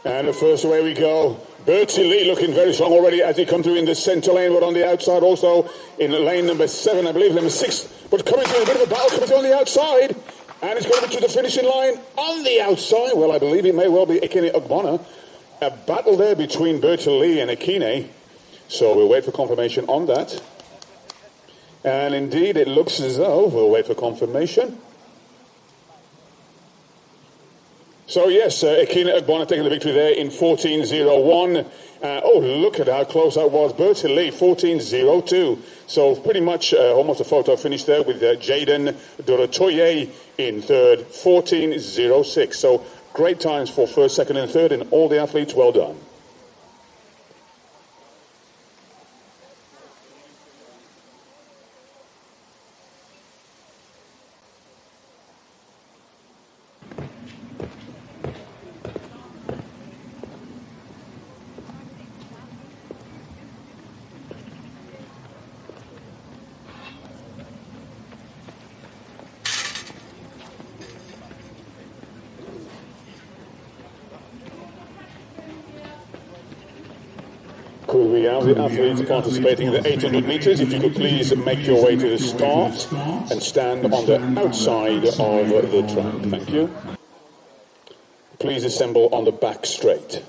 And first away we go. Bftta Lee looking very strong already as he comes through in the centre lane, but on the outside also in lane number 7, I believe, number 6. But coming through a bit of a battle, coming through on the outside. And it's going to the finishing line on the outside. Well, I believe it may well be Ikine Ogbonna. A battle there between Bftta Lee and Ikine. So we'll wait for confirmation on that. And indeed, it looks as though we'll wait for confirmation. So yes, Ikine Ogbonna taking the victory there in 14.01. Oh, look at how close that was. Bftta Lee, 14.02. So pretty much almost a photo finish there with Jaden Dorotoye in third, 14.06. So great times for first, second and third, and all the athletes, well done. Could we have the athletes participating in the 800 meters, if you could please make your way to the start and stand on the outside of the track. Thank you. Please assemble on the back straight.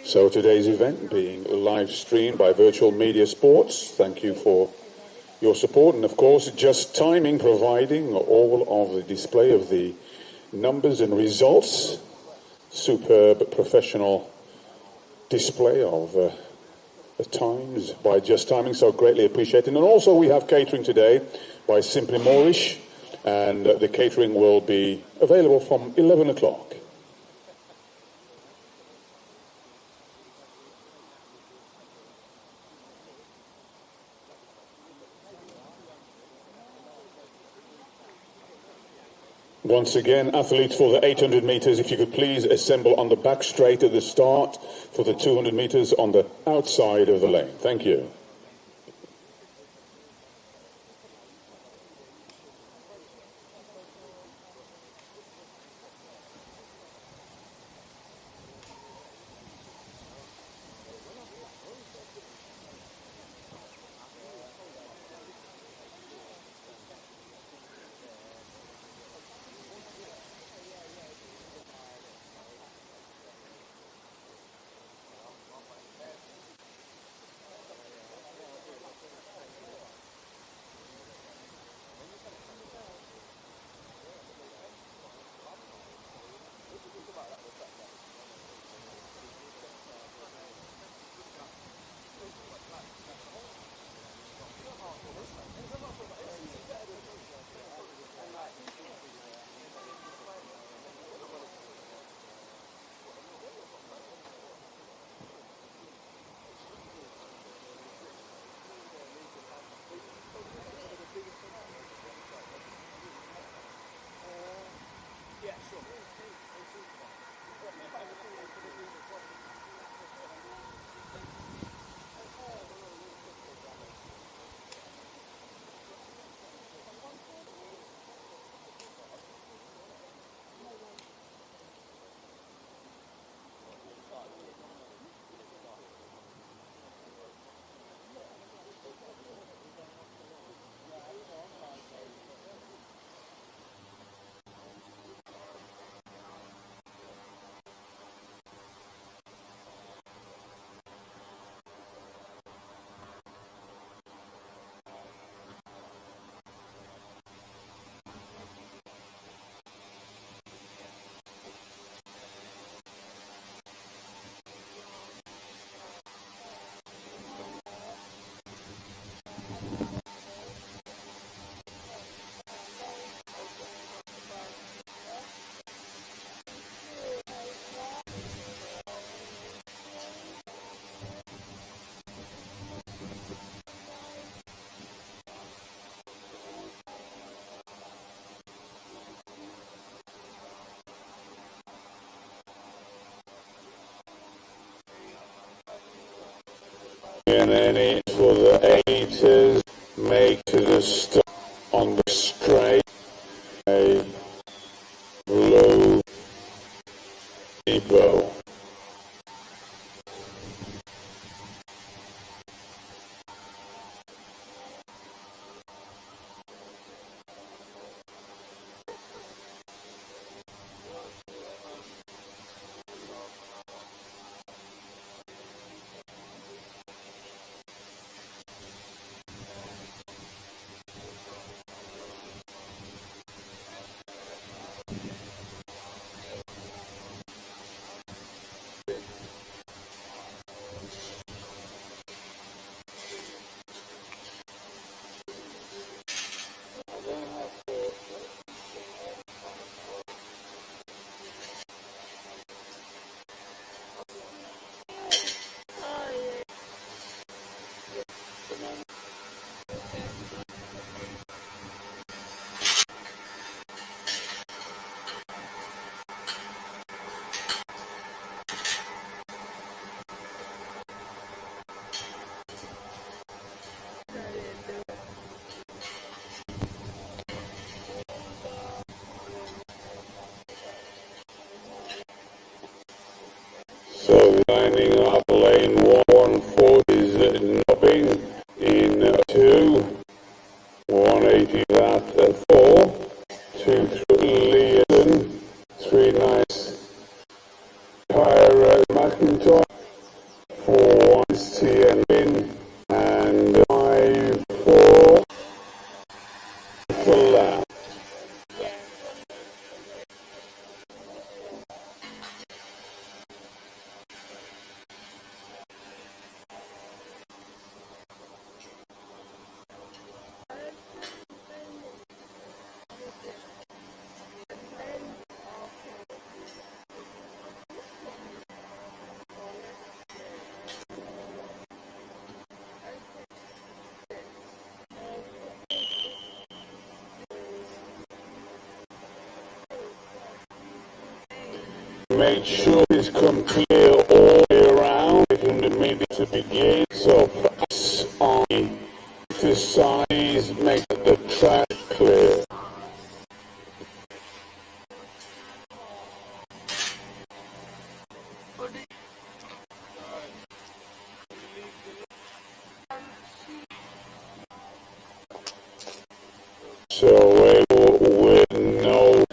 So today's event being live streamed by Virtual Media Sports. Thank you for your support, and of course Just Timing providing all of the display of the numbers and results. Superb professional display of the times by Just Timing, so greatly appreciated. And also we have catering today by Simply Moorish, and the catering will be available from 11 o'clock. Once again, athletes for the 800 meters, if you could please assemble on the back straight at the start, for the 200 meters on the outside of the lane. Thank you. And then it's for the 80s, make to the stop on the straight, a blue bow. So lining up lane 114 is Nobbing in 2, 180 that at 4, 2 Leon, 3 nice Pyro McIntyre, 4 is TN and 5 4 for Lamb. Make sure it's come clear all the way around from the middle to begin. So press on the sides, make the track clear. So with no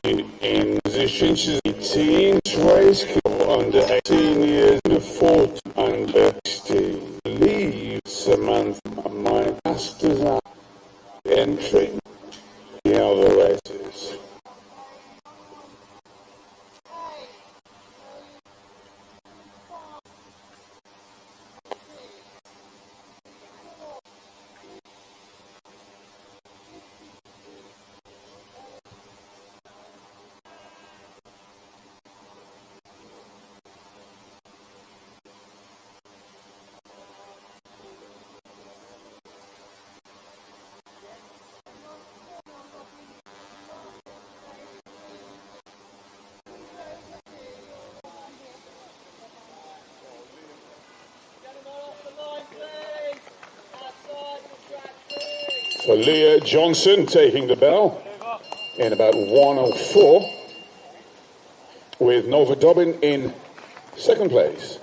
in position, she's 18, race under 18 years, under 40, under 16. Leave Samantha, my masters are entering the other races. So Leah Johnson taking the bell in about 1:04 with Nova Dobbin in second place.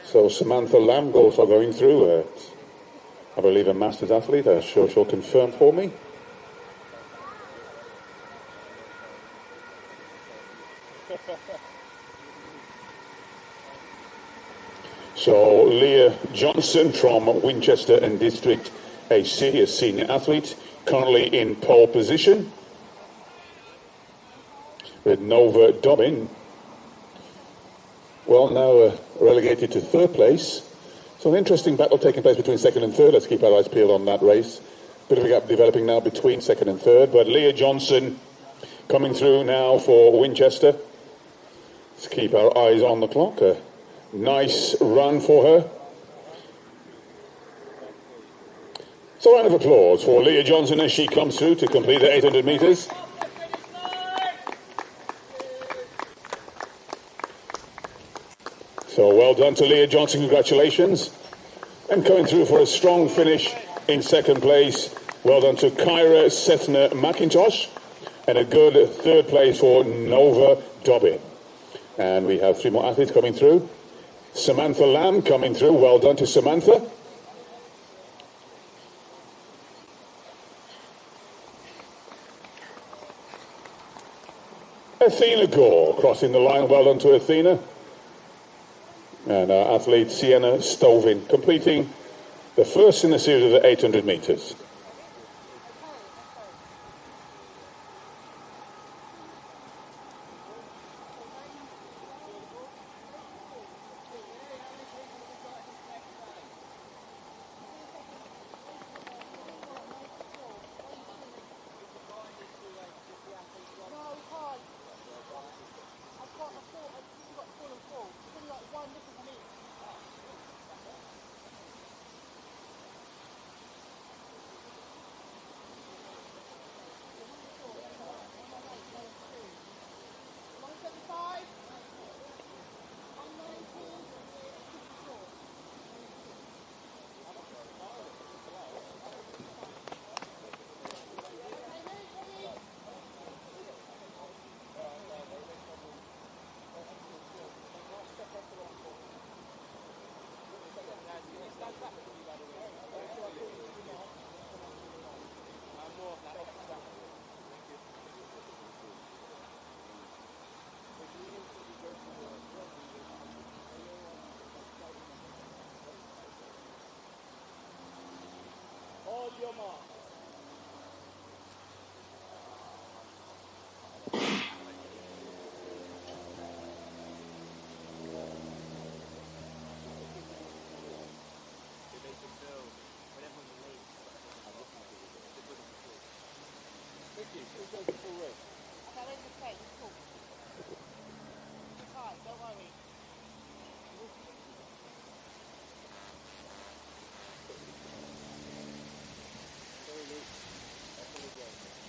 So Samantha Lamb also going through, I believe a Masters athlete, I'm sure she'll confirm for me. So Leah Johnson from Winchester and District HC, a senior athlete, currently in pole position with Nova Dobbin. Well, now relegated to third place. So an interesting battle taking place between second and third. Let's keep our eyes peeled on that race. Bit of a gap developing now between second and third. But Leah Johnson coming through now for Winchester. Let's keep our eyes on the clock. Nice run for her. So a round of applause for Leah Johnson as she comes through to complete the 800 metres. So well done to Leah Johnson, congratulations. And coming through for a strong finish in second place, well done to Kyra Setner McIntosh, and a good third place for Nova Dobbin. And we have 3 more athletes coming through. Samantha Lamb coming through, well done to Samantha. Athena Gore crossing the line, well done to Athena. And our athlete Sienna Stovin completing the first in the series of the 800 meters.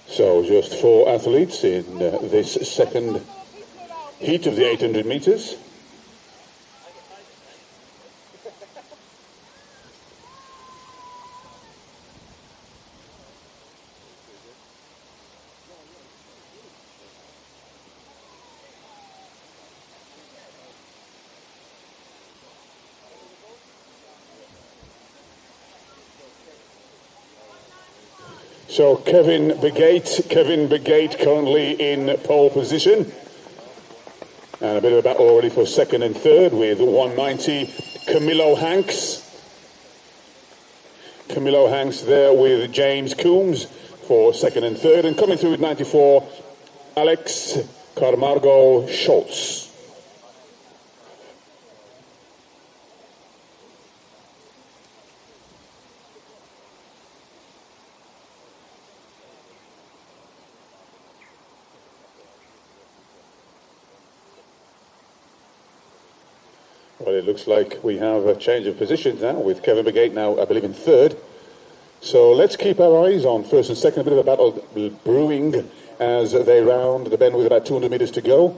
So just 4 athletes in this second heat of the 800 meters. So Kevin Begate currently in pole position. And a bit of a battle already for second and third with 190, Camilo Hanks. Camilo Hanks there with James Coombs for second and third. And coming through with 94, Alex Camargo Schultz. Well, it looks like we have a change of positions now with Kevin Begate now, I believe, in third. So let's keep our eyes on first and second. A bit of a battle brewing as they round the bend with about 200 meters to go.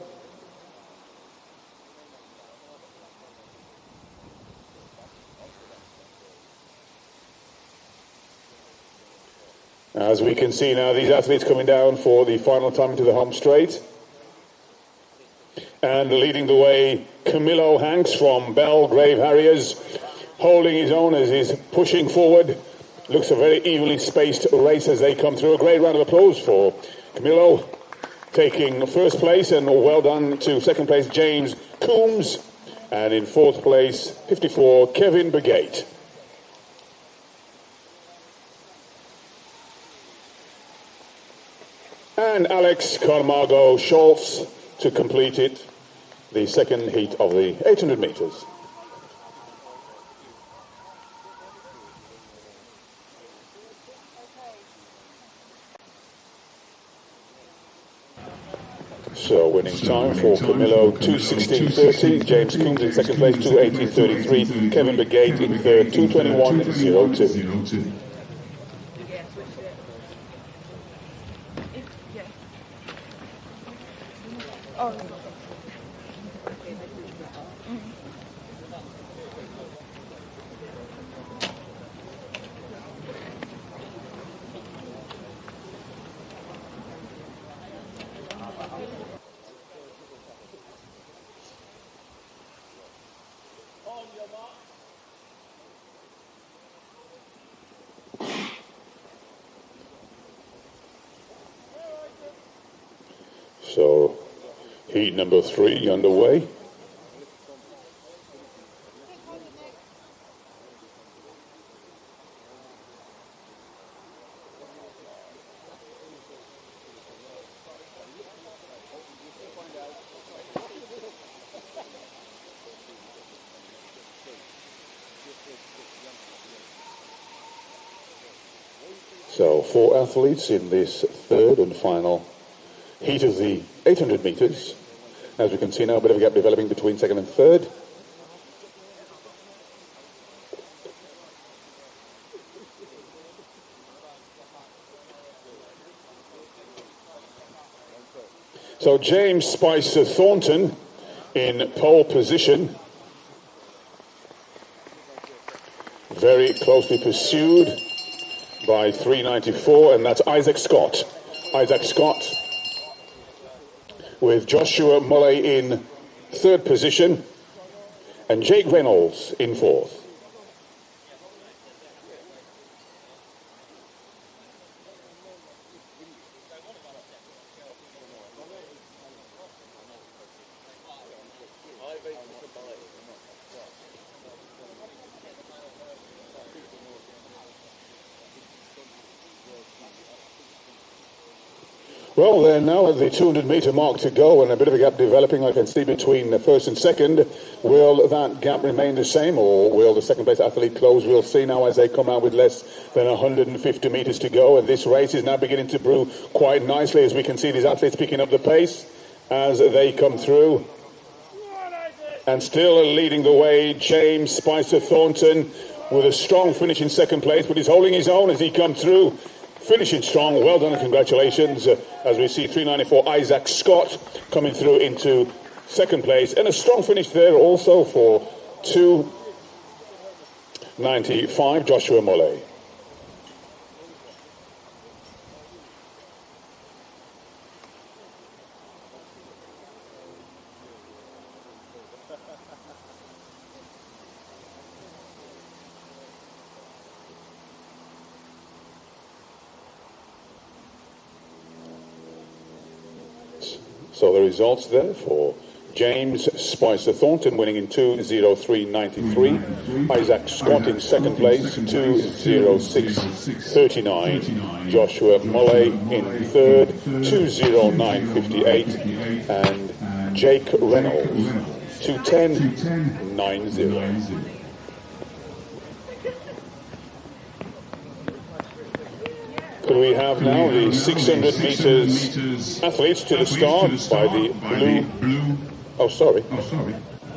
As we can see now, these athletes coming down for the final time into the home straight. And leading the way, Camilo Hanks from Belgrave Harriers, holding his own as he's pushing forward. Looks a very evenly spaced race as they come through. A great round of applause for Camilo, taking first place, and well done to second place, James Coombs. And in fourth place, 54, Kevin Begate. And Alex Camargo Schultz to complete it, the second heat of the 800 meters. So winning time for Camilo, 2:16.30. James Coombs in second place, 2:18.33. Kevin Begate in third, 2:21.02. So, heat number 3 underway. So 4 athletes in this third and final heat of the 800 meters. As we can see now, a bit of a gap developing between second and third. So James Spicer Thornton in pole position. Very closely pursued by 394, and that's Isaac Scott. Isaac Scott with Joshua Mulley in third position and Jake Reynolds in fourth. Well, they're now at the 200-meter mark to go, and a bit of a gap developing, I can see, between the first and second. Will that gap remain the same, or will the second-place athlete close? We'll see now as they come out with less than 150 meters to go, and this race is now beginning to brew quite nicely, as we can see these athletes picking up the pace as they come through. And still leading the way, James Spicer Thornton with a strong finish in second place, but he's holding his own as he comes through. Finishing strong, well done and congratulations. As we see 394 Isaac Scott coming through into second place. And a strong finish there also for 295 Joshua Mulley. So the results there for James Spicer Thornton winning in 2:03.93, Isaac Scott in second place 2:06.39, Joshua Mulley in third 2:09.58, and Jake Reynolds 2:10.90. Could we have now the 600 meters athletes to the start by the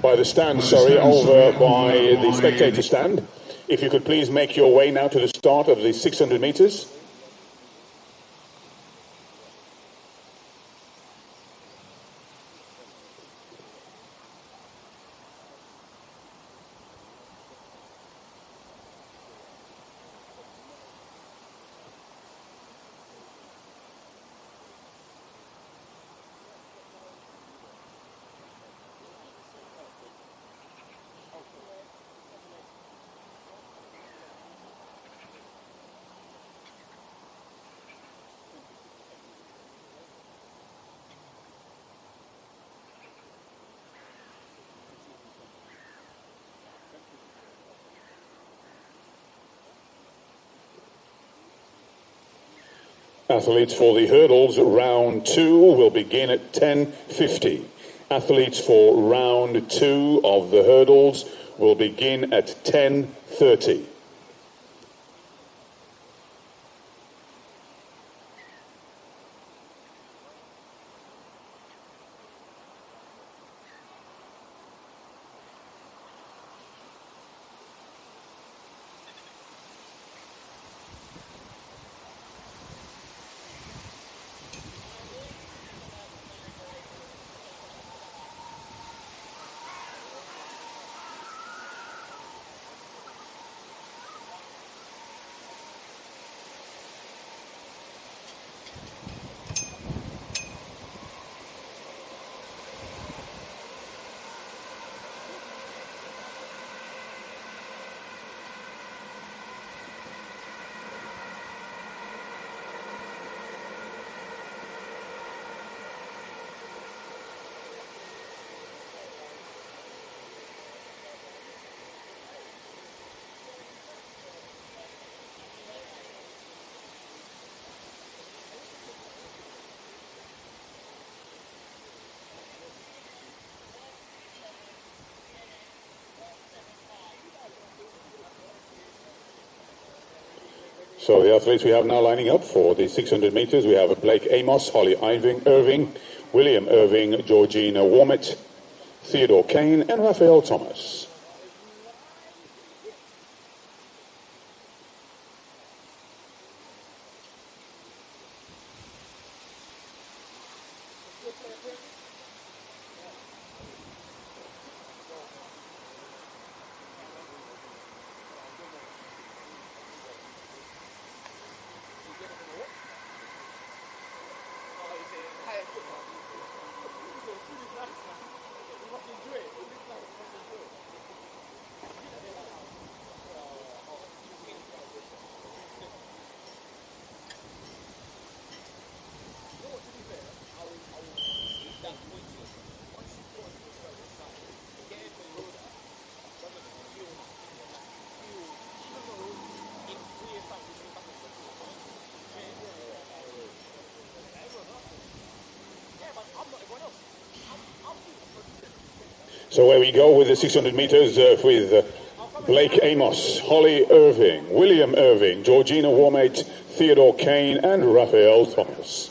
by the stand, over by the spectator stand. If you could please make your way now to the start of the 600 meters. Athletes for the hurdles, round 2 will begin at 10:50. Athletes for round 2 of the hurdles will begin at 10:30. So the athletes we have now lining up for the 600 meters, we have Blake Amos, Holly Irving, William Irving, Georgina Warmett, Theodore Kane, and Raphael Thomas. So where we go with the 600 meters with Blake Amos, Holly Irving, William Irving, Georgina Warmate, Theodore Kane, and Raphael Thomas.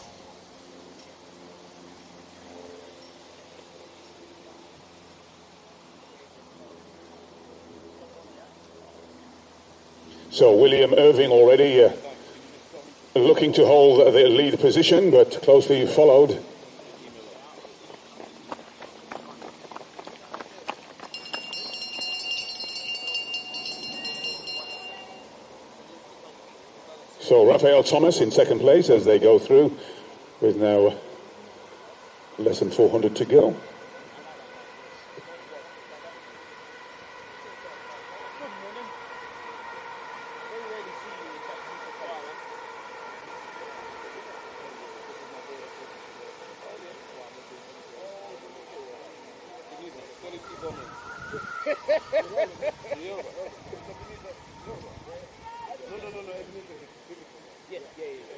So William Irving already looking to hold the lead position, but closely followed. So Raphael Thomas in second place as they go through, with now less than 400 to go.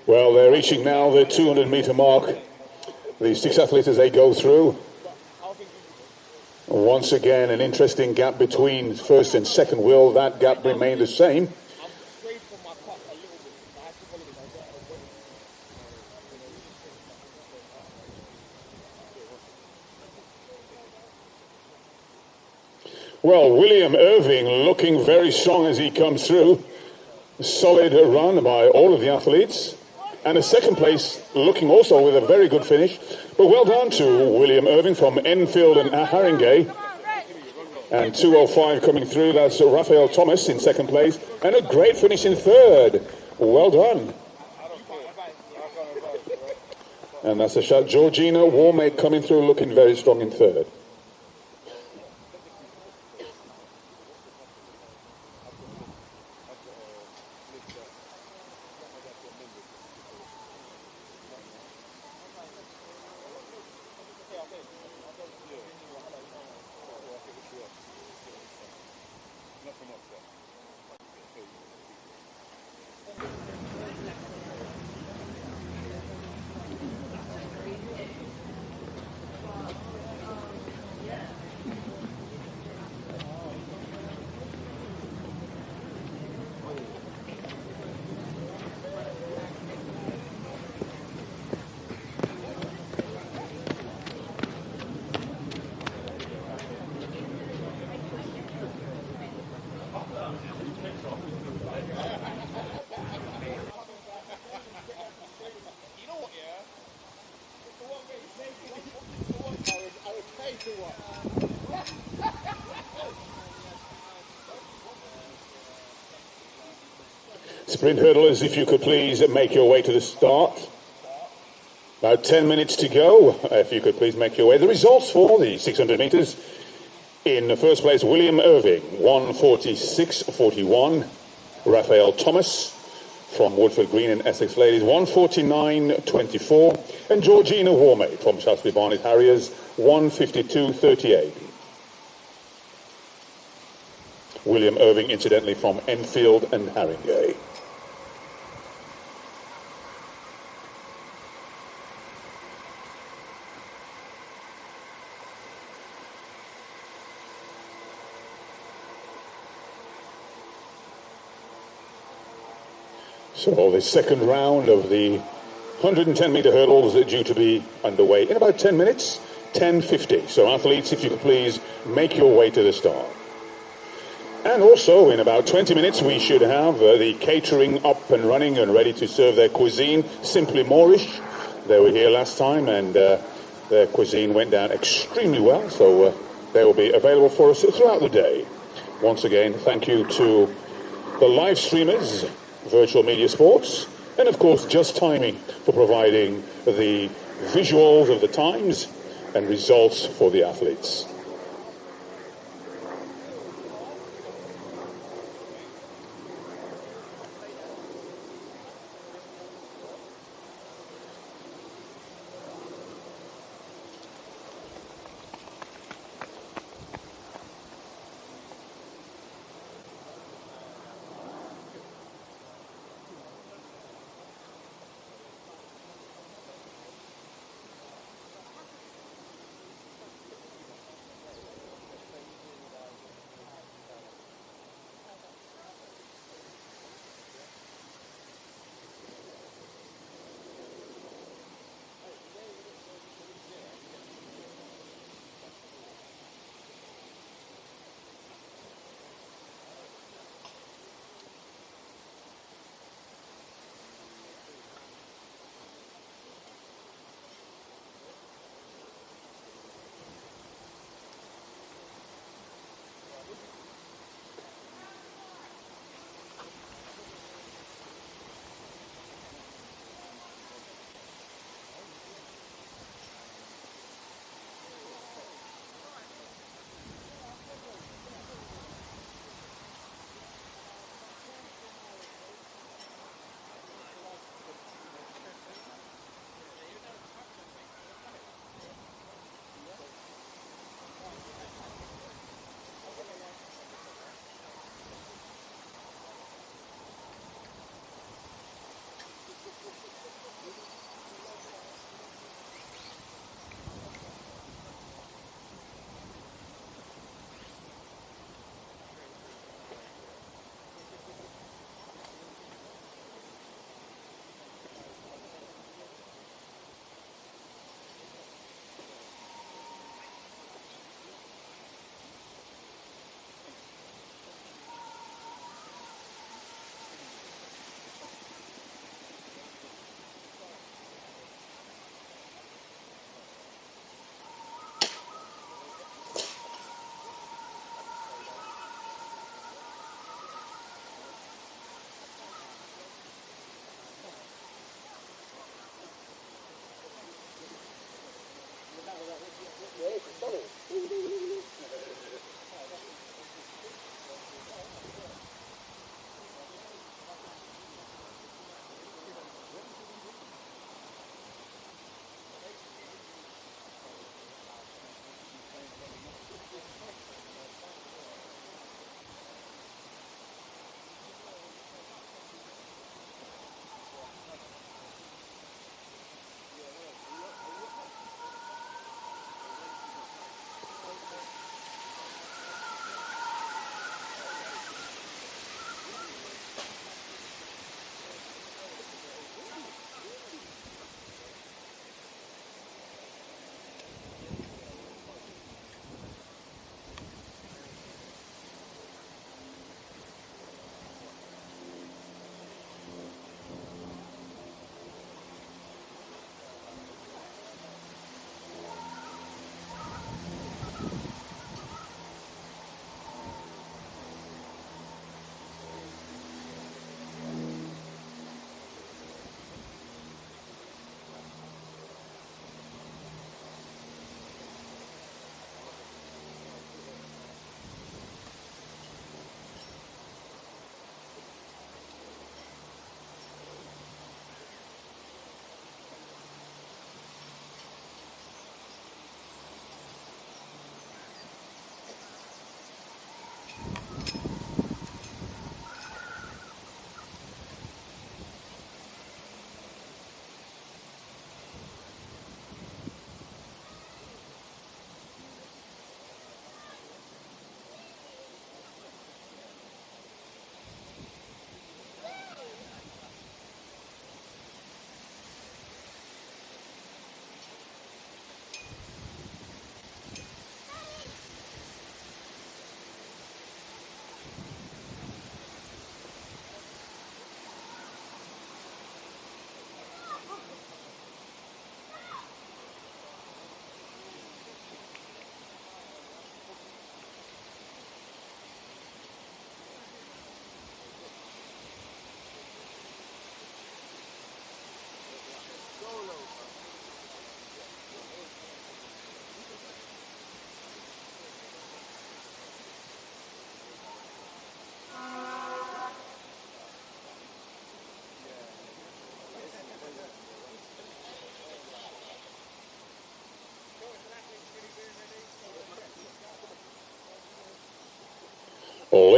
Well, they're reaching now the 200-meter mark. The six athletes as they go through. Once again, an interesting gap between first and second. Will that gap remain the same? Well, William Irving looking very strong as he comes through. Solid run by all of the athletes. And a second place looking also with a very good finish. But well done to William Irving from Enfield and Haringey. And 2:05 coming through. That's Raphael Thomas in second place. And a great finish in third. Well done. And that's a shot. Georgina Warmate coming through looking very strong in third. Sprint hurdlers, if you could please make your way to the start. About 10 minutes to go. If you could please make your way. The results for the 600 meters. In the first place, William Irving, 1:46.41. Raphael Thomas from Woodford Green and Essex Ladies, 1:49.24. And Georgina Warmate from Shaftesbury Barnet Harriers, 1:52.38. William Irving, incidentally, from Enfield and Haringey. So the second round of the 110-meter hurdles are due to be underway in about 10 minutes, 10:50. So athletes, if you could please make your way to the start. And also in about 20 minutes we should have the catering up and running and ready to serve their cuisine, Simply Moorish. They were here last time and their cuisine went down extremely well, so they will be available for us throughout the day. Once again, thank you to the live streamers, Virtual Media Sports, and of course Just Timing for providing the visuals of the times and results for the athletes.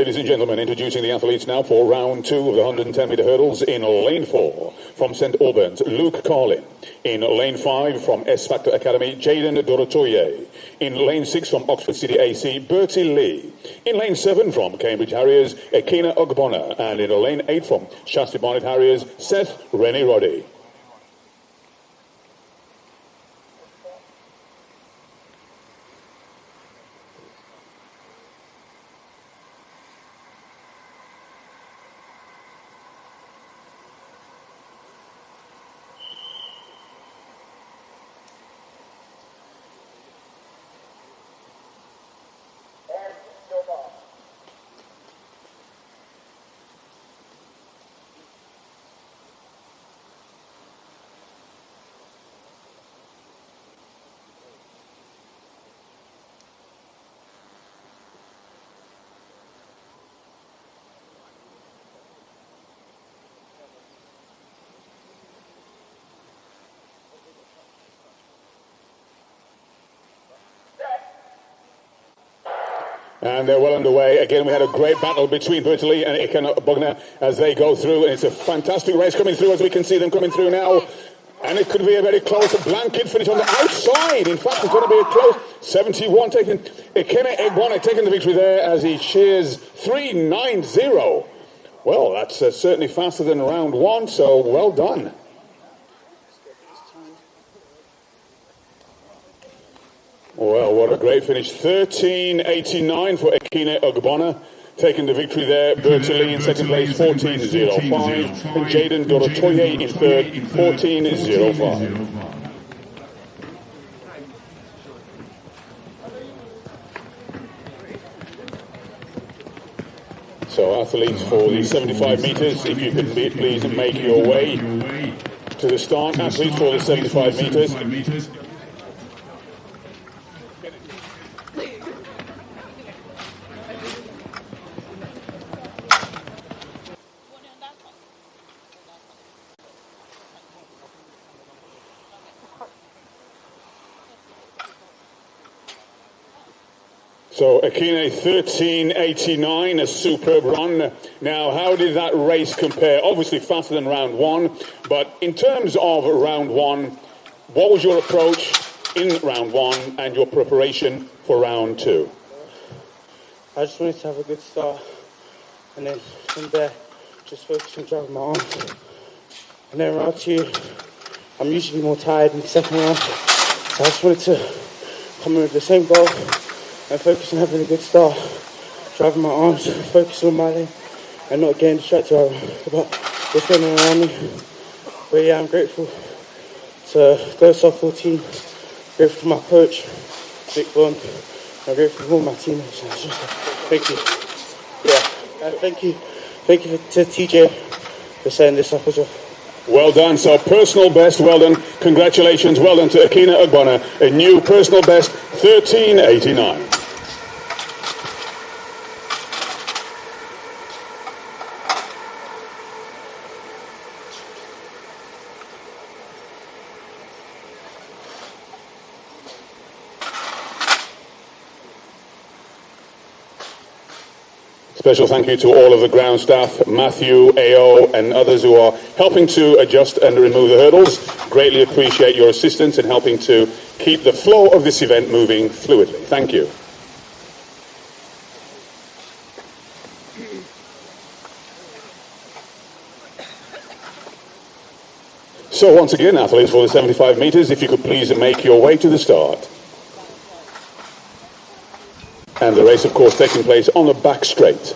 ladies and gentlemen, introducing the athletes now for round 2 of the 110-meter hurdles. In lane 4 from St Albans, Luke Carlin. In lane 5 from Bftta Academy, Jaden Dorotoye. In lane 6 from Oxford City AC, Bertie Lee. In lane 7 from Cambridge Harriers, Ekina Ogbonna. And in lane 8 from Shasti Bonnet Harriers, Seth Rennie Roddy. And they're well underway. Again, we had a great battle between Bertie Lee and Ekina Ogbonna as they go through. And it's a fantastic race coming through as we can see them coming through now. And it could be a very close blanket finish on the outside. In fact, it's going to be a close 71 taking Ekina Ogbonna taking the victory there as he shears 3.90. Well, that's certainly faster than round 1, so well done. Well, what a great finish. 13.89 for Ekina Ogbonna, taking the victory there. Bertie Lee in second place, 14.05. And Jaden Dorotoye in third, 14.05. So athletes for the 75 metres, if you could please make your way to the start. Athletes for the 75 metres. So Ekina 13.89, a superb run. Now, how did that race compare? Obviously faster than round 1, but in terms of round 1, what was your approach in round 1 and your preparation for round 2? I just wanted to have a good start, and then from there, just focus on driving my arms. And then round 2, I'm usually more tired in the second round, so I just wanted to come in with the same goal and focus on having a good start, driving my arms, focus on my lane, and not getting distracted about what's going on around me. But yeah, I'm grateful to go sub 14, grateful to my coach, Vic Bond, I'm grateful for all my teammates. Thank you. Yeah, and thank you to TJ for setting this up as well. Well done. So personal best, well done. Congratulations, well done to Ekina Ogbonna. A new personal best, 13.89. Special thank you to all of the ground staff, Matthew, AO, and others who are helping to adjust and remove the hurdles. Greatly appreciate your assistance in helping to keep the flow of this event moving fluidly. Thank you. So once again, athletes for the 75 metres, if you could please make your way to the start. And the race, of course, taking place on the back straight.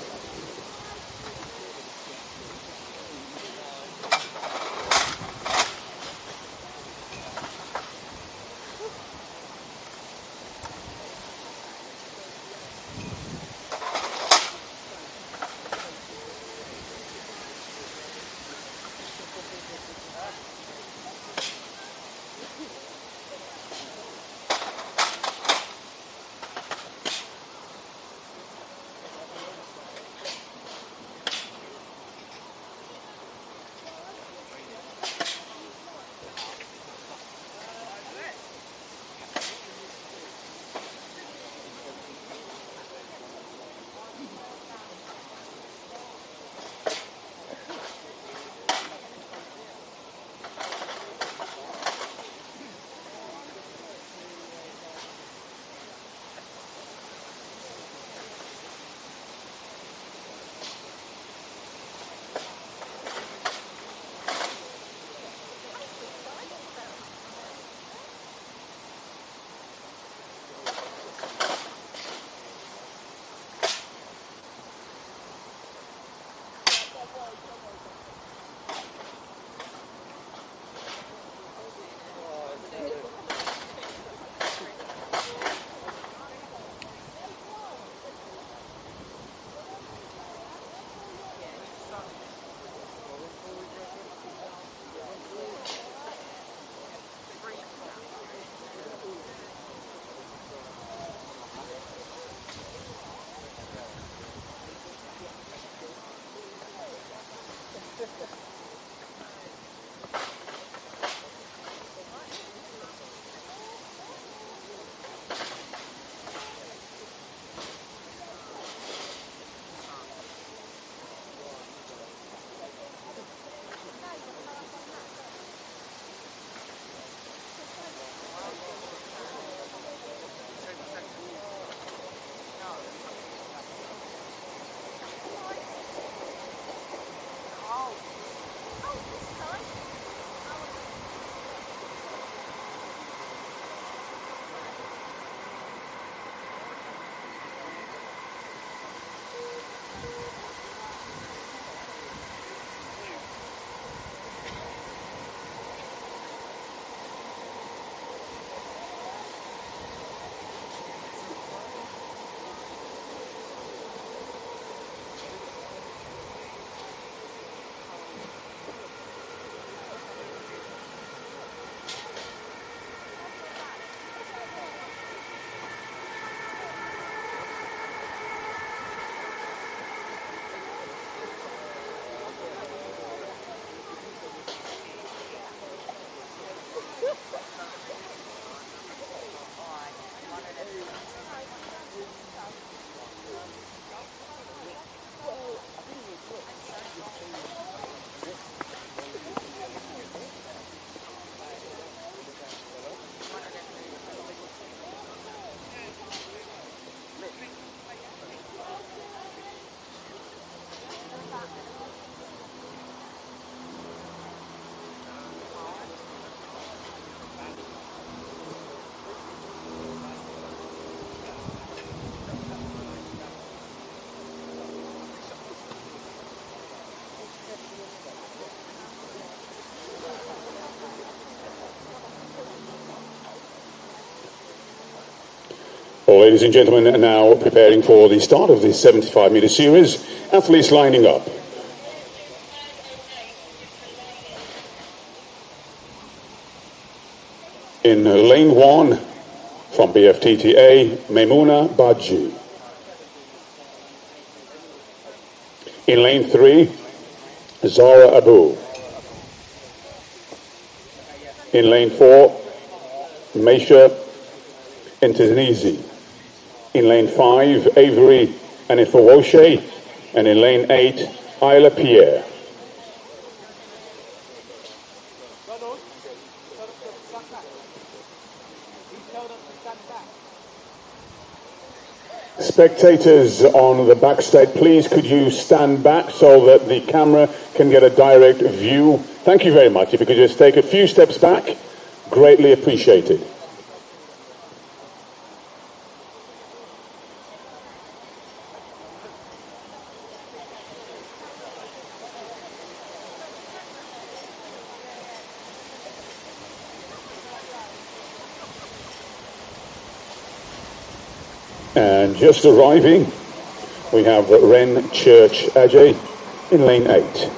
So, ladies and gentlemen, are now preparing for the start of the 75-meter series. Athletes lining up. In lane 1, from Bftta, Maimouna Badji. In lane 3, Zara Abu. In lane 4, Meisha Intenizi. In lane 5, Avery Anifawoshe. And in lane 8, Isla Pierre. Spectators on the backstage, please could you stand back so that the camera can get a direct view. Thank you very much. If you could just take a few steps back, greatly appreciated. And just arriving, we have Ren Church Ajay in lane 8.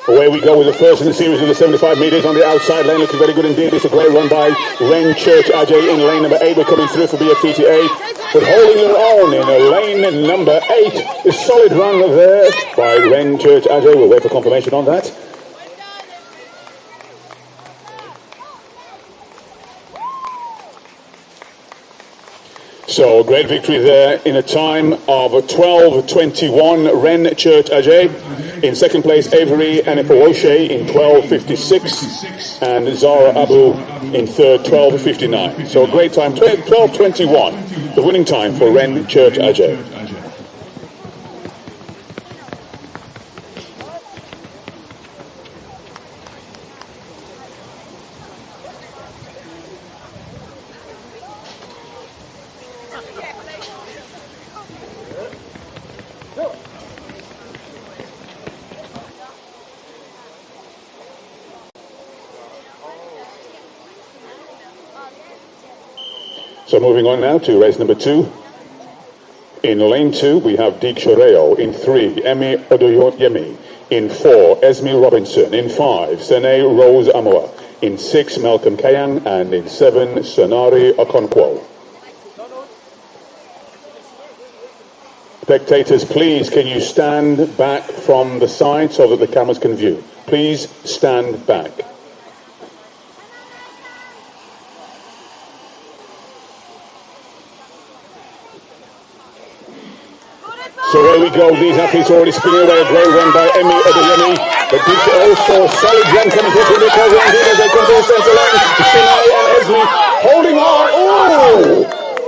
Away we go with the first in the series of the 75 metres on the outside lane, looking very good indeed. It's a great run by Ren Church Ajay in lane number 8. We're coming through for Bftta, but holding their own in lane number 8. A solid run there by Ren Church Ajay. We'll wait for confirmation on that. So a great victory there in a time of 12:21. Ren Church Ajay. In second place, Avery Anifawoshe in 12:56, and Zara Abu in third, 12:59. So a great time, 12:21, the winning time for Ren Church Ajay. So moving on now to race number 2. In lane 2, we have Deek Shoreo. In 3, Emi Odoyemi. In 4, Esme Robinson. In 5, Sene Rose Amoa. In 6, Malcolm Kayang. And in 7, Sonari Okonkwo. Spectators, please, can you stand back from the side so that the cameras can view? Please stand back. So there we go, these athletes already spinning away. A great run by Emi Odoyemi, but this also solid run coming through from the cover as they come to the centre line. Sinai and Esme holding on.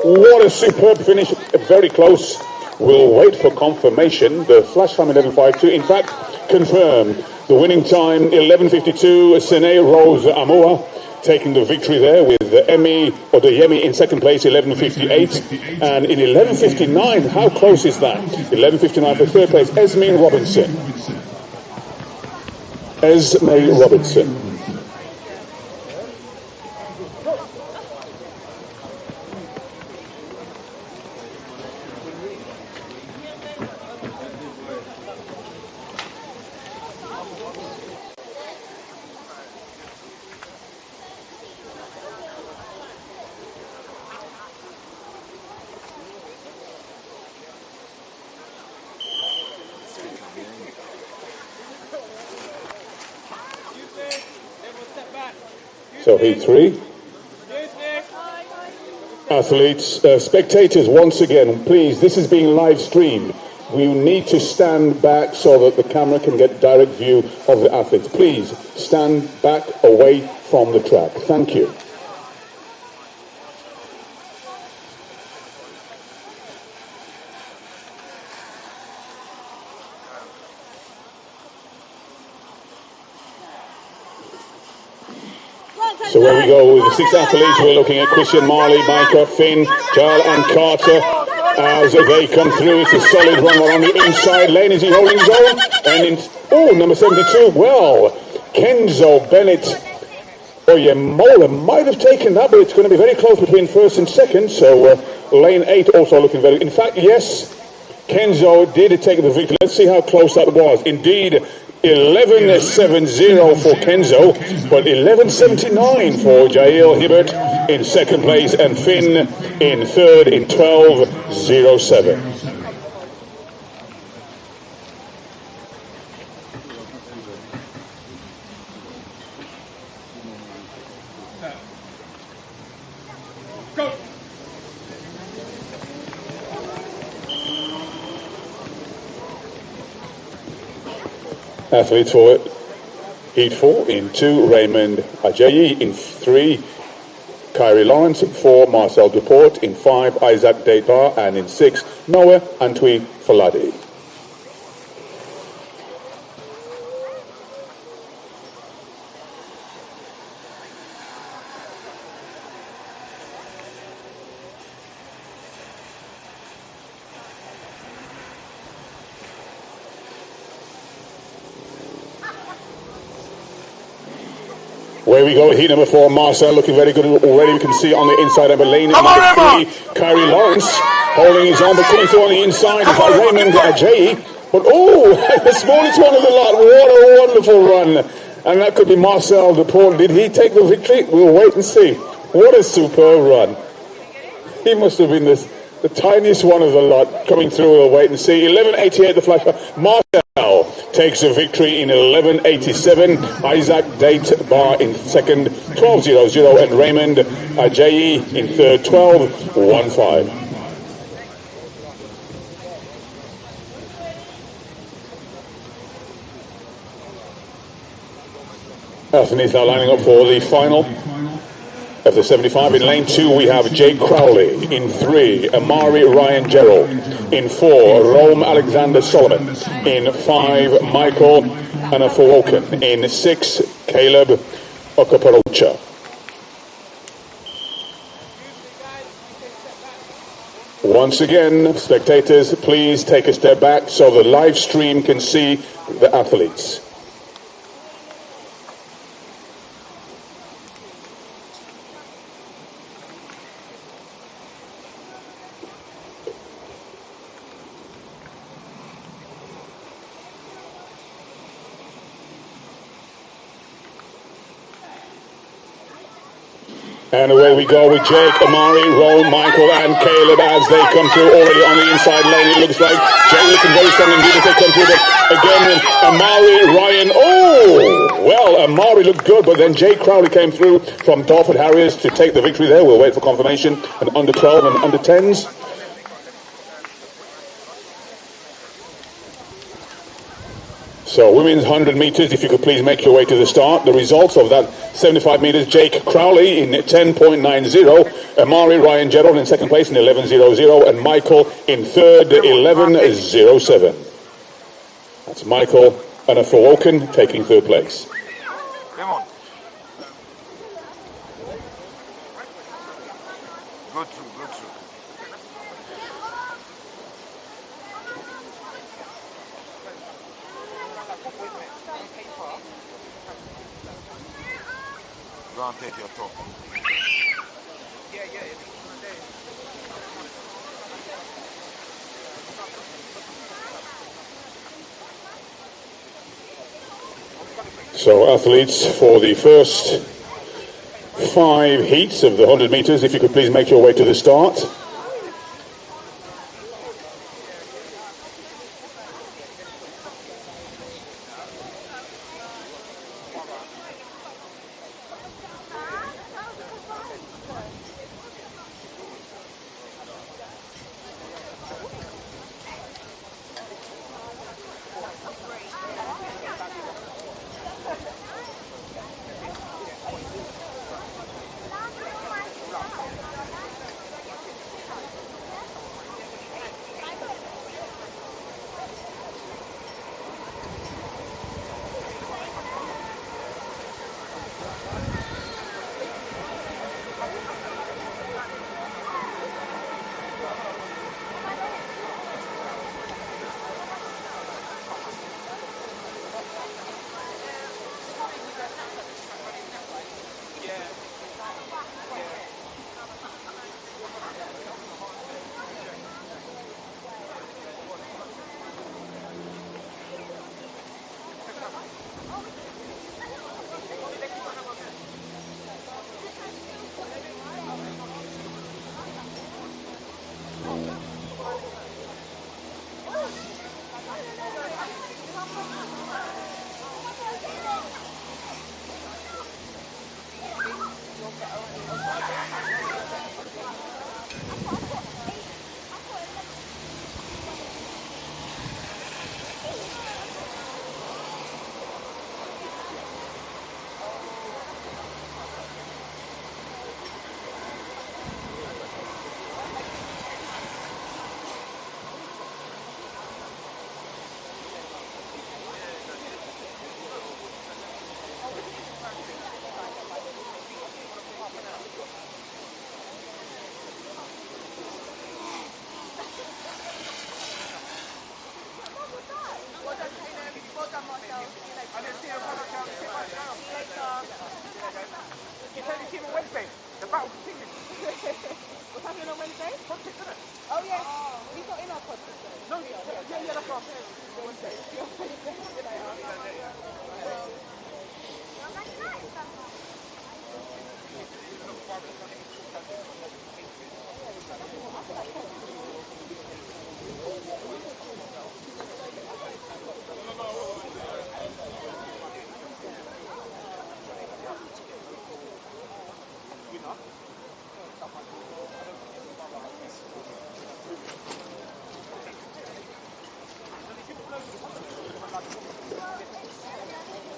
Oh, what a superb finish, very close. We'll wait for confirmation. The flash time 11:52, in fact, confirmed. The winning time 11:52, Sene Rose Amoa taking the victory there with Emi Odoyemi in second place, 11:58. And in 11:59, how close is that? 11:59 for third place, Esme Robinson. Esme Robinson. So heat 3. Athletes, spectators, once again, please, this is being live streamed. We need to stand back so that the camera can get direct view of the athletes. Please, stand back away from the track. Thank you. So where we go with the 6 athletes, we're looking at Christian, Marley, Micah, Finn, Giles and Carter as they come through. It's a solid run on the inside lane. Is he holding his own? And number 72, well, Kenzo Bennett. Oh yeah, Mola might have taken that, but it's going to be very close between first and second. So lane 8 also looking very... In fact, yes, Kenzo did take the victory. Let's see how close that was. Indeed, 11.70 for Kenzo, but 11.79 for Jael Hibbert in second place and Finn in third in 12.07. Athletes for heat 4 in 2, Raymond Ajayi in 3, Kyrie Lawrence in 4, Marcel Duport in 5, Isaac Debar, and in 6, Noah Antwi Faladi. Where we go, heat number 4, Marcel looking very good already. We can see on the inside of a lane. Number 3, Kyrie Lawrence holding his arm, but coming through on the inside is Raymond Ajayi. But the smallest one of the lot. What a wonderful run. And that could be Marcel Duport. Did he take the victory? We'll wait and see. What a superb run. He must have been the tiniest one of the lot coming through. We'll wait and see. 11.88 the flash. Marcel takes the victory in 11.87. Isaac Debar in second, 12.00, and Raymond Ajayi in third, 12.15. Athletes now lining up for the final of the 75. In lane 2 we have Jake Crowley. In 3, Amari Ryan Gerald. In 4, Rome Alexander Solomon. In 5, Michael Anafowoken. In 6, Caleb Okaparocha. Once again, spectators, please take a step back so the live stream can see the athletes. And away we go with Jake, Amari, Rome, Michael and Caleb as they come through already on the inside lane. It looks like Jake looking very strong indeed as they come through. But again, Amari, Ryan, Amari looked good, but then Jake Crowley came through from Dartford Harriers to take the victory there. We'll wait for confirmation. And under 12 and under 10s. So women's 100 meters, if you could please make your way to the start. The results of that 75 meters, Jake Crowley in 10.90, Amari Ryan Gerald in second place in 11.00, and Michael in third, 11.07. That's Michael Anafowoken taking third place. Come on. Go through. Go and take your top. So athletes for the first 5 heats of the 100 meters, if you could please make your way to the start. team on Wednesday. The battle continues. What's happening on Wednesday? Contest, isn't it? Oh, yeah. He's not in our contest, though. No, yeah, that's what I'm saying. Wednesday.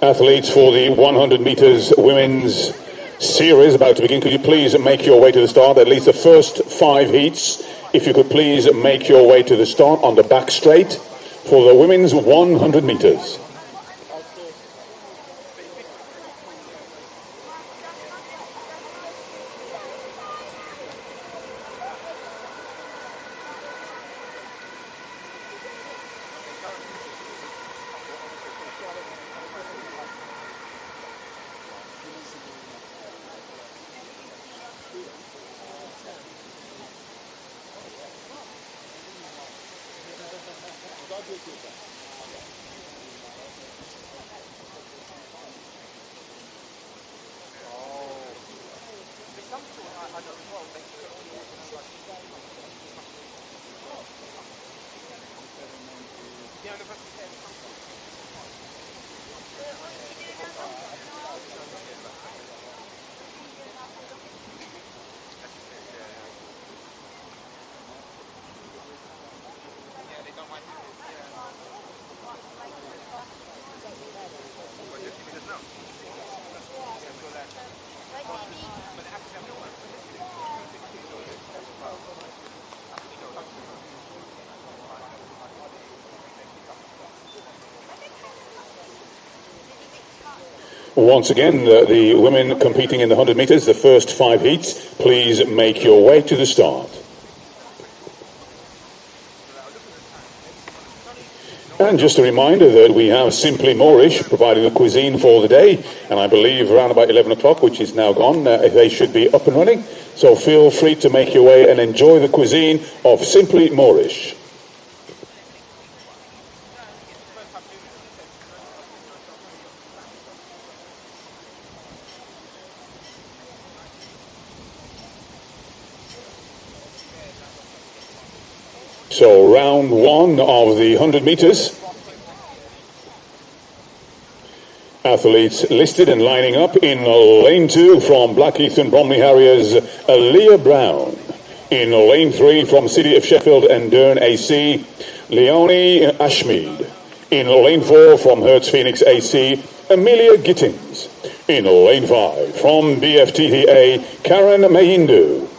Athletes for the 100 meters women's series about to begin. Could you please make your way to the start? At least the first 5 heats. If you could please make your way to the start on the back straight for the women's 100 meters. Once again, the women competing in the 100 meters, the first 5 heats, please make your way to the start. And just a reminder that we have Simply Moorish providing the cuisine for the day, and I believe around about 11 o'clock, which is now gone, they should be up and running. So feel free to make your way and enjoy the cuisine of Simply Moorish. So round 1 of the 100 meters. Athletes listed and lining up in lane 2 from Blackheath and Bromley Harriers, Aaliyah Brown. In lane 3 from City of Sheffield and Durn AC, Leonie Ashmead. In lane 4 from Hertz Phoenix AC, Amelia Gittings. In lane 5 from Bftta, Karen Mayindu.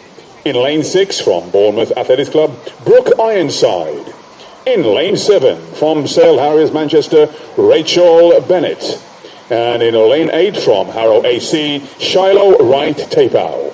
In lane 6 from Bournemouth Athletics Club, Brooke Ironside. In lane 7 from Sale Harriers Manchester, Rachel Bennett. And in lane 8 from Harrow AC, Shiloh Wright Tapau.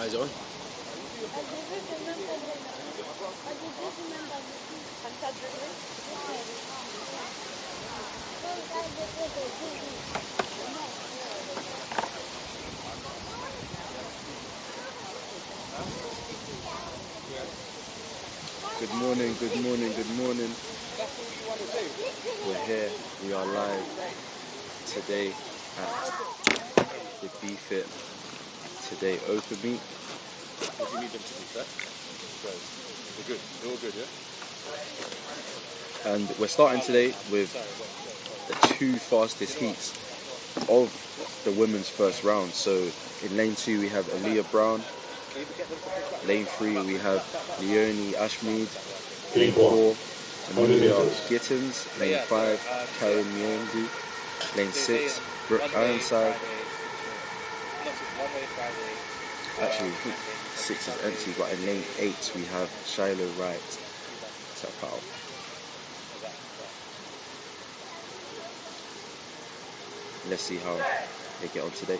Eyes on. Good morning, good morning, good morning. We're here, we are live today at the Bftta Today Open Meet. What do you need them to do, sir? They're good. They're all good, yeah? And we're starting today with the 2 fastest heats of the women's first round. So in lane 2 we have Aaliyah Brown Lane 3 we have Leonie Ashmead. Lane Lane 4 100 Amelia meters. Gittins. Lane 5 Karen Miongu. Lane 6 Brooke Ironside. Actually, I think 6 is empty, but in lane 8 we have Shiloh Wright tap out. Let's see how they get on today.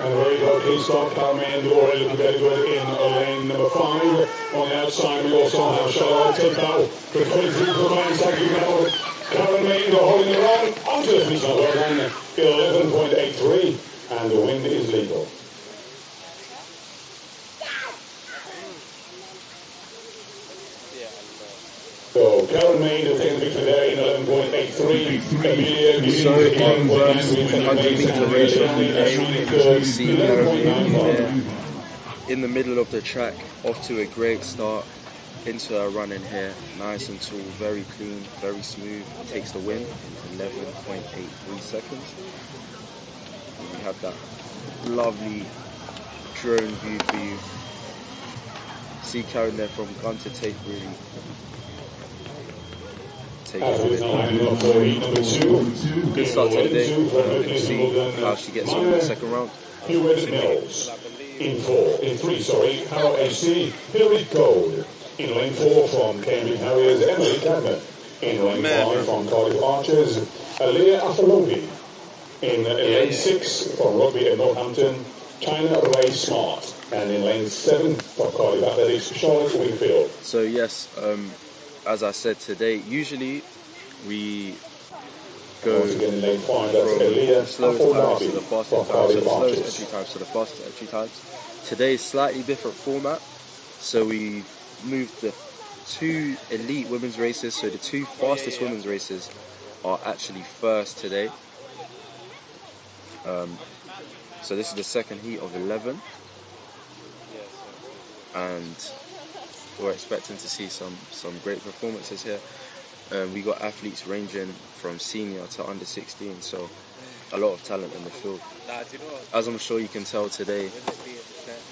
And there you go, please start Carmen already looking very good in lane number 5. On the outside, we also have Charlotte take out the 23 remains. Thank you now. Karen Main holding her own onto the finish line. Well done, 11.83, and the win is legal. So Karen Main will take the victory there in 11.83. So in first 100 meter race of the day, you see Karen Main there in the middle of the track, off to a great start, into her run in here, nice and tall, very clean, very smooth, takes the win in 11.83 seconds. And we have that lovely drone view for you. See Karen there from gun to tape, really taking it. Good start to the day. We'll see how she gets on in the second round. Hewitt Mills in 3, Harrow AC, Hillary Gold. In lane 4 from Cambridge Harriers, Emily Cadman. In lane 5 from Cardiff Archers, Aliyah Afalobi. In lane 6 from Rugby at Northampton, China Ray Smart. And in lane 7 from Cardiff Athletics, Charlotte Wingfield. So yes, as I said today, usually we go from the slowest times to the fastest times, so the slowest entry times to the fastest entry times. Today's slightly different format, so we moved the 2 elite women's races, so the 2 fastest women's races are actually first today. So this is the second heat of 11, and we're expecting to see some great performances here. We got athletes ranging from senior to under 16, so a lot of talent in the field. As I'm sure you can tell today,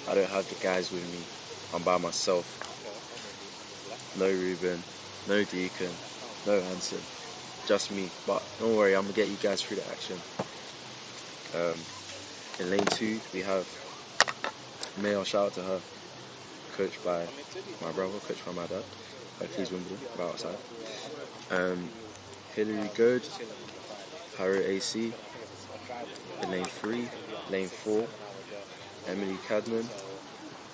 I don't have the guys with me. I'm by myself. No Ruben, no Deacon, no Hanson, just me. But don't worry, I'm gonna get you guys through the action. In lane 2, we have Mayo, shout out to her, coached by my brother, coached by my dad. Please Wimbledon, right outside. Hillary Goad, Harrow AC. In lane 3, lane 4, Emily Cadman.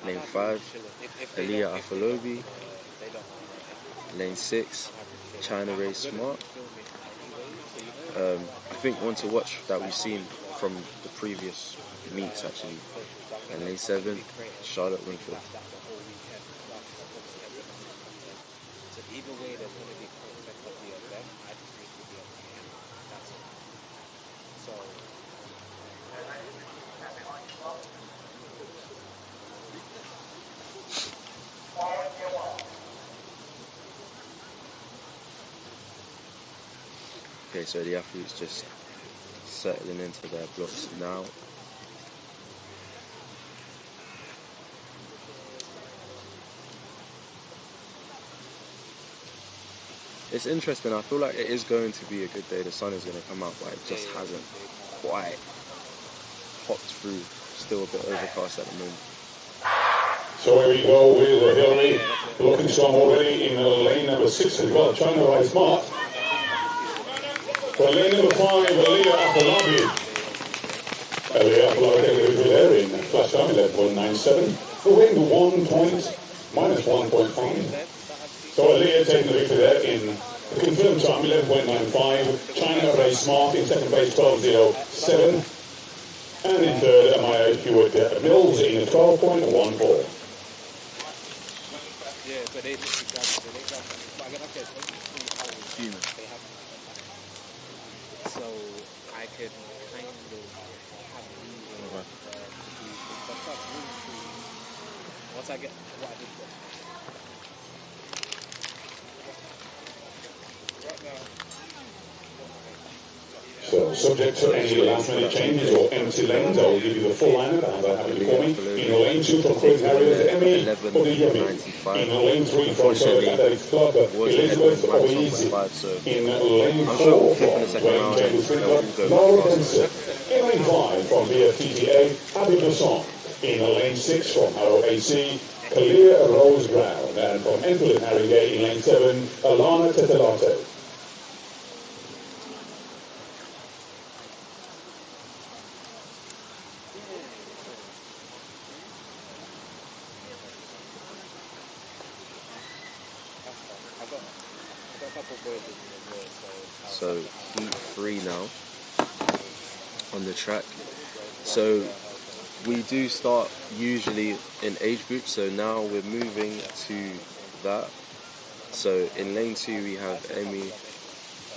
Lane 5, Aliyah Afalobi. Lane 6, China Ray Smart. I think one to watch that we've seen from the previous meets actually. And lane 7, Charlotte Wingfield. So either way, there's going to be conflict of the event. I just need to be on the end. That's it. So. Okay, so the athletes just settling into their blocks now. It's interesting, I feel like it is going to be a good day, the sun is going to come out, but it just hasn't quite popped through, still a bit overcast at the moment. So here we go with Hillary, looking strong already in lane number 6 as well, China Ray Smart. For lane number 5, Aliyah Afalabi. Aliyah Afalabi taking the there in flash time, 11.97. The win 1 point, minus 1.5. So Aliyah taking the victory there in the confirmed time, 11.95. China Ray Smart in second place, 12.07. And in third, Maya Hewitt Mills in 12.14. Yeah, so they just got so they got but again, okay, they have so I could kind of have reason to do but that's really true. Once I get what I did right now. So Subject to any last minute changes or empty lanes, I will give you the full lineup as I have it before me. In lane 2 from Craig Harriers, the Emmy or the Yummy. In lane 3 from Surrey Athletics Club, Elizabeth or the Easy. In lane 4 from Wayne James Club, Laura Benson. In lane 5 from Bftta, Abby Besson. In lane 6 from Harrow AC, Kalia Rose Brown. And from Enfield Harringay in lane 7, Alana Tetelato. So heat 3 now on the track. So we do start usually in age groups, so now we're moving to that. So in lane 2 we have Emmy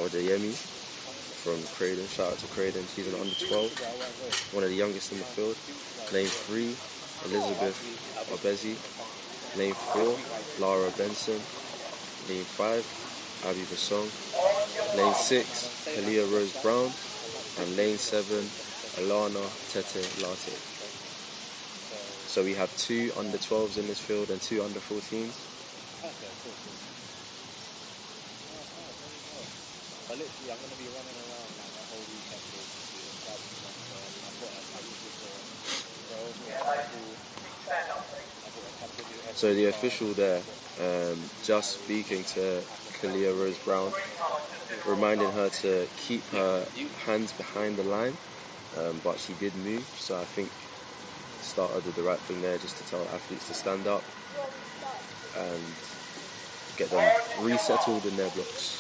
or the Yemi from Craden. Shout out to Craden, she's an under 12, one of the youngest in the field. Lane 3, Elizabeth Obezi. Lane 4, Lara Benson. Lane 5, Abby Basong. Lane 6, Kalia Rose Brown. And lane 7, Alana Tete Latte. So we have 2 under 12s in this field and 2 under 14s. But literally, I'm going to be running around like the whole weekend to establish myself. So the official there, just speaking to Kalia Rose Brown, reminding her to keep her hands behind the line, but she did move, so I think the starter did the right thing there, just to tell athletes to stand up and get them resettled in their blocks.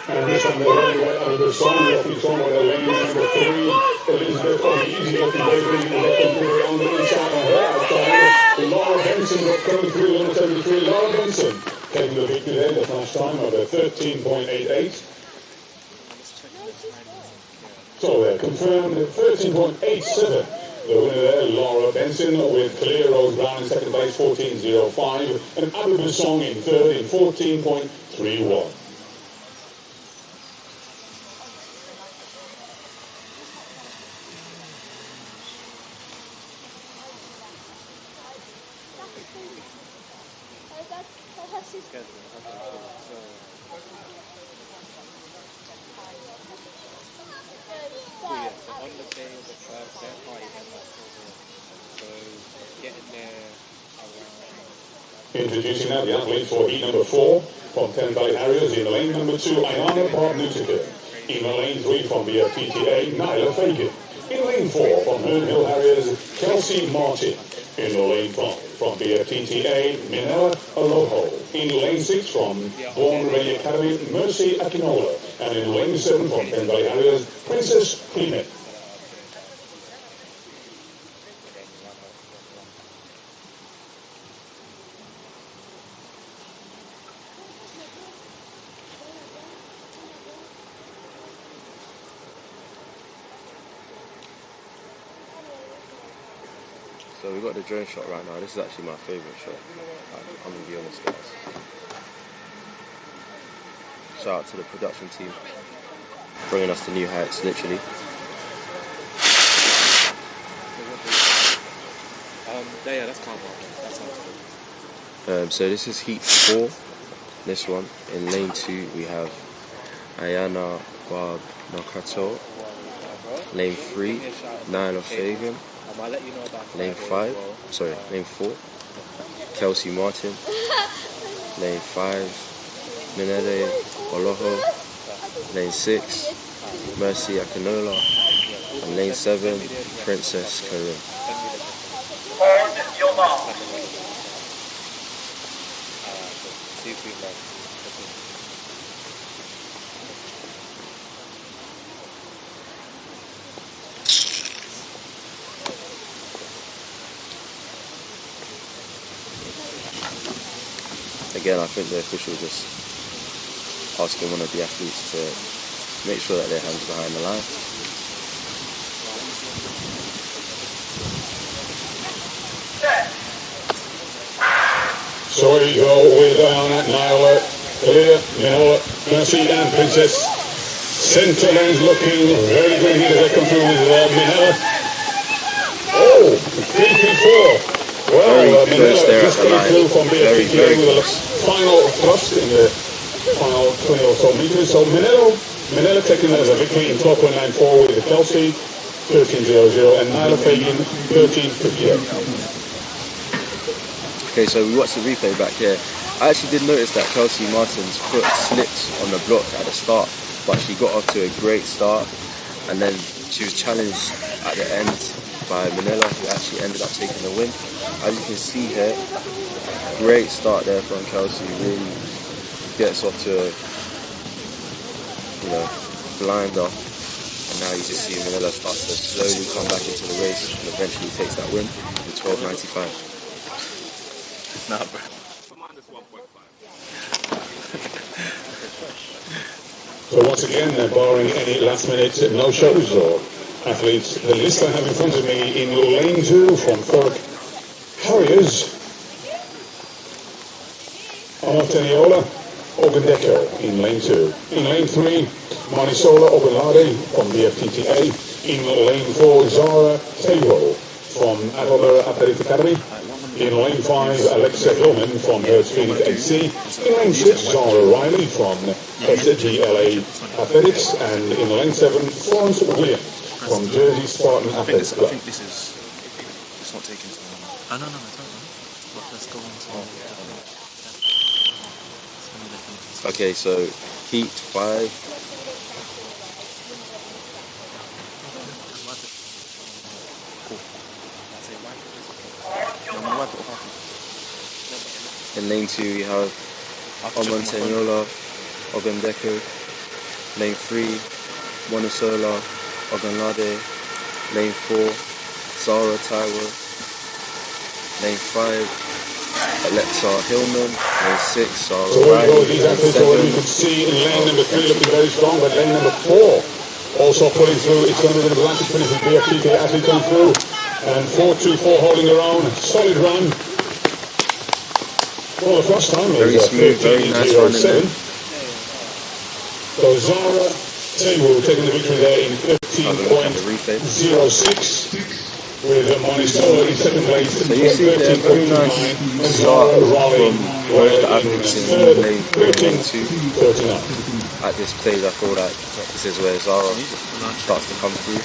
And this one, the song of the song with the lane number 3, Elizabeth Easy of the David, on the inside of her. Laura Benson got coming through, number 73, Laura Benson taking the victory there, the flash time of 13.88. So they're confirmed 13.87. The winner there, Laura Benson, with Clear Rose Brown in second place, 14.05, and Abby Besong in third in 14.31. Introducing now the athletes for heat number 4 from Ten Valley Harriers. In lane number 2, Ayana Barnutica. In lane 3 from the PTA, Nyla Fagan. In lane 4 from Herne Hill Harriers, Kelsey Martin. In lane 5 from the PTA, Minella Aloho. In lane 6 from Born Ready Academy, Mercy Akinola. And in lane 7 from Ten Valley Harriers, Princess Clement. So we've got the drone shot right now. This is actually my favourite shot. I'm going to be honest, guys. Shout out to the production team, bringing us to new heights, literally. Yeah, that's calm. That sounds So this is heat 4. This one. In lane 2 we have Ayana Barb Nakato. Lane 3, Nyla Fagan. Lane 4, Kelsey Martin. Lane 5, Minelle Oloho. Lane 6, Mercy Akinola. And lane 7, Princess Karim. Again, I think the official just asking one of the athletes to make sure that their hands behind the line. So we go with Nyla, Clear, Minola, Mercy and Princess. Centre lane's looking very good here as they come through with Minola. Oh, 3-4. Well, Very close there at the line. Through from Very, Bftta very with a close. final thrust in the final 20 or so meters. So Manila taking that as a victory in 12.94 with Kelsey, 13.00, and Nyla Fagan, 13.58. Okay, so we watched the replay back here. I actually did notice that Kelsey Martin's foot slipped on the block at the start, but she got off to a great start, and then she was challenged at the end by Manila, who actually ended up taking the win. As you can see here, great start there from Kelsey. Really gets off to a blinder, and now you just see Manila start to slowly come back into the race and eventually takes that win with 12.95. Nah, bro. So once again, barring any last-minute no-shows or athletes, the list I have in front of me in lane 2 from Thurrock Harriers, Amarteniola, Ogundeco in lane 2. In lane 3, Manisola Ogunlade from Bftta. In lane 4, Zara Teivo from Adler Athletic Academy. In lane 5, Alexa Hillman from Hertz Phoenix AC. In lane 6, Zara Riley from SGLA Athletics. And in lane 7, Florence Williams from Jersey Spartan Athletics Club. I think this is... It's not taking too long. No, it's not. But let's go on to... Okay, so heat 5. In lane 2 we have Omanteniola, Ogundeco. Lane 3, Monasola, Ogunlade. Lane 4, Zara Taiwo. Lane 5, Alexa Hillman. Lane 6, Zara So there you go, Riley. these athletes already you can see in lane number 3 looking very strong, but lane number 4 also pulling through. It's going to be an Atlantic finish with Bftta athlete coming through. And 4-2-4 holding their own. Solid run. Well, the first time Very is smooth, very nice run in there. So Zara Teiwo taking the victory there in Have a look at the replay. 15.06 with Manisola in second place. So you see there, very nice start from one of the athletes in lane 2. 39. At this stage, I feel like this is where Zara starts to come through.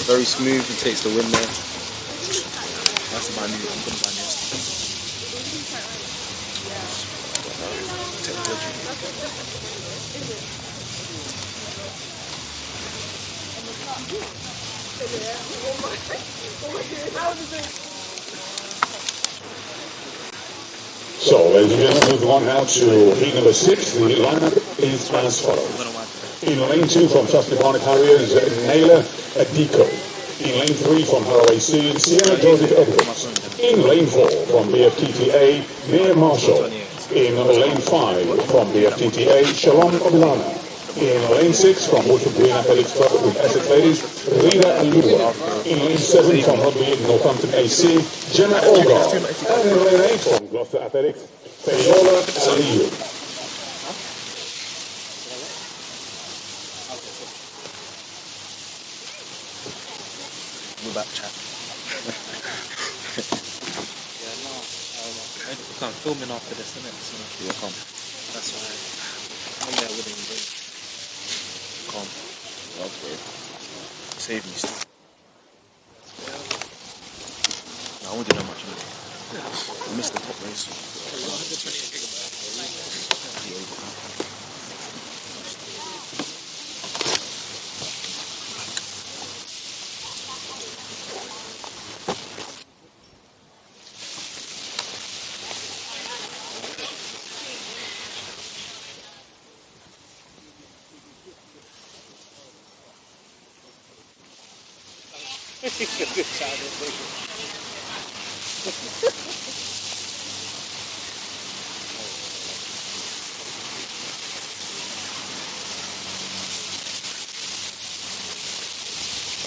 Very smooth, he takes the win there. That's my new... I'm going to buy new. So, ladies and gentlemen, moving on now to heat number 6. The lineup is as follows. In lane 2 from Tuscany Harriers, Naila Adiko. In lane 3 from Harrow AC, Sierra Joseph Edwards. In lane 4 from Bftta, Mia Marshall. In lane 5 from Bftta, Shalom Obilana. In lane 6 from Woodford Green Athletics Club with Essex Ladies, Rita Aludwa. In lane 7 from Rugby Northampton AC, Gemma Olgar. And in lane 8 from Gloucester Athletics, Fayola Aliyu. We're back, chat. I'm filming after this, innit? So Yeah, come. that's why I'm there with him. Come. That's good. Save me still. No, I won't do that much. I missed the top race. 128 gigabytes.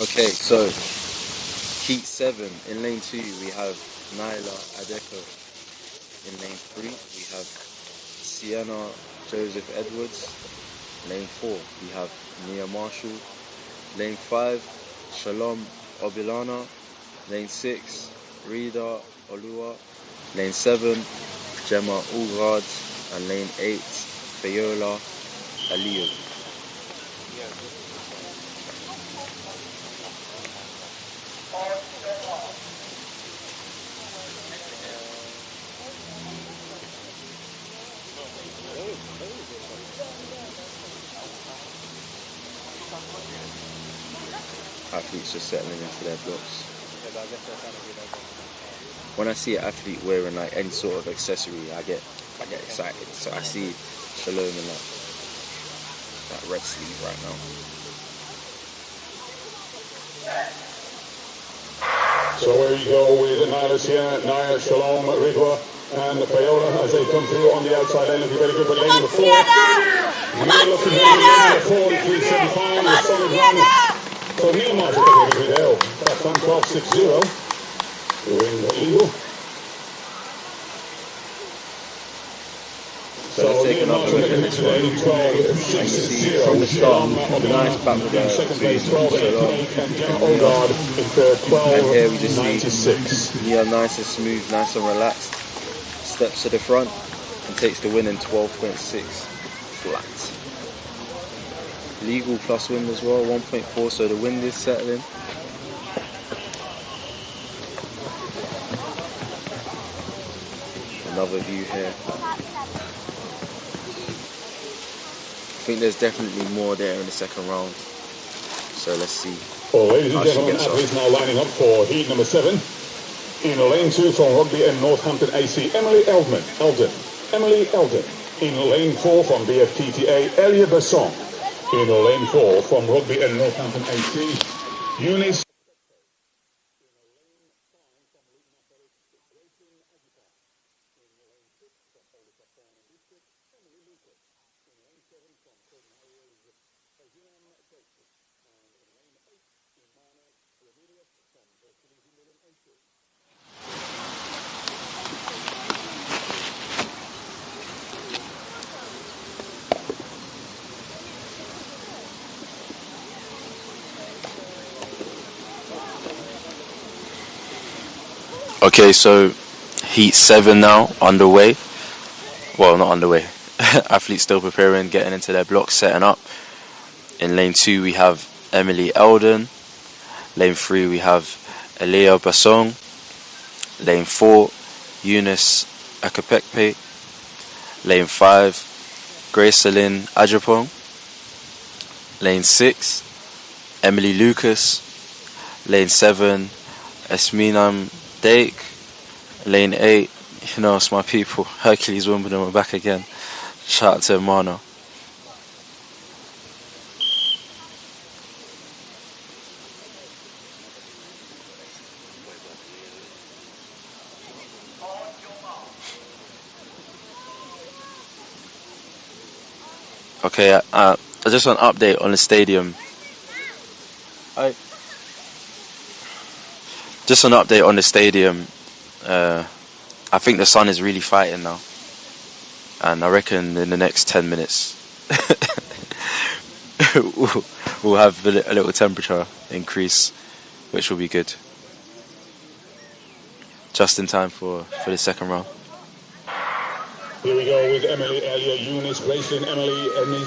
Okay, so heat 7 in lane 2 we have Naila Adeko. In lane 3 we have Sienna Joseph Edwards. Lane 4 we have Nia Marshall. Lane 5 Shalom Obilana. Lane 6 Rida Olua. Lane 7 Gemma Ulrad. And lane 8 Fayola Aliyu. Athletes just settling into their blocks. When I see an athlete wearing like any sort of accessory, I get excited. So I see Shalom in that red sleeve right now. So where you go with Naila Sienna, Naya, Shalom, Ridwa, and Fayola as they come through on the outside lane, looking very good, but lane number 4. Neil looking very good, lane number 4, 375, a solid run. So Neil Marshall taking a good L. That's on 12.60. Doing illegal. So let's take another look at this one. You can see from the start, nice back with the second-place 12.88 and here we just see Nia nice and smooth, nice and relaxed. Steps to the front and takes the win in 12.6 flat. Legal plus wind as well, 1.4, so the wind is settling. Another view here. I think there's definitely more there in the second round. So let's see. Well, ladies and gentlemen, athletes now lining up for heat number 7. In lane 2 from Rugby and Northampton AC, Emily Eldon. Emily Eldon. In lane 4 from Bftta, Elia Besson. In lane 4 from Rugby and Northampton AC, Eunice. Okay, so heat 7 now underway. Well, not underway. Athletes still preparing, getting into their blocks, setting up. In lane 2 we have Emily Eldon. Lane 3 we have Elia Basong. Lane 4 Eunice Akapekpe. Lane 5 Gracelyn Ajapong. Lane 6 Emily Lucas. Lane 7 Esminam Dake. Lane 8, you know, it's my people. Hercules Wimbledon, we're back again. Shout out to Emana. Okay, I just want an update on the stadium. Just an update on the stadium. I think the sun is really fighting now, and I reckon in the next 10 minutes we'll have a little temperature increase, which will be good. Just in time for the second round. Here we go with Emily, Elia, Eunice, Gracelyn, Emily,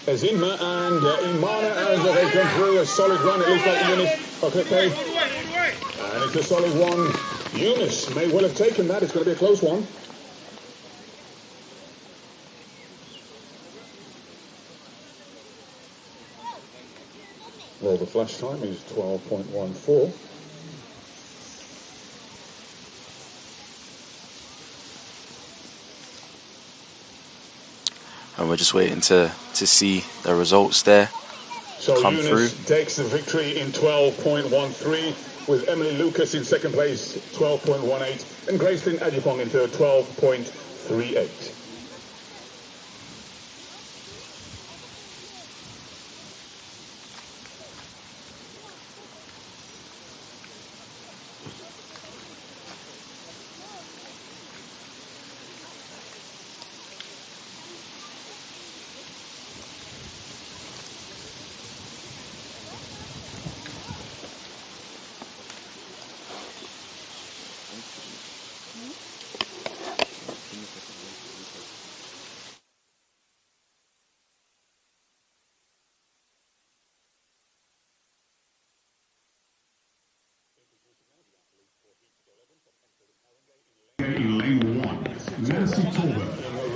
Azima, and Imana as they come through. A solid run. It looks like Eunice. Okay. And it's a solid one. Eunice may well have taken that. It's going to be a close one. Well, the flash time is 12.14. And we're just waiting to see the results there come Eunice through. Takes the victory in 12.13 with Emily Lucas in second place, 12.18, and Gracelyn Ajipong in third, 12.38. lane 1, Nancy Tolbert.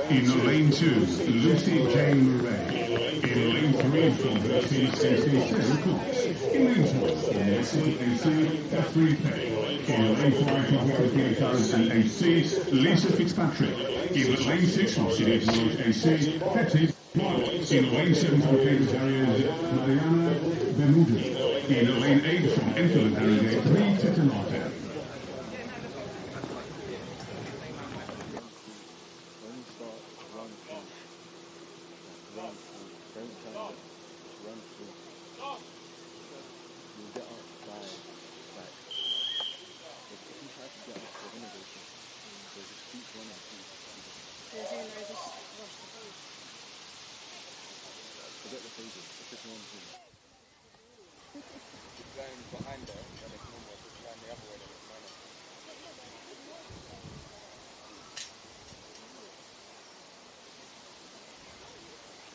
In lane 2, Lucy Jane Murray. In lane 3 from Bertie Stacey Sarah Cox. In lane 4 from Missy AC, Catherine Pay. In lane 5 from Waterfield Harrison AC, Lisa Fitzpatrick. In lane 6 from City of Knowledge AC, Hetty Blood. In lane 7 from Cambridge Harriers, Mariana Bermuda. In lane 8 from Enfield Harrogate, Lee Tetanarte.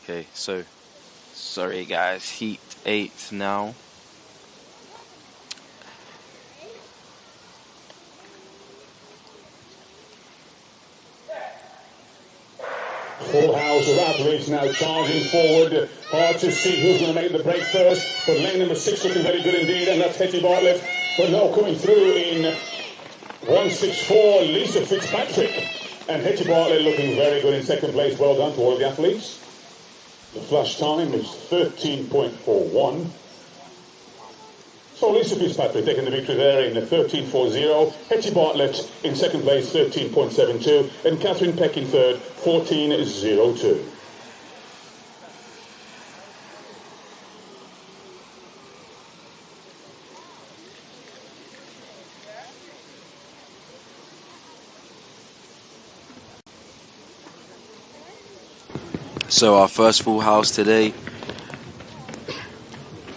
Okay, so sorry guys, heat 8 now. Full house of athletes now charging forward. Hard to see who's going to make the break first, but lane number 6 looking very good indeed, and that's Hetty Bartlett. But now coming through in 164, Lisa Fitzpatrick. And Hetty Bartlett looking very good in second place. Well done to all of the athletes. The flash time is 13.41. So Lisa Fitzpatrick taking the victory there in 13.40. Hetty Bartlett in second place, 13.72. And Catherine Peck in third, 14.02. So our first full house today.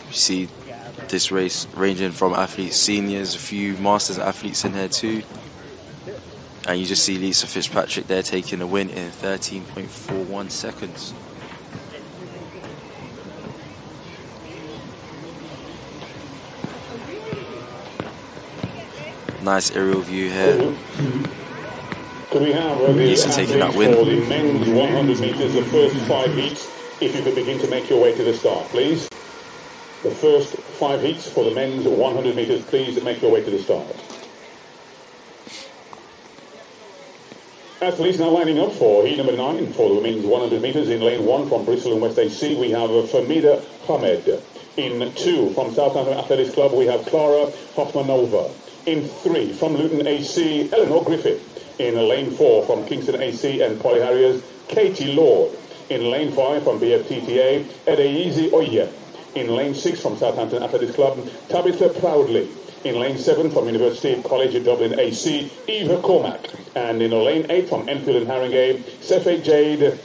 You see this race ranging from athletes, seniors, a few masters athletes in here too. And you just see Lisa Fitzpatrick there taking the win in 13.41 seconds. Nice aerial view here. Could we have Lisa taking that win. For the men's 100 metres, the first 5 heats, if you could begin to make your way to the start, please. The first 5 heats for the men's 100 metres, please make your way to the start. Athletes now lining up for heat number 9 for the women's 100 metres. In lane 1 from Bristol and West AC, we have Famida Hamed. In 2 from Southampton Athletics Club, we have Clara Hoffmanova. In 3 from Luton AC, Eleanor Griffith. In lane 4 from Kingston AC and Polly Harriers, Katie Lord. In lane 5 from Bftta, Edeezy Oye. In lane 6 from Southampton Athletics Club, Tabitha Proudly. In lane 7 from University College of Dublin AC, Eva Cormack. And in lane 8 from Enfield and Harringay, Sefe Jade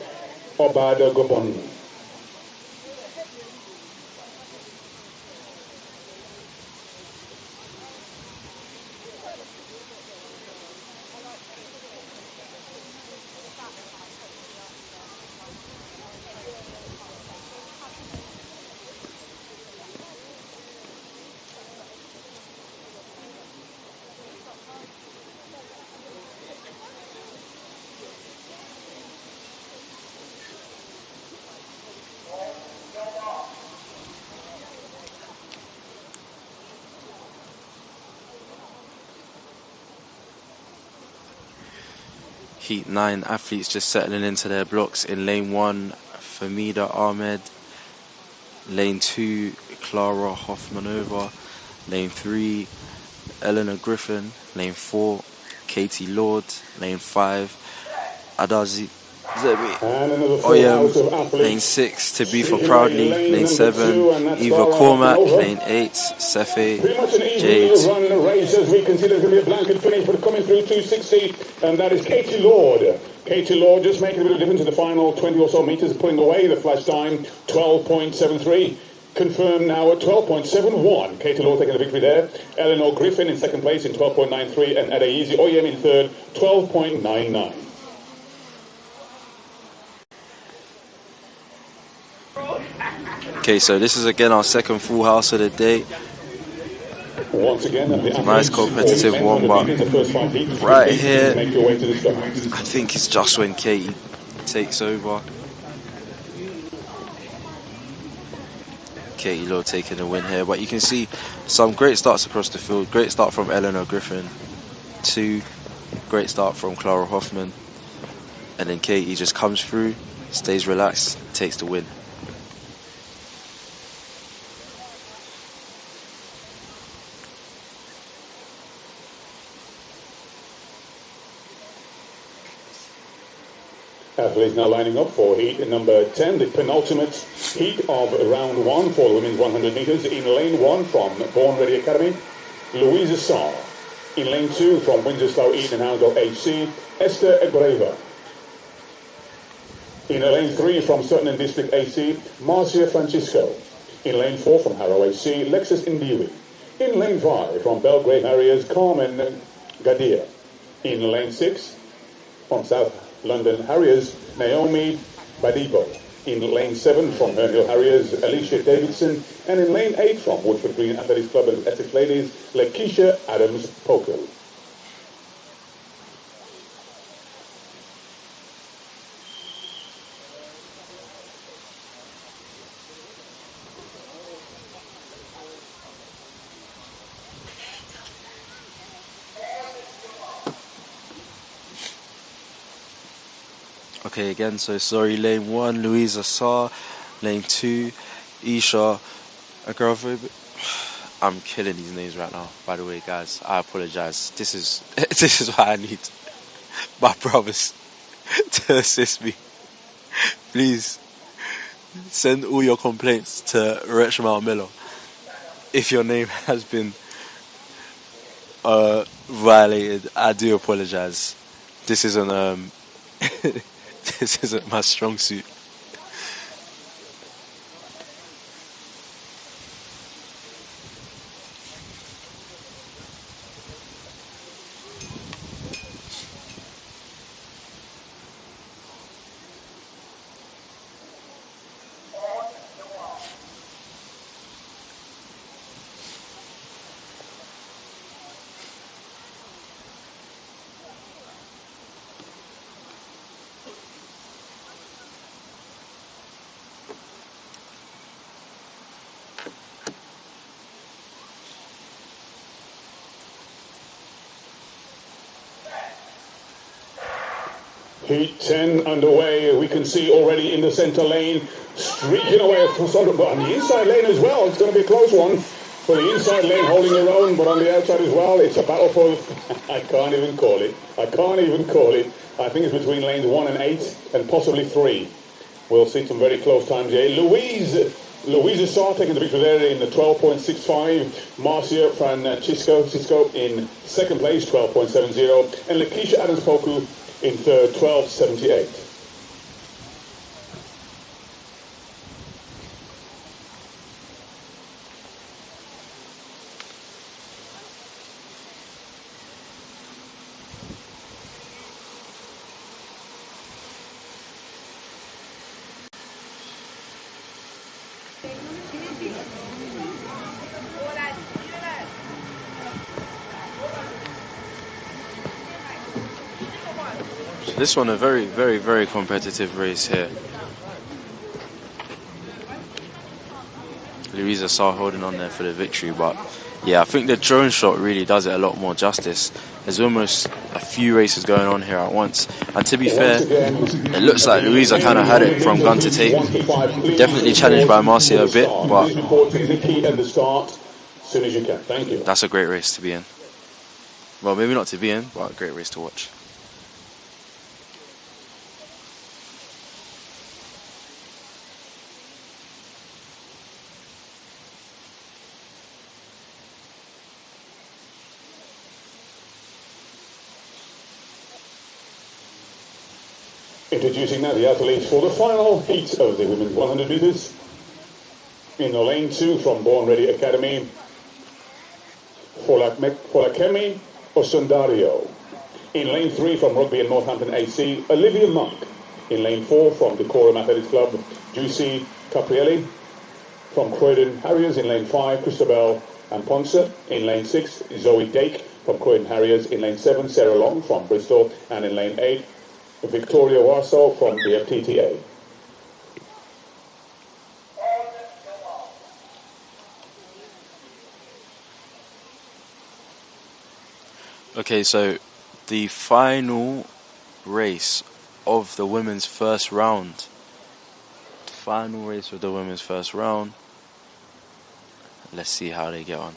Obada Gobon. Heat 9 athletes just settling into their blocks. In lane 1, Famida Ahmed. Lane 2, Clara Hoffmanova. Lane 3, Eleanor Griffin. Lane 4, Katie Lord. Lane 5, Adazi Zebi. Lane 6, Tabifa Proudly. Lane 7, Eva Cormack. Lane 8, Sefe Jade. Run race as we consider it to be a blanket finish, but coming through 260, and that is Katie Lord. Katie Lord just making a bit of difference in the final 20 or so metres, pulling away the flash time, 12.73. Confirmed now at 12.71. Katie Lord taking the victory there. Eleanor Griffin in second place in 12.93, and Adeezy Oyem in third, 12.99. Okay, so this is again our second full house of the day. Once again, the Nice athletes competitive for the one, men's but 100 meters, the first 5 heats, right please here, make your way to the start. I think it's just when Katie takes over. Katie Lowe taking the win here, but you can see some great starts across the field. Great start from Eleanor Griffin, 2. Great start from Clara Hoffman, and then Katie just comes through, stays relaxed, takes the win. Athletes now lining up for heat number 10, the penultimate heat of round 1 for the women's 100 meters. In lane 1 from Born Ready Academy, Louisa Saar. In lane 2 from Windsor Slough Eton and Houndel HC, Esther Ebreva. In lane 3 from Sutton District AC, Marcia Francisco. In lane 4 from Harrow AC, Lexus Indiwi. In lane 5 from Belgrave Harriers, Carmen Gadia. In lane 6 from South London Harriers, Naomi Badibo. In lane 7 from Hernhill Harriers, Alicia Davidson. And in lane 8 from Woodford Green Athletics Club and Essex Ladies, Lakeisha Adams Poker. Okay, again, so sorry, lane 1, Louisa Saar. Lane 2, Isha Agrafovic. I'm killing these names right now, by the way, guys. I apologize. This is why I need my brothers to assist me. Please send all your complaints to Rechmal Miller if your name has been violated. I do apologize. This isn't this isn't my strong suit. Heat 10 underway. We can see already in the centre lane, streaking away for on the inside lane as well. It's going to be a close one for the inside lane, holding their own, but on the outside as well, it's a battle for. I can't even call it. I think it's between lanes 1 and 8, and possibly 3. We'll see some very close times here. Louisa Saar taking the victory there in the 12.65. Marcia Francisco in second place, 12.70, and Lakeisha Adams Poku in third, 12.78. This one a very, very, very competitive race here. Louisa Saar holding on there for the victory, but yeah, I think the drone shot really does it a lot more justice. There's almost a few races going on here at once, and to be fair, it looks like Louisa kind of had it from gun to tape. Definitely challenged by Marcia a bit, but that's a great race to be in. Well, maybe not to be in, but a great race to watch. Introducing now the athletes for the final heat of the women's 100 metres. In the lane 2 from Born Ready Academy, Folakemi Osundario. In lane 3 from Rugby and Northampton AC, Olivia Monk. In lane 4 from Decorum Athletics Club, Juicy Caprielli. From Croydon Harriers in lane 5, Christabel and Ponce. In lane 6, Zoe Dake from Cohen Harriers. In lane 7, Sarah Long from Bristol. And in lane 8, Victoria Warsaw from Bftta. Okay, so the final race of the women's first round. Final race of the women's first round. Let's see how they get on.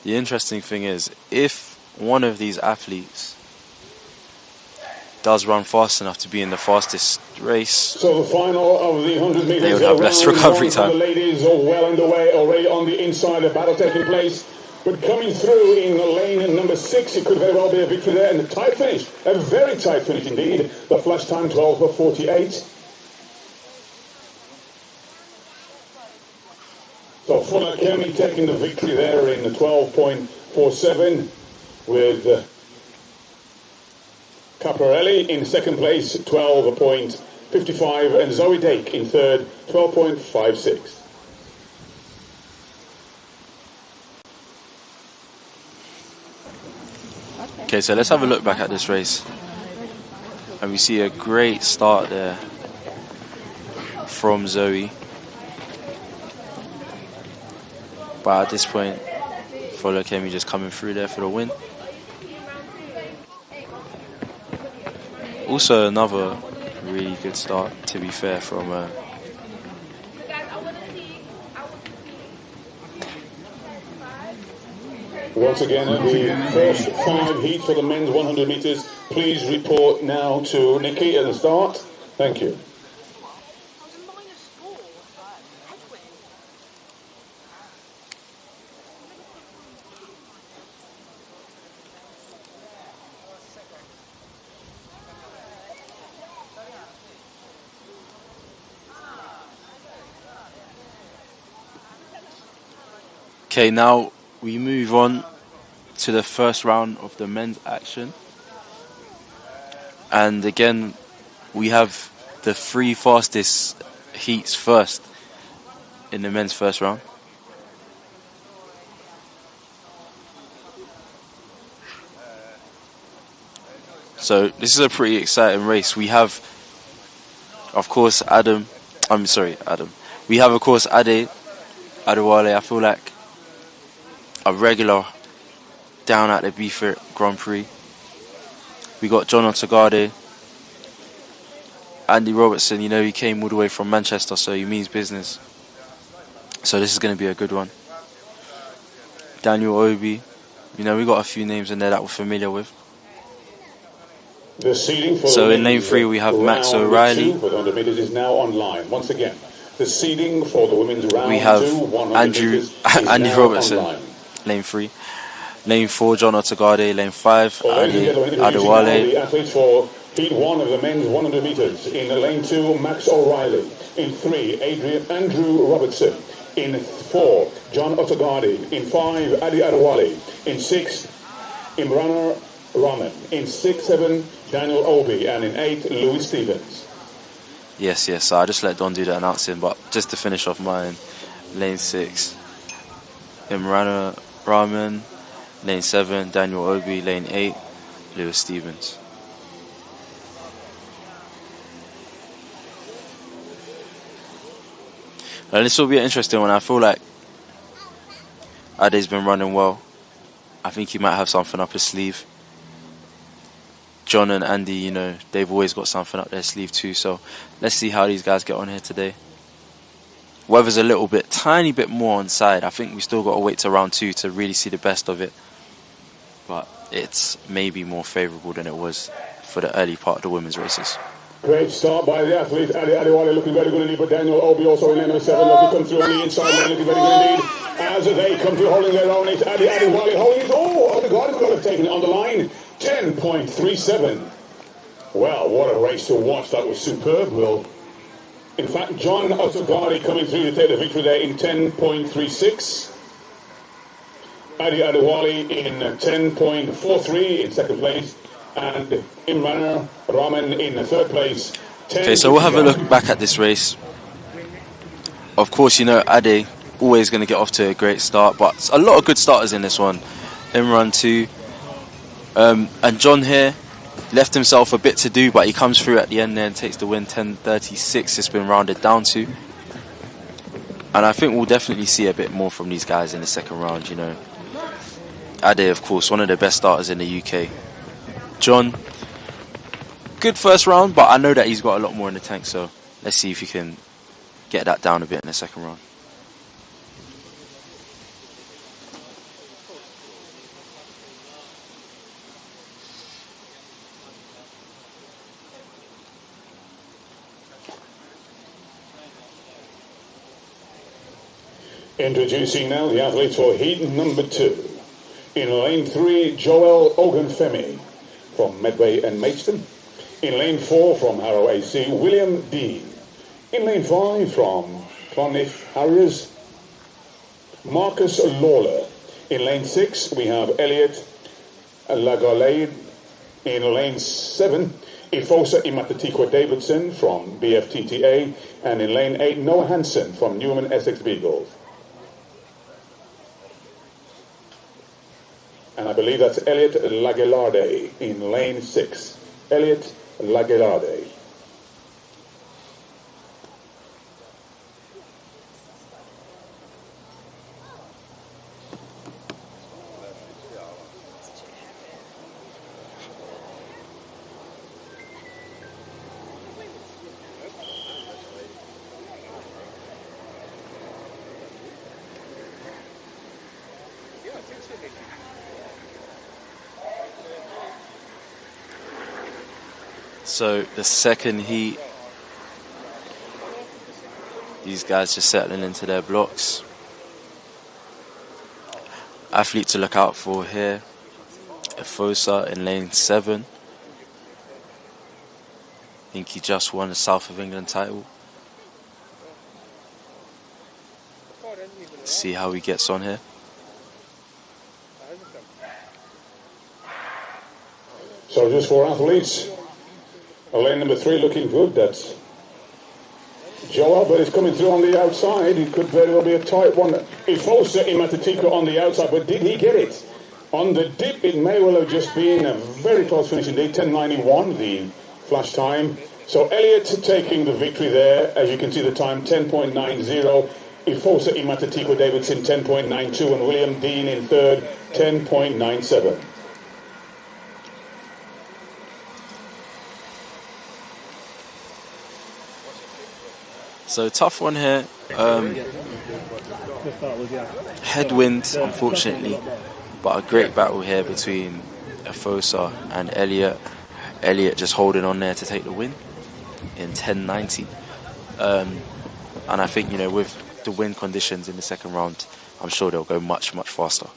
The interesting thing is, if one of these athletes does run fast enough to be in the fastest race, so the final of the 100 meters, they would have less recovery time. The ladies are well underway, already on the inside, the battle taking place. But coming through in lane number 6, it could very well be a victory there, and a tight finish, a very tight finish indeed. The flash time 12:48. So Fuller Kemi taking the victory there in 12.47 with Caparelli in second place, 12.55, and Zoe Dake in third, 12.56. Okay, so let's have a look back at this race. And we see a great start there from Zoe. But at this point, Fuller Kemi just coming through there for the win. Also another really good start, to be fair, from once again, the first 5 heats for the men's 100 meters. Please report now to Nikki at the start. Thank you. Okay, now we move on to the first round of the men's action. And again, we have the 3 fastest heats first in the men's first round. So this is a pretty exciting race. We have, of course, We have, of course, Adewale. I feel like a regular down at the Bftta Grand Prix. We got John Otagade, Andy Robertson. You know, he came all the way from Manchester, so he means business. So this is going to be a good one. Daniel Obi. You know, we got a few names in there that we're familiar with. So in lane 3 we have Max O'Reilly. For the 100 meters is now online. Once again, the seeding for the women's round we have 2, Andy Robertson, lane 3. Lane 4, John Otagade. Lane 5, Adewale. The athletes for heat 1 of the men's 100 meters. In lane 2, Max O'Reilly. In 3, Andrew Robertson. In 4, John Otagade. In 5, Adi Adewale. In 6, Imrana Rahman. In 7, Daniel Obi. And in 8, Louis Stevens. Yes, so I just let Don do the announcing, but just to finish off mine, lane 6, Imrana Rahman. Lane 7, Daniel Obi. Lane 8, Louis Stevens. And this will be an interesting one. I feel like Ade's been running well. I think he might have something up his sleeve. John and Andy, you know, they've always got something up their sleeve too. So let's see how these guys get on here today. Weather's a little bit, tiny bit more on side. I think we still got to wait to round 2 to really see the best of it. But it's maybe more favourable than it was for the early part of the women's races. Great start by the athlete. Adi Adewale looking very good indeed, but Daniel Obi also in lane number 7. Looking come through on the inside lane, looking very good indeed. As they come through holding their own, it's Adi Adewale holding it. Oh, the guard is going to have taken it on the line. 10.37. Well, what a race to watch. That was superb. In fact, John Otagade coming through to take the victory there in 10.36. Adi Adewale in 10.43 in second place. And Imrana Rahman in third place. Okay, so we'll have a look back at this race. Of course, you know, Ade always going to get off to a great start, but a lot of good starters in this one. In run 2. And John here left himself a bit to do, but he comes through at the end there and takes the win. 10:36 it's been rounded down to. And I think we'll definitely see a bit more from these guys in the second round, you know. Ade, of course, one of the best starters in the UK. John, good first round, but I know that he's got a lot more in the tank, so let's see if he can get that down a bit in the second round. Introducing now the athletes for heat number 2. In lane 3, Joel Ogunfemi from Medway and Maidstone. In lane 4 from Harrow AC, William Dean. In lane 5 from Clonif Harriers, Marcus Lawler. In lane 6 we have Elliot Lagolade. In lane 7, Ifosa Imatatikwa Davidson from Bftta. And in lane 8, Noah Hansen from Newman Essex Beagles. And I believe that's Elliot Lagelarde in lane 6. Elliot Lagelarde. So the second heat, these guys just settling into their blocks. Athlete to look out for here, Efosa in lane 7. I think he just won the South of England title. See how he gets on here. So just 4 athletes. Lane number 3 looking good. That's Joel, but it's coming through on the outside. It could very well be a tight one. Ifosa Imatatikwa on the outside, but did he get it? On the dip, it may well have just been a very close finish indeed. 10:91, the flash time. So Elliot taking the victory there. As you can see, the time 10.90. Ifosa Imatatikwa Davidson 10.92, and William Dean in third 10.97. So tough one here. Headwind, unfortunately, but a great battle here between Efosa and Elliot. Elliot just holding on there to take the win in 10:90. And I think, you know, with the wind conditions in the second round, I'm sure they'll go much, much faster.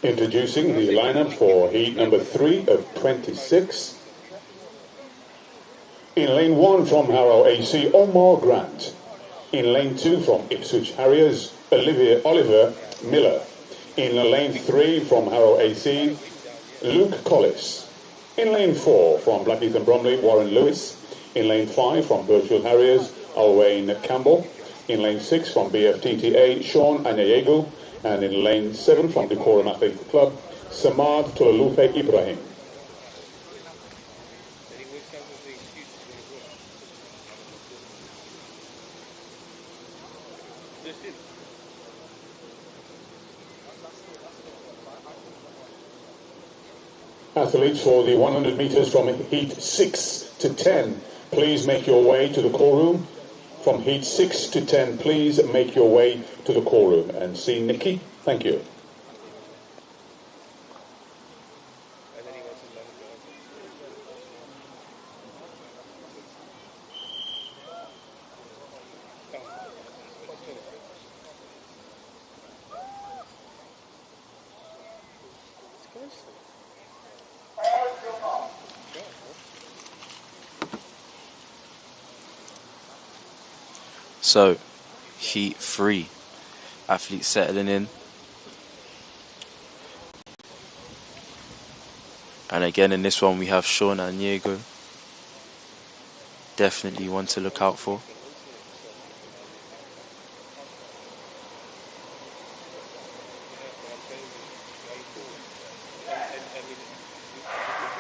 Introducing the lineup for heat number 3 of 26. In lane 1 from Harrow AC, Omar Grant. In lane 2 from Ipswich Harriers, Oliver Miller. In lane 3 from Harrow AC, Luke Collis. In lane 4 from Blackheath and Bromley, Warren Lewis. In lane 5 from Birchfield Harriers, Alwayne Campbell. In lane 6 from BFTTA, Sean Anyayegu. And in lane 7 from Decorum Athletic Club, Samad Tolalupe Ibrahim. Athletes for the 100 metres from heat 6 to 10, please make your way to the call room. From heat 6 to 10, please make your way to the call room. And see Nikki, thank you. So, heat 3. athletes settling in. And again, in this one, we have Sean Aniego. Definitely one to look out for.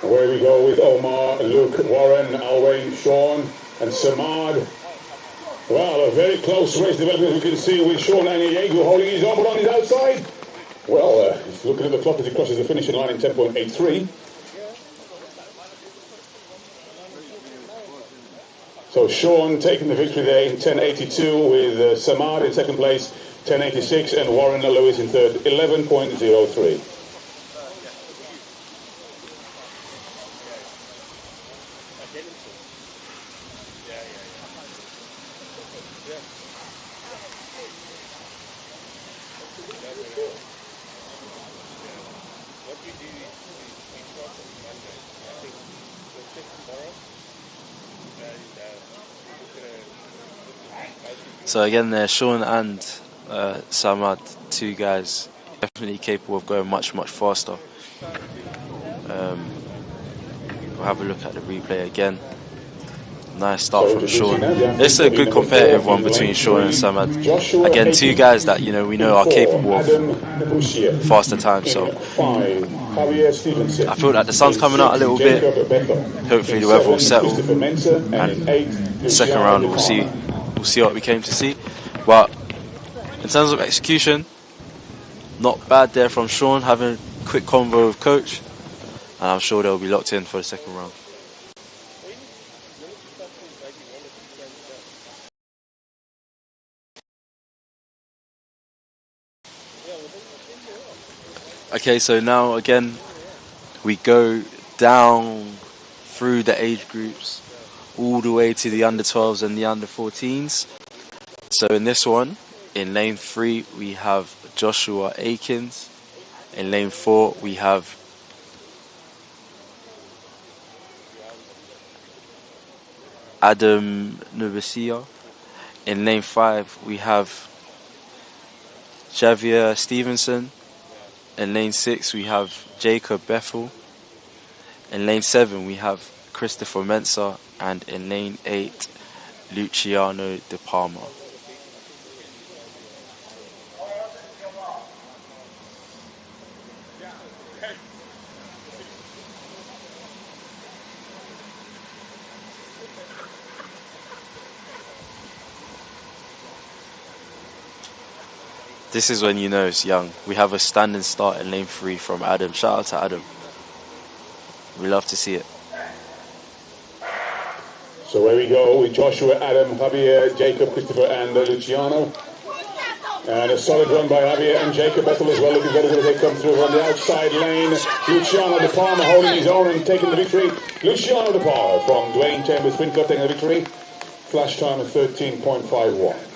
Away we go with Omar, Luke, Warren, Alwyn, Sean and Samad. Well, a very close race development, you can see, with Sean Aniego holding his own, but on his outside. Well, he's looking at the clock as he crosses the finishing line in 10.83. So Sean taking the victory there in 10.82, with Samad in second place, 10.86, and Warren Lewis in third, 11.03. So again there, Sean and Samad, two guys definitely capable of going much, much faster. We'll have a look at the replay again. Nice start from Sean. This is a good competitive one between Sean and Samad. Again, two guys that we know are capable of faster times. So I feel like the sun's coming out a little bit. Hopefully the weather will settle, and the second round we'll see what we came to see. But in terms of execution, not bad there from Sean, having a quick convo with coach, and I'm sure they'll be locked in for the second round. Okay, so now again we go down through the age groups all the way to the under 12s and the under 14s. So in this one, in lane 3 we have Joshua Akins. In lane 4 we have Adam Nubasia. In lane 5 we have Javier Stevenson. In lane 6 we have Jacob Bethel. In lane 7 we have Christopher Mensah, and in lane 8 Luciano De Palma. This is when you know it's young. We have a standing start in lane 3 from Adam. Shout out to Adam. We love to see it. So where we go with Joshua, Adam, Javier, Jacob, Christopher and Luciano. And a solid run by Javier and Jacob Bethel as well, looking better as they come through from the outside lane. Luciano De Palma holding his own and taking the victory. Luciano De Palma from Dwayne Chambers Twin Club taking the victory. Flash time of 13.51.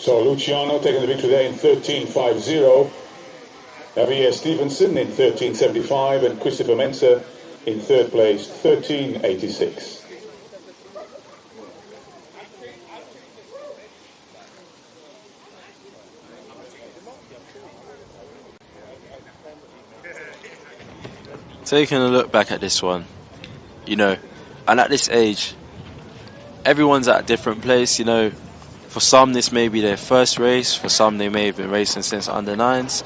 So Luciano taking the victory there in 13.50. Javier Stevenson in 13.75 and Christopher Mensah in third place, 13.86. Taking a look back at this one, and at this age, everyone's at a different place, For some, this may be their first race. For some, they may have been racing since under 9s.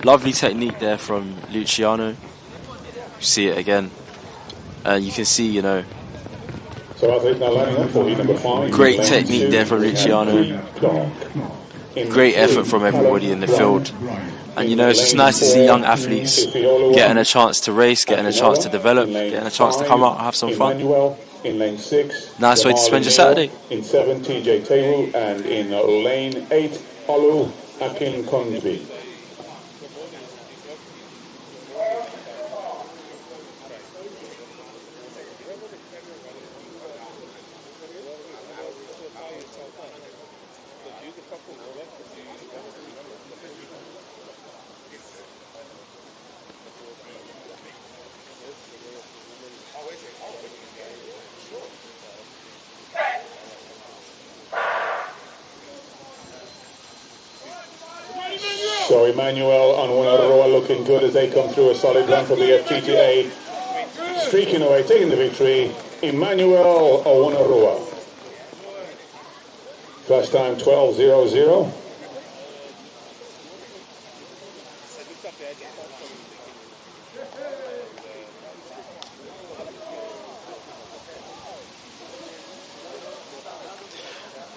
Lovely technique there from Luciano. You see it again. You can see, great technique there from Luciano. Great effort from everybody in the field. And, it's just nice to see young athletes getting a chance to race, getting a chance to develop, getting a chance to come out and have some fun. In lane 6, nice way to spend your Saturday. In 7, TJ Taylor, and in lane 8, Olu Akin Kondbi. So Emmanuel and Wanaroa looking good as they come through a solid run from the FTTA. Streaking away, taking the victory. Emmanuel Wanaroa. First time 12.00.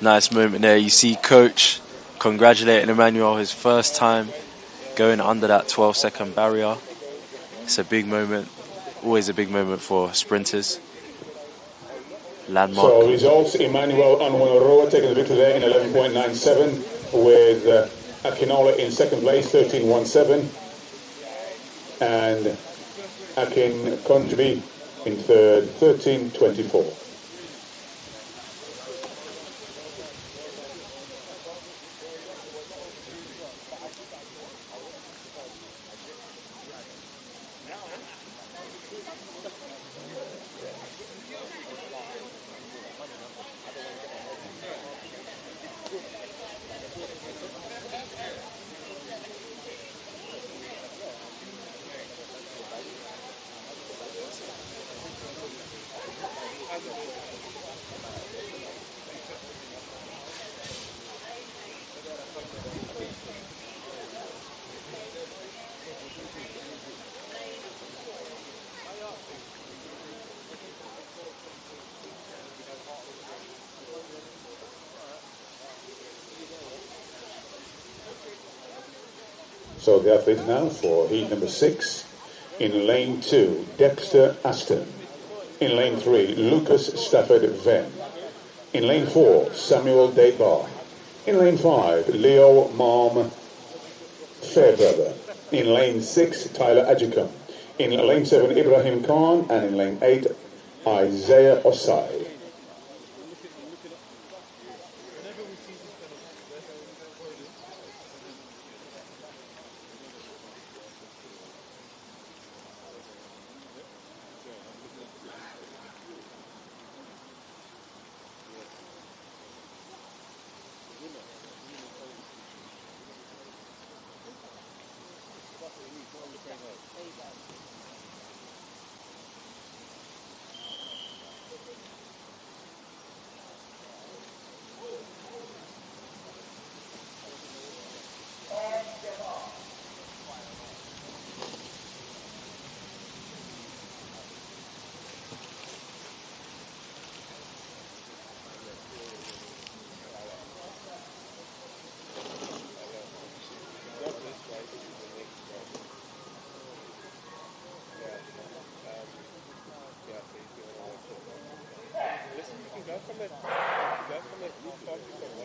Nice moment there. You see Coach congratulating Emmanuel, his first time going under that 12-second barrier. It's a big moment. Always a big moment for sprinters. Landmark. So results, Emmanuel Onwanaroa taking the victory there in 11.97 with Akinola in second place, 13.17. And Akin Konjbi in third, 13.24. So the athlete now for heat number 6. In lane 2, Dexter Aston. In lane 3, Lucas Stafford Venn. In lane 4, Samuel Debar. In lane 5, Leo Malm Fairbrother. In lane 6, Tyler Adjicum. In lane 7, Ibrahim Khan. And in lane 8, Isaiah Osai.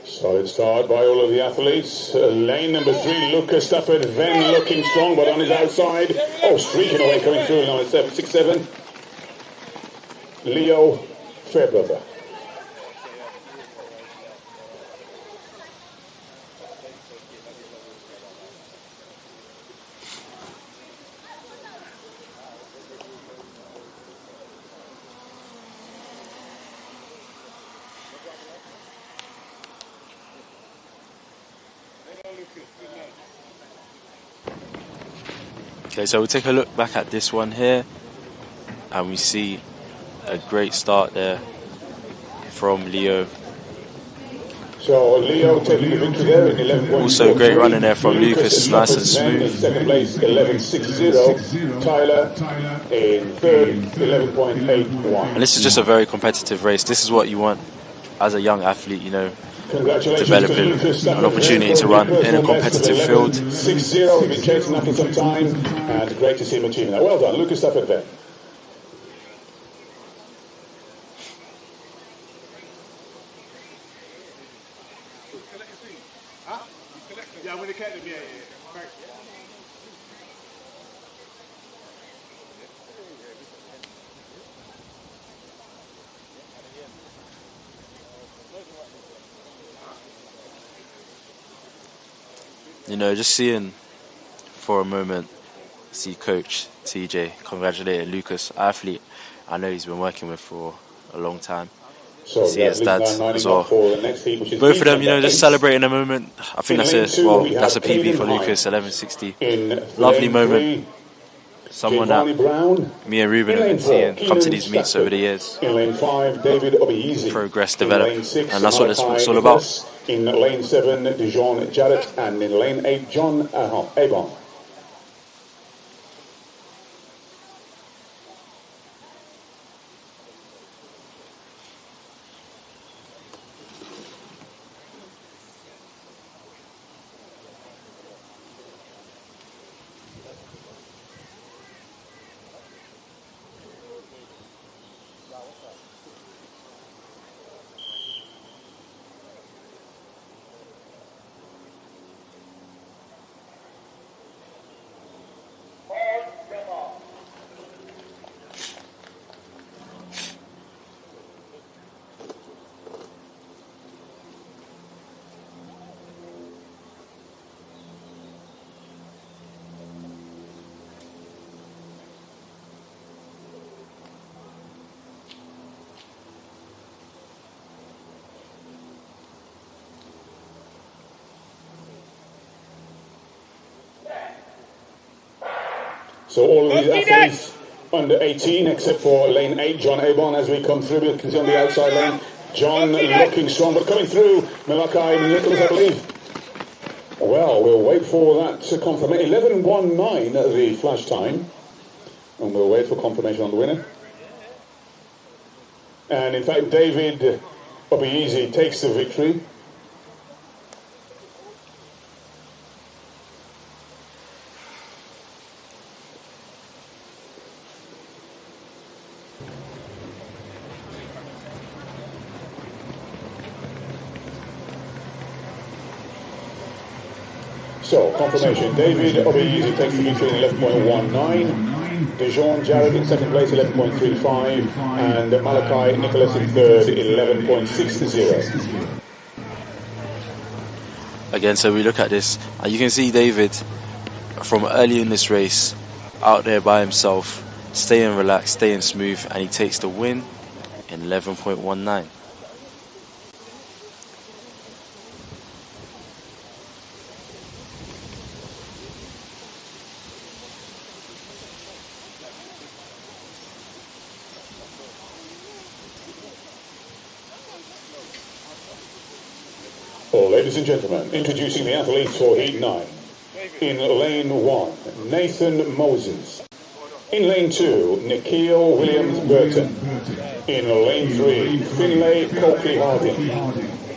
Solid start by all of the athletes. Lane number 3, Lucas Stafford Venn looking strong, but on his outside. Oh, streaking away, coming through in 7.67. Leo Fairbrother. Okay, so we'll take a look back at this one here, and we see a great start there from Leo. So Leo taking the victory there in 11. Also great running there from Lucas, nice and smooth. In second place, 11.60. Tyler in third, 11.81. And this is just a very competitive race. This is what you want as a young athlete, you know, Congratulations developing an opportunity to run in a competitive field. 6-0, we've been chasing that for some time, and great to see him achieving that. Well done, Lucas Stafford there. Yeah, I'm going to get them, yeah. Thanks. You know, just seeing for a moment, see Coach TJ congratulating Lucas, athlete I know he's been working with for a long time. So see his dad as well. for the next heat, which is Both of them, heat you know, number just 8. celebrating a moment. I think In lane that's 2, well, we that's a have PB for Caden Lucas, Hine. 1160. In Lovely lane moment. 3, Someone Giovanni that Brown. me and Ruben In have lane been 4, seeing come to Keenan these meets Stratford. over the years. In lane 5, David Obieezy. Progress, In develop, lane 6, and that's what it's Malachi all about. Nicholas. In lane 7, Dijon Jarrett. And in lane 8, John Abon. So all of these athletes under 18, except for lane 8, John Abon, as we come through. You can see on the outside lane, John looking strong, but coming through, Malachi Nicholas, I believe. Well, we'll wait for that confirmation. 11:19 the flash time, and we'll wait for confirmation on the winner. And in fact, David Obieezy takes the victory. So, confirmation. David Obieezy takes the victory in 11.19. Dijon Jarrett in second place, 11.35. And Malachi Nicholas in third, 11.60. Again, so we look at this, and you can see David from early in this race out there by himself, staying relaxed, staying smooth, and he takes the win in 11.19. Well, ladies and gentlemen, introducing the athletes for Heat 9. In lane 1, Nathan Moses. In lane 2, Nikhil Williams Burton. In lane 3, Finlay Coakley Harding.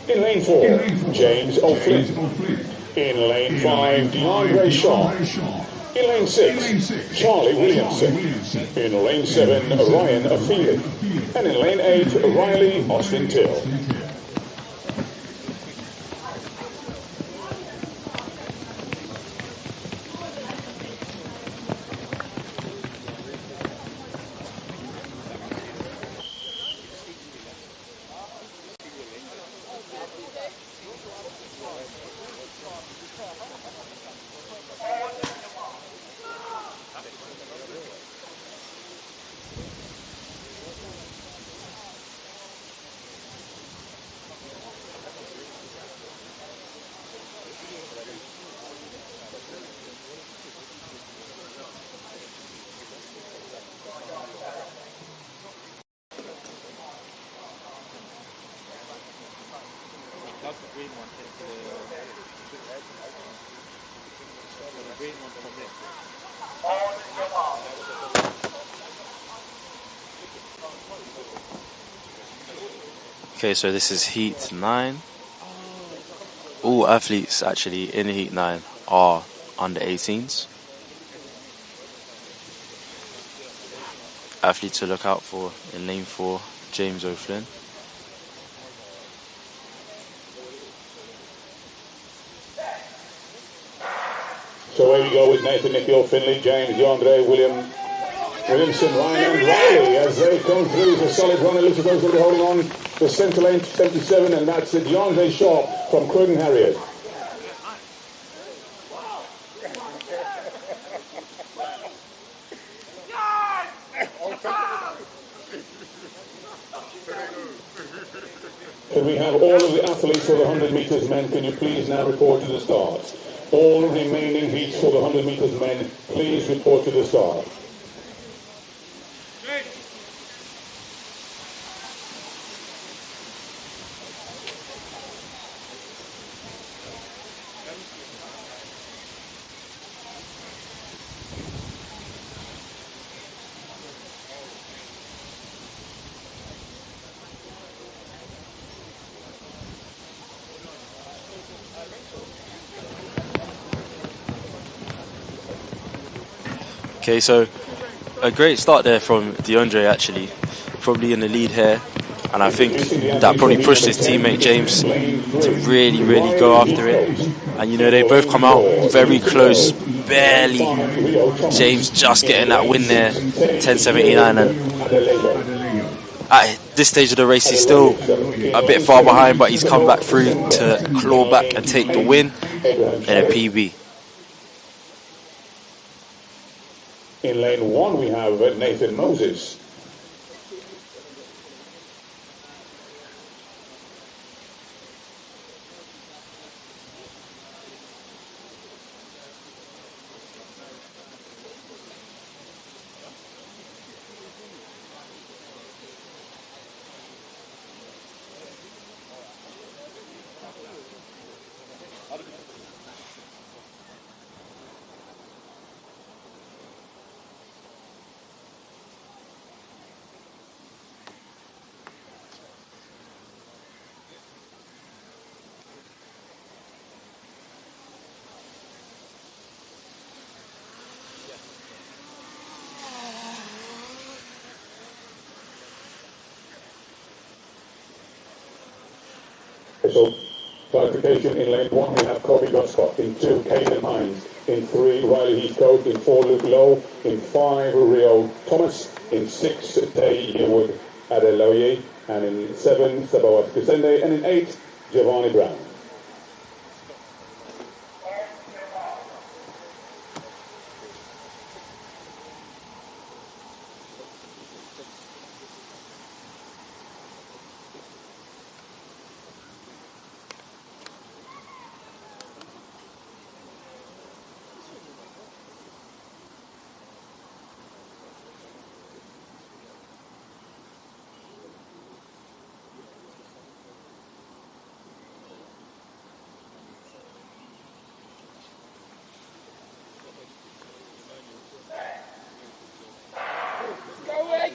In lane 4, James O'Flynn. In lane 5, DeAndre Shaw. In lane 6, Charlie Williamson. In lane 7, Ryan Afili. And in lane 8, Riley Austin Till. That's the green one. The green one from here. Okay, so this is Heat 9. All athletes actually in Heat 9 are under 18s. Athlete to look out for in lane 4, James O'Flynn. So here we go with Nathan, Nikhil, Finley, James, DeAndre, Williamson, Ryan and Riley as they come through. It's a solid run. It looks as though he's going to be holding on the centre lane 77, and that's DeAndre Shaw from Croydon Harriers. Can we have all of the athletes for the 100 meters men, can you please now report to the start? All remaining heats for the 100 meters men, please report to the start. Okay, so a great start there from DeAndre actually, probably in the lead here, and I think that probably pushed his teammate James to really go after it. And you know, they both come out very close, barely. James just getting that win there, 10:79, and at this stage of the race he's still a bit far behind, but he's come back through to claw back and take the win in a PB. In lane 1 we have Nathan Moses. So, clarification, in lane 1 we have Kobe Goscott, in 2 Caden Hines, in 3 Riley Heathcote, in 4 Luke Lowe, in 5 Rio Thomas, in 6 Tay Yearwood Adeloye, and in 7 Sabawat Kusende, and in 8 Giovanni Brown.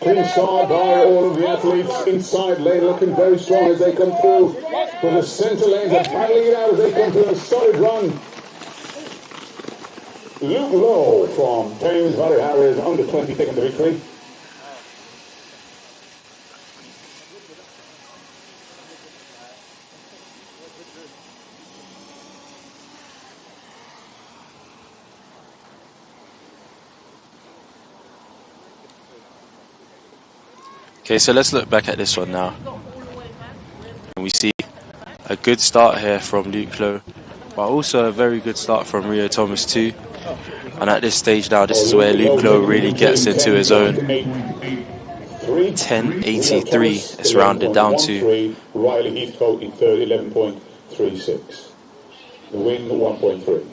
Clean start by all of the athletes inside lane, looking very strong as they come through. For the centre lanes are battling it out as they come through a solid run. Luke Lowe from Thames Valley Harriers, under 20, taking the victory. Okay, so let's look back at this one now. And we see a good start here from Luke Lowe, but also a very good start from Rio Thomas too. And at this stage now, this is where Luke Lowe really gets into his own. 10:83 it's rounded down to. Riley Heathcote in third, 11.36. The win, 1.3.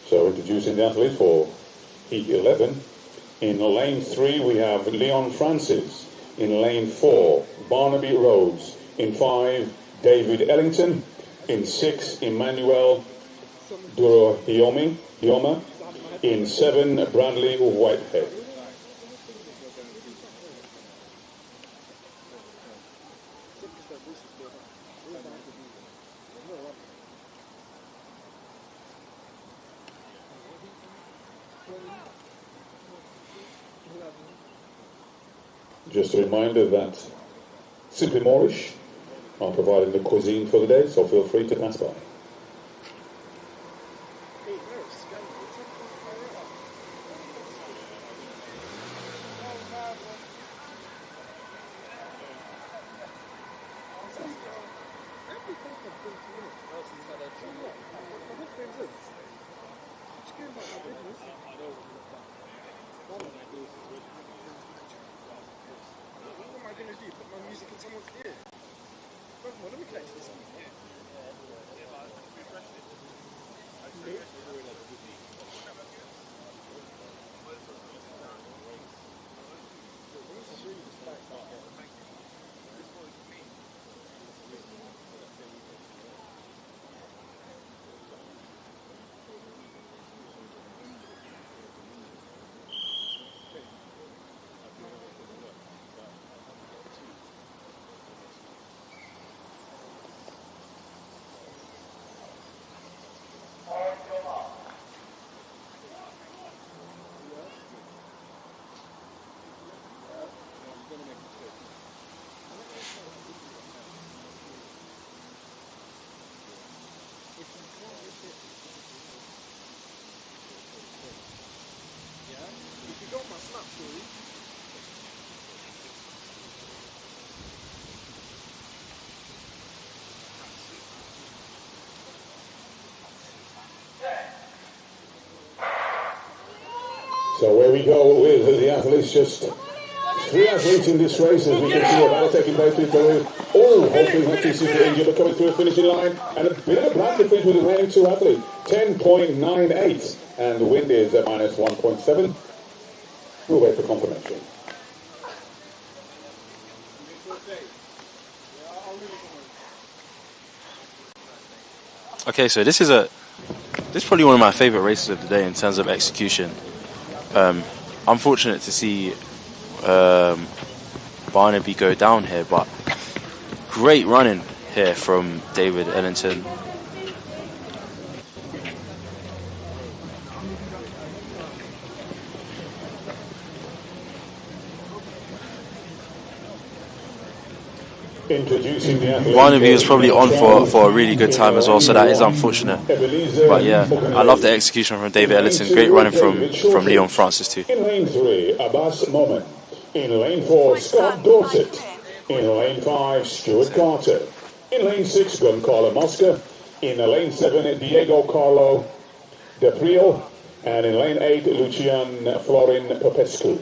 So introducing the athletes for Heat 11. In lane 3 we have Leon Francis. In lane 4, Barnaby Rhodes. In 5, David Ellington. In 6, Emmanuel Hioma. In 7, Bradley Whitehead. Just a reminder that Simply Moorish are providing the cuisine for the day, so feel free to pass by. So where we go with the athletes, just 3 athletes in this race, as we can see a battle taking place between all hopefully not too super injured, but coming through a finishing line, and a bit of a black difference with the winning 2 athletes, 10.98, and the wind is at minus 1.7. We'll wait for confirmation. Okay, so this is probably one of my favorite races of the day in terms of execution. I'm fortunate to see Barnaby go down here, but great running here from David Ellington. Introducing the athlete. Barnaby was probably on for a really good time as well, so that is unfortunate. But yeah, I love the execution from David Ellington. Great running from Leon Francis too. In lane 3, Abbas Moment. In lane 4, Scott Dorset. In lane 5, Stuart Carter. In lane 6, Goncalo Mosca. In lane 7, Diego Carlo Depriel. And in lane 8, Lucian Florin Popescu.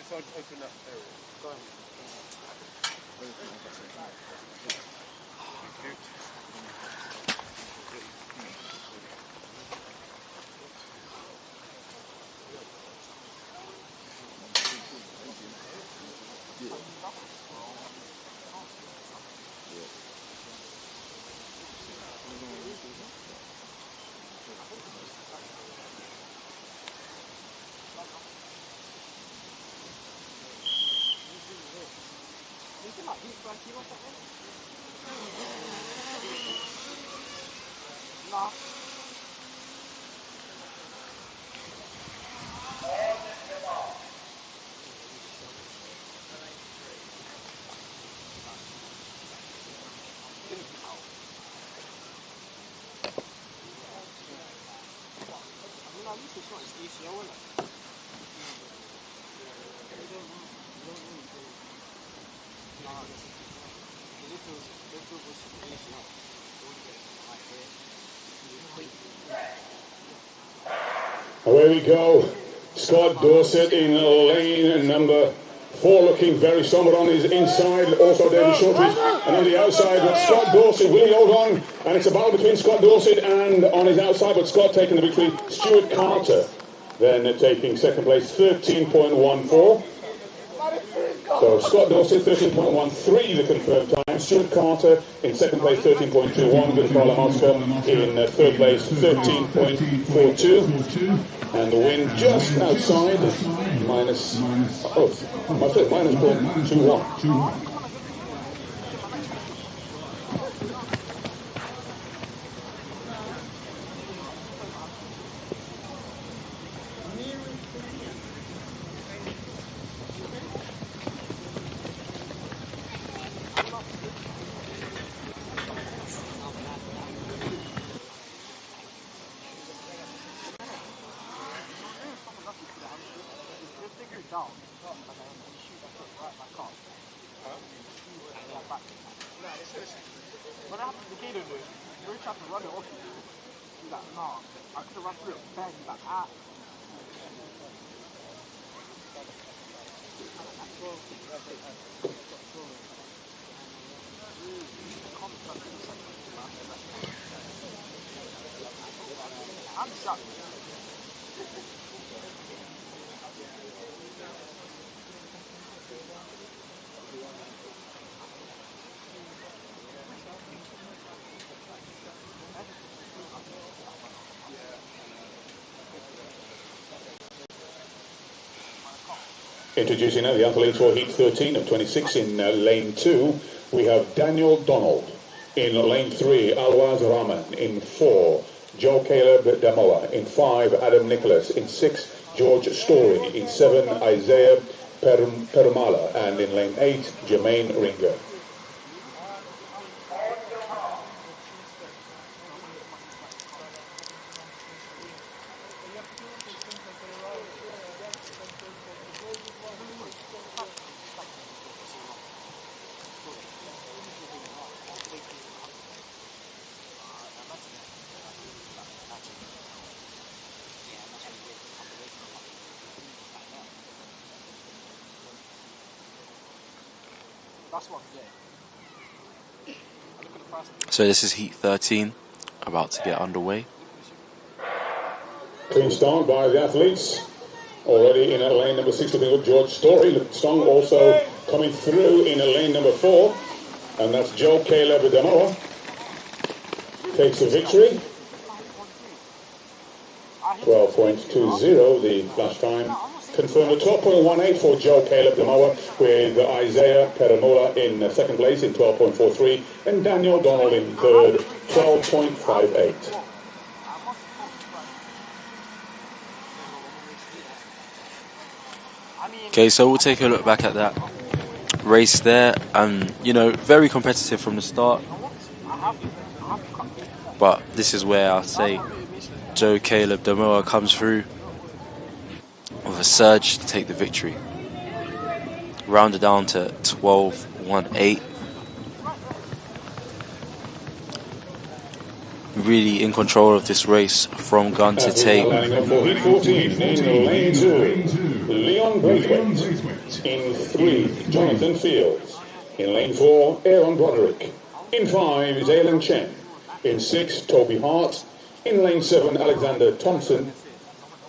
Open up area. Go on. Away we go. Scott Dorset in lane number 4, looking very somber on his inside. Also David Shortridge, and on the outside, but Scott Dorset will hold on, and it's a battle between Scott Dorset and on his outside, but Scott taking the victory. Stuart Carter then taking second place, 13.14. So Scott Dorset 13.13, the confirmed time. Stuart Carter in second place, 13.21. Goncalo Mosca in third place, 13.42. And the wind just outside, minus 0.21. down, and then you shoot that foot right back up. Right back. When I happened to the Kaden, you really tried to run it off you. He's like, nah, I could have run through it. Bang, he's like, ah. I'm shocked. Introducing now the athletes for Heat 13 of 26 in lane 2. We have Daniel Donald. In lane 3, Alwaz Rahman. In 4, Joe Caleb Damoa. In 5, Adam Nicholas. In 6, George Story. In 7, Isaiah Perumala. And in lane 8, Jermaine Ringer. So this is Heat 13, about to get underway. Clean start by the athletes. Already in lane number 6 with George Story. Strong also coming through in lane number 4. And that's Joe Caleb Damoa. Takes the victory. 12.20 the flash time. Confirmed a 12.18 for Joe Caleb Damoa, with Isaiah Perumala in second place in 12.43 and Daniel Donald in third, 12.58. Okay, so we'll take a look back at that race there, and very competitive from the start. But this is where I'll say Joe Caleb Damoa comes through with a surge to take the victory. Rounded down to 12.18. Really in control of this race from gun to tape. Lining up for Heat 14 in lane 2, Leon Braithwaite. In 3, Jonathan Fields. In lane 4, Aaron Broderick. In 5, Zaylan Chen. In 6, Toby Hart. In lane 7, Alexander Thompson.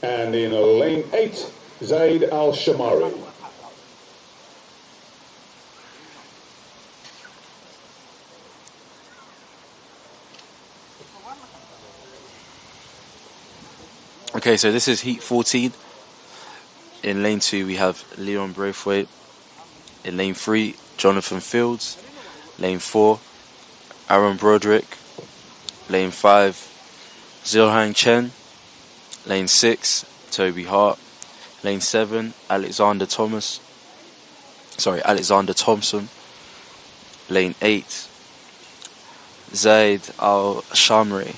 And in lane 8, Zaid Al-Shamari. Okay, so this is Heat 14. In lane 2, we have Leon Braithwaite. In lane 3, Jonathan Fields. Lane 4, Aaron Broderick. Lane 5, Zilhang Chen. Lane 6, Toby Hart. Lane 7, Alexander Thompson. Lane 8, Zaid Al-Shamri.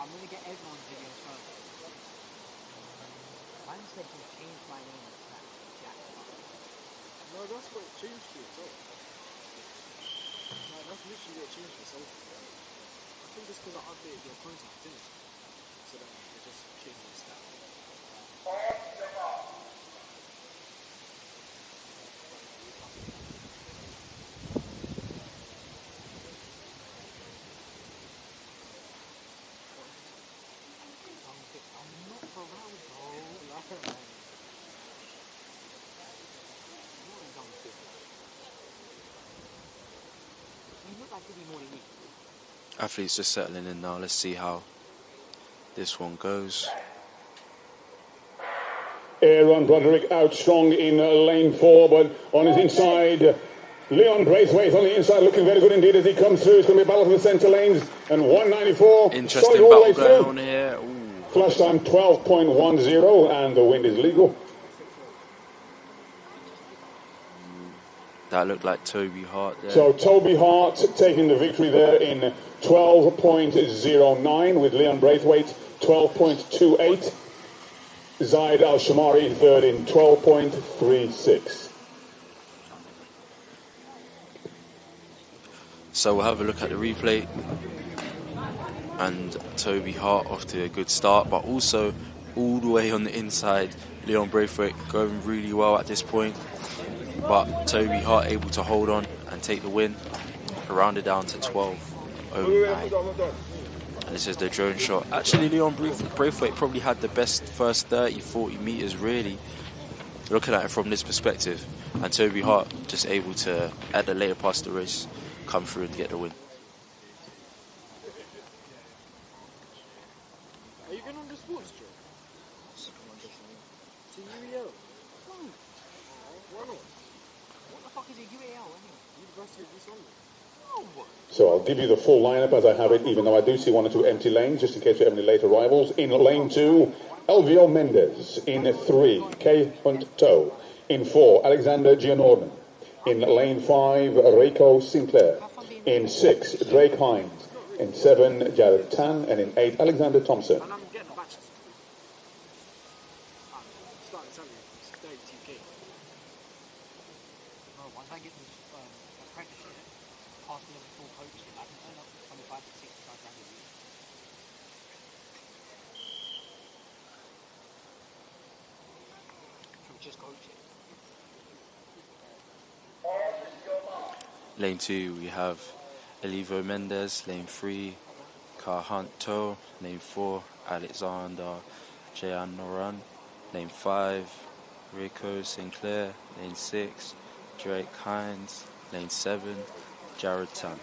I'm gonna get everyone's videos first. Mine said to change my name to Jack. No, that's what it changed to itself. No, that's literally what it changed to itself. I think it's because I updated your contact, didn't it? So then it just changed the stat. Athletes just settling in now. Let's see how this one goes. Aaron Broderick out strong in lane 4, but on his inside, Leon Braithwaite on the inside looking very good indeed as he comes through. It's going to be a battle for the centre lanes, and 194. Interesting battle going on here. Ooh. Flash time 12.10, and the wind is legal. That looked like Toby Hart there. So Toby Hart taking the victory there in 12.09 with Leon Braithwaite 12.28. Zaid Al-Shamari third in 12.36. So we'll have a look at the replay. And Toby Hart off to a good start, but also all the way on the inside, Leon Braithwaite going really well at this point. But Toby Hart able to hold on and take the win, rounded down to 12.09. And this is the drone shot. Actually, Leon Braithwaite probably had the best first 30-40 meters, really, looking at it from this perspective. And Toby Hart just able to, at the later part of the race, come through and get the win. Are you going on the sports trip? To UEL? Why not? What the fuck is a UEL anyway? University of East London. So I'll give you the full lineup as I have it, even though I do see 1 or 2 empty lanes, just in case we have any late arrivals. In lane 2, Elvio Mendes. In 3, Kay Hunt-Tow. In 4, Alexander Gianorman. In lane 5, Reiko Sinclair. In 6, Drake Hines. In 7, Jared Tan. And in 8, Alexander Thompson. And I'm getting a bachelor's. Starting salary is 32k. No, once I get this apprenticeship, past level 4 coaching, I can earn up to 25 to 65 grand a year. From just coaching. Lane 2 we have Elivo Mendes. Lane 3, Kay Hunt-Tow. Lane 4, Alexander Gianorman. Lane 5, Rico Sinclair. Lane 6, Drake Hines. Lane 7, Jared Tan.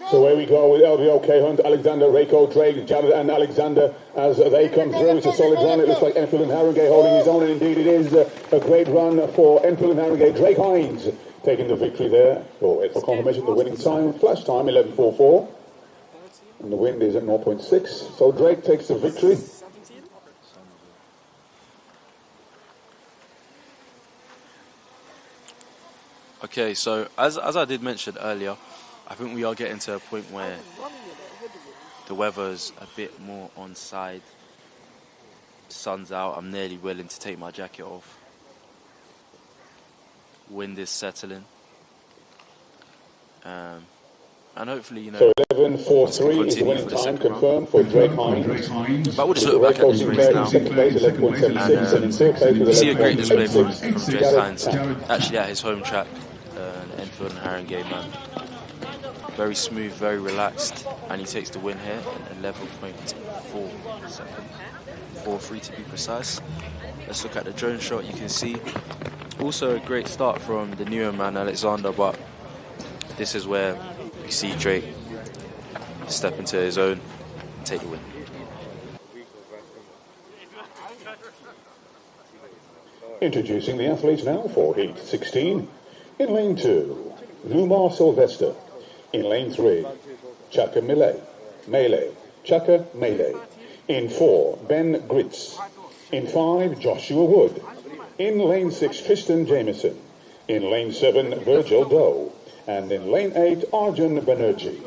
So away we go with LVO, Kay Hunt, Alexander, Reiko, Drake, Jared and Alexander as they come through. It's a solid run. It looks like Enfield and Harringay holding his own, and indeed it is a great run for Enfield and Harringay. Drake Hines taking the victory there. For confirmation, the winning time, flash time, 11.44. And the wind is at 0.6. So Drake takes the victory. Okay, so as I did mention earlier, I think we are getting to a point where the weather's a bit more on side. Sun's out, I'm nearly willing to take my jacket off. Wind is settling. And hopefully, you know... So 11.43 is the winning time confirmed for Drake Hines. But we'll just look back at this race now. And we see a great display from Drake Hines, actually at his home track, Enfield and Harringay, man. Very smooth, very relaxed, and he takes the win here at 11.4 seconds. 4.3 to be precise. Let's look at the drone shot. You can see also a great start from the newer man Alexander, but this is where we see Drake step into his own and take the win. Introducing the athletes now for heat 16. In lane 2, Lumar Sylvester. In lane 3, Chaka Melee, Chaka Melee. In 4, Ben Gritz. In 5, Joshua Wood. In lane 6, Tristan Jameson. In lane 7, Virgil Doe. And in lane 8, Arjun Banerjee.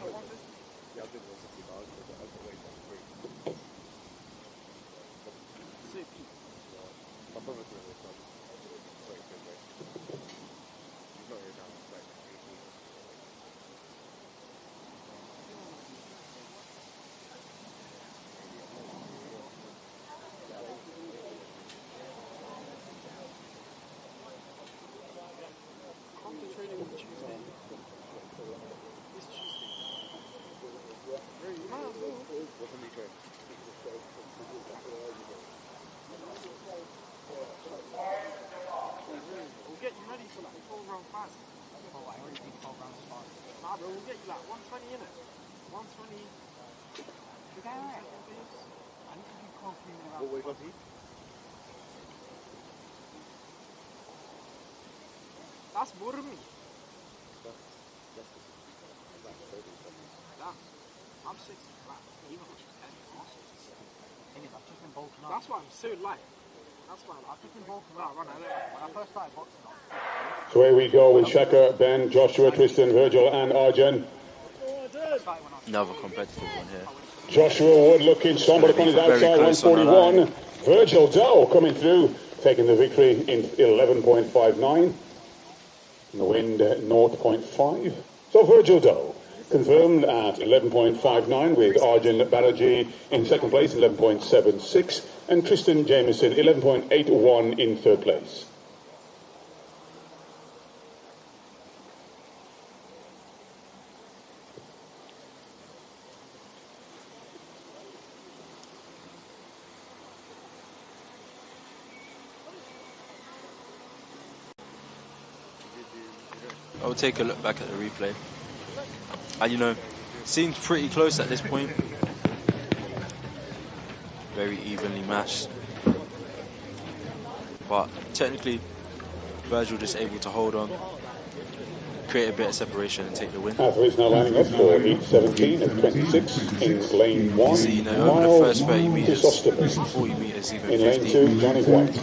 round 5. Oh, I already think 12 rounds start. Nah, bro, we'll get you like 120 in it. 120. Is that right? I need to do 12 minutes around. What weight that's more than me. I'm 60 flat. Even 10 that's why I'm so light. That's why I've just been bulking out. When I first started boxing out. So here we go with Shaka, Ben, Joshua, Tristan, Virgil and Arjun. Another competitive one here. Joshua Wood looking strong, but on his outside, 141. Virgil Dow coming through, taking the victory in 11.59. The wind 0.5. So Virgil Dow confirmed at 11.59 with Arjun Banerjee in second place, 11.76, and Tristan Jameson 11.81 in third place. I'll take a look back at the replay. And you know, seems pretty close at this point. Very evenly matched. But technically, Virgil just able to hold on, create a bit of separation and take the win. Athletes now lining up for heat 17 and 26 in lane 1. So, you know, over the first 30 metres, 40 metres, even in 50. lane 2, Johnny White.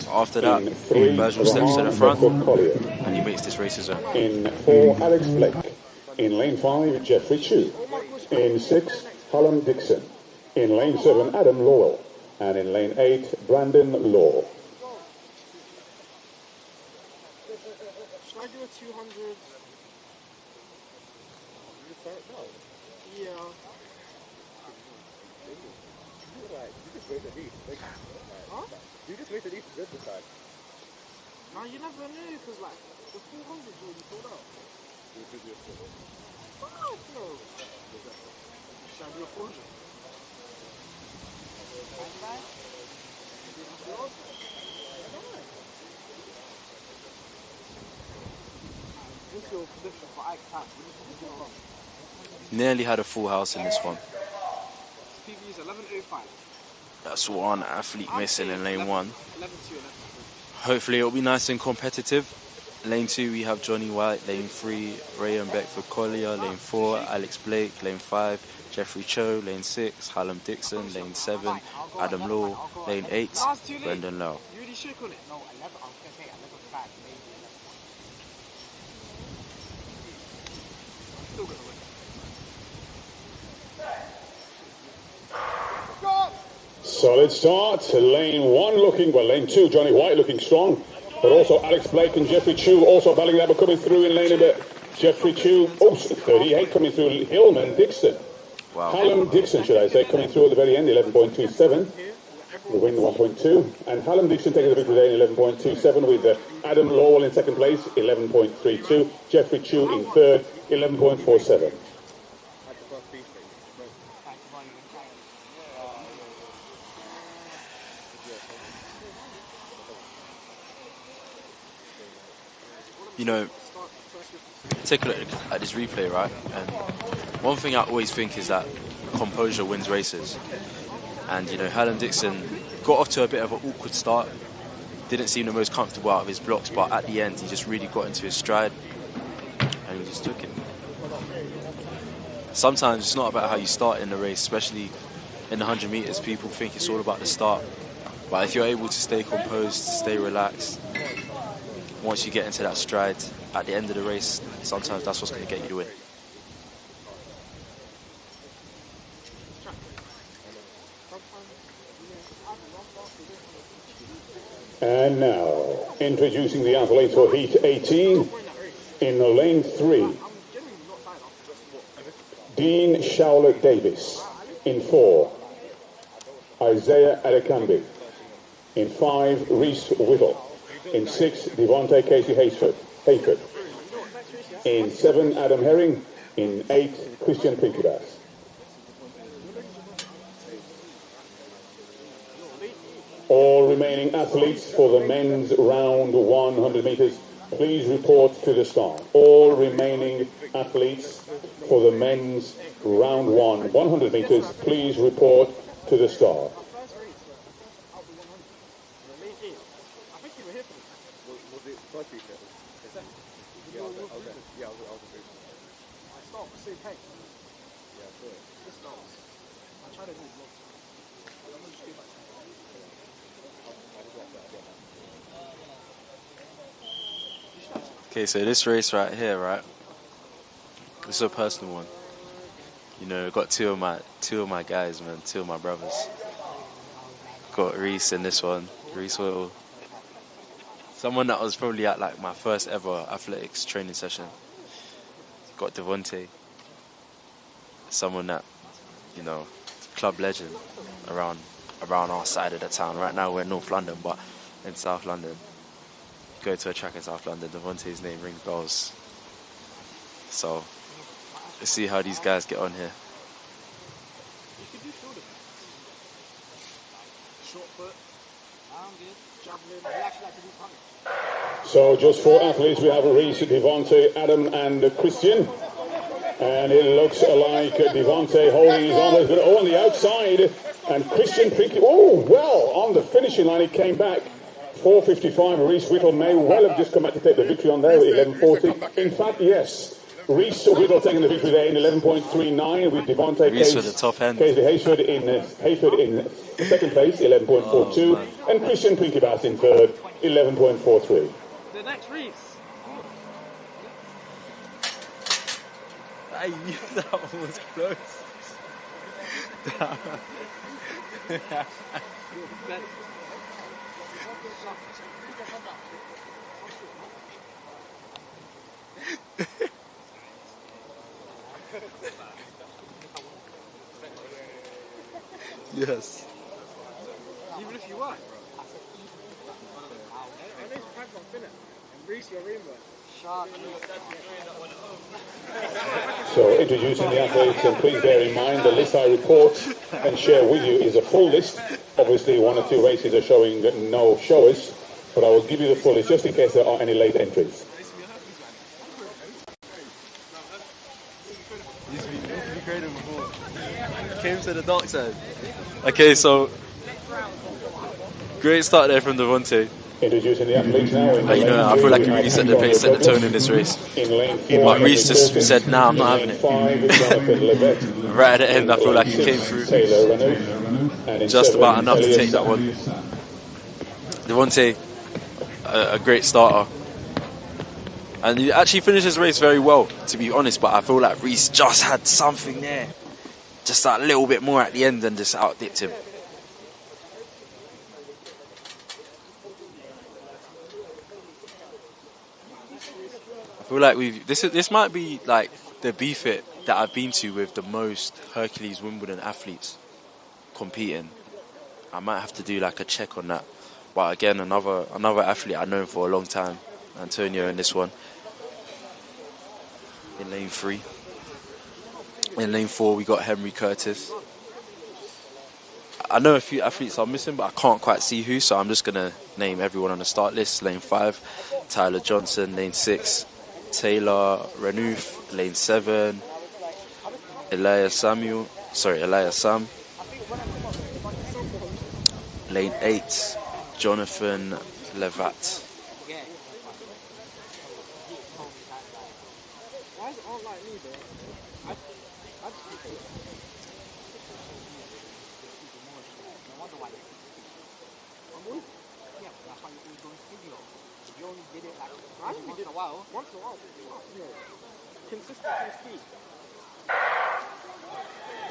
After that, Virgil steps to the front and he makes this race his own. In 4, Alex Blake. In lane 5, Jeffrey Chu. In 6, Hallam Dixon. In lane 7, Adam Lowell. And in lane 8, Brandon Law. Should I do a 200? Yeah. Huh? You just wait at least to decide. No, you never knew, because like, the 400's already pulled out. Fuck no. Should I do a 400? What's your prediction for Ike Tash? Nearly had a full house in this one. PB is 11.05. That's one athlete missing in lane 1. 11.2. Hopefully it'll be nice and competitive. Lane 2 we have Johnny White, lane 3 Rayan Beckford Collier, lane 4 Alex Blake, lane 5 Jeffrey Cho, lane 6 Hallam Dixon, lane 7 Adam Law, lane 8 Brendan Lau. You really shook on it? No, 11. I was going to say 11.5, maybe 11. Still going to win. Solid start. Lane 1 looking, well, lane 2, Johnny White looking strong. But also Alex Blake and Jeffrey Chu also battling that, but coming through in lane number Jeffrey Chu. Oh, 38 coming through Hillman Dixon. Wow. Hallam Dixon, should I say, coming through at the very end, 11.27. The win 1.2. And Hallam Dixon taking the victory today in 11.27 with Adam Lowell in second place, 11.32. Jeffrey Chu in third, 11.47. You know, take a look at this replay, right? And one thing I always think is that composure wins races. And, you know, Hallam Dixon got off to a bit of an awkward start. Didn't seem the most comfortable out of his blocks, but at the end, he just really got into his stride. And he just took it. Sometimes it's not about how you start in the race, especially in the 100 metres. People think it's all about the start. But if you're able to stay composed, stay relaxed, once you get into that stride, at the end of the race, sometimes that's what's going to get you the win. And now, introducing the athletes for Heat 18 in lane 3. Dean Showler Davis. In 4, Isaiah Adekambi. In 5, Reese Whittle. In 6, Devontae Casey Hayford. In 7, Adam Herring. In 8, Christian Pinkedas. All remaining athletes for the men's round 100 metres please report to the start. All remaining athletes for the men's round 1, 100 meters, please report to the start. First race out the 100. The main eight. I think you were here for this. Was it first week? Yeah, I was there. Yeah, I was there. I start with the same pace. Yeah, I saw it. This starts. I tried to do it vlogs. I'm going to just go back to Okay, so this race right here, right? This is a personal one. You know, got two of my guys, man, two of my brothers. Got Reese in this one, Reese Whittle. Someone that was probably at like my first ever athletics training session. Got Devontae. Someone that, you know, club legend around our side of the town. Right now we're in North London, but in South London. Go to a track in South London, Devontae's name rings bells. So, let's see how these guys get on here. You could do shoulder pads. Short foot. I'm good. Javelin. We actually like to do punch. So just 4 athletes, we have Reese, Devontae, Adam and Christian. And it looks like Devontae holding his arm, but on the outside. And Christian Pinky, oh, well, on the finishing line, he came back. 4:55, Reese Whittle may well have just come back to take the victory on there with 11:40. In fact, yes, Reese Whittle taking the victory there in 11.39 with Devontae Reese with the top end. Hayford in second place, 11.42, and Christian Pinkybass in third, 11.43. The next Reese. I knew that one was close. Yes. Even if you are. I know it's Pac-Man, innit? And Reese, your rainbow. So introducing the athletes, and please bear in mind the list I report and share with you is a full list. Obviously 1 or 2 races are showing no showers, but I will give you the full list just in case there are any late entries. Used to be greater before. Came to the dark side. Okay, so great start there from Devontae. Introducing the athletes now. You know, I feel like he really set the pace, set the tone in this race. But Reese just said, nah, I'm not having it. Right at the end, I feel like he came through just about enough to take that one. Devontae, a great starter. And he actually finished his race very well, to be honest, but I feel like Reese just had something there. Just that little bit more at the end and just outdipped him. I feel like this might be like the Bftta that I've been to with the most Hercules Wimbledon athletes competing. I might have to do like a check on that. But again, another athlete I've known for a long time, Antonio in this one. In lane 3. In lane 4 we got Henry Curtis. I know a few athletes are missing, but I can't quite see who, so I'm just going to name everyone on the start list. Lane 5, Tyler Johnson. Lane 6, Taylor Renouf. Lane 7, Elia Sam. Lane 8, Jonathan Levat. Once in a while. Consistency is key.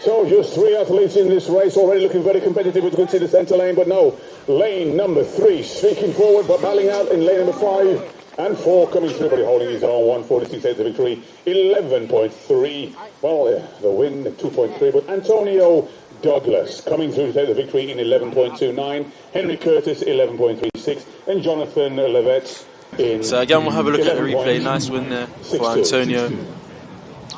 So just 3 athletes in this race, already looking very competitive with the centre lane, but no. Lane number 3 streaking forward, but battling out in lane number 5 and 4 coming through, but holding his own. 146 takes the victory, 11.3. Well, the win 2.3, but Antonio Douglas coming through to take the victory in 11.29. Henry Curtis 11.36, and Jonathan Levet in. So again, we'll have a look at the replay. Nice win there for Antonio.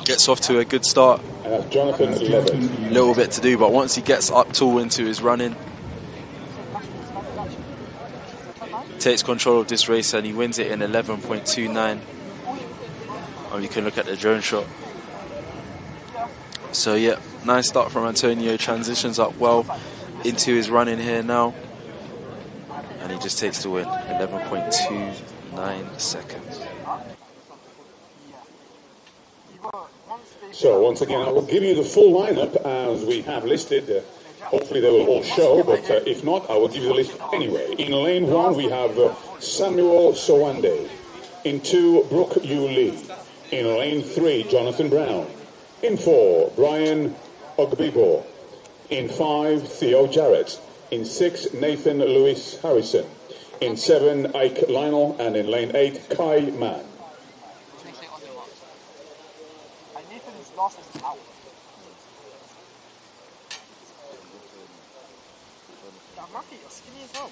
Gets off to a good start. And that's Jonathan Levet. Little bit to do, but once he gets up tall into his running, takes control of this race and he wins it in 11.29. And you can look at the drone shot. So yeah, nice start from Antonio. Transitions up well into his running here now. And he just takes the win, 11.29 seconds. So once again, I will give you the full lineup as we have listed. Hopefully they will all show, but if not, I will give you the list anyway. In lane 1, we have Samuel Sowande. In 2, Brooke Yu Lee. In lane 3, Jonathan Brown. In 4, Brian Ogbibo. In 5, Theo Jarrett. In 6, Nathan Lewis Harrison. In 7, Ike Lionel. And in lane 8, Kai Mann. Last is out. Yeah, Murphy, you're skinny as hell.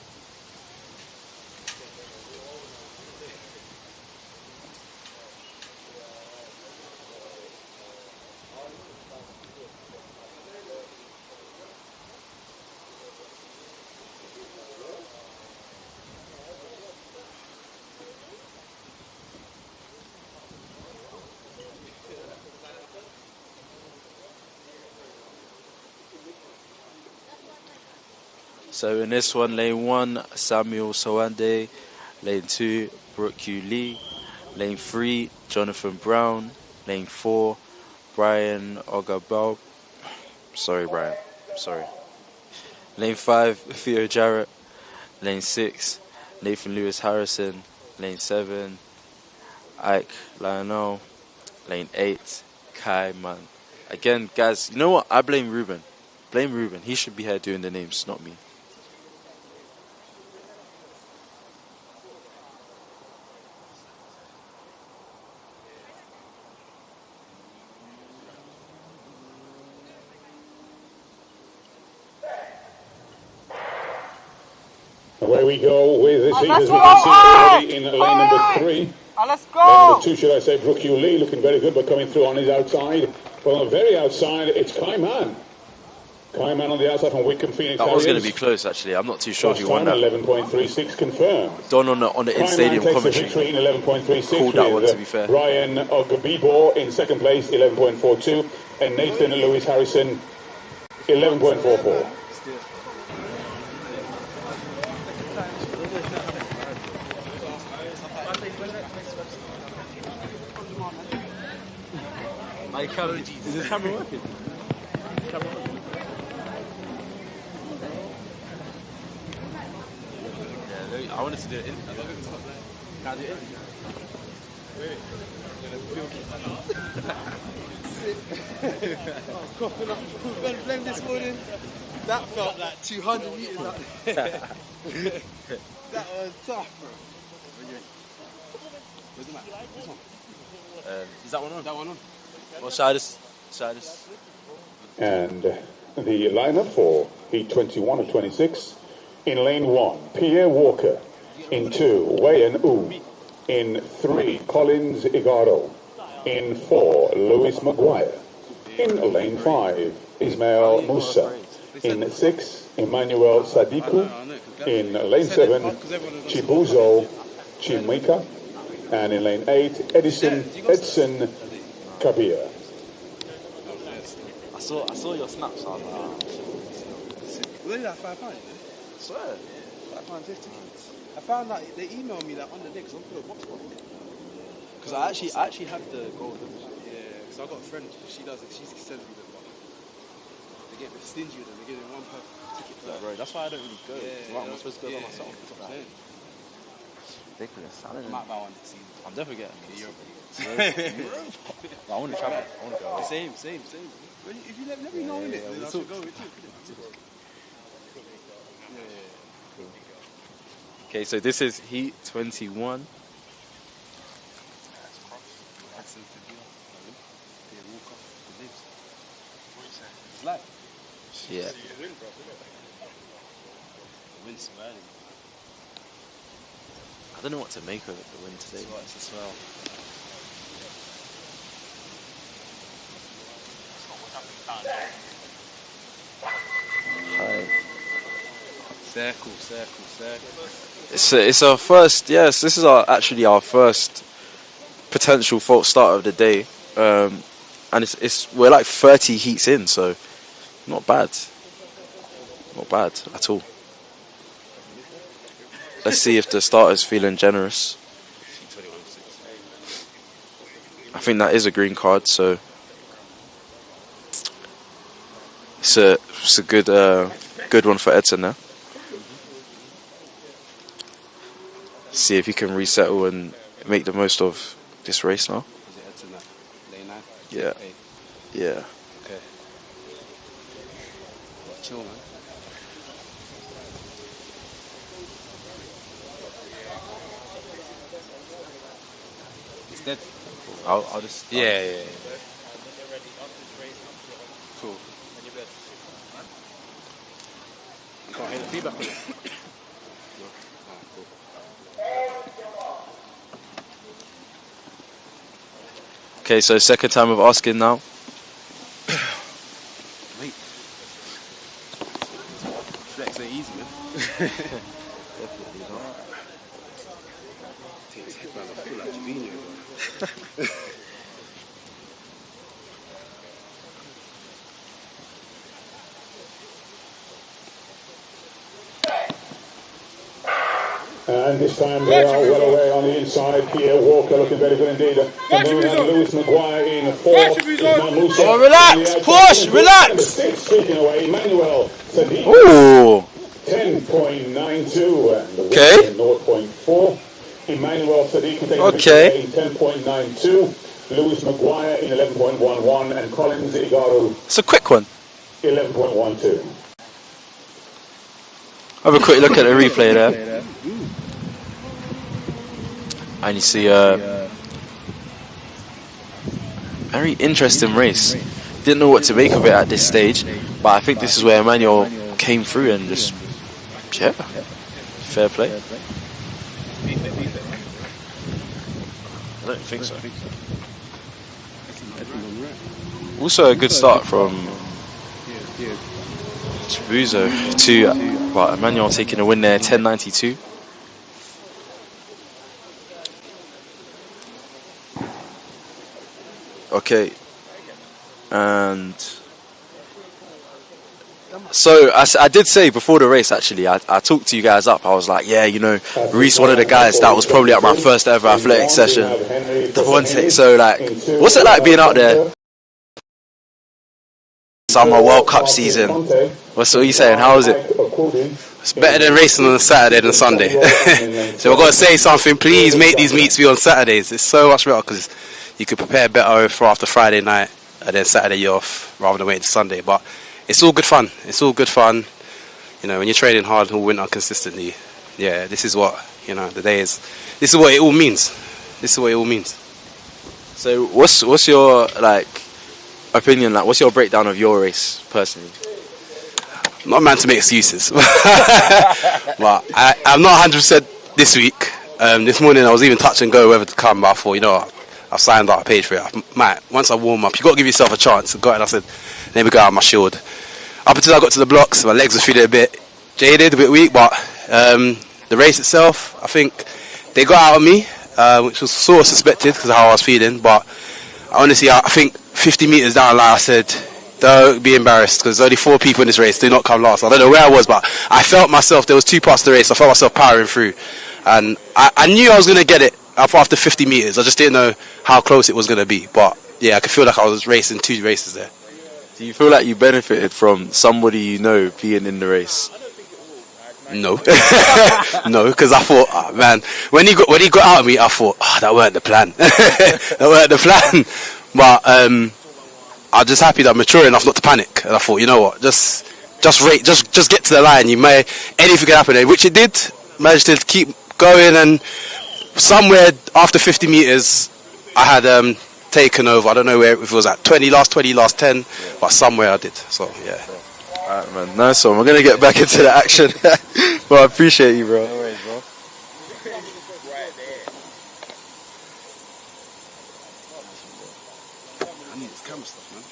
So in this one, lane 1, Samuel Sowande. Lane 2, Brooke Yu Lee. Lane 3, Jonathan Brown. Lane 4, Brian Ogabal. Sorry, Brian. Sorry. Lane 5, Theo Jarrett. Lane 6, Nathan Lewis Harrison. Lane 7, Ike Lionel. Lane 8, Kai Mann. Again, guys, you know what? I blame Ruben. Blame Ruben. He should be here doing the names, not me. Away we go with the seat as we go! can see already in lane number 3. Let's Lane go! number 2, should I say, Brooke Yu Lee, looking very good, but coming through on his outside. Well, on the very outside, it's Kai Mann. Kai Mann on the outside from Wickham Phoenix. That was going to be close, actually. I'm not too sure who won that. 11.36 confirmed. Don on the in-stadium commentary called that one, to be fair. Brian Ogbibo in second place, 11.42, and Nathan Lewis Harrison, 11.44. My camera, is this camera working? Yeah, I wanted to do it in. Can I do it in? Coughing up blame this morning. That felt like 200 meters up there. That was tough, bro. Where's the map? This one. Is that one on? That one on. Well, shall I just... And the lineup for Heat 21 of 26. In lane 1, Pierre Walker. In 2, Wayan U. In 3, Collins Igaro. In 4, Louis Maguire. In lane 5, Ismail Musa. In 6, Emmanuel Sadiku. In lane 7, Chibuzo Chimika. And in lane 8, Edson Kabir. I saw your snaps. I was like, Was it like £5? I swear. £5.50. I found that they emailed me that on the day because I'm put a box one. Because I actually have the gold. Yeah, because I've got a friend, she does it, she sends me them. They get stingy with them, they give them one per ticket. Yeah, bro, that's why I don't really go. Yeah, I'm supposed to go by myself. Ridiculous. I might buy one this season. I'm definitely getting a Euro. I want to travel. I want to go. Same. If you let me know in it, then I should go with you. Okay, so this is Heat 21. Yeah. I don't know what to make of it, the win today. It's a swell. Hi. Circle. It's our first. Yes, this is actually our first potential false start of the day, and we're like 30 heats in, so not bad at all. Let's see if the starter's feeling generous. I think that is a green card, so it's a good one for Edson now. See if he can resettle and make the most of this race now. Is it Edson that lane 9? Yeah. Yeah. Okay. Well, chill, man. It's dead. I'll just... Yeah. Cool. You can't hear the feedback on it. Okay, so second time of asking now. Wait. Flex ain't easy, man. Definitely not. Take his headband, I feel like Jabinho, bro. And this time they are well away on the inside. Pierre Walker looking very good indeed. And Lewis Maguire in fourth. Oh, relax, push, relax. Streaking away, Emmanuel Sadiq. Ooh. 10.92 and the Okay. 0.4. Emmanuel Sadiq taking Okay. in 10.92. Lewis Maguire in 11.11 and Collins Igaru It's a quick one. 11.12. Have a quick look at the replay there. And you see a very interesting race. Didn't know what to make of it at this stage, but I think this is where Emmanuel came through and just, yeah, fair play. I don't think so. Also a good start from Chibuzo to Emmanuel taking a win there, 10.92. Okay, and so I did say before the race, actually, I talked to you guys up. I was like, yeah, you know, Reese, one of the guys that was probably at my first ever athletic session. So, like, what's it like being out there? Summer World Cup season. What are you saying? How is it? It's better than racing on a Saturday than Sunday. So we've got to say something. Please make these meets be on Saturdays. It's so much better because you can prepare better for after Friday night and then Saturday you're off rather than waiting to Sunday. But it's all good fun. It's all good fun. You know, when you're training hard all winter consistently, yeah, this is what, you know, the day is. This is what it all means. This is what it all means. So what's your, like, opinion, like, what's your breakdown of your race personally? I'm not a man to make excuses. But I'm not 100% this week. This morning I was even touch and go whether to come, but I thought, you know what, I've signed up, I paid for it. Once I warm up, you've got to give yourself a chance. I got it and I said, let me go out of my shield. Up until I got to the blocks, my legs were feeling a bit jaded, a bit weak, but the race itself, I think they got out of me, which was sort of suspected because of how I was feeling, but honestly, I think 50 metres down, like I said, don't be embarrassed because there's only 4 people in this race. Do not come last. I don't know where I was, but I felt myself, there was 2 parts of the race, I felt myself powering through. And I knew I was going to get it after 50 metres. I just didn't know how close it was going to be. But yeah, I could feel like I was racing 2 races there. Do you feel like you benefited from somebody you know being in the race? No. No, because I thought, oh, man, when he got out of me, I thought, that weren't the plan. That weren't the plan. But I'm just happy that I'm mature enough not to panic. And I thought, you know what, just get to the line. Anything can happen, which it did. Managed to keep going, and somewhere after 50 metres, I had taken over. I don't know where, if it was at 20, last 10, but somewhere I did. So yeah. Alright, man, nice one. We're gonna get back into the action. Well, I appreciate you, bro. No worries, bro. I need this camera stuff, man.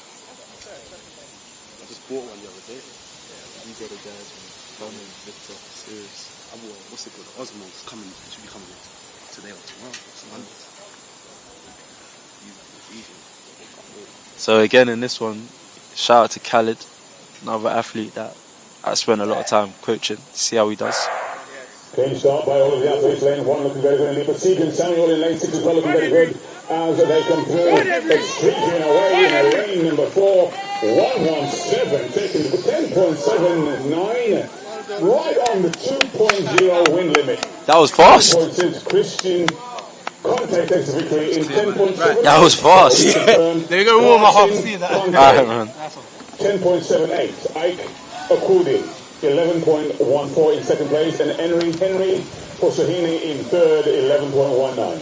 I just bought one the other day. These are the guys. Done in Bftta, serious. What's it called? Osmo's coming. Should be coming today or tomorrow. So again in this one, shout out to Khalid, another athlete that I spent a lot of time coaching. See how he does. Clean start by all of the athletes. Lane 1 looking very good. But Segan Samuel in lane 6 as well looking very good as they come through. It's streaking away in lane number 4. 117 taking to 10.79. Right on the 2.0 win limit. That was fast. Christian Conte takes the victory in 10.7. That was fast. There you go, warm my half see that. Alright, man. 10.78. Ike Akudi, 11.14 in second place, and Henry Posahini in third, 11.19.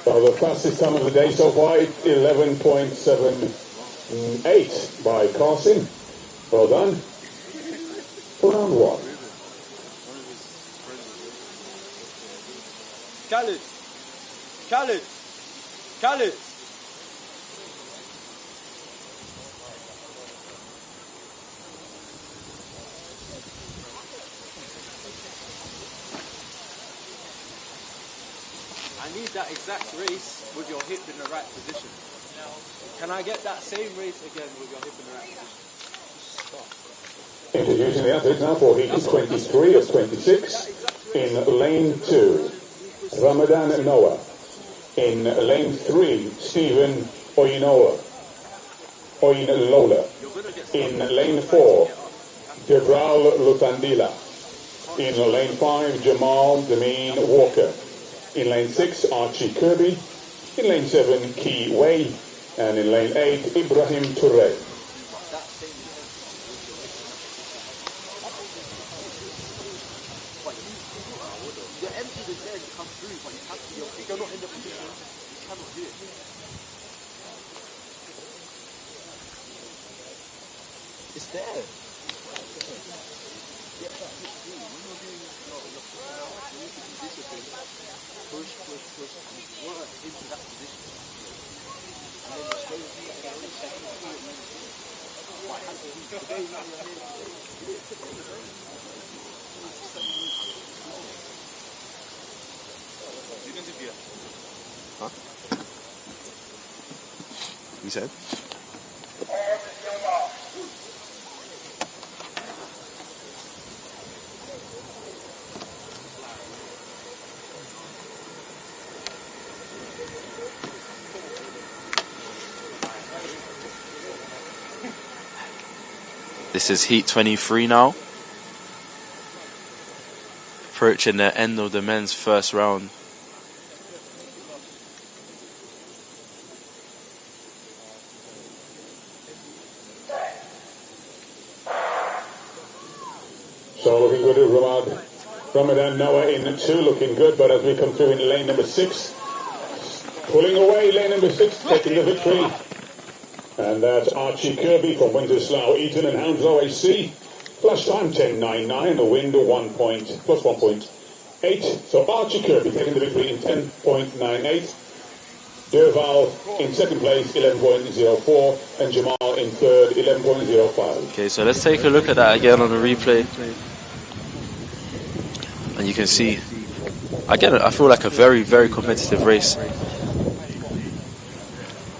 So the fastest time of the day so far, 11.78 by Carson. Well done. Round 1. Khalid. I need that exact race with your hip in the right position. Can I get that same race again with your hip in the right position? Introducing the athletes now for heat 23 of 26. In lane 2, Ramadan Noah. In lane 3, Stephen Oyinola. In lane 4, Debral Lutandila. In lane 5, Jamal Demeen Walker. In lane 6, Archie Kirby. In lane 7, Key Way. And in lane 8, Ibrahim Touré. It's there. Huh? You said? This is heat 23 now. Approaching the end of the men's first round. So looking good at Ramadan Noah in 2, looking good, but as we come through in lane number 6, pulling away lane number 6, taking the victory. And that's Archie Kirby from Winterslough, Eton and Hounslow AC. Flash time 10.99, the wind plus 1.8. So Archie Kirby taking the victory in 10.98. Durval in second place, 11.04, and Jamal in third, 11.05. Okay, so let's take a look at that again on the replay. And you can see, again, I feel like a very, very competitive race.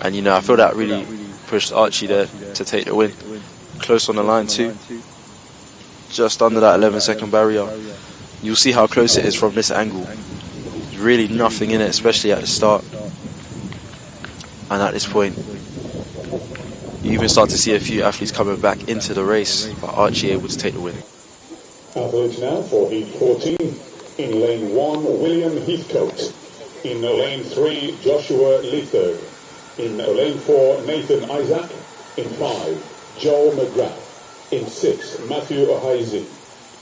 And you know, I feel that really pushed Archie there to take the win. Close on the line too. Just under that 11-second barrier. You'll see how close it is from this angle. There's really nothing in it, especially at the start. And at this point, you even start to see a few athletes coming back into the race, but Archie able to take the win. Athletes now for heat 14. In lane 1, William Heathcote. In lane 3, Joshua Leithard. In lane 4, Nathan Isaac. In 5, Joe McGrath. In 6, Matthew Ohaisi.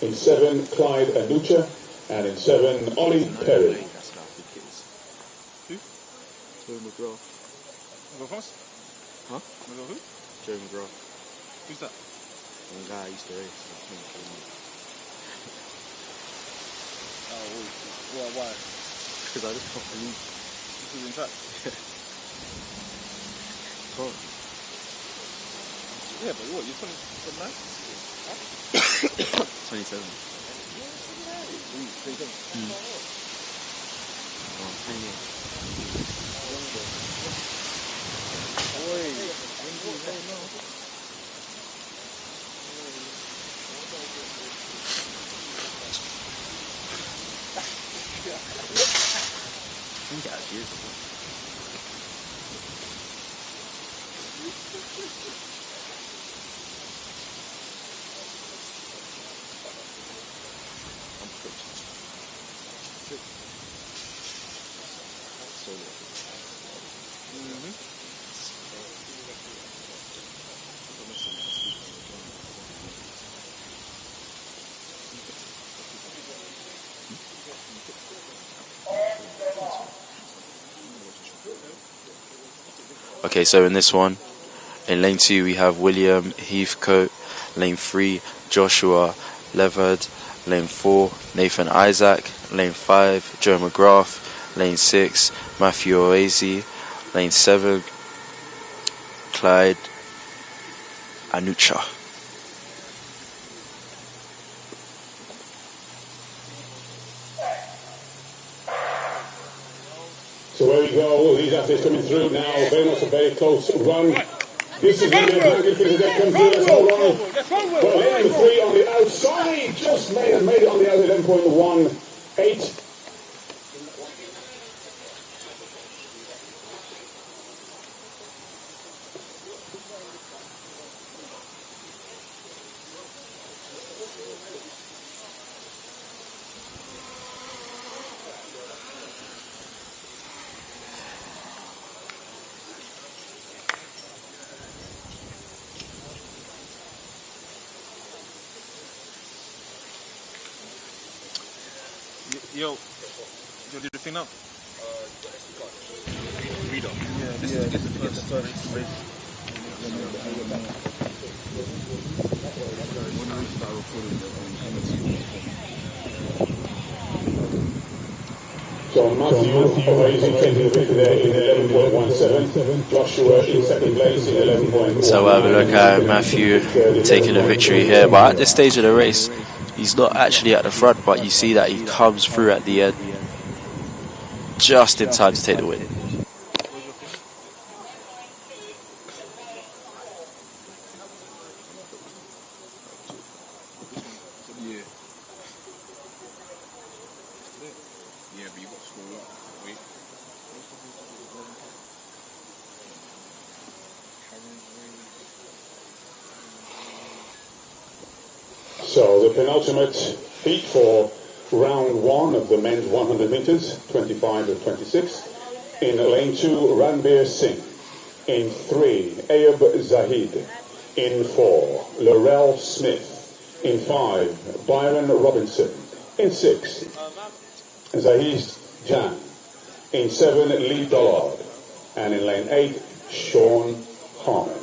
In 7, Clyde Anucha. And in 7, Ollie Perry. Joe McGrath. Go first? Huh? Who? Joe McGrath. Who's that? One guy I used to race. Oh, why? Because I just can't believe This is in track. can't. Yeah, but what? You're 29? 27. I think it actually is. Okay, so in this one, in lane 2 we have William Heathcote, lane 3 Joshua Levard, lane 4 Nathan Isaac, lane 5 Joe McGrath, lane 6 Matthew Oazy, lane 7 Clyde Anucha. So there we go, these athletes coming through now, very much a very close run. This is really a good thing to get come through, let's hold on. Well, lane number 3 on the outside, just made it on the outside, 11.18. Yo, you'll do the thing now? Reader. Yeah, this is the first race. So Matthew Oazy taking the victory there in 11.17. Joshua in second place in 11.1. So we'll have a look at Matthew taking the victory here, but at this stage of the race he's not actually at the front, but you see that he comes through at the end just in time to take the win. So the penultimate heat for round 1 of the men's 100 meters, 25 of 26. In lane 2, Ranbir Singh. In 3, Ayub Zahid. In 4, Laurel Smith. In 5, Byron Robinson. In 6, Zahid Jan. In 7, Lee Dollard. And in lane 8, Sean Harmon.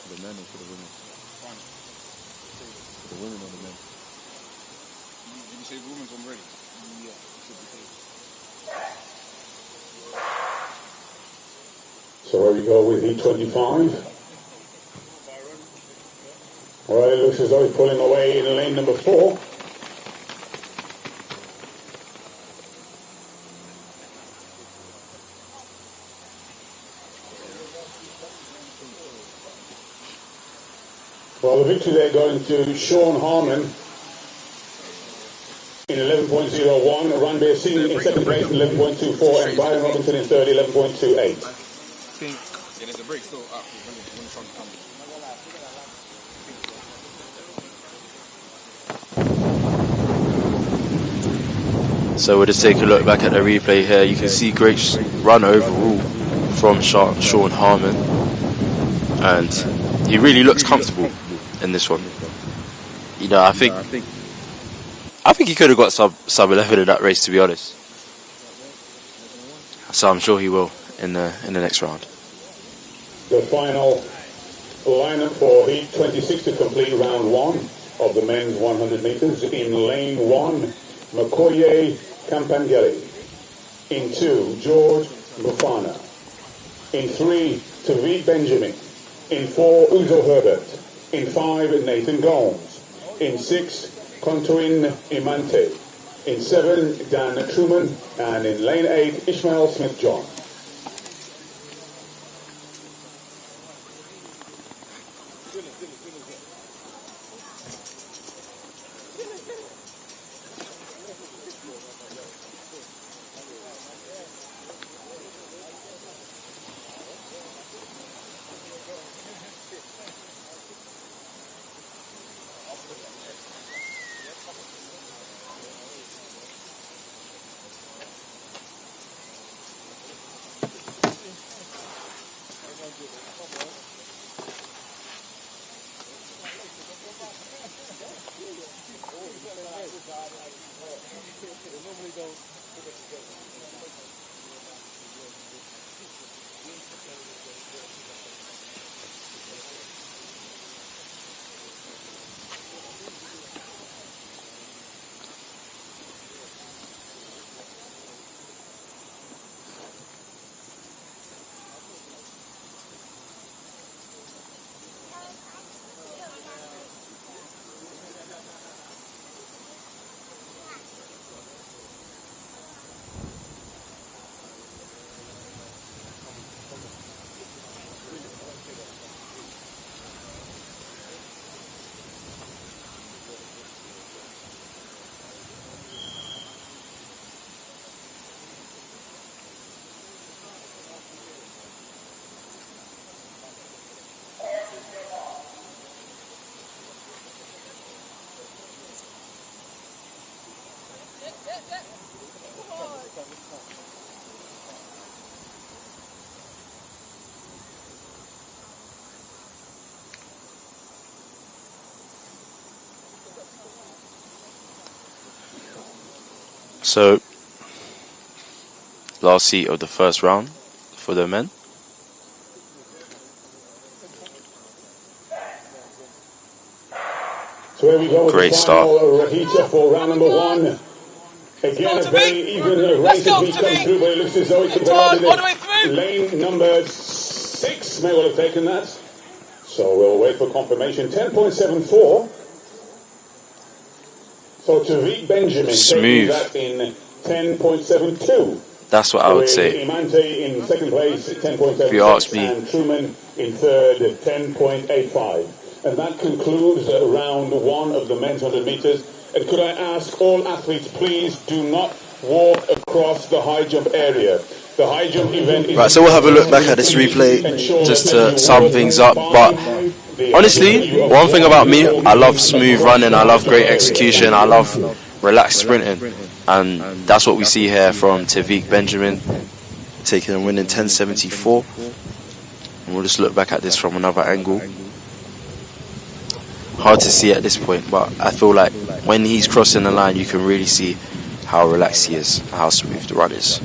For the men or for the women? For the women or the men? Did you say the women's one ready? Yeah, should be paid. So where we go with E25. Well, it looks as though he's pulling away in lane number 4. Well, the victory there going to Sean Harmon in 11.01, Ranbir Singh in second place in 11.24, and Byron Robinson in third, 11.28. I think, yeah, there's a break still up when it's on the camera. So we'll just take a look back at the replay here. You can see great run overall from Sean Harmon, and he really looks comfortable in this one. You know, I think he could have got sub 11 in that race, to be honest. So I'm sure he will in the next round. The final lineup for Heat 26 to complete round 1 of the men's 100 meters. In lane 1, Makoye Campangeli. In 2, George Bftta. In 3, Tariq Benjamin. In 4, Uzo Herbert. In 5, Nathan Gomes. In 6, Contoin Imante. In 7, Dan Truman. And in lane 8, Ishmael Smith-John. So, last heat of the first round for the men. So here we go with Great the start. final heater for round number 1. Again, a very even race as we come through, but it looks as though it could well be lane number 6 may well have taken that. So we'll wait for confirmation. 10.74. So Tariq Benjamin taking Smooth. that in 10.72. That's what I would say. Imante in second place, If you ask 10.76, me. and Truman in third, 10.85. And that concludes round 1 of the men's 100 meters. And could I ask all athletes, please do not walk across the high jump area. The high jump event is... Right, so we'll have a look back at this replay just to sum things up. But honestly, one thing about me, I love smooth running, I love great execution, I love relaxed sprinting. And that's what we see here from Tariq Benjamin, taking a win in 10.74. And we'll just look back at this from another angle. Hard to see at this point, but I feel like when he's crossing the line, you can really see how relaxed he is, how smooth the run is.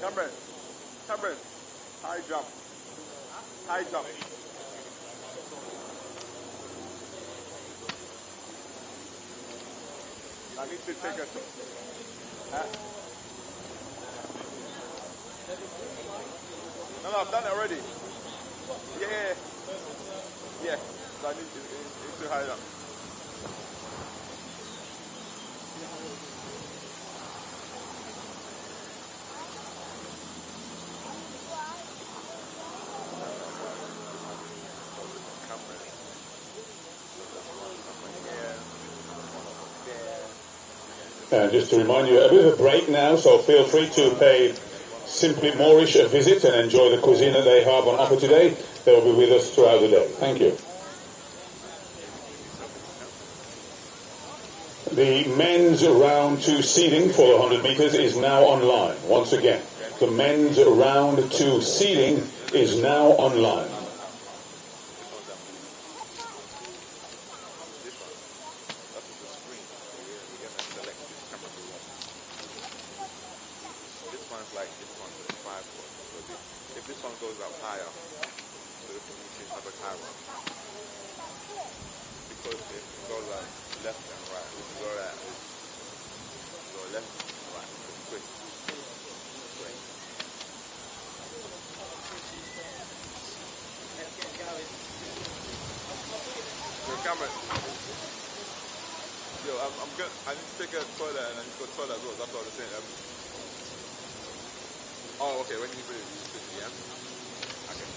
Cameron. Cameron. High jump. High jump. I need to take a... No, I've done it already. Yeah. Yeah. So I need to high jump. And just to remind you, a bit of a break now, so feel free to pay Simply Moorish a visit and enjoy the cuisine that they have on offer today. They'll be with us throughout the day. Thank you. The men's round 2 seeding for the 100 metres is now online. Once again, the men's round 2 seeding is now online. I need to take a toilet and then go to the toilet as well. That's what I was saying. Oh, okay. When you finish, yeah? Okay.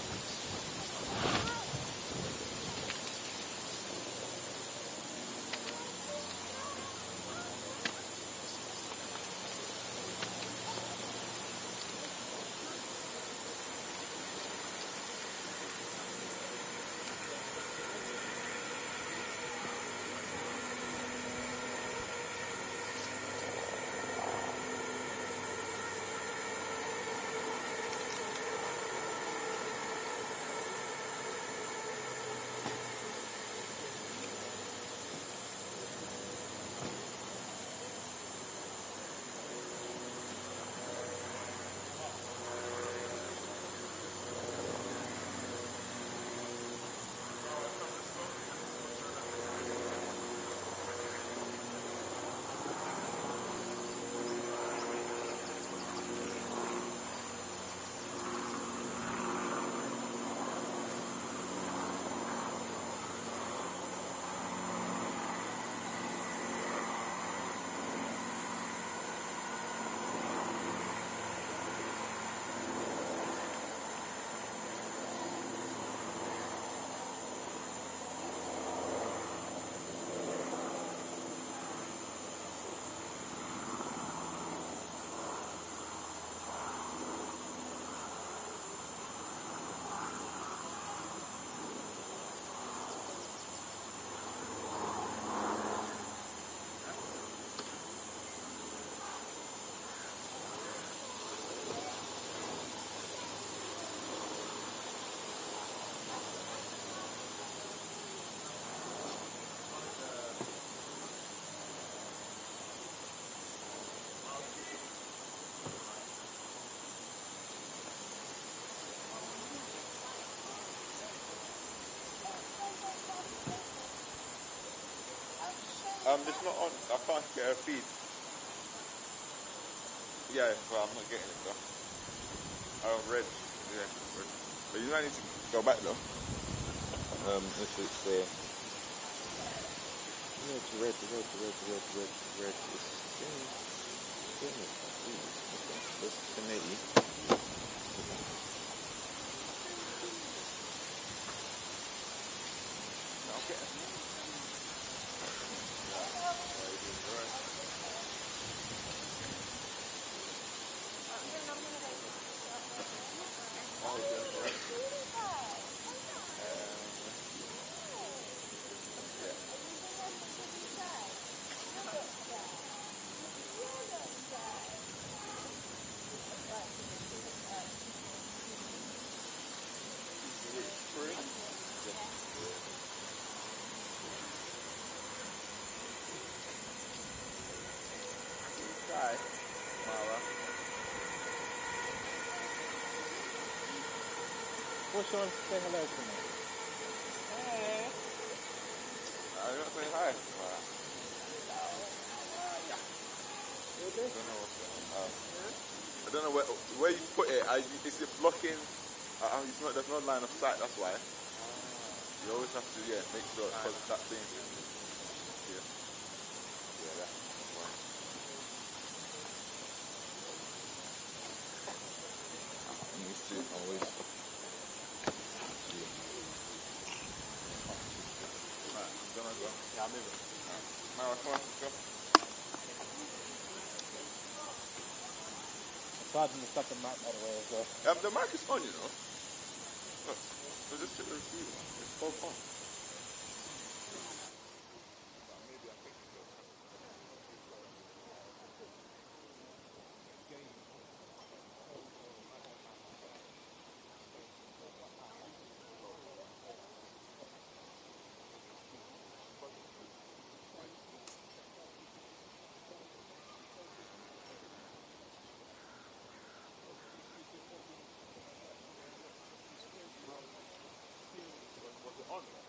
It's not on. I can't get a feed. Yeah, but I'm not getting it though. Oh, red. Yeah, red. But you might need to go back though. If it's there. Red. It's 1080. What's your say hello to me? Hey. You're not saying hi? I don't know where you put it. It's blocking. It's not. There's no line of sight. That's why. You always have to make sure because that thing. Yeah. That's why. Needs to always. Right, I'm gonna go. Yeah, I'm moving. Mara, come on, let's go. I'm charging the stuff in Mac, by the way, as well. The mic is on, you know. Look, so just check the receiver. It's both on. Maybe I think so. Was it on?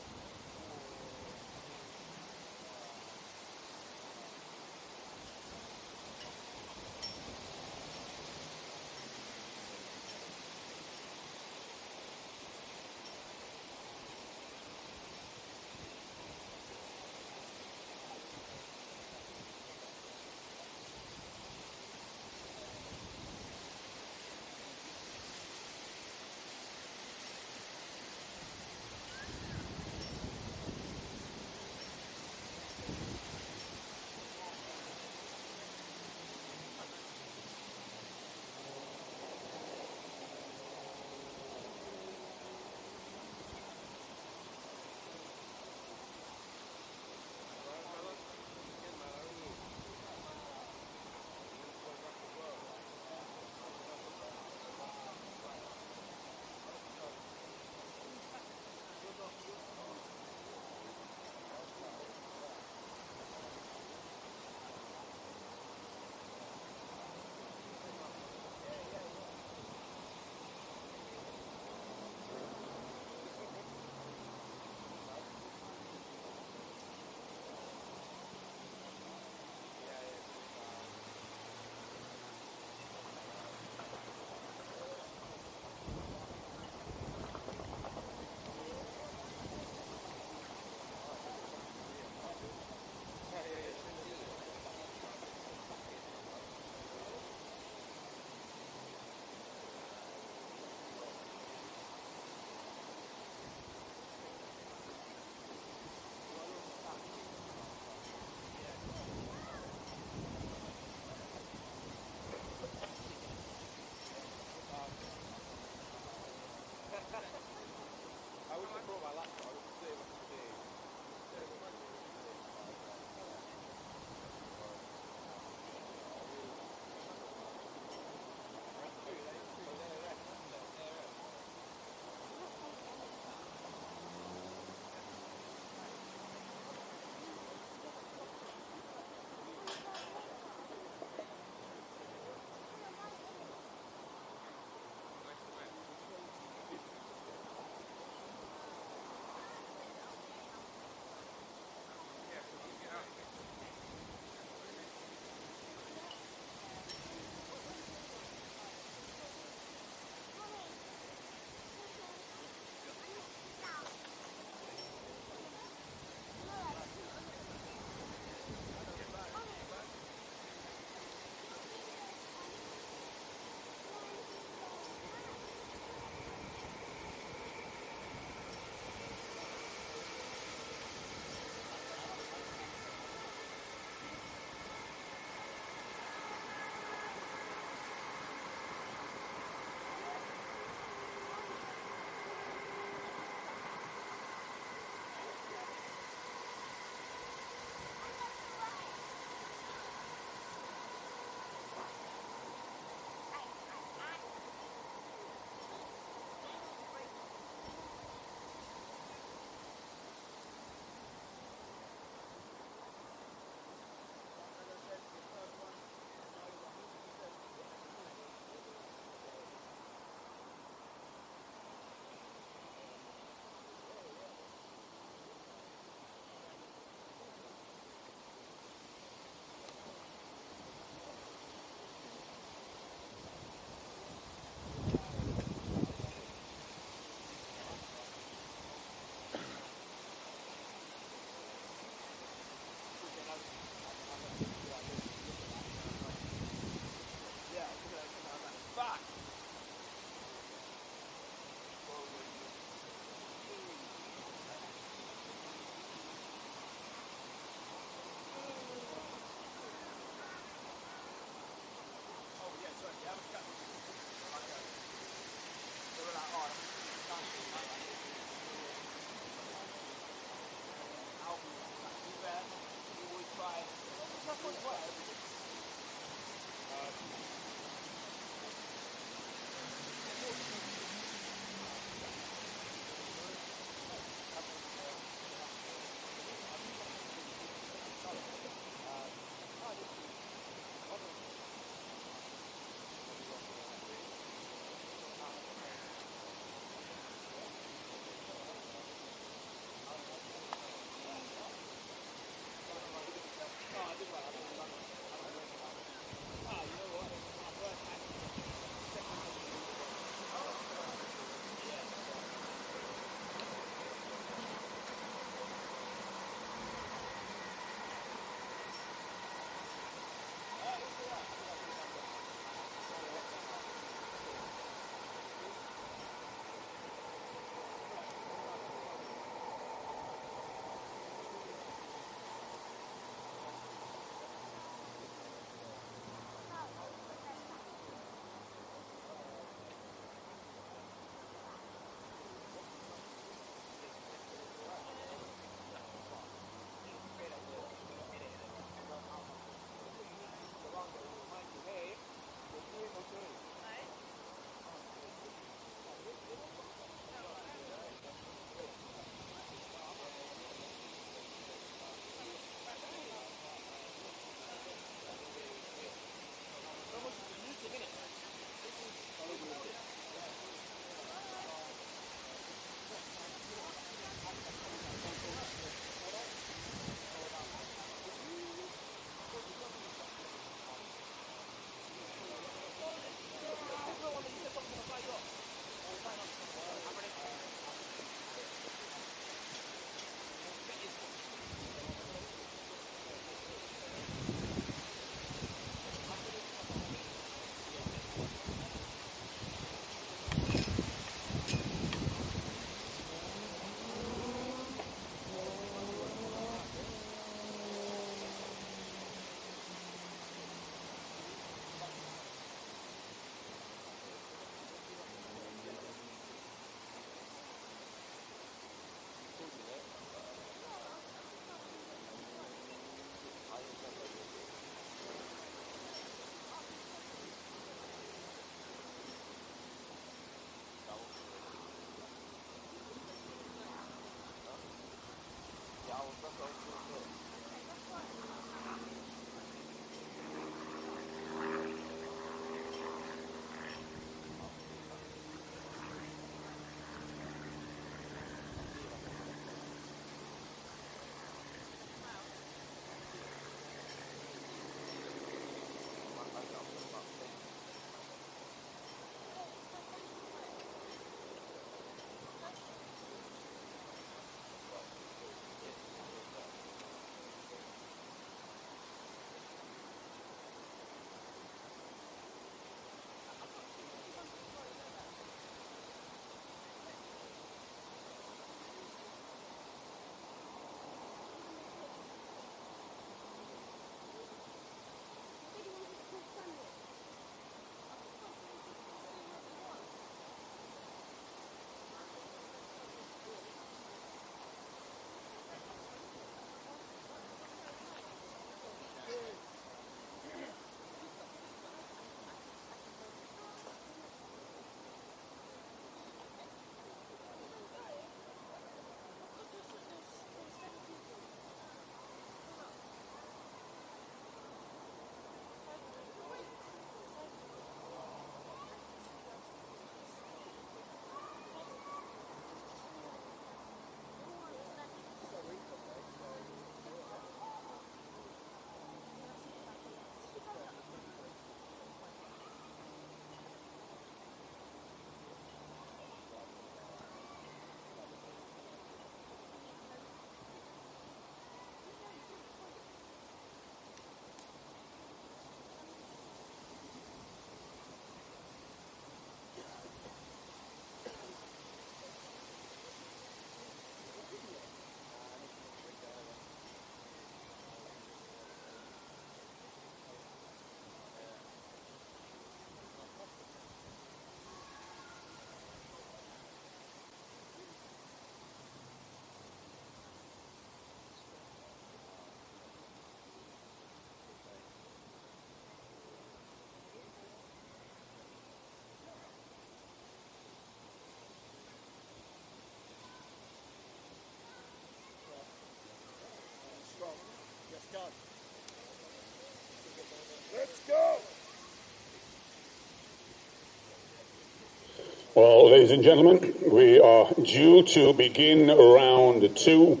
Well, ladies and gentlemen, we are due to begin round 2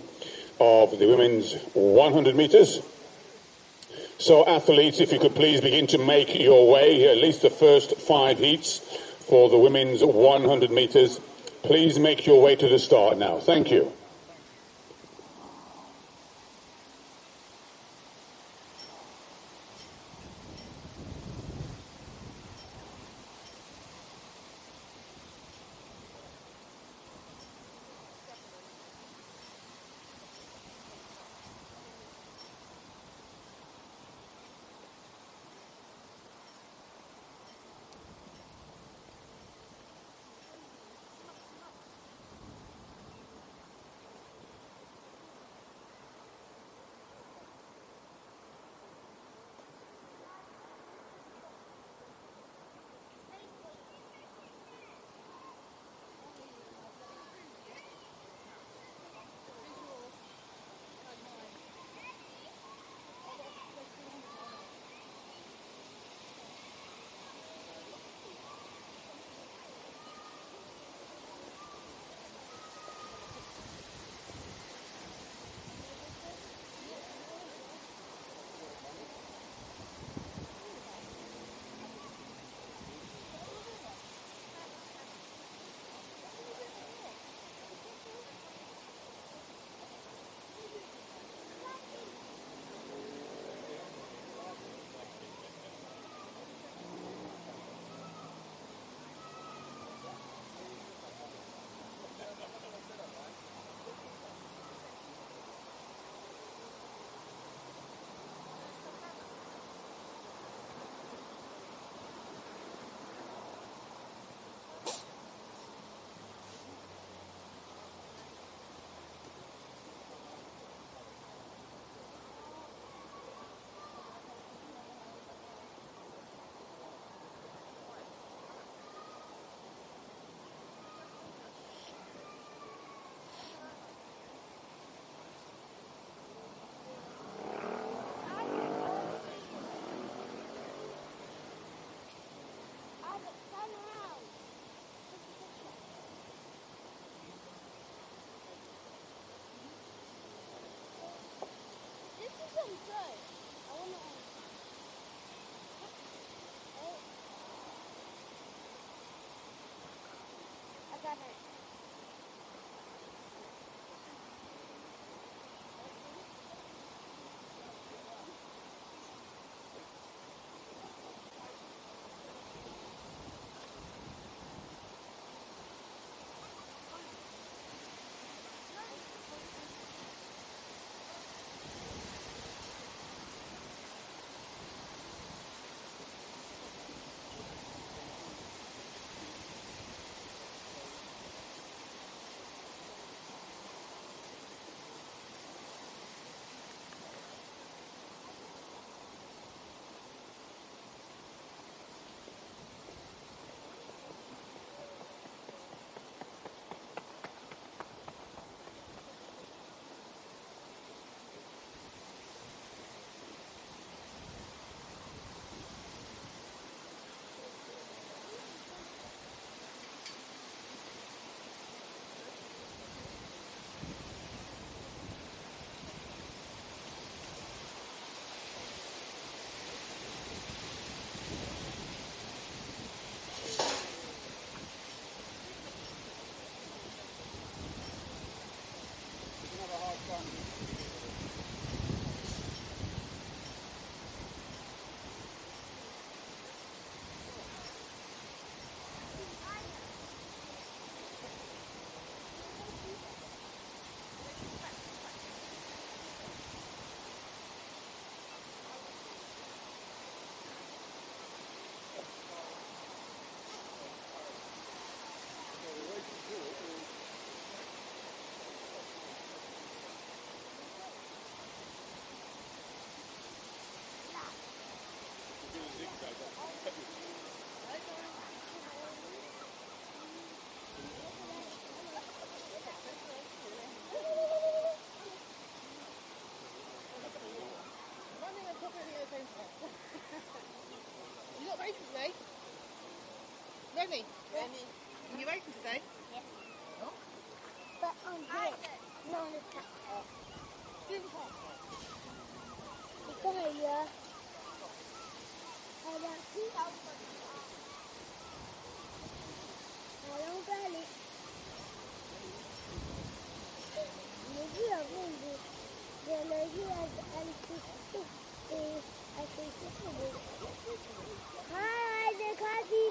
of the women's 100 meters. So athletes, if you could please begin to make your way, at least the first 5 heats for the women's 100 meters. Please make your way to the start now. Thank you. You got races, mate? Ready? Ready. you racing today? But on here, no on the track. Because here, I want to. I don't got it. Maybe I'm going to do. Then I hear I'm Hi, the coffee.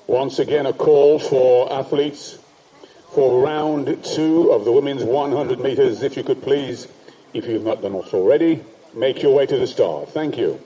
Once again, a call for athletes for round 2 of the women's 100 meters. If you could please, if you've not done so already, make your way to the start. Thank you.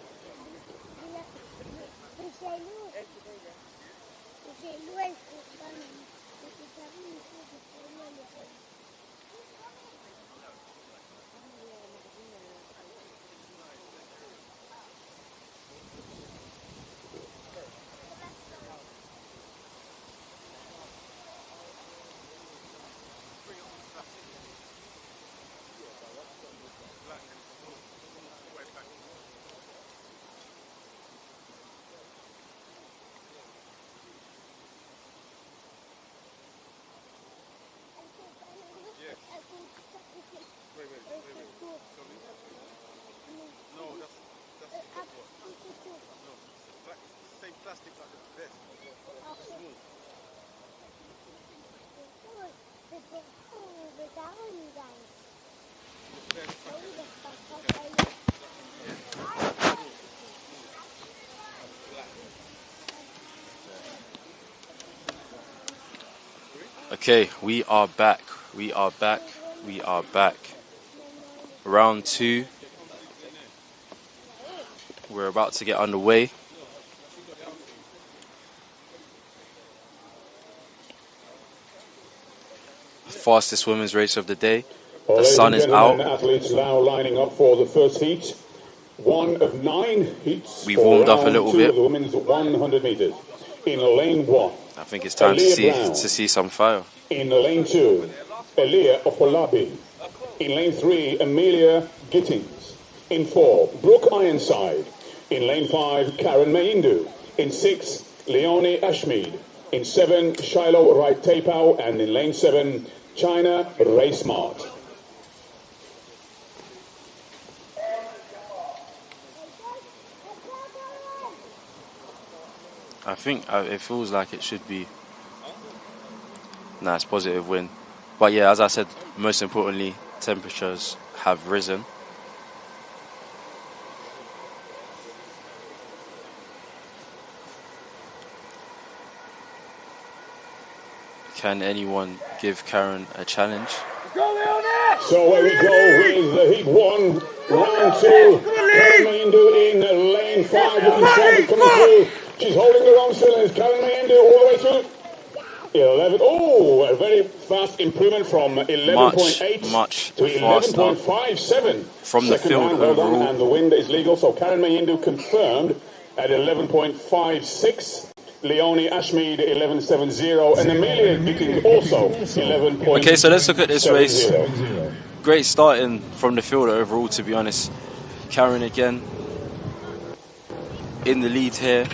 Okay, we are back. We are back. We are back. Round 2. We're about to get underway. Fastest women's race of the day. The sun is out. Athletes now lining up for the first heat. 1 of 9 heats. We warmed up a little bit. The women's 100 meters. In lane 1. I think it's time to see some fire. In lane 2, Elia Ofolabi. In lane 3, Amelia Gittings. In 4, Brooke Ironside. In lane 5, Karen Maindu. In 6, Leonie Ashmead. In 7, Shiloh Wright Tapau. And in lane 7, China Ray Smart. I think it feels like it should be nice, positive win. But yeah, as I said, most importantly, temperatures have risen. Can anyone give Karen a challenge? So away we go with the heat 1, round 2. Karen Maindu in lane 5 with the traffic coming through. She's holding her own still, and it's Karen Maindu all the way through. 11. Oh, a very fast improvement from 11.8 much to faster 11.57 from the Second field round, well done, overall. and the win is legal. So Karen Mayindu confirmed at 11.56. Leonie Ashmead 11.70, and Amelia beating also 11.70. Okay, so let's look at this race. Great starting from the field overall, to be honest. Karen again in the lead here,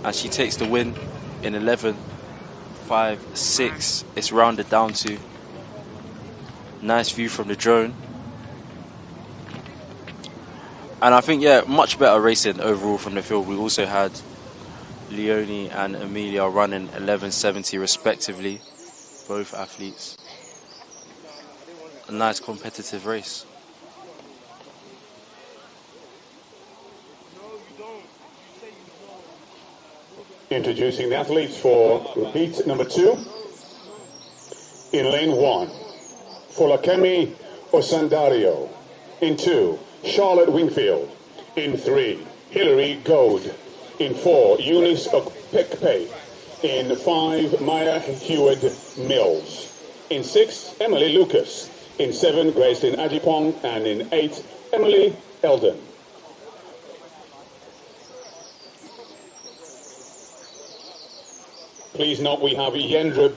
and she takes the win in 11.56. It's rounded down to. Nice view from the drone. And I think, yeah, much better racing overall from the field. We also had Leonie and Amelia running 11.70 respectively, both athletes. A nice competitive race. Introducing the athletes for repeat number 2. In lane 1, Folakemi Osandario. In 2, Charlotte Wingfield. In 3, Hilary Goad. In 4, Eunice Okpekpe. In 5, Maya Hewitt Mills. In 6, Emily Lucas. In 7, Gracelyn Ajipong. And in 8, Emily Eldon. Please note we have Yendra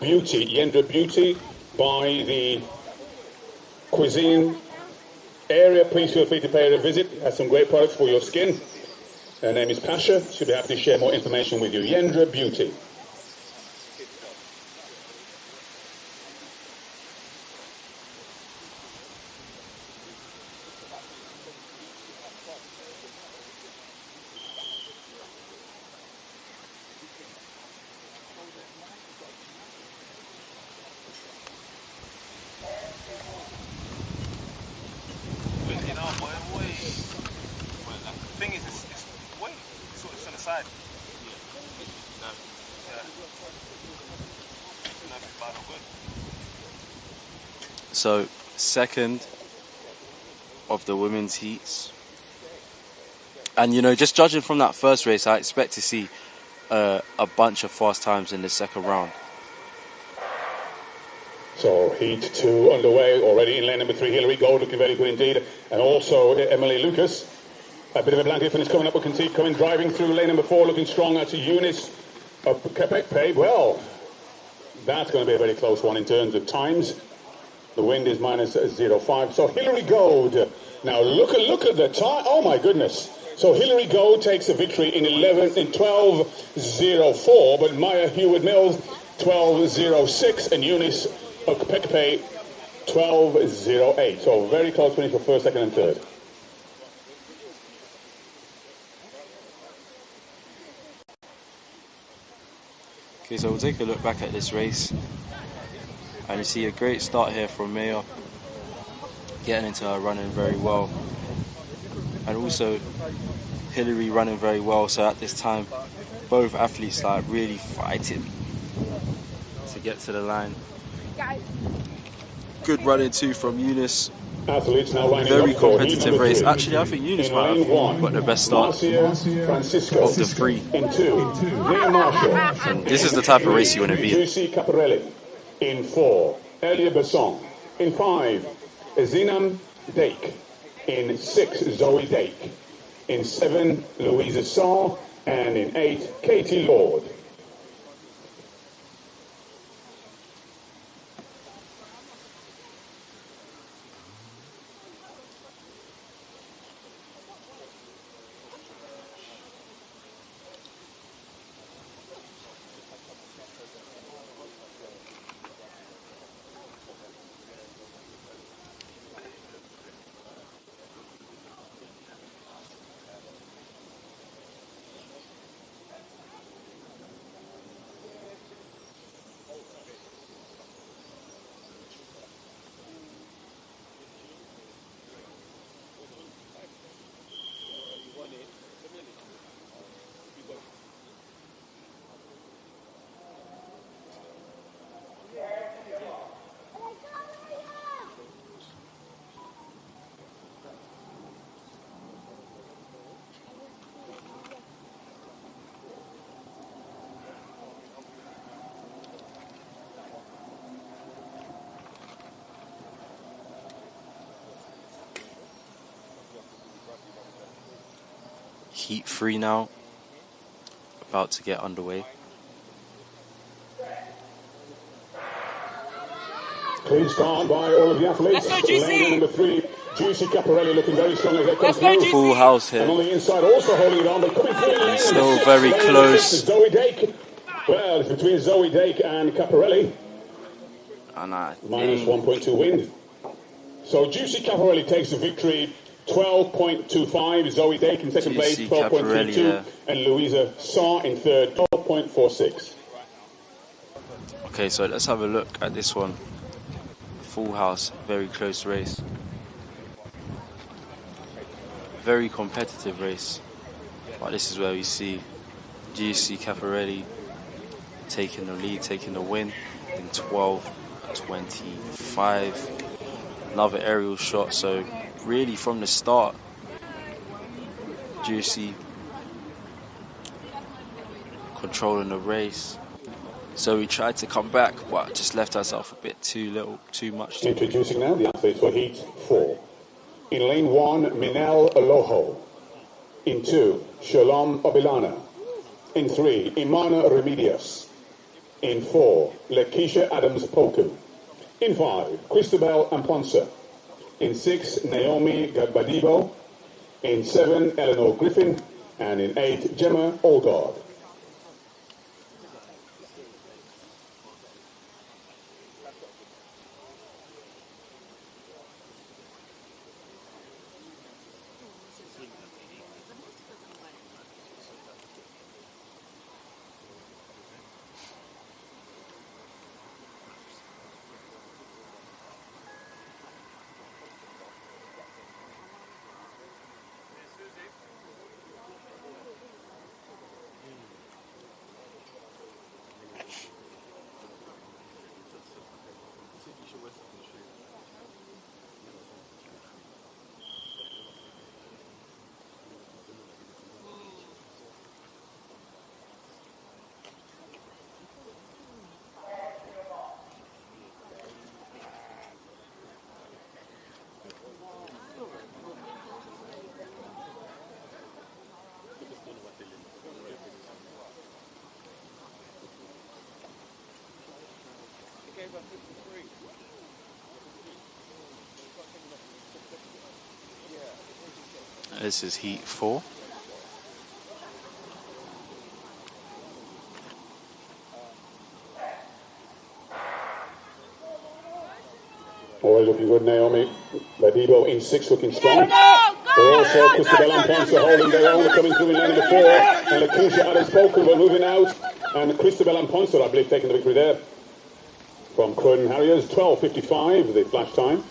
Beauty by the Cuisine area. Please feel free to pay her a visit. Has some great products for your skin. Her name is Pasha. She'll be happy to share more information with you. Yendra Beauty. So, second of the women's heats. And, you know, just judging from that first race, I expect to see a bunch of fast times in the second round. So heat 2 underway already in lane number 3. Hilary Gold looking very good indeed. And also Emily Lucas. A bit of a blanket finish coming up. We can see coming driving through lane number 4 looking strong. That's Eunice of Okpekpe. Well, that's going to be a very close one in terms of times. The wind is minus 0.5. So Hilary Gold. Now look at the time. Oh my goodness. So Hilary Gold takes the victory in 12.04, but Maya Hewitt Mills 12.06 and Eunice Okpekpe 12.08. So very close finish for first, second and third. Okay, so we'll take a look back at this race. And you see a great start here from Maya, getting into her running very well. And also Hilary running very well. So at this time, both athletes are really fighting to get to the line. Good running too from Eunice. Athletes now lining Very up for competitive race. 3. Actually, I think Eunice might have got the best start of the 3. In 2, Leah Marshall. And this is the type of race you want to be in. Juicy Caparelli. In 4, Elia Besson. In 5, Zinam Dake. In 6, Zoe Dake. In 7, Louisa Saw. And in 8, Katie Lord. Heat 3 now, about to get underway. Clean start by all of the athletes. Let's go, GC. Lane number 3, Juicy Caparelli looking very strong as they come Let's go, through. GC. Full house here. And on the inside also holding it on, but coming through in lane Still number 6. very Lane close. number 6 is Zoe Dake. Well, it's between Zoe Dake and Caparelli. And I Minus think 1.2 wind. So Juicy Caparelli takes the victory, 12.25. Zoe Dake in second place, Juicy 12.32. Caparelli, yeah. And Louisa Saar in third, 12.46. Okay, so let's have a look at this one. Full house, very close race. Very competitive race. But this is where we see GC Caparelli taking the lead, taking the win in 12.25. Another aerial shot, so really from the start, GC controlling the race. So we tried to come back, but just left ourselves a bit too much. Introducing now the athletes for Heat 4. In lane 1, Minel Aloho. In 2, Shalom Obilana. In 3, Imana Remedios. In 4, Lakeisha Adams-Poku. In 5, Christabel Amponsa. In 6, Naomi Gagbadibo. In 7, Eleanor Griffin. And in 8, Gemma Oldard. This is Heat 4. All looking good, Naomi. Badibo in 6 looking strong. Also, Christabel Amponsa holding their own, coming through in lane number 4. And Lakeisha Adams-Poku were moving out. And Christabel Amponsa, I believe, taking the victory there. From Croydon Harriers, 12.55, the flash time.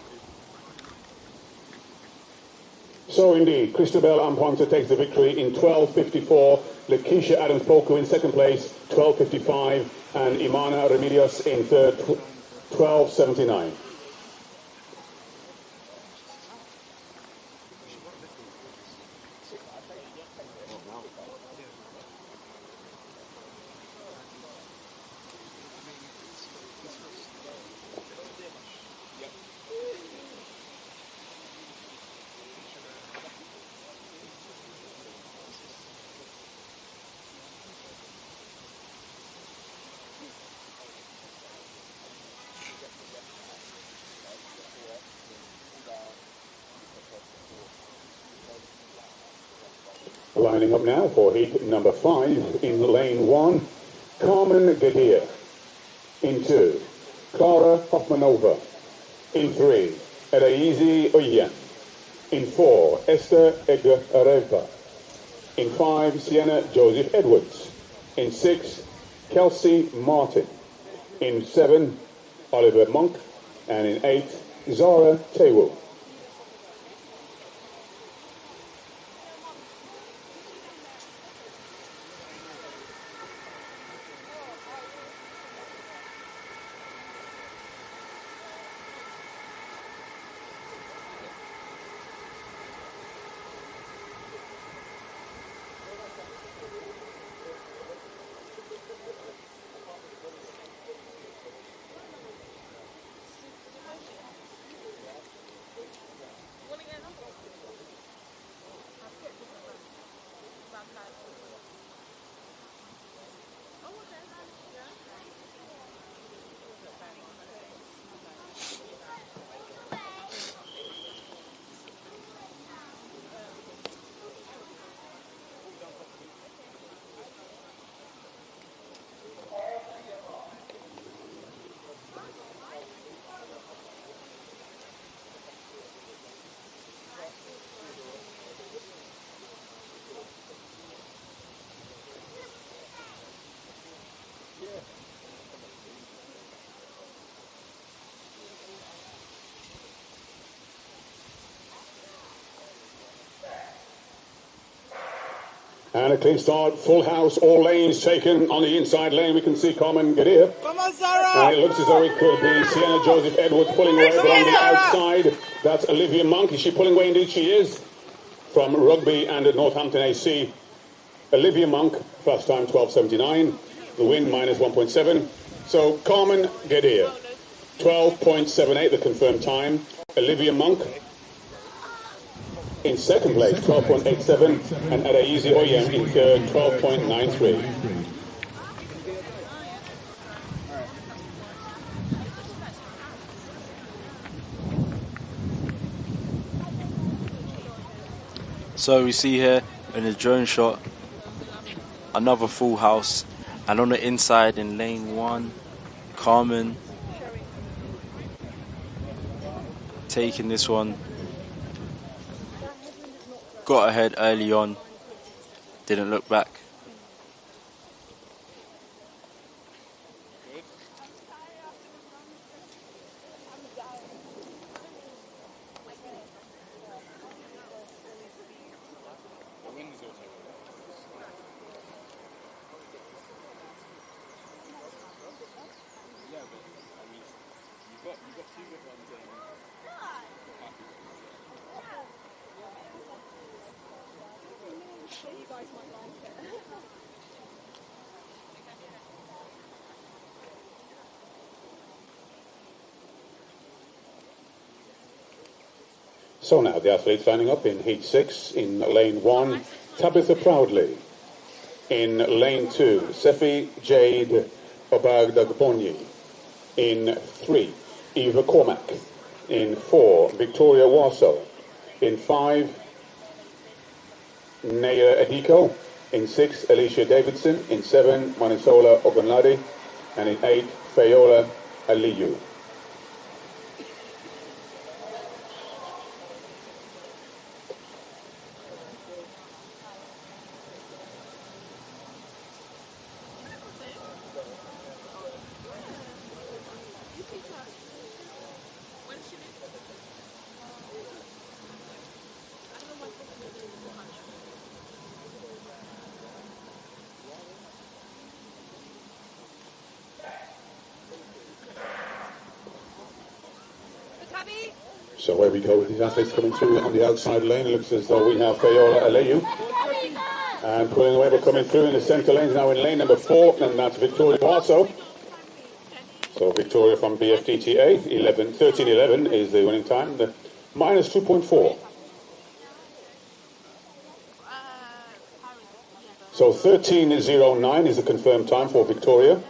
So indeed, Christabel Amponsa takes the victory in 12.54. Lakeisha Adams-Poku in second place, 12.55. And Imana Remedios in third, 12.79. Lining up now for heat number 5 in lane 1, Carmen Gadir. In 2, Clara Hoffmanova. In 3, Eraizi Oyen. In 4, Esther Egareva. In 5, Sienna Joseph Edwards. In 6, Kelsey Martin. In 7, Oliver Monk. And in 8, Zara Tewu. And a clean start, full house, all lanes taken. On the inside lane, we can see Carmen Gadir. Come on, Sarah! And it looks as though it could be Sienna Joseph Edwards pulling away, but on the outside, that's Olivia Monk. Is she pulling away? Indeed, she is. From Rugby and Northampton AC, Olivia Monk, first time 12.79. The win minus 1.7. So Carmen Gadir, 12.78, the confirmed time. Olivia Monk in second place, 12.87, and Adaizi Oyem in third, 12.93. So we see here in the drone shot another full house, and on the inside in lane 1, Carmen taking this one. Got ahead early on, didn't look back. So now the athletes lining up in heat 6. In lane 1, Tabitha Proudly. In lane 2, Sefi Jade Obagdagbonyi. In 3, Eva Cormack. In 4, Victoria Warsaw. In 5, Naya Adiko. In 6, Alicia Davidson. In 7, Manisola Ogunlade. And in 8, Fayola Aliyu. So where we go with these athletes coming through on the outside lane. It looks as though we have Fayola Aleyu. And pulling away, but coming through in the centre lanes now in lane number 4, and that's Victoria also. So Victoria from Bftta, 13.11 is the winning time. The minus 2.4. So 13.09 is the confirmed time for Victoria.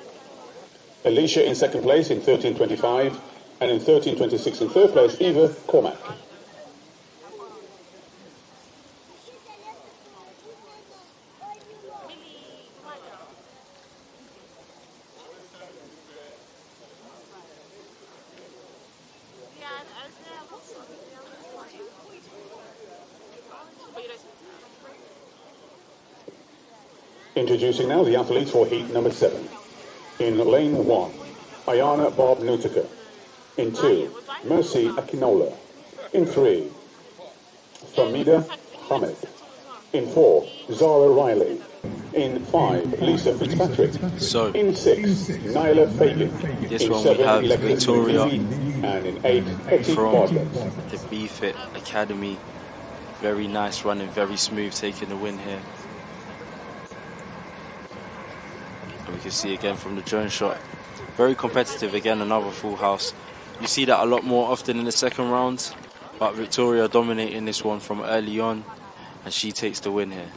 Alicia in second place in 13.25. And in 13.26 in third place, Eva Cormack. Introducing now the athletes for heat number 7. In lane 1, Ayana Bob Nutica. In 2, Mercy Akinola. In 3, Famida Hamid. In 4, Zara Riley. In 5, Lisa Fitzpatrick. So in 6, Nyla Fagan. This in one 7, we have Alexis Victoria McKenzie. And in 8, Hetty from Bartlett. the Bftta Academy. Very nice running, very smooth, taking the win here. And we can see again from the drone shot, very competitive again, another full house. You see that a lot more often in the second round, but Victoria dominating this one from early on, and she takes the win here.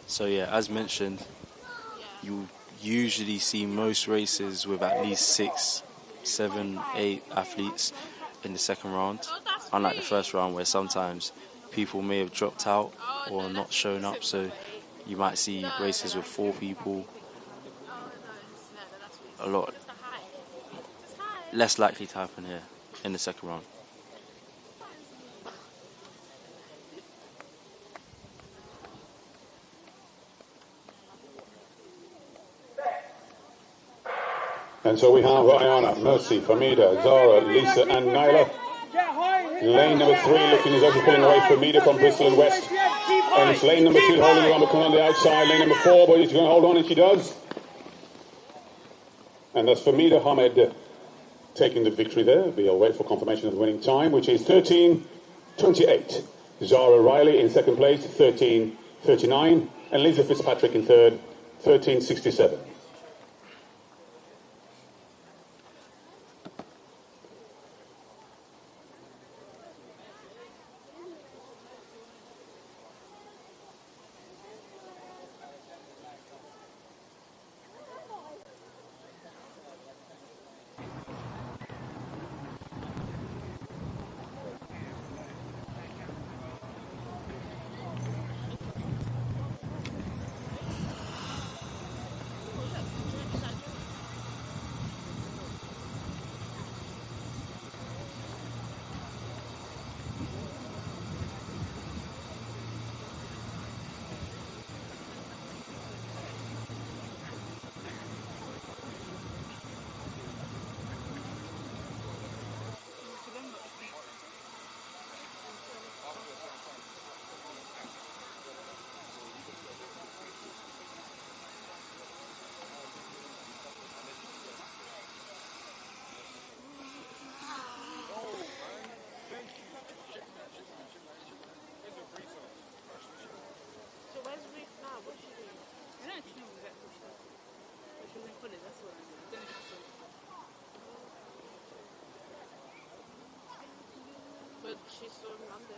So yeah, as mentioned, you usually see most races with at least 6, 7, 8 athletes in the second round, unlike the first round where sometimes people may have dropped out or not shown up, so you might see races with 4 people. A lot less likely to happen here in the second round. And so we have Ayana, Mercy, Famida, Zara, Lisa, and Nyla. Lane number 3 looking as though she's pulling away. Famida from Bristol and West. And it's lane number 2 holding around, but coming on the outside. Lane number 4, but she's going to hold on, and she does. And that's Famida Hamed taking the victory there. We'll wait for confirmation of the winning time, which is 13:28. Zara Riley in second place, 13:39. And Lisa Fitzpatrick in third, 13:67. She's still in London.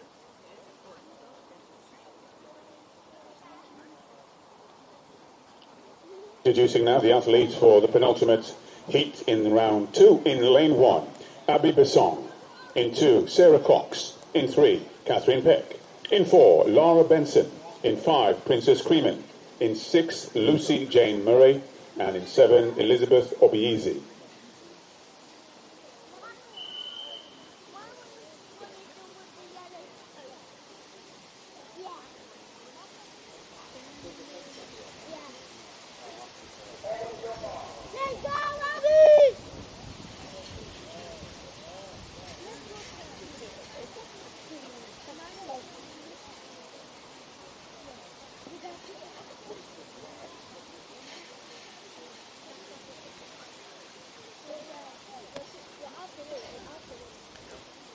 Introducing now the athletes for the penultimate heat in round 2 in lane 1. Abby Besson. In 2, Sarah Cox. In 3, Catherine Peck. In 4, Laura Benson. In 5, Princess Creeman. In 6, Lucy Jane Murray. And in 7, Elizabeth Obiezi.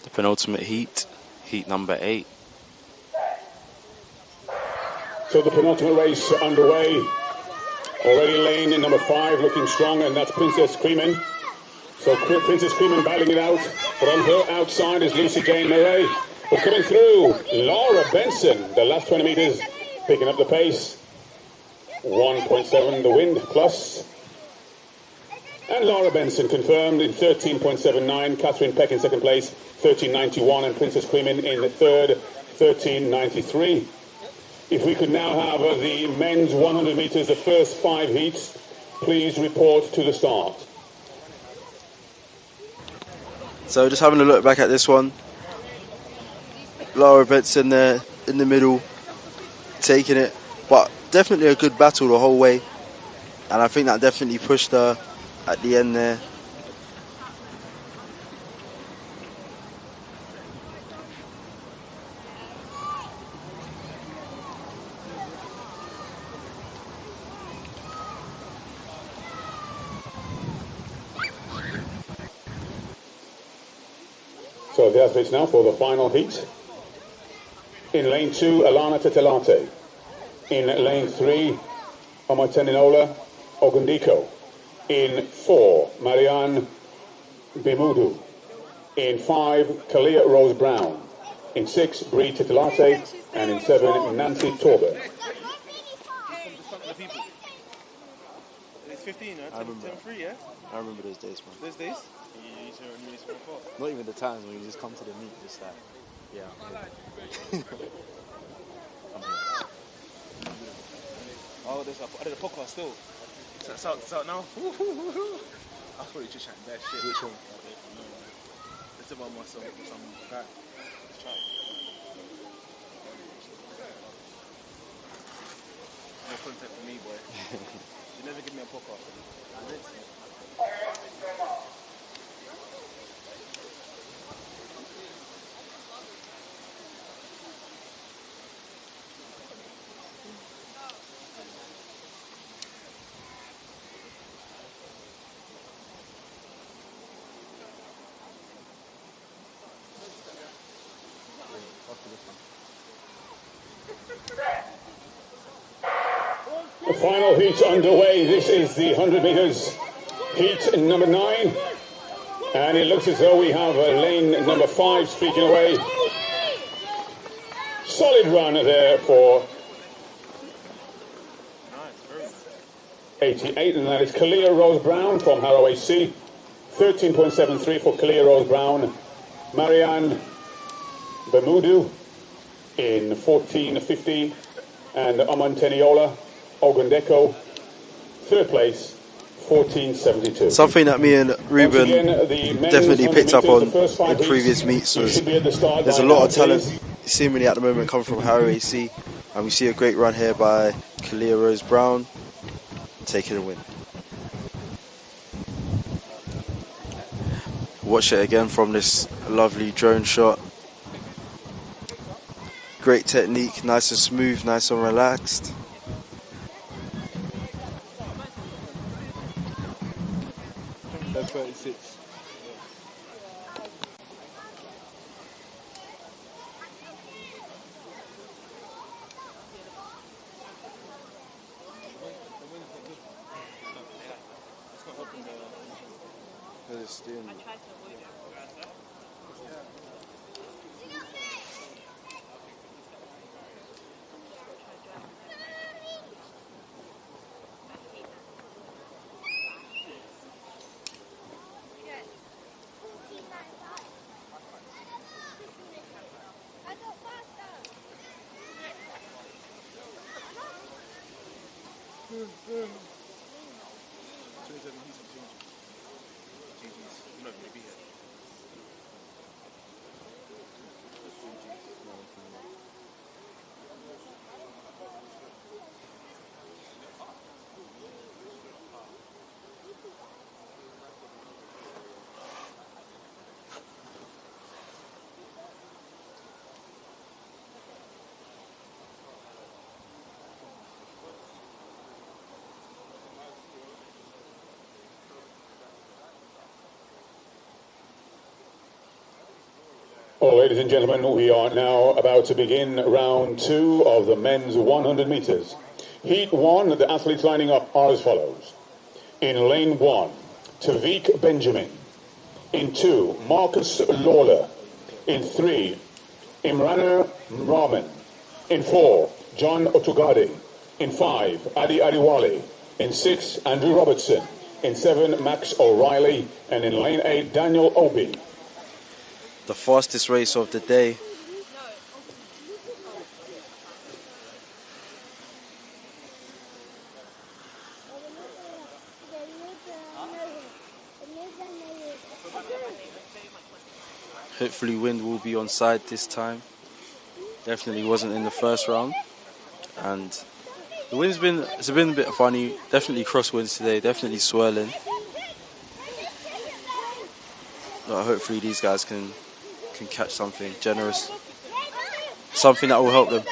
The penultimate heat, heat number 8. So the penultimate race underway. Already lane in number 5 looking strong, and that's Princess Creeman. So Princess Creeman battling it out, but on her outside is Lucy Jane Murray. But coming through, Laura Benson, the last 20 metres, picking up the pace. 1.7 the wind plus. And Laura Benson confirmed in 13.79. Catherine Peck in second place, 13.91. And Princess Creeman in the third, 13.93. If we could now have the men's 100 metres, the first 5 heats, please report to the start. So just having a look back at this one. Laura Benson there in the middle, taking it. But definitely a good battle the whole way. And I think that definitely pushed her at the end there. So the athletes now for the final heat. In lane 2, Alana Tetelate. In lane 3, Omoteninola Ogundiko. In 4, Marianne Bimudu. In 5, Kalia Rose Brown. In 6, Bree Tetelate. And in 7, Nancy Torber. It's 15, I remember. 10-3, yeah? I remember those days, man. Those days? Not even the times when you just come to the meet, just like, yeah. I'm here. Oh, I did a podcast still. It's out now. I was probably just chatting bad shit. Which one? It's about myself with some guy. Let's try it. No content for me, boy. You never give me a podcast. The final heat underway. This is the 100 meters heat number 9. And it looks as though we have lane number 5 streaking away. Solid run there for 88, and that is Kalia Rose Brown from Harrow AC. 13.73 for Kalia Rose Brown. Marianne Bermudu in 14.50, and Aman Teniola Ogundeko, third place, 14.72. Something that me and Ruben definitely picked up on in previous meets was there's a lot of talent seemingly at the moment coming from Harrow AC, and we see a great run here by Kalia Rose Brown taking a win. Watch it again from this lovely drone shot. Great technique, nice and smooth, nice and relaxed. That's 36. Well, ladies and gentlemen, we are now about to begin round 2 of the men's 100 meters. Heat 1, the athletes lining up are as follows. In lane 1, Tavik Benjamin. In 2, Marcus Lawler. In 3, Imrana Rahman. In 4, John Otugade. In 5, Adi Adiwale. In 6, Andrew Robertson. In 7, Max O'Reilly. And in lane 8, Daniel Obi. The fastest race of the day. Hopefully wind will be on side this time. Definitely wasn't in the first round. And the wind's been a bit funny. Definitely crosswinds today, definitely swirling. But hopefully these guys can catch something generous, something that will help them.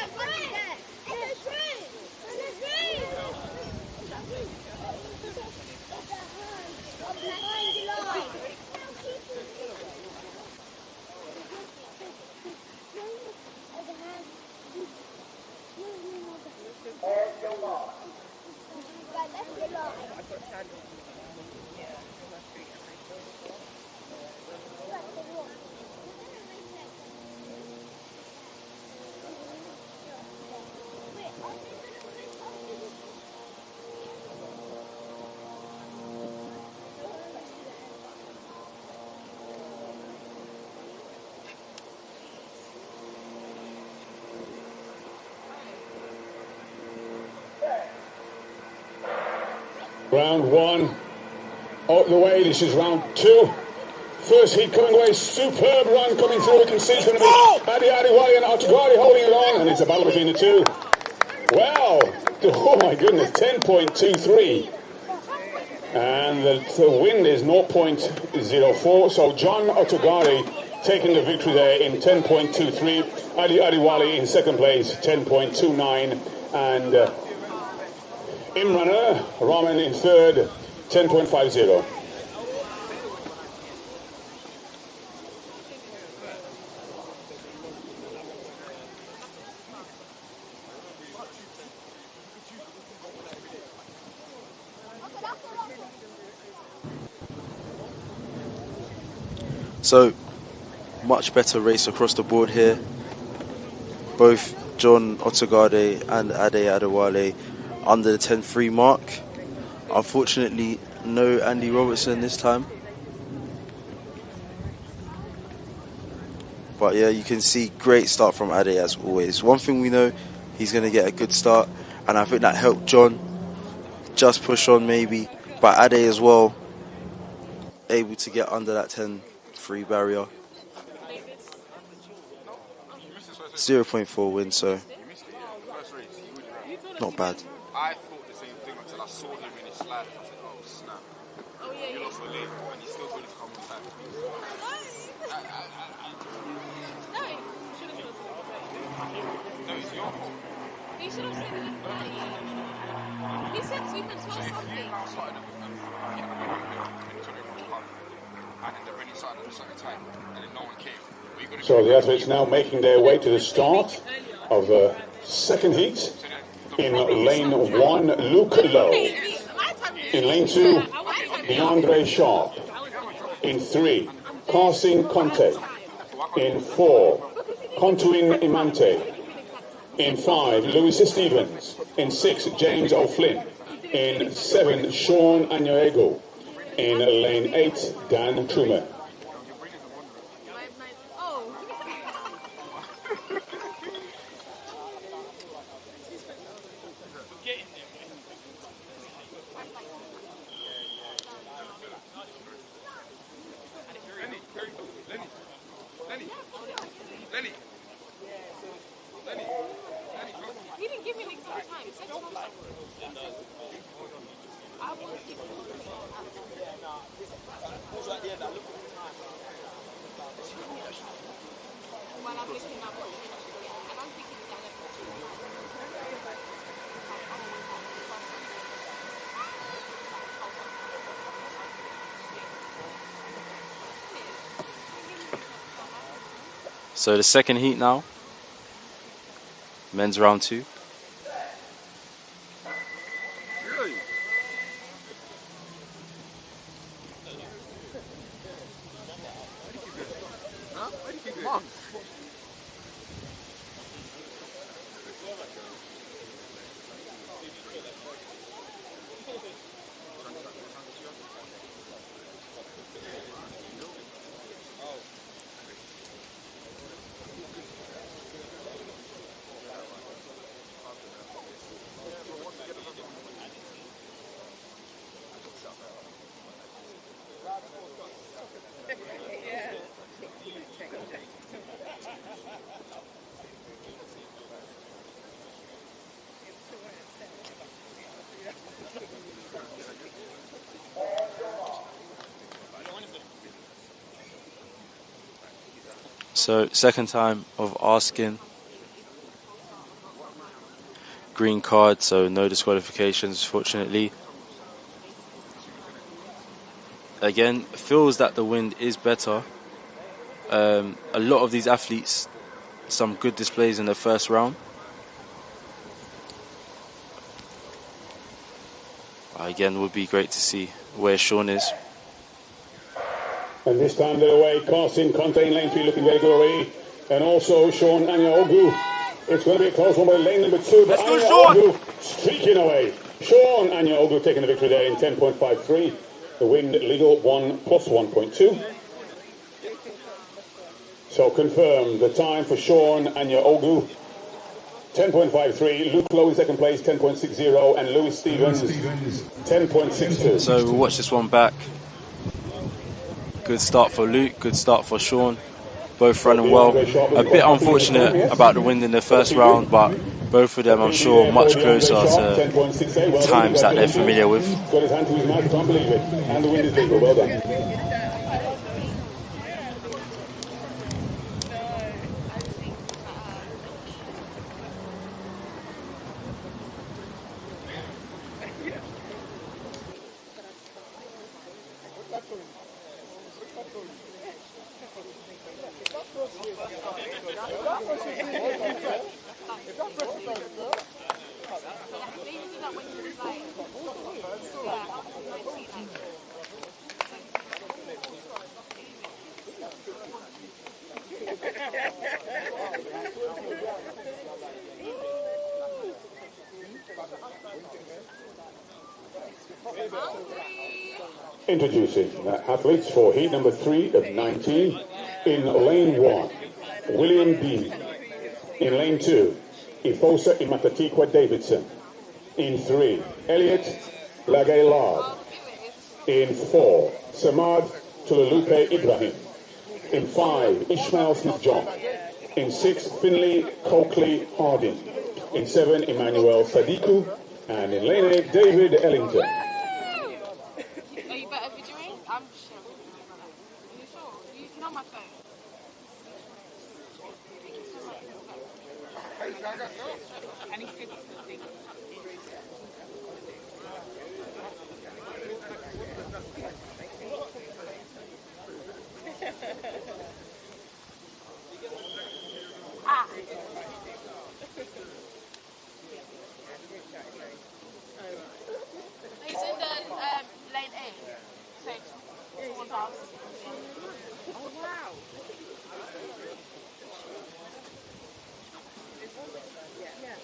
Round 1 out the way. This is round 2. First heat coming away. Superb run coming through. We can see it's going to be Adi Adiwale and Otugade holding it on, and it's a battle between the two. Wow! Oh my goodness, 10.23. And the wind is 0.04. So John Otugade taking the victory there in 10.23. Adi Adiwale in second place, 10.29. And Imrana Rahman in third, 10.50. So, much better race across the board here. Both John Ottogade and Ade Adewale under the 10.3 mark. Unfortunately, no Andy Robertson this time. But yeah, you can see great start from Ade as always. One thing we know, he's going to get a good start, and I think that helped John just push on maybe. But Ade as well, able to get under that 10.3 barrier. 0.4 win, so not bad. I thought the same thing until I saw him in his slide. I said, oh snap. You lost the lead and you still couldn't come on time. No, it's yours. He should have said it. He said 212 something. And then the running started at a certain time, and then no one came. So the athletes now making their way to the start of the second heat. In lane 1, Luke Lowe. In lane 2, DeAndre Sharp. In 3, Carson Conte. In 4, Contuin Imante. In 5, Louis Stevens. In 6, James O'Flynn. In 7, Sean Anyoego. In lane 8, Dan Truman. He didn't give me an exact time. He said 12 something. I want to keep while I'm looking up what and I'm thinking that So the second heat now. Men's round 2. Really? Huh? Why do you keep it? So second time of asking. Green card, so no disqualifications, fortunately. Again, feels that the wind is better. A lot of these athletes, some good displays in the first round. Again, would be great to see where Sean is. And this time they're away. Carson Conte in lane 3 looking very good away. And also Sean Anyogo. It's going to be a close one by lane number 2. But Anyogo streaking away. Sean Anyogo taking the victory there in 10.53. The wind legal 1 plus 1.2. So confirmed the time for Sean Anyogo. 10.53. Luke Lowe in second place, 10.60. And Louis Stevens, 10.62. So we'll watch this one back. Good start for Luke, good start for Sean. Both running well. A bit unfortunate about the wind in the first round, but both of them, I'm sure, much closer to times that they're familiar with. Got his hand to his mouth, can't believe it. And the wind is legal. Well done. Introducing athletes for heat number 3 of 19. In lane 1, William B. In lane 2, Ifosa Imatatikwa Davidson. In 3, Elliot Lagaylard. In 4, Samad Tululupe Ibrahim. In 5, Ishmael Smith-John. In 6, Finley Coakley Harding. In 7, Emmanuel Sadiku. And in lane 8, David Ellington. Are you better videoing? I'm sure. Are you sure? You can on my phone. I need to get this thing. Ah. He's in the lane A. So it's towards us. Oh wow. Yeah.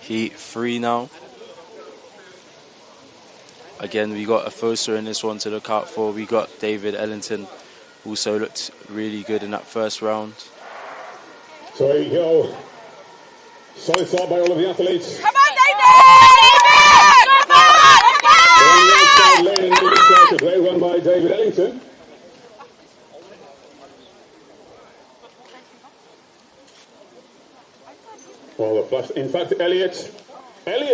Heat 3 now. Again, we got a Fosa in this one to look out for. We got David Ellington, also looked really good in that first round. So there you go. Solid start by all of the athletes. Come on, David! A great run by David Ellington. Well, the flash. In fact, Elliot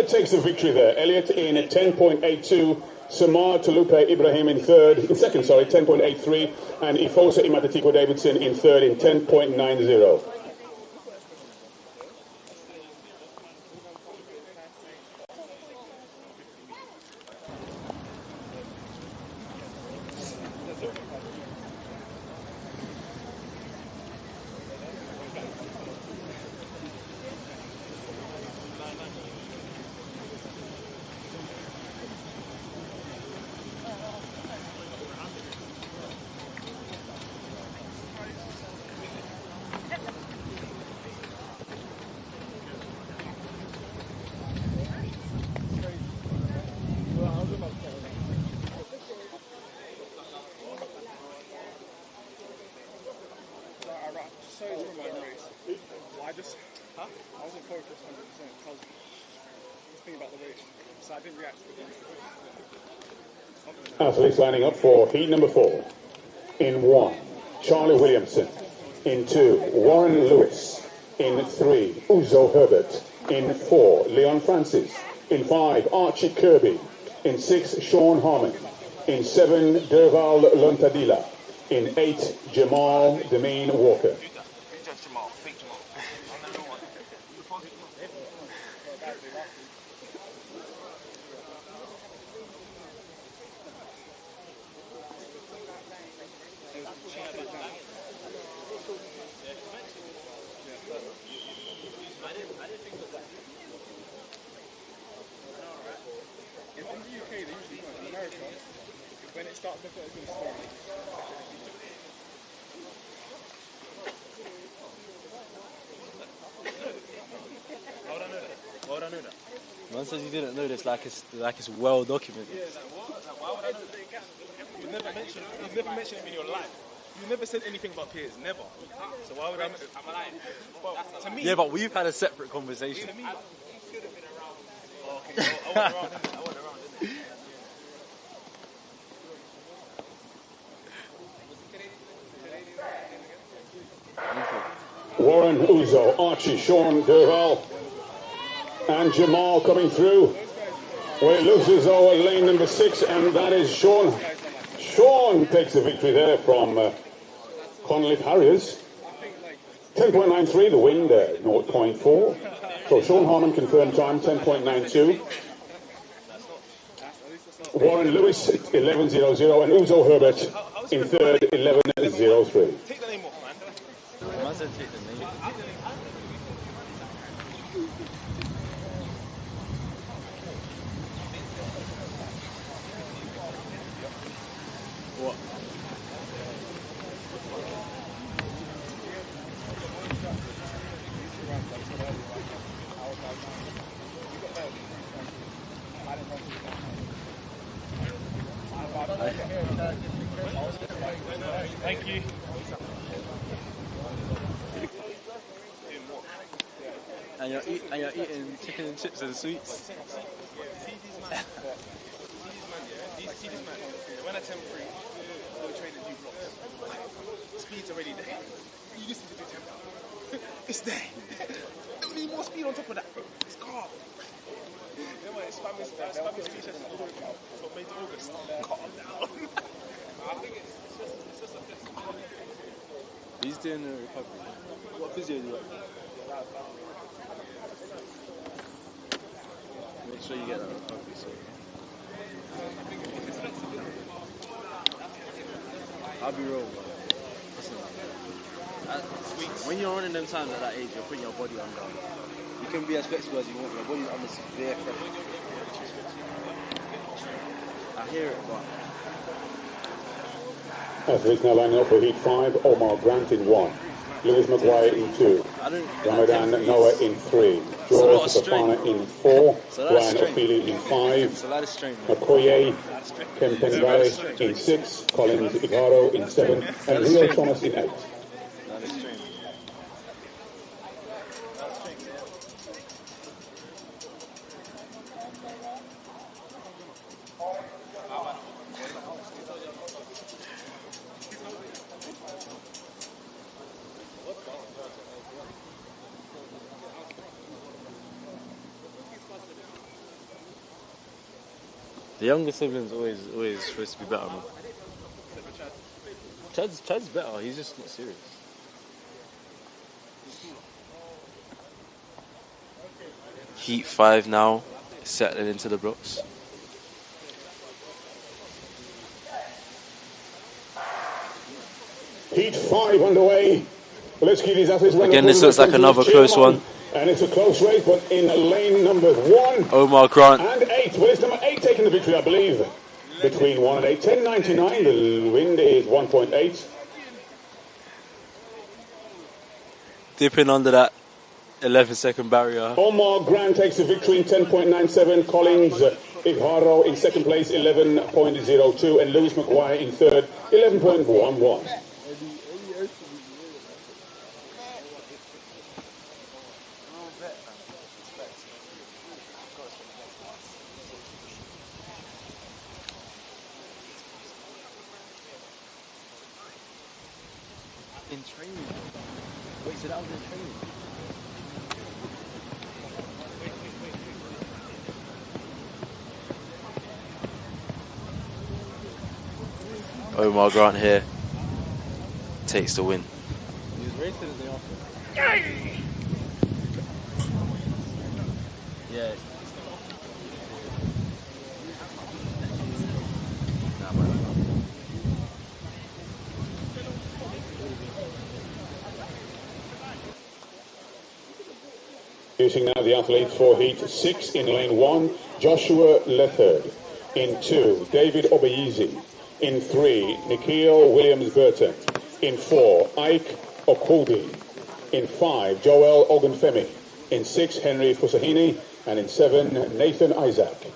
takes the victory there. Elliot in at 10.82. Samar Tulupe Ibrahim in second, 10.83. And Ifosa Imatatikwa Davidson in third in 10.90. I wasn't focused 100% because I was thinking about the race, so I didn't react to the Athletes lining up for heat number 4. In 1, Charlie Williamson. In 2, Warren Lewis. In 3, Uzo Herbert. In 4, Leon Francis. In 5, Archie Kirby. In 6, Sean Harmon. In 7, Derval Lontadila. In 8, Jamal Demeen Walker. When it starts, look at it's going to start. Why would I know that? Man says you didn't know this like it's well documented. Yeah, like what? Like, why would I know that? You've never mentioned it in your life. You never said anything about peers, never. So why would I? I'm lying. Well, to me. Yeah, but we've had a separate conversation. To me, he should have been around. Oh, okay. I wasn't around, innit? I wasn't around, innit? Warren, Uzo, Archie, Sean, Derval, and Jamal coming through. Well, it looks as though lane number 6, and that is Sean. Sean takes the victory there from Conliffe Harriers. 10.93, the wind 0.4. So Sean Harmon confirmed time 10.92. Warren Lewis 11.00 and Uzo Herbert in third 11.03. Take the name off, man. Man said take the name. Thank you. And you're eating chicken and chips and sweets. See these man. See this man. When I temporary, go train and do blocks. Speed's already there. You just need to do tempo. It's there. Don't need more speed on top of that. It's calm. Then when it's spamming speed sessions all the way from May to August. Calm down. I think it's just a test. He's doing a recovery. What physio do you like? Make sure you get that recovery. So. I'll be real. Listen, when you're running them times at that age, you're putting your body under. You can be as flexible as you want, your body's under severe pressure. I hear it, but... Athletes now lining up for Heat 5, Omar Grant in 1, Lewis McGuire in 2, Ramadan Noah in 3, George Safana in 4, Brian O'Feely in 5, Okoye Kempengare in 6, Collins Igaro in 7, and Rio Thomas in 8. The younger siblings always supposed to be better, man. Chad's better, he's just not serious. Heat 5 now, settling into the blocks. Heat 5 underway. Let's give these athletes again, this looks like another close one. And it's a close race, but in lane number 1. Omar Grant. And 8. Well, it's number 8 taking the victory, I believe. Between 1 and 8. 10.99. The wind is 1.8. Dipping under that 11-second barrier. Omar Grant takes the victory in 10.97. Collins Igaro in second place, 11.02. And Lewis McGuire in third, 11.11. In training. Wait, so that was in training? Omar Grant here takes the win. He was racing the day after. Yeah. Using now the athletes for Heat 6 in lane 1, Joshua Lethard. In 2, David Obeyizi. In 3, Nikhil Williams-Burton. In 4, Ike Okudi. In 5, Joel Ogunfemi. In 6, Henry Fusahini. And in 7, Nathan Isaac.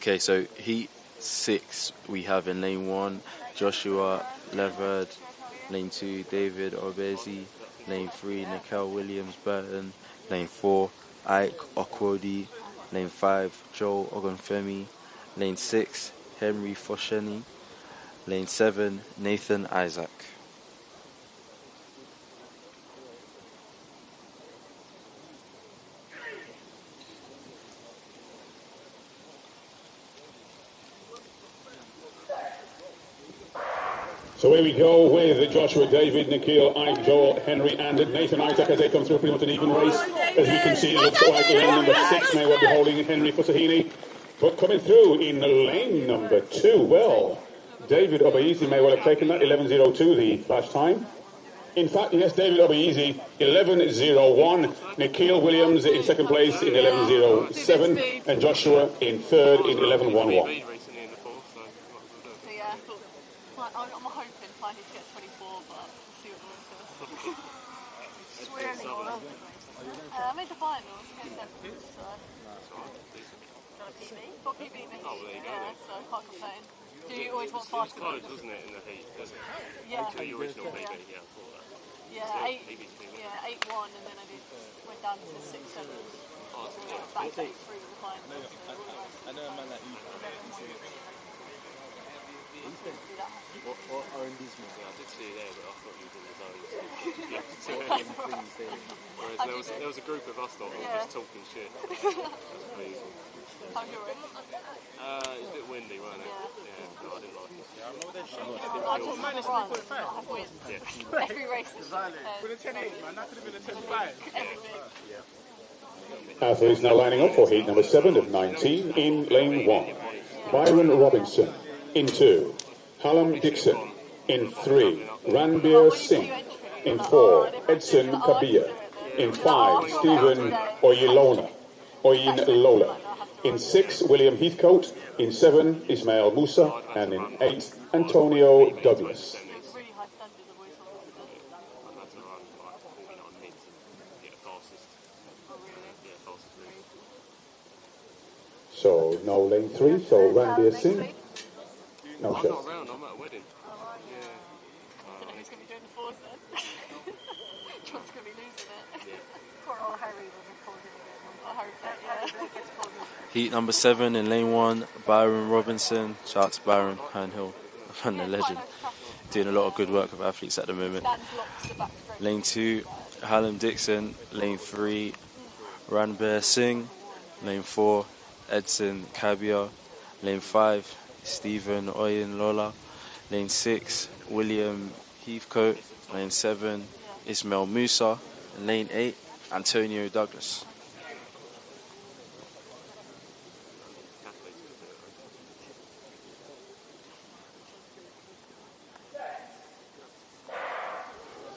Okay, so Heat 6 we have in lane 1, Joshua Leverd. Lane 2, David Obezi. Lane 3, Nikhil Williams-Burton. Lane 4, Ike Okwodi. Lane 5, Joel Ogunfemi. Lane 6, Henry Fosheni. Lane 7, Nathan Isaac. So here we go with Joshua, David, Nikhil, Ike, Joel, Henry, and Nathan Isaac as they come through pretty much an even race. As we can see, it looks like lane number 6 may well be holding Henry Fusahini. But coming through in lane number 2, well, David Obaisi may well have taken that, 11.02 the flash time. In fact, yes, David Obaisi, 11.01. Nikhil Williams in second place in 11.07. And Joshua in third in 11.11. I'm hoping finally to get 24, but we'll see what the win says. I made the finals, so. Got PB in the heat, yeah, so I can't complain. Do you always want faster? It was close, wasn't it, in the heat? Yeah. To your original PB, yeah, I thought that. Yeah, 8-1, and then went down to 6-7. Back to 8-3 in the final. I know a man like you. What R&D's man? Yeah, I did see you there, but I thought you were in the zone. Whereas there was a group of us that were just talking shit. That's amazing. How's your race? It was a bit windy, wasn't it? Yeah, no, I didn't like it. I just managed to have wins. Every race is with a 10-8, man, that could have been a 10-5. Athletes now lining up for heat number 7 of 19 in lane 1. Byron Robinson in 2. Hallam Dixon in 3. Ranbir Singh in 4. Edson Kabia in 5. Stephen Oyinlola. In 6, William Heathcote. In 7, Ismail Musa. And in 8, Antonio Douglas. So, no lane 3, so Ranbir Singh. No I'm shot. not around, I'm at a wedding. Yeah. I don't know who's going to be doing the fours then. John's going to be losing it. Poor old Harry was recording it. Oh, Harry, yeah. Heat number 7 in lane 1, Byron Robinson. Shout out to Byron Hernhill, and the legend. Doing a lot of good work with athletes at the moment. Lane 2, Hallam Dixon. Lane 3, Ranbir Singh. Lane 4, Edson Kabia. Lane 5, Stephen Oyinlola. Lane 6, William Heathcote. Lane 7, Ismail Musa. And lane 8, Antonio Douglas.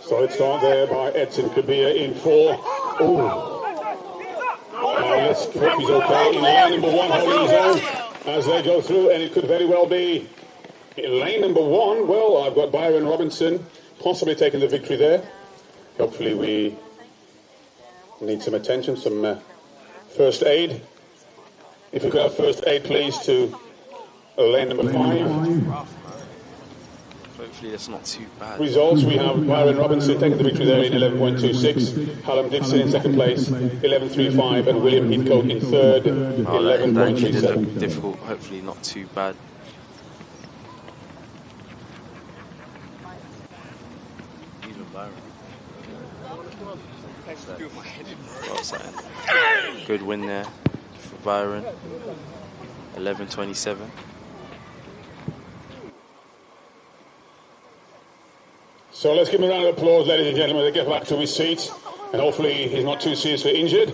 Solid start there by Edson Kabia in 4. Oh. Let's hope he's okay. In lane number 1, holding his own as they go through, and it could very well be in lane number 1. Well, I've got Byron Robinson possibly taking the victory there. Hopefully we need some attention, some first aid. If we could have first aid, please, to lane number 5. Hopefully that's not too bad. Results, we have Byron Robinson taking the victory there in 11.26, Hallam Dixon in second place, 11.35, and William Heathcote in third, 11.37. Difficult, hopefully not too bad. Even Byron. Good win there for Byron, 11.27. So let's give him a round of applause, ladies and gentlemen, to get back to his seat. And hopefully he's not too seriously injured.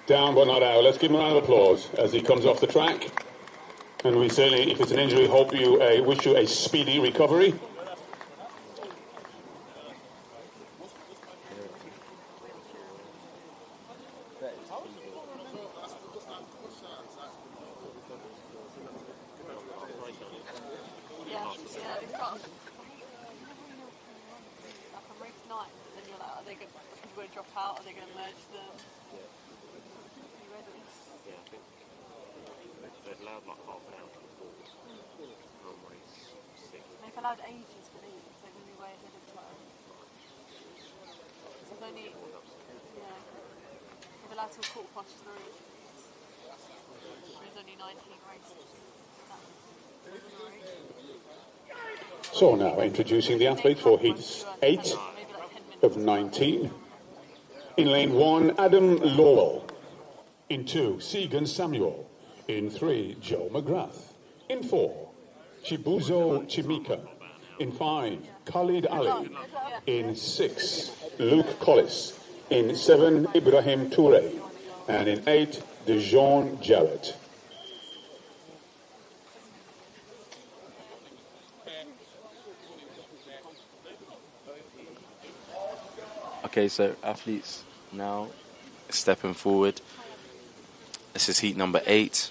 Down but not out. Let's give him a round of applause as he comes off the track. And we certainly, if it's an injury, wish you a speedy recovery. So now introducing the athlete for heat 8 of 19. In lane 1, Adam Lowell. In 2, Segan Samuel. In 3, Joe McGrath. In 4, Chibuzo Chimika. In 5, Khalid Ali. In 6, Luke Collis. In 7, Ibrahim Toure. And in 8, Dejon Jarrett. Okay, so athletes now stepping forward. This is heat number 8.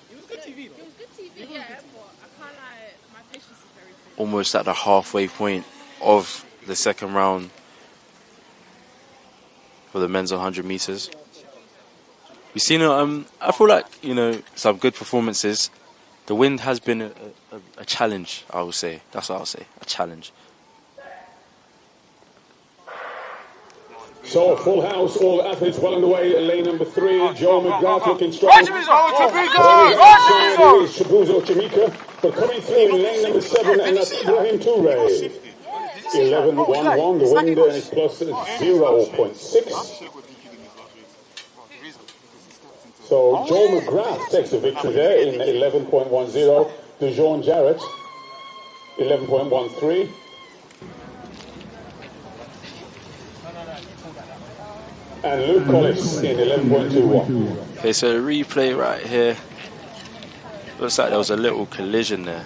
Almost at the halfway point of the second round for the men's 100 meters. We've seen, I feel like, some good performances. The wind has been a challenge, I would say. That's what I'll say, a challenge. So, full house, all athletes well underway. Lane number 3, Joe McGrath looking strong. Chibuzo Chimika, but coming through in lane number 7, and that's Ibrahim Toure. 11.11, the wind is plus 0.6. So, Joe McGrath takes the victory there in 11.10. Dejon Jarrett, 11.13. And Luke Collis in 11.21. Okay, so the replay right here. Looks like there was a little collision there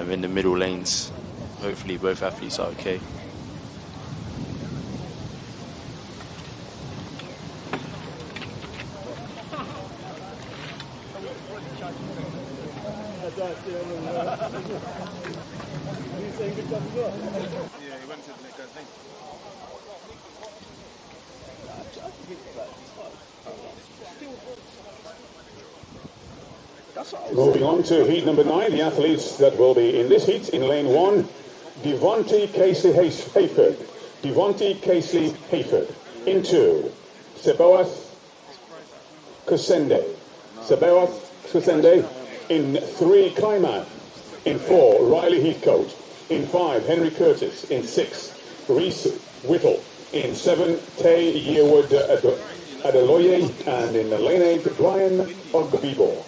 in the middle lanes. Hopefully both athletes are okay. Moving on to heat number 9, the athletes that will be in this heat. In lane 1, Devontae Casey Hayford. Devontae Casey Hayford. In 2, Seboath Kusende. Seboath Kusende. In 3, Kaiman. In 4, Riley Heathcote. In 5, Henry Curtis. In 6, Reese Whittle. In 7, Tay Yearwood Adeloye. And in lane 8, Brian Ogbibo.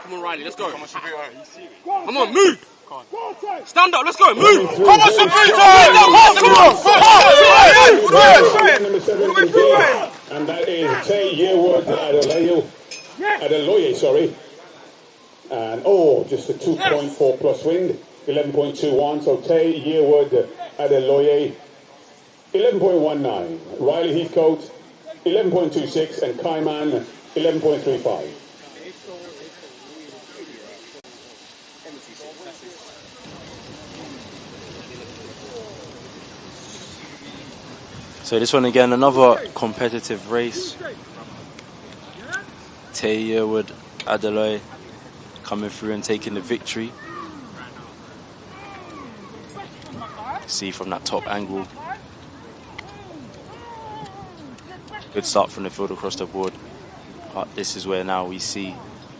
Come on, Riley, let's go. Come on, move. Stand up, let's go, move. Come on, Sabrina. And that is Tay Yearwood Adeloye, sorry. And just a 2.4 plus wind, 11.21. So Tay Yearwood Adeloye, 11.19. Riley Heathcote, 11.26. And Kaiman, 11.35. So this one again, another competitive race. Tay Yearwood Adeloye coming through and taking the victory. See from that top angle. Good start from the field across the board. But this is where now we see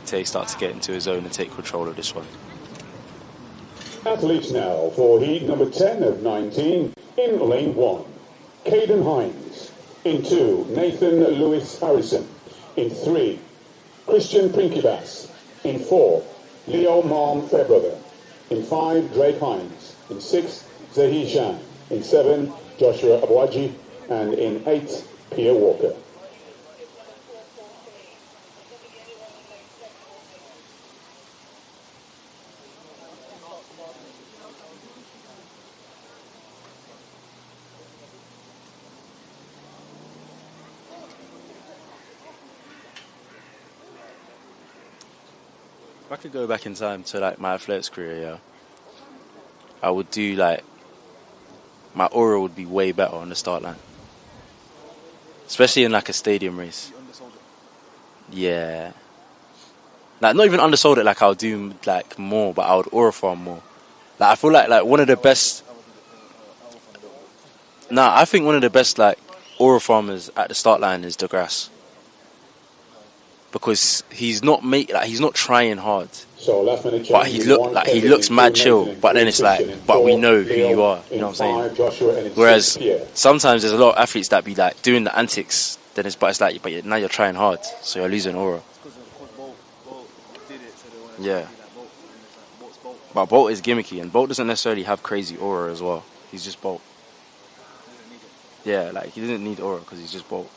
Tay start to get into his zone and take control of this one. Athletes now for heat number 10 of 19 in lane 1. Caden Hines. In 2, Nathan Lewis Harrison. In 3, Christian Prinkybas. In 4, Leo Malm Fairbrother. In 5, Drake Hines. In 6, Zahi Shan. In 7, Joshua Abwaji. And in 8, Pierre Walker. If I could go back in time to like my athletics career, yeah, I would do like my aura would be way better on the start line, especially in like a stadium race. Yeah, like not even undersold it. Like I'll do like more, but I would aura farm more. Like I feel like one of the best. Nah, I think one of the best like aura farmers at the start line is DeGrasse. Because he's not he's not trying hard, So last minute but he looks mad chill. But then it's like, but we know who you are. You know what I'm saying? Whereas sometimes there's a lot of athletes that be like doing the antics. Then it's like, but now you're trying hard, so you're losing aura. Yeah. But Bolt is gimmicky, and Bolt doesn't necessarily have crazy aura as well. He's just Bolt. Yeah, like he doesn't need aura because he's just Bolt.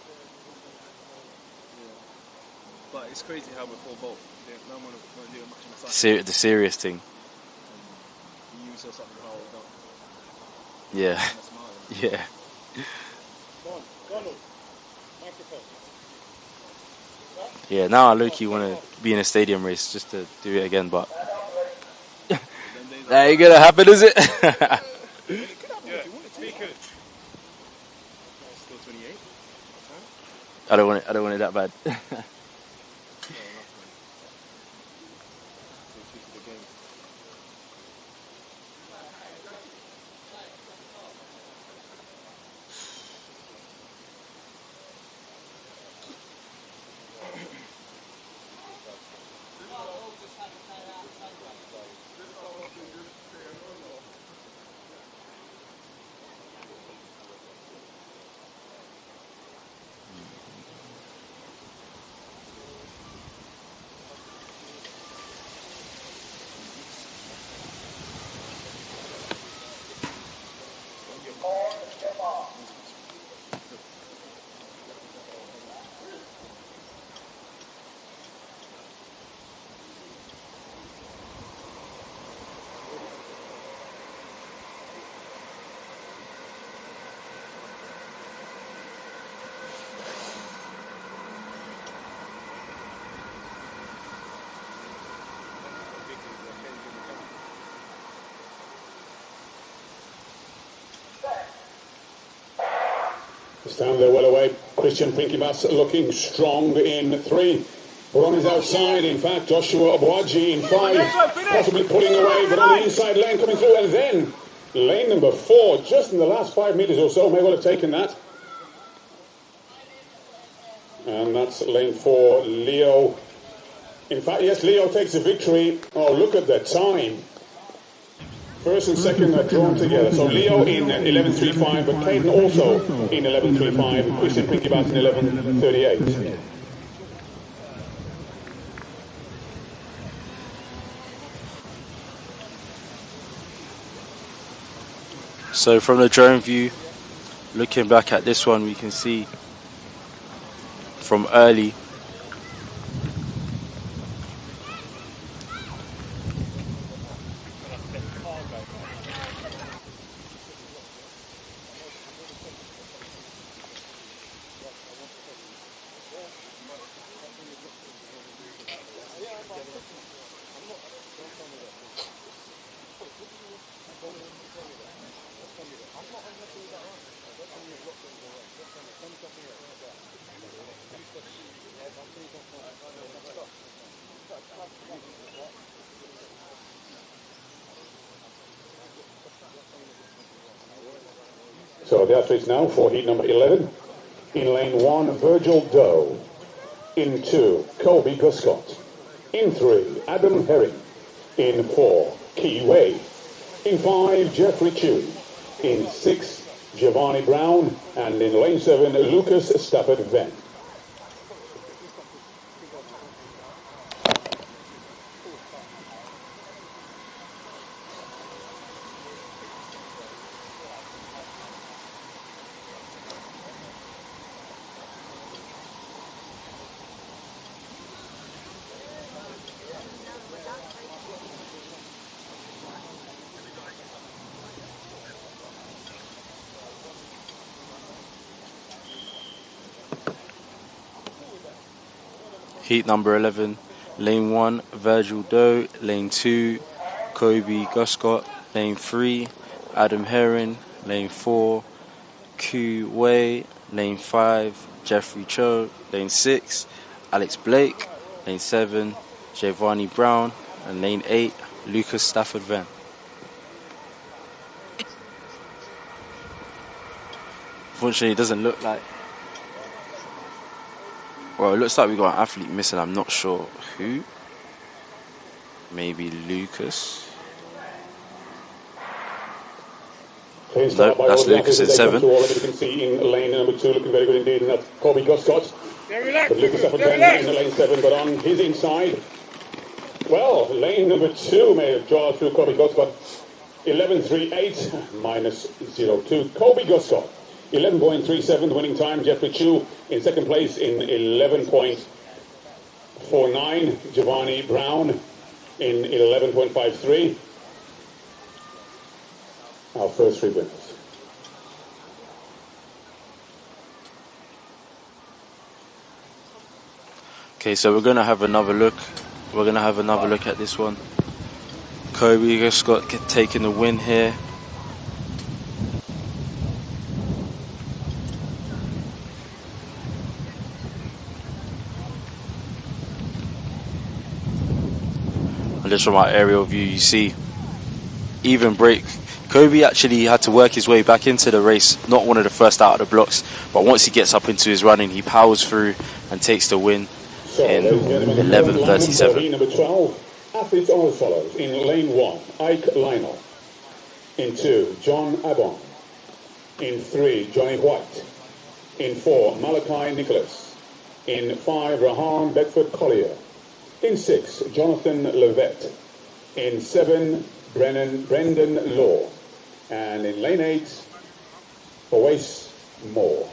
But it's crazy how before Bolt, no one would do much on the side. The serious thing. You saw something how it Yeah. Yeah. Yeah, now I low-key want to be in a stadium race just to do it again, but that ain't gonna happen, is it? Yeah, we could. Still 28. I don't want it that bad. This time they're well away. Christian Prinkybas looking strong in 3. But on his outside, in fact, Joshua Abwaji in 5. Possibly pulling away, but on the inside lane coming through. And then lane number 4, just in the last 5 metres or so, may well have taken that. And that's lane 4, Leo. In fact, yes, Leo takes the victory. Oh, look at the time. First and second are drawn together. So Leo in 11.35, but Caden also in 11.35. Christian Prinkybas in 11.38. So from the drone view, looking back at this one, we can see from early So the athletes now for heat number 11. In lane 1, Virgil Doe. In 2, Colby Guscott. In 3, Adam Herring. In 4, Key Way. In 5, Jeffrey Chew. In 6, Giovanni Brown. And in lane 7, Lucas Stafford Venn. Heat number 11, lane 1, Virgil Doe, lane 2, Kobe Guscott, lane 3, Adam Herring, lane 4, Q Way, lane 5, Jeffrey Cho, lane 6, Alex Blake, lane 7, Giovanni Brown, and lane 8, Lucas Stafford Venn. Unfortunately, it doesn't look like. Well, it looks like we got an athlete missing. I'm not sure who. Maybe Lucas. No, that's Lucas in 7. You can see in lane number 2, looking very good indeed, and that's Colby Guscott. But Lucas Stafford Venn in lane 7, but on his inside. Well, lane number 2 may have drawn through Colby Guscott. 11.38 minus 0.2. Colby Guscott. 11.37 winning time. Jeffrey Chew in second place in 11.49. Giovanni Brown in 11.53. Our first 3 winners. Okay, so we're gonna have another look. We're gonna have another look at this one. Kobe Guscott taking the win here. Just from our aerial view, you see even break. Kobe actually had to work his way back into the race, not one of the first out of the blocks, but once he gets up into his running, he powers through and takes the win in 11.37. Number 12, athletes are as follows. In lane 1, Ike Lionel. In 2, John Abbon. In 3, Johnny White. In 4, Malachi Nicholas. In 5, Rahan Beckford Collier. In 6, Jonathan Levette. In 7, Brendan Law. And in lane 8, Oase Moore.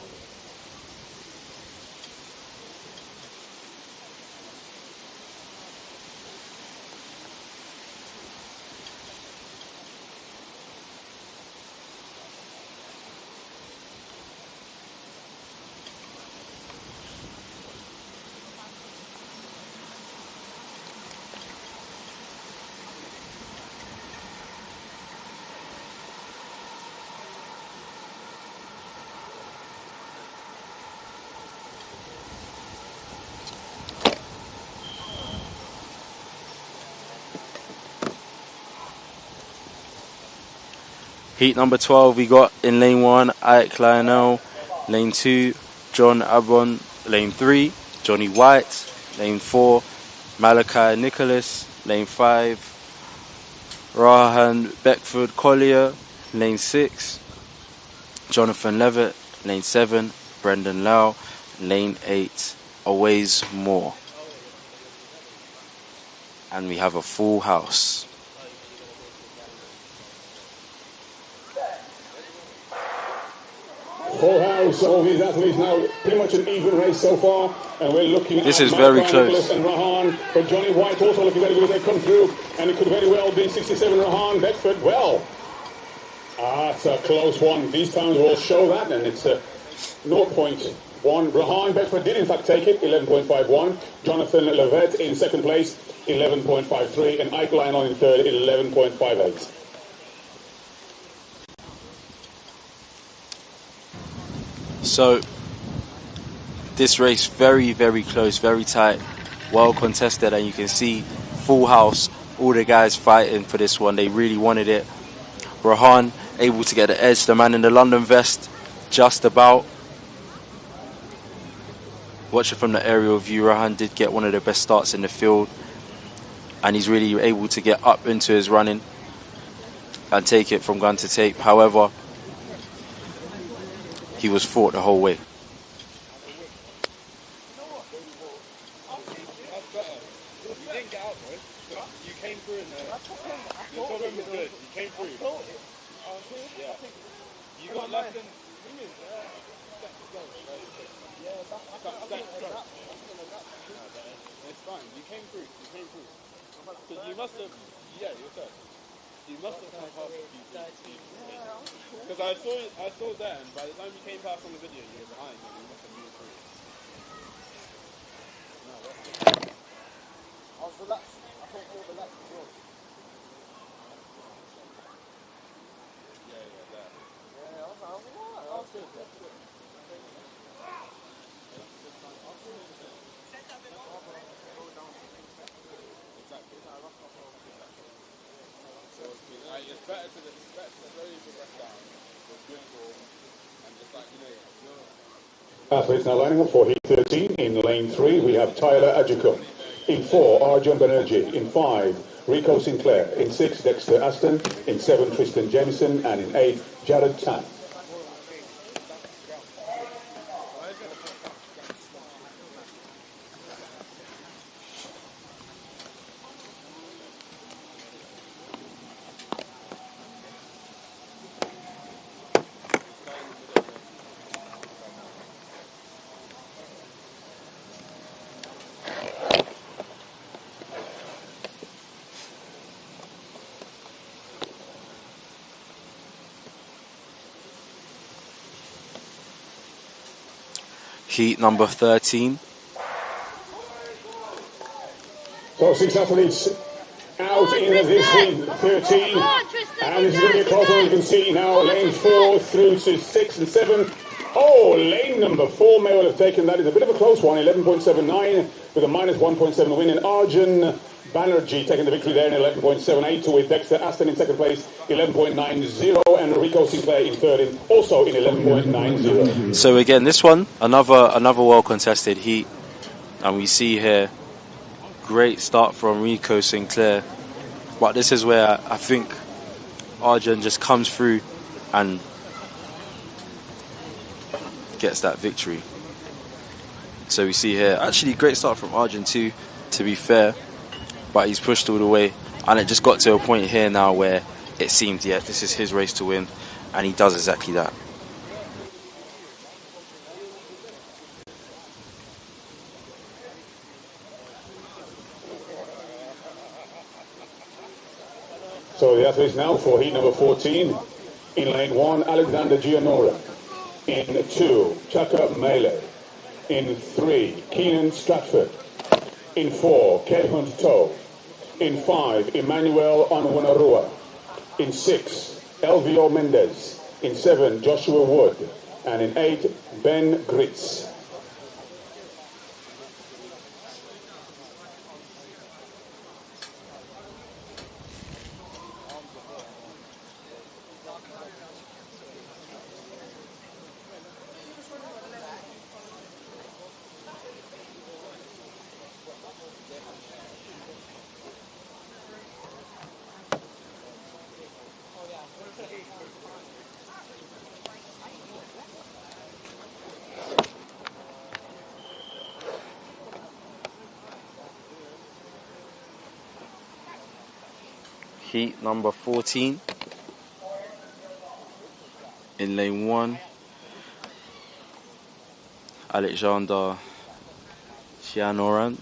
Heat number 12, we got in lane 1, Ike Lionel. Lane 2, John Abbon. Lane 3, Johnny White. Lane 4, Malachi Nicholas. Lane 5, Rahan Beckford Collier. Lane 6, Jonathan Levitt. Lane 7, Brendan Lau. Lane 8, Oase Moore. And we have a full house. Full house, all these athletes now, pretty much an even race so far, and we're looking this at is very close. Nicholas and Rahan, but Johnny White also looking very good as they come through, and it could very well be 67 Rahan Beckford. Well, it's a close one. These times will show that, and it's 0.1. Rahan Beckford did in fact take it, 11.51. Jonathan Levette in second place, 11.53, and Ike Lionel in third, 11.58. So this race very, very close, very tight, well contested, and you can see full house, all the guys fighting for this one. They really wanted it. Rahan able to get the edge, the man in the London vest, just about. Watching from the aerial view, Rahan did get one of the best starts in the field, and he's really able to get up into his running and take it from gun to tape. However, he was fought the whole way. Because I saw that, and by the time you came past on the video, you were behind, and you must have moved through. I was relaxed. I felt more relaxed as well. Yeah, I was alright. I was good. It's better to slowly progress down with good form and just like, Athletes now lining up for heat 13. In lane 3, we have Tyler Adjicum. In 4, Arjun Banerjee. In 5, Rico Sinclair. In 6, Dexter Aston. In 7, Tristan Jameson. And in 8, Jared Tan. Heat number 13. So 6 athletes out in this heat 13. And this is going to be a close one. You can see now lane 4 through to 6 and 7. Oh, lane number 4 may well have taken that. It's a bit of a close one, 11.79 with a minus 1.7 win. And Arjun Banerjee taking the victory there in 11.78 with Dexter Aston in second place, 11.90, and Rico Sinclair in third, also in 11.90. So again, this one, another well contested heat, and we see here great start from Rico Sinclair, but this is where I think Arjun just comes through and gets that victory. So we see here, actually great start from Arjun too, to be fair, but he's pushed all the way, and it just got to a point here now where it seemed, yeah, this is his race to win, and he does exactly that. So the athletes now for heat number 14. In lane 1, Alexander Gianora. In 2, Chaka Mele. In 3, Keenan Stratford. In 4, Kedhunt Toe. In 5, Emmanuel Onwunarua. In 6, Elvio Mendez. In 7, Joshua Wood. And in 8, Ben Gritz. Heat number 14. In lane 1, Alexander Gianoran.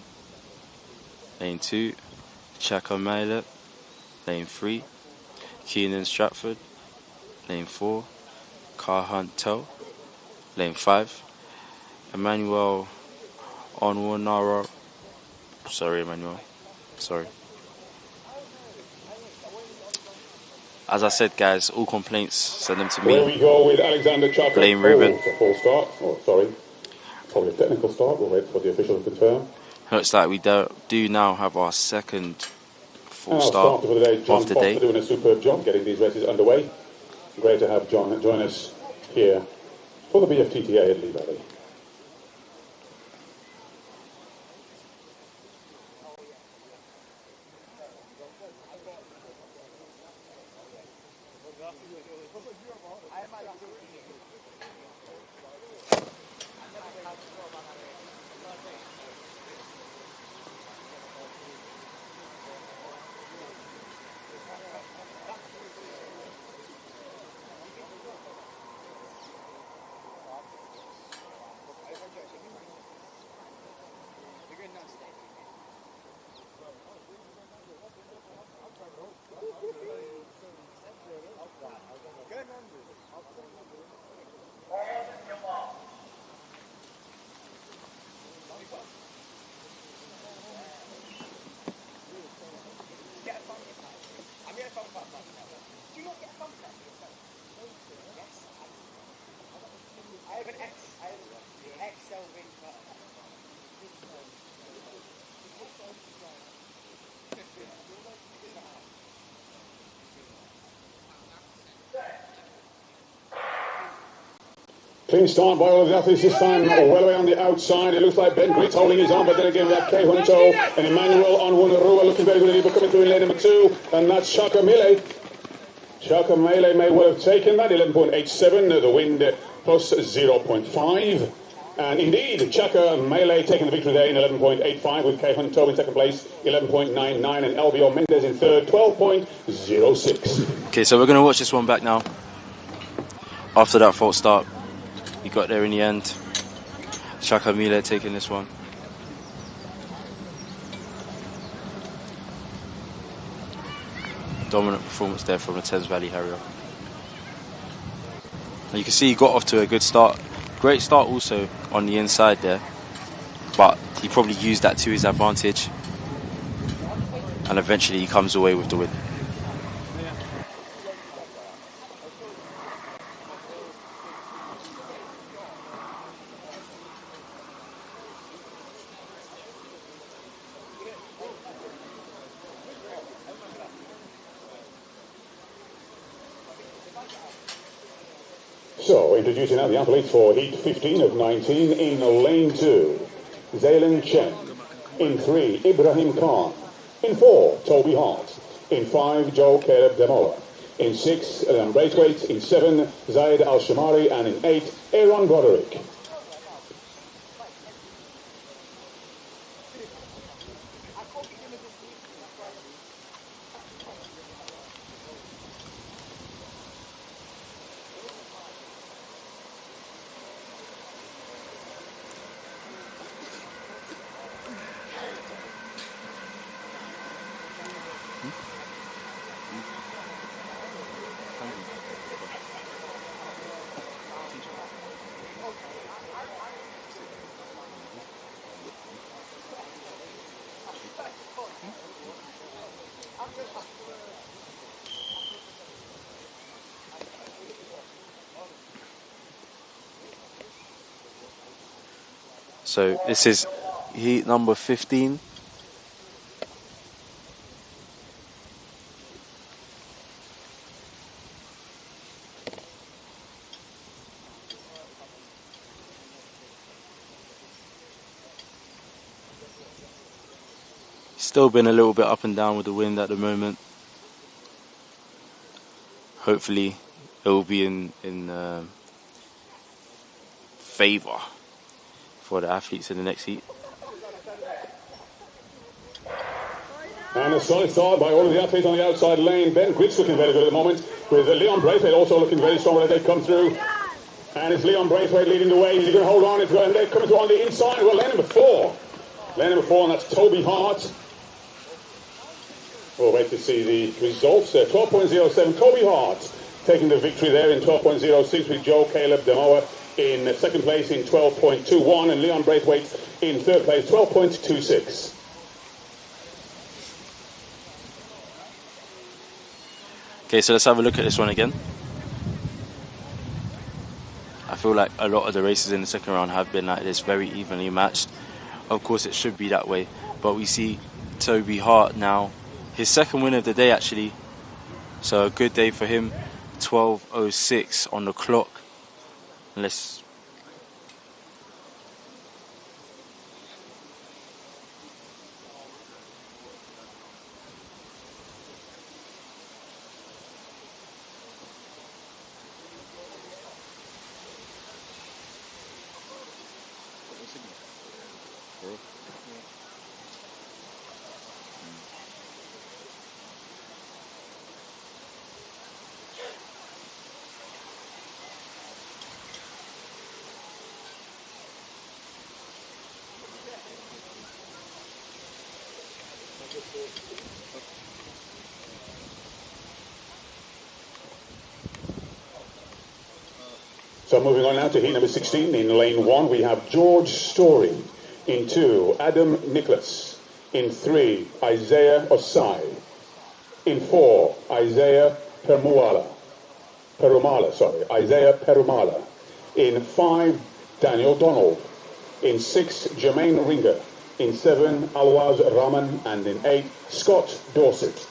Lane 2, Chaka Mele. Lane 3, Keenan Stratford. Lane 4, Kedhunt Toe. Lane 5, Emmanuel Onwunarua. Sorry, Emmanuel. Sorry. As I said, guys, all complaints, send them to me. Here we go with Alexander Chaka. Blame Ruben. It's a full start. Oh, sorry. Probably a technical start. We'll wait for the official to confirm. Looks like we do now have our second full And our start starter for the day, John of the Foster, day. doing a superb job getting these races underway. Great to have John join us here for the BFTTA at Lee Valley. Clean start by all of the athletes this time, well away on the outside. It looks like Ben Gritz holding his on, but then again we have Kei Hunto and Emmanuel Onwunarua looking very good. We're coming through in lane number 2, and that's Shaka Mile. Shaka Mile may well have taken that, 11.87, the wind plus 0.5. And indeed, Chaka Mele taking the victory there in 11.85 with Kei Hunto in second place, 11.99, and LBO Mendez in third, 12.06. Okay, so we're going to watch this one back now. After that false start, he got there in the end. Chaka Mele taking this one. Dominant performance there from the Thames Valley Harrier. And you can see he got off to a good start. Great start also on the inside there, but he probably used that to his advantage, and eventually he comes away with the win. So, introducing now the athletes for heat 15 of 19 in lane 2. Zaylan Chen. In 3, Ibrahim Khan. In 4, Toby Hart. In 5, Joe Caleb Demola. In 6, Adam Braithwaite. In 7, Zayed Al-Shamari. And in 8, Aaron Broderick. So this is heat number 15. Still been a little bit up and down with the wind at the moment. Hopefully it will be in favour for the athletes in the next heat. And a solid start by all of the athletes on the outside lane. Ben Gritz looking very good at the moment, with Leon Braithwaite also looking very strong as they come through. And it's Leon Braithwaite leading the way. He's going to hold on. And they're coming through on the inside. Well, lane number 4. Lane number 4, and that's Toby Hart. We'll wait to see the results. 12.07, Toby Hart taking the victory there in 12.06 with Joe Caleb Demoa in second place in 12.21, and Leon Braithwaite in third place, 12.26. Okay, so let's have a look at this one again. I feel like a lot of the races in the second round have been like this, very evenly matched. Of course it should be that way, but we see Toby Hart now, his second win of the day actually, so a good day for him. 12.06 on the clock. Let's So moving on now to heat number 16. In lane 1 we have George Story. In 2, Adam Nicholas. In 3, Isaiah Osai. In 4, Isaiah Perumala. In 5, Daniel Donald. In 6, Jermaine Ringer. In 7, Alwaz Rahman. And in 8, Scott Dorset.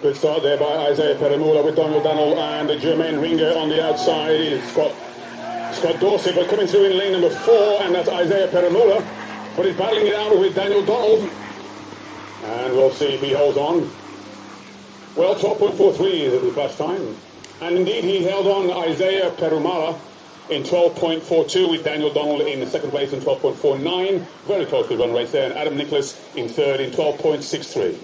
Good start there by Isaiah Peramula with Donald and Jermaine Ringer on the outside. It's Scott Dorsey, but coming through in lane number 4, and that's Isaiah Peramula. But he's battling it out with Daniel Donald. And we'll see if he holds on. Well, 12.43 is the first time. And indeed, he held on Isaiah Peramula in 12.42 with Daniel Donald in second place in 12.49. Very closely run race there. And Adam Nicholas in third in 12.63.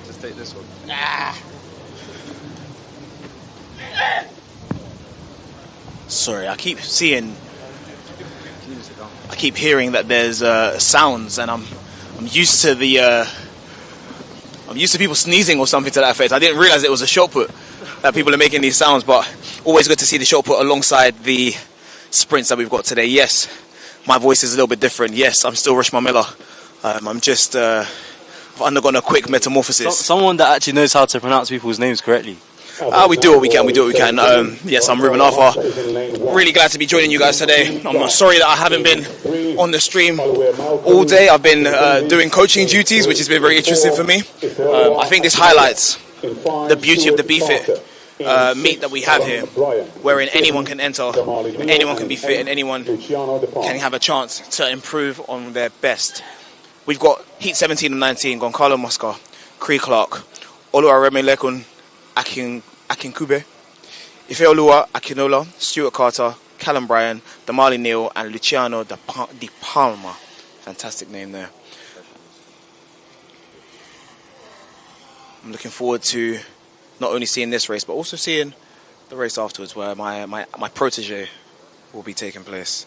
Just take this one. Sorry, I keep hearing that there's sounds, and I'm used to people sneezing or something to that effect. I didn't realise it was a shot put that people are making these sounds, but always good to see the shot put alongside the sprints that we've got today. Yes, my voice is a little bit different. Yes, I'm still Rishma Miller. I'm just I've undergone a quick metamorphosis. Someone that actually knows how to pronounce people's names correctly. We do what we can. Yes, I'm Ruben Arthur. Really glad to be joining you guys today. I'm sorry that I haven't been on the stream all day. I've been doing coaching duties, which has been very interesting for me. I think this highlights the beauty of the Bftta meet that we have here, wherein anyone can enter, anyone can be fit, and anyone can have a chance to improve on their best. We've got Heat 17 and 19, Goncalo Mosca, Cree Clark, Oluwaremilekun Akinkube, Ifeoluwa Akinola, Stuart Carter, Callum Bryan, Damali Neal, and Luciano Di Palma. Fantastic name there. I'm looking forward to not only seeing this race, but also seeing the race afterwards, where my protege will be taking place.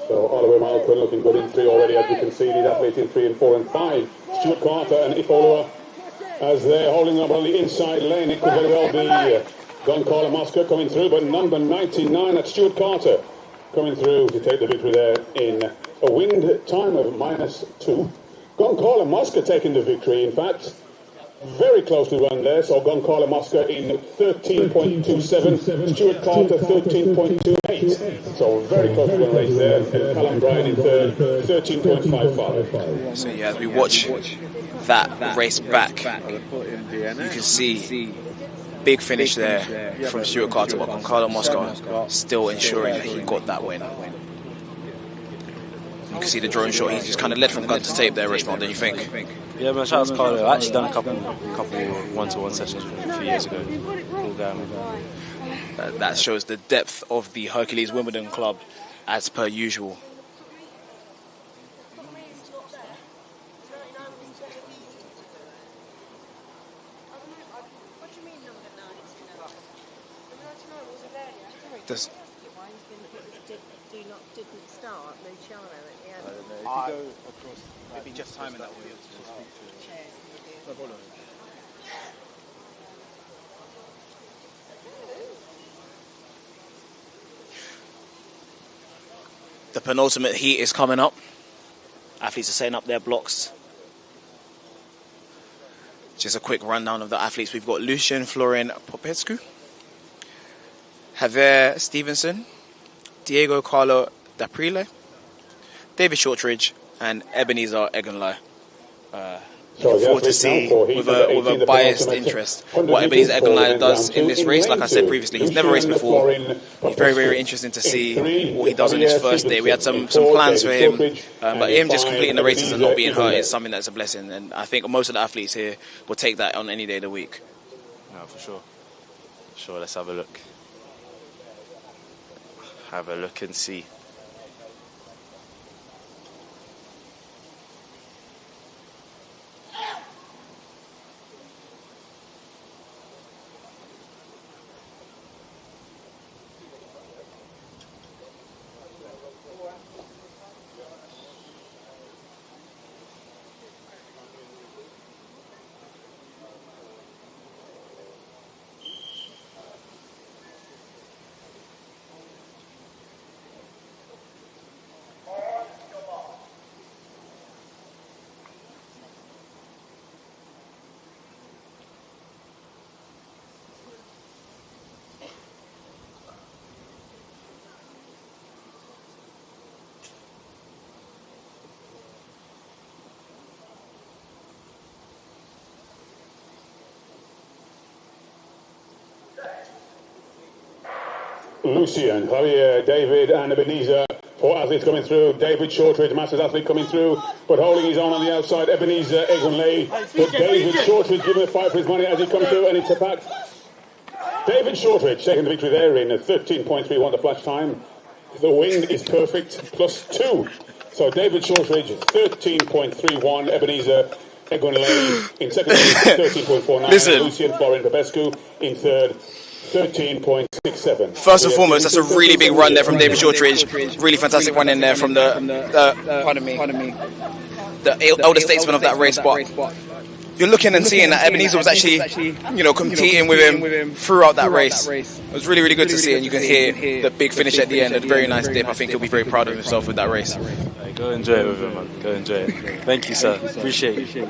So Oliver Malcolm looking good in 3 already, as you can see. These athletes in 3 and 4 and 5. Stuart Carter and Ifeoluwa as they're holding up on the inside lane. It could very well be Goncalo Mosca coming through, but number 99 at Stuart Carter coming through to take the victory there in a wind time of -2. Goncalo Mosca taking the victory, in fact. Very closely run there, so Goncalo Mosca in 13.27, Stuart Carter 13.28. So very close run race there, and Callum Bryan in third, 13.55. So yeah, as we watch that race back, you can see big finish there from Stuart Carter, but Goncalo Mosca still ensuring that he got that win. You can see the drone shot. He's just kind of led from gun to tape there, Richmond, don't you think? Yeah, man, shout out to Carlo. I actually done a couple one-to-one sessions with him a few years ago. Cool guy. That shows the depth of the Hercules Wimbledon club, as per usual. Does maybe just timing that will be able to speak to. No problem. The penultimate heat is coming up. Athletes are setting up their blocks. Just a quick rundown of the athletes. We've got Lucien Florin Popescu, Javier Stevenson, Diego Carlo Daprile, David Shortridge, and Ebenezer Eganlai. Looking forward to see with a biased interest what Ebenezer Eganlai does in this race. Like I said previously, he's never raced before. It's very, very interesting to see what he does on his first day. We had some plans for him, but him just completing the races and not being hurt is something that's a blessing. And I think most of the athletes here will take that on any day of the week. No, for sure. Sure, let's have a look. Have a look and see. Lucian, Javier, David and Ebenezer. Four athletes coming through. David Shortridge, Masters athlete coming through, but holding his own on the outside. Ebenezer Egunley. But David Shortridge giving a fight for his money as he comes through, and it's a pack. David Shortridge taking the victory there in 13.31 the flash time. The win is perfect, +2. So David Shortridge, 13.31. Ebenezer Egunley in second place, 13.49. Listen. Lucian Florin Babescu in third, 13.67. First and foremost, that's a really big run there from David Shortridge. Really fantastic run in there from the elder statesman of that race. But you're looking and seeing that Ebenezer was actually, competing with him throughout that race. It was really, really good to see, and you can hear the big finish at the end, a very nice dip. I think he'll be very proud of himself with that race. Go enjoy it with him, man. Go enjoy it. Thank you, sir. Appreciate it.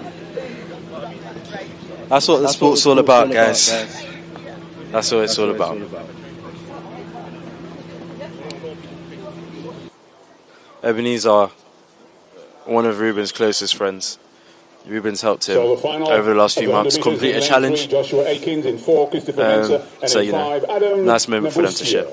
That's what the sport's all about, guys. That's what it's all about. Ebenezer, one of Ruben's closest friends. Ruben's helped him over the last few months complete a challenge. So, nice moment for them to share.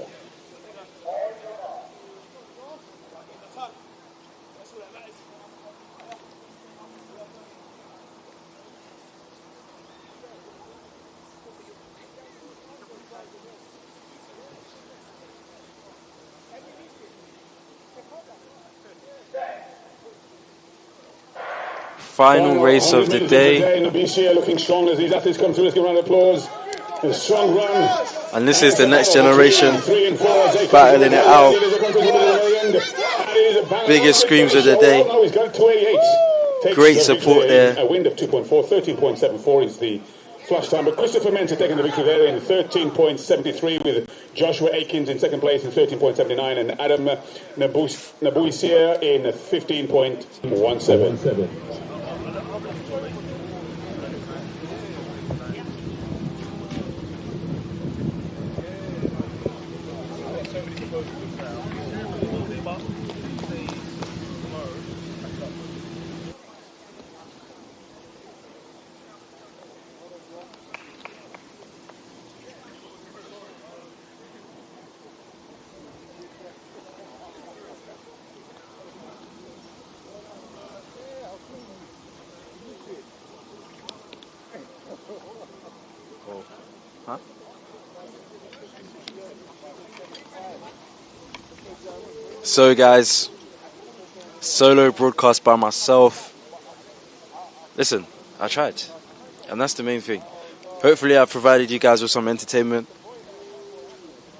Final race of the day. Bftta looking strong as these athletes come through. Let's give a round of applause. A strong run. And this is the next generation battling it out. Biggest screams of the day. Great support there. A wind of 2.4, 13.74 is the flash time. But Christopher Mensah taking the victory there in 13.73 with Joshua Akins in second place in 13.79 and Adam Nabuisia in 15.17. So guys, solo broadcast by myself. Listen, I tried, and that's the main thing. Hopefully I've provided you guys with some entertainment.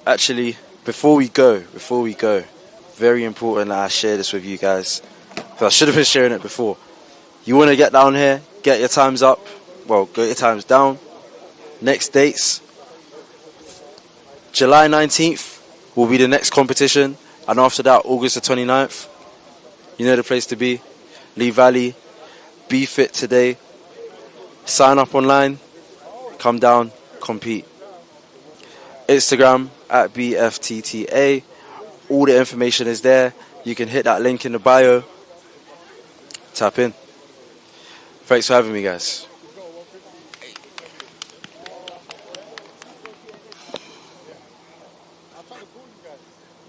Actually, before we go, very important that I share this with you guys, because I should have been sharing it before. You want to get down here, get your times up, well, get your times down. Next dates, July 19th will be the next competition. And after that, August the 29th, you know the place to be. Lee Valley, Bftta today. Sign up online, come down, compete. Instagram at Bftta. All the information is there. You can hit that link in the bio. Tap in. Thanks for having me, guys.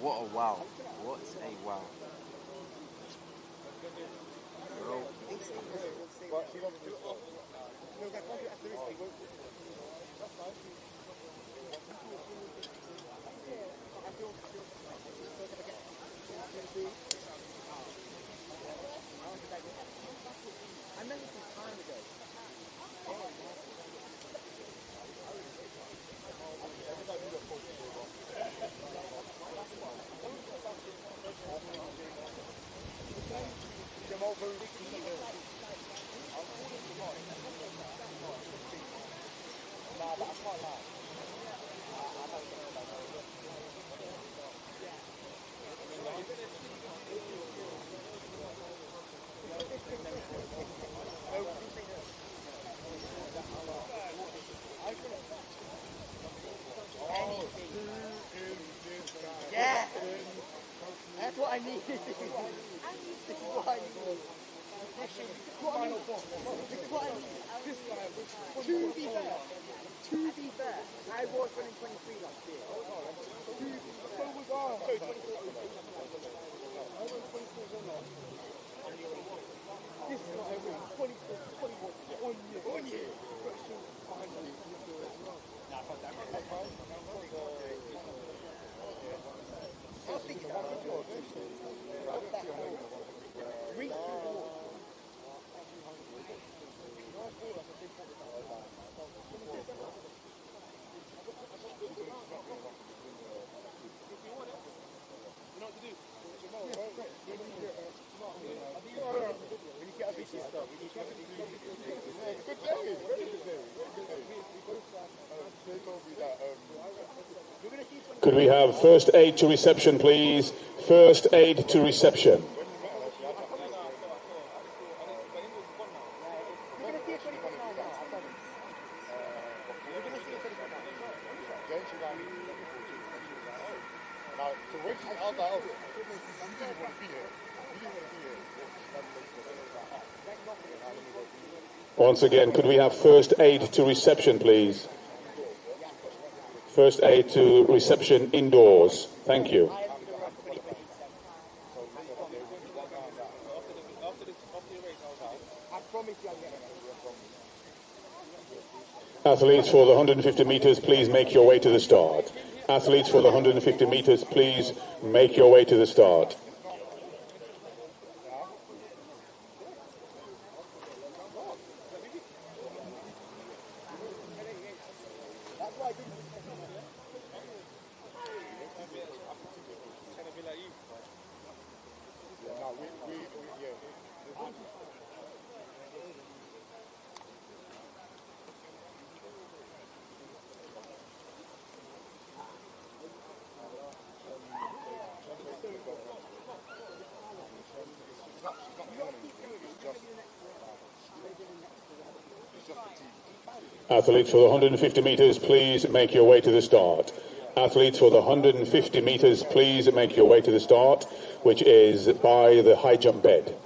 What a wow. What a wow. Yeah, that's what I need. This is what I need. This is what I need. To be fair, I was running 23 last year. To be fair. Could we have first aid to reception, please? First aid to reception. Once again, could we have first aid to reception, please? First aid to reception indoors. Thank you. Athletes for the 150 meters, please make your way to the start. Athletes for the 150 meters, please make your way to the start. Athletes for the 150 meters, please make your way to the start. Athletes for the 150 meters, please make your way to the start, which is by the high jump bed.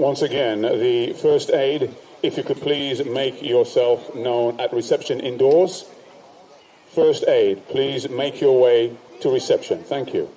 Once again, the first aid, if you could please make yourself known at reception indoors. First aid, please make your way to reception. Thank you.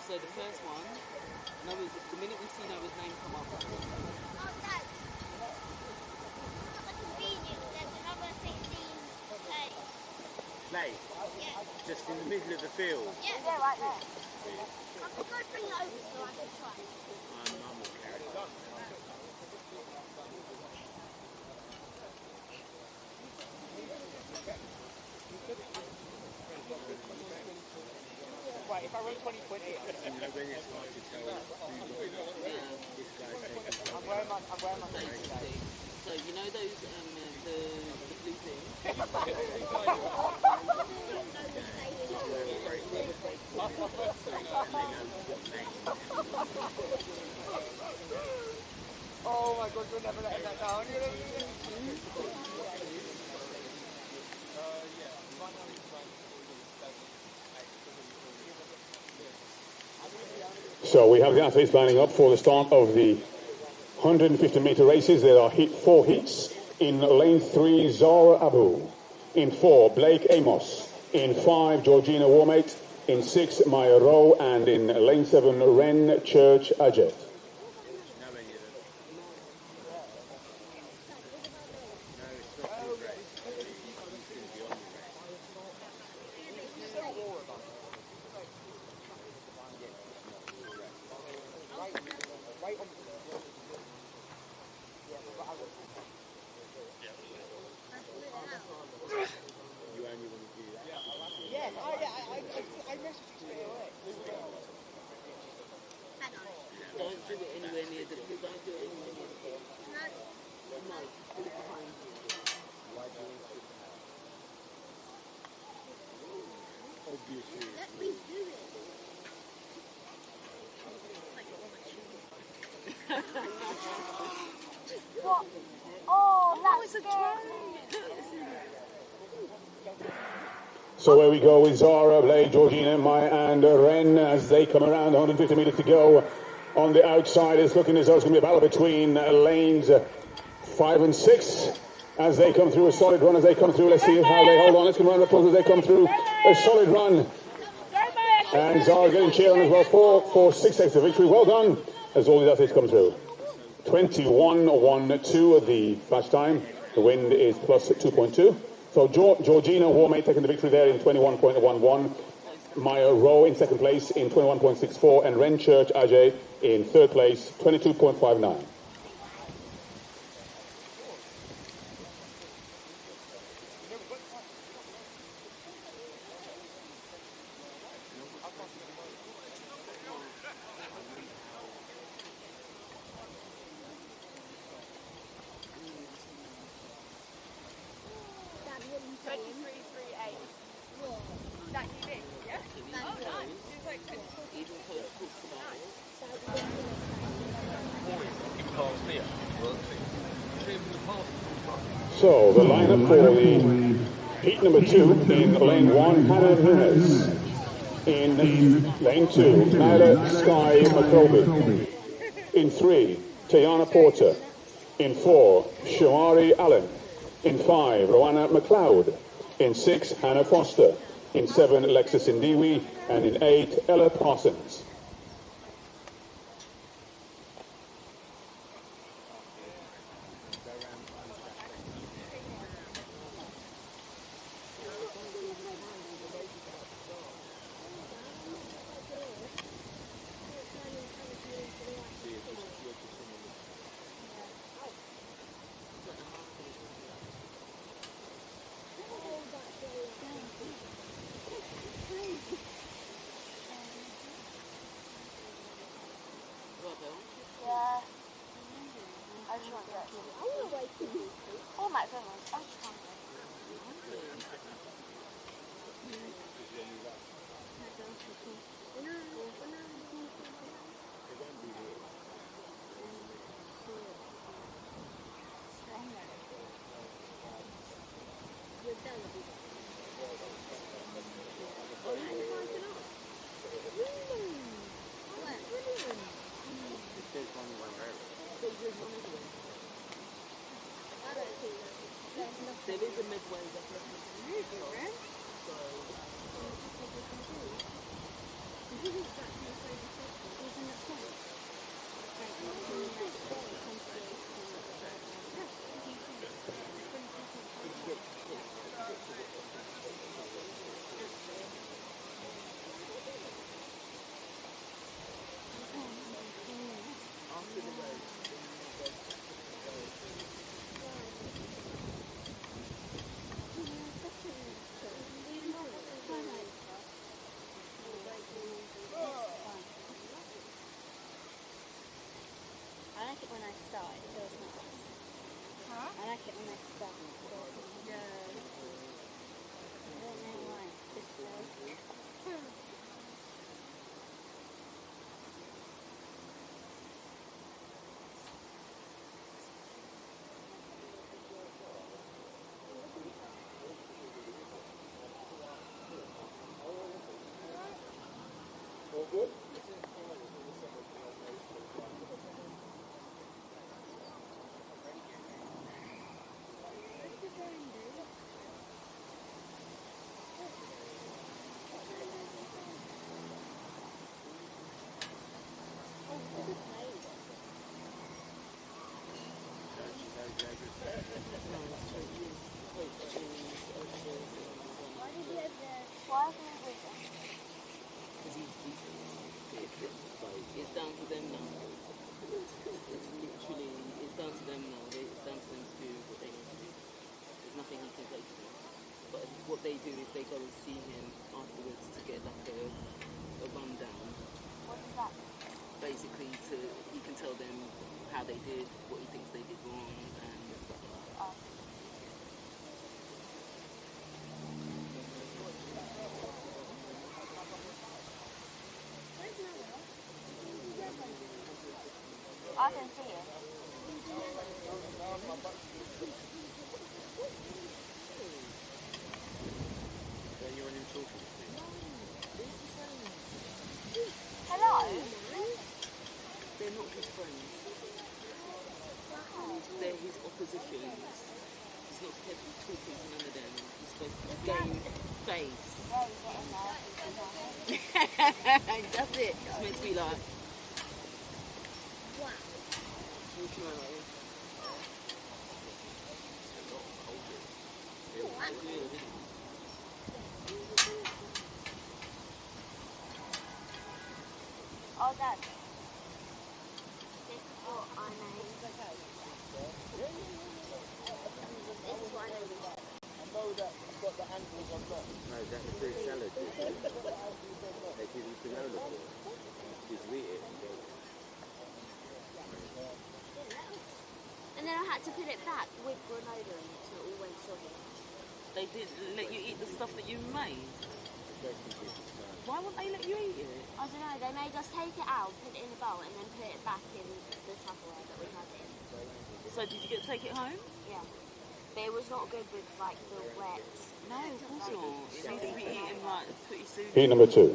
So the first one, the minute we see Noah's name come up. Oh, Dad. Not the convenience, there's another 16A. Play? Yeah. Just in the middle of the field? Yeah, right there. I could go bring it over so I can try. Mum will carry it. Right, if I run 20.8, When it's hard to tell who's this guy's taking. I'm wearing my face today. So you know those the blue things? Oh my god, you're never letting that down. So we have the athletes lining up for the start of the 150-meter races. There are 4 heats. In lane 3, Zara Abu. In 4, Blake Amos. In 5, Georgina Warmate. In 6, Maya Rowe. And in lane 7, Ren Church Ajay. Don't do it anywhere near the blue. Don't do it anywhere near the blue. No, put it behind you. Obviously. Let me do it. What? Oh, that's a So where we go with Zara, Blake, Georgina, Maya and Ren as they come around. 150 metres to go. On the outside, it's looking as though it's going to be a battle between lanes 5 and 6 as they come through. A solid run as they come through. Let's see how they hold on. Let's come around the applause as they come through. A solid run. And Zara getting cheered on as well for 6 extra victory. Well done as all these athletes come through. 21.12 the flash time. The wind is plus 2.2. So Georgina Warmate taking the victory there in 21.11. Maya Rowe in second place in 21.64. And Ren Church Ajay in third place, 22.59. So the lineup for the heat number 2 in lane 1, Hannah Nunes. In lane 2, Nyla Sky McCroby. In 3, Tayana Porter. In 4, Shamari Allen. In 5, Rowanna McLeod. In 6, Hannah Foster. In 7, Alexis Indiwi. And in 8, Ella Parsons. Yeah. I just want to get I want to wait. Oh my goodness. I'm just hungry. There is a midway that I like it when I start, it feels nice. Huh? I like it when I start, it feels nice. Yeah. I don't know why, it just feels All good? It's down to them now. It's literally, it's down to them now. It's down to them to do what they need to do. There's nothing he can say to them. But what they do is they go and see him afterwards to get like a rundown. What is that? Basically, he can tell them how they did, what he thinks they did wrong, and stuff like that. I can see it. Hello? They're not his friends. They're his oppositions. He's not supposed to be talking to none of them. He's supposed to gain face. That's it. It's meant to be like. Walking around like this. Oh, Dad. This is what I made. This is what I made. I know that you've got the ankles on top. No, that's a fruit salad. They give you granola for it. Did you eat it? And then I had to put it back with granola in it so it all went soggy. They didn't let you eat the stuff that you made? Why wouldn't they let you eat it? I don't know, they made us take it out, put it in a bowl and then put it back in the Tupperware that we had it in. So did you get to take it home? Yeah. But it was not good with like the wet. No, of course not. It needs to be eaten like pretty soon. Heat number 2. No.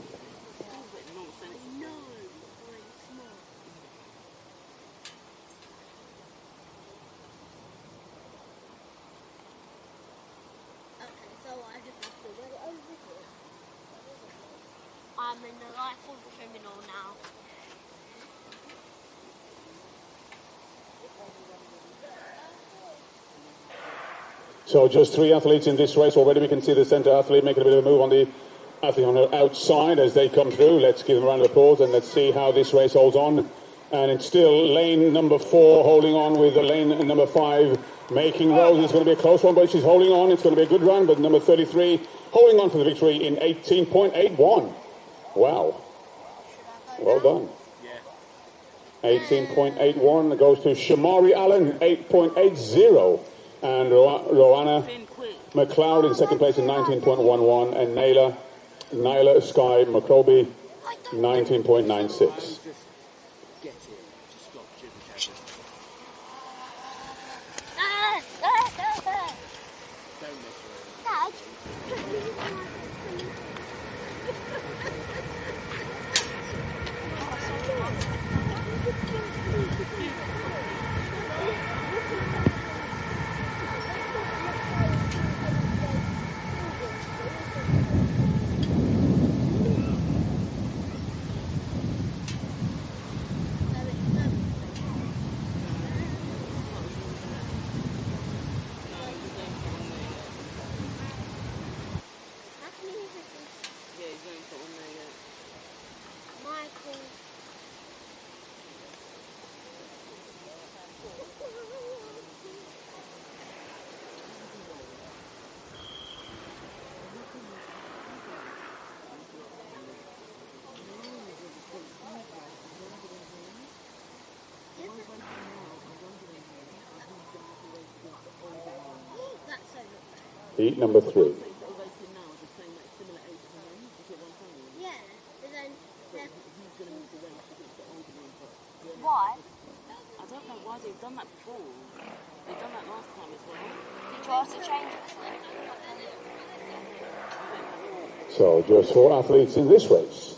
Okay, so I just have to wait over here. I'm in the life of a criminal now. So just 3 athletes in this race already. We can see the centre athlete making a bit of a move on the athlete on the outside as they come through. Let's give them a round of applause and let's see how this race holds on. And it's still lane number 4 holding on with the lane number 5 making road. It's going to be a close one, but she's holding on. It's going to be a good run, but number 33 holding on for the victory in 18.81. Wow. Well done. 18.81 goes to Shamari Allen, 8.80. And Roanna McLeod in second place in 19.11. And Nyla Sky McCroby, 19.96. Heat number 3. Yeah, but then why? I don't know why they've done that before. They've done that last time as well. Did you ask to change it? So just 4 athletes in this race.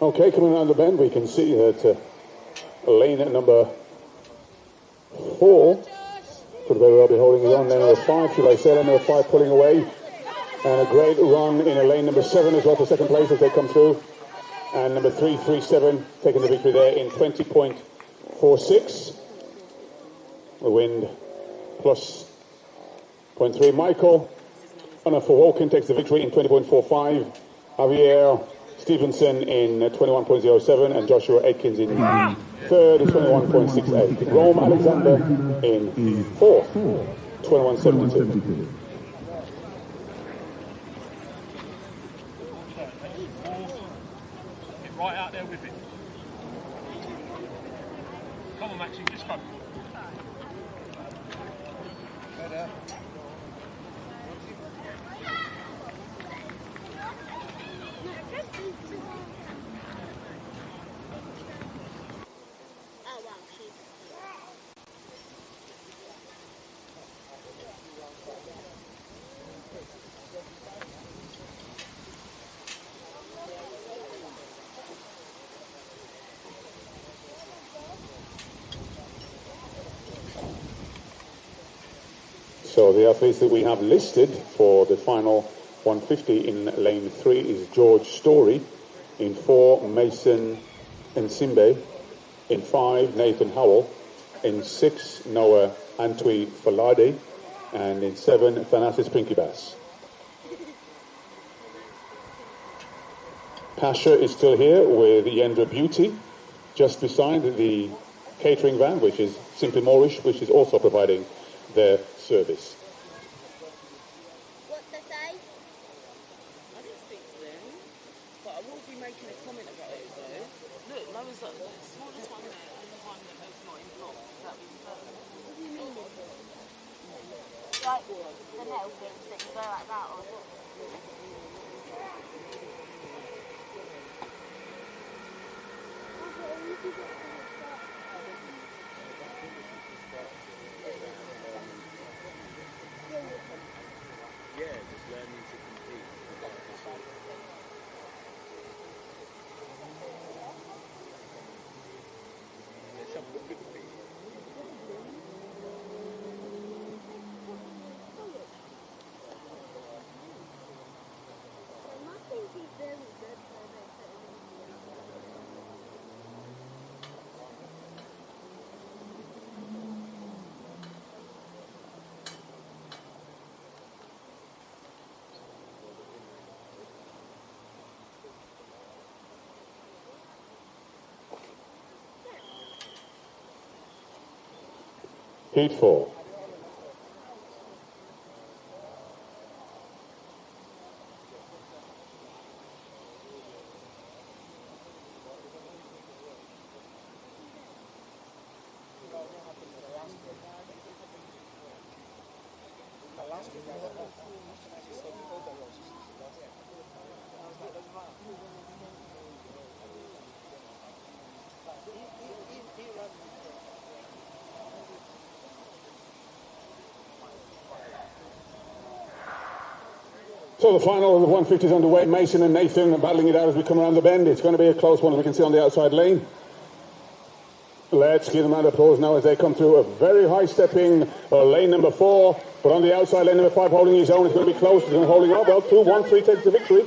Okay, coming around the bend, we can see that lane at number 4 could very well be holding his own. Lane number 5, should I say, lane number 5 pulling away. And a great run in a lane number 7 as well for second place as they come through. And number 337 taking the victory there in 20.46. The wind plus 0.3. Michael for Walkin takes the victory in 20.45. Javier Stevenson in 21.07 and Joshua Atkins in third in 21.68. Rome Alexander in fourth, 21.72. Get right out there with it. Come on, Maxie, just go. So the athletes that we have listed for the final 150 in lane 3 is George Story, in 4 Mason Nsimbe, in 5 Nathan Howell, in 6 Noah Antwi Falade, and in 7 Thanasis Prinkybas. Pasha is still here with Yendra Beauty, just beside the catering van, which is Simply Moorish, which is also providing their service. What they say? I didn't speak to them, but I will be making a comment about it though. Look, Noah's like the smallest one there and the one that's not in block. That was what do you mean? Like the metal things that can go like that or what? Yeah, just learning to compete. Let's have a look at the thing. Heat 4. So the final of the 150 is underway. Mason and Nathan are battling it out as we come around the bend. It's going to be a close one, as we can see on the outside lane. Let's give them a round of applause now as they come through a very high-stepping lane number 4. But on the outside, lane number 5 holding his own. It's going to be close. He's going to holding up. Well, 2-1-3 takes the victory.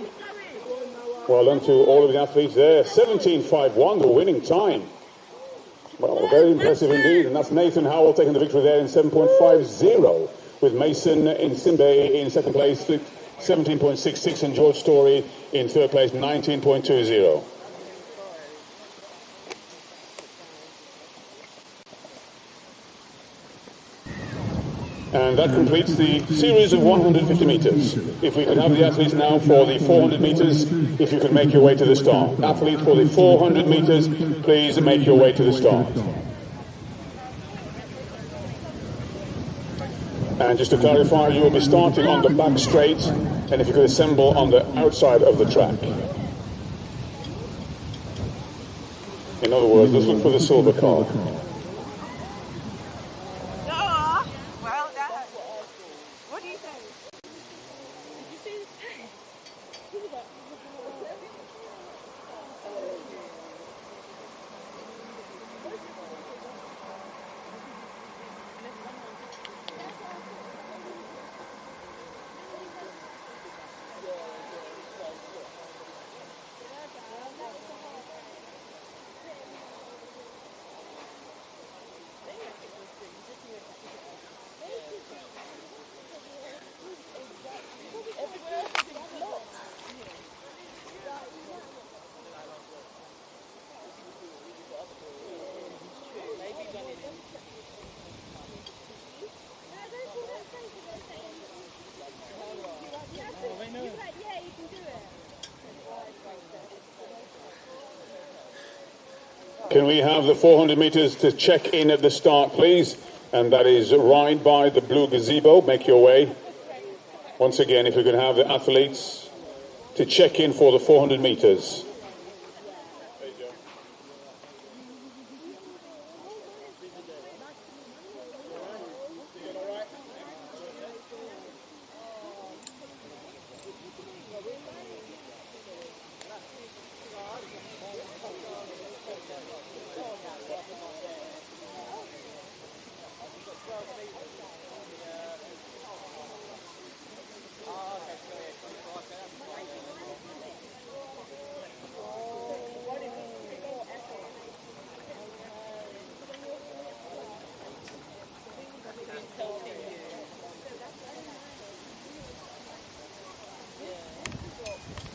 Well done to all of the athletes there. 17.51, the winning time. Well, very impressive indeed. And that's Nathan Howell taking the victory there in 7.50, with Mason Nsimbe in second place, 17.66, and George Story in third place, 19.20. And that completes the series of 150 metres. If we could have the athletes now for the 400 metres, if you could make your way to the start. Athletes for the 400 metres, please make your way to the start. And just to clarify, you will be starting on the back straight, and if you could assemble on the outside of the track. In other words, let's look for the silver car. Well, that. What do you think? Did you see his face? Can we have the 400 meters to check in at the start, please? And that is right by the blue gazebo. Make your way. Once again, if we could have the athletes to check in for the 400 meters.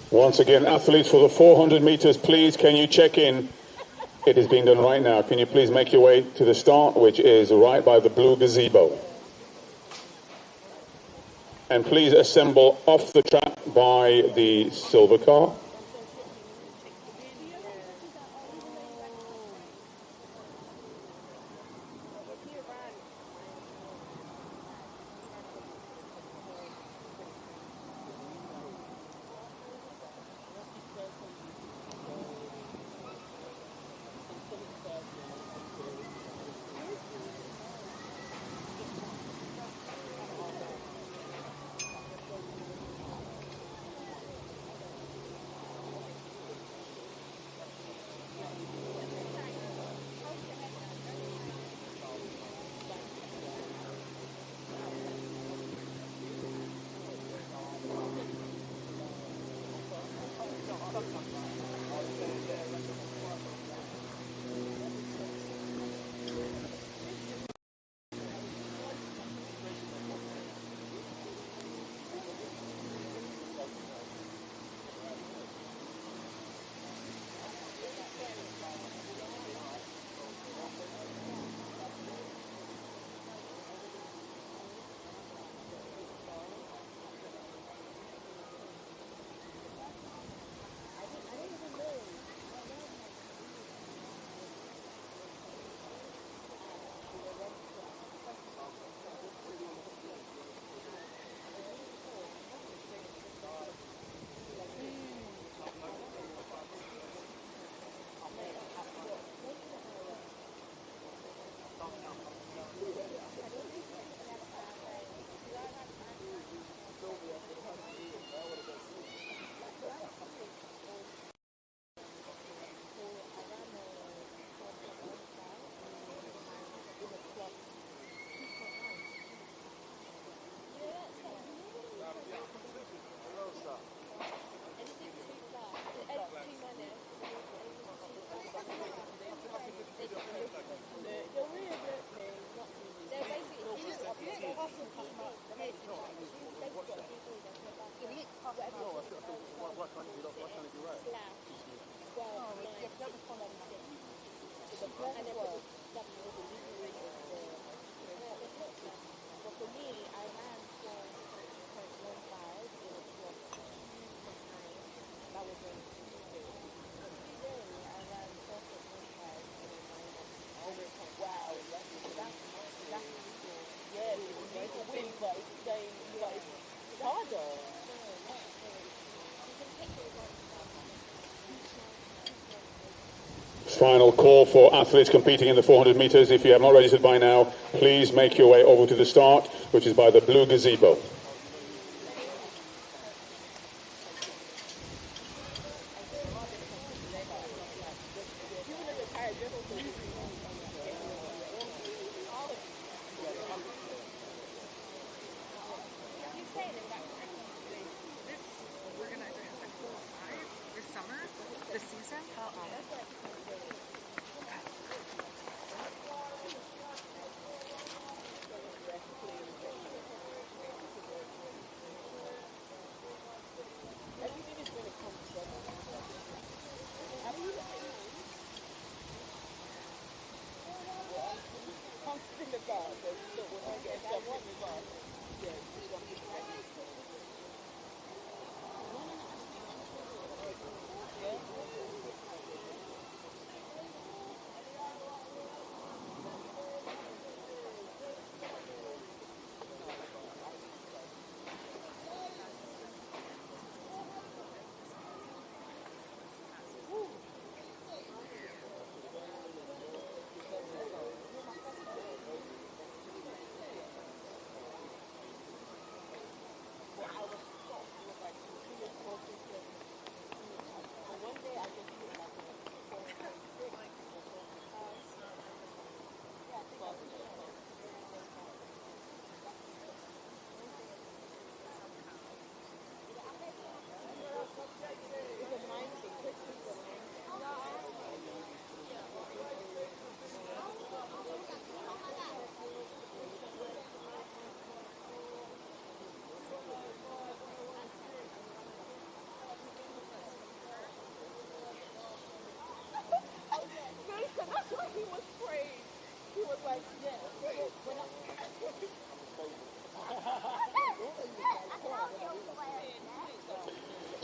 Once again, athletes for the 400 meters, please, can you check in? It is being done right now. Can you please make your way to the start, which is right by the blue gazebo? And please assemble off the track by the silver car. Final call for athletes competing in the 400 meters. If you have not registered by now, please make your way over to the start, which is by the blue gazebo.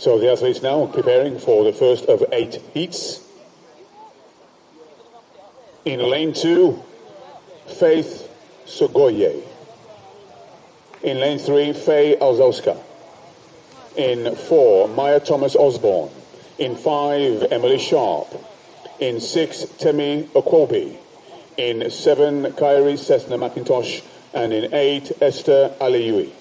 So the athletes now preparing for the first of 8 heats. In lane 2, Faith Sogoye. In lane 3, Faye Alzowska. In 4, Maya Thomas Osborne. In 5, Emily Sharp. In 6, Temi Okwobi. In 7, Kyrie Cessna McIntosh. And in 8, Esther Aliui.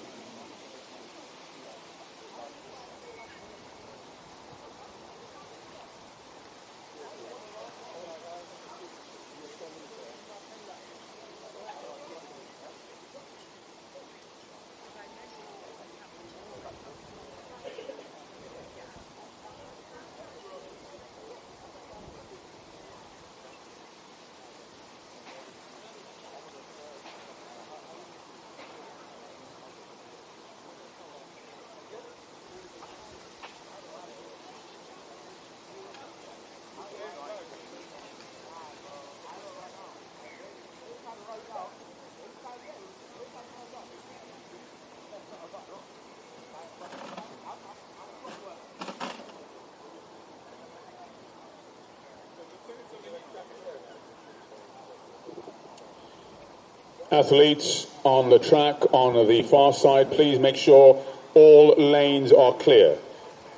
Athletes on the track on the far side, please make sure all lanes are clear.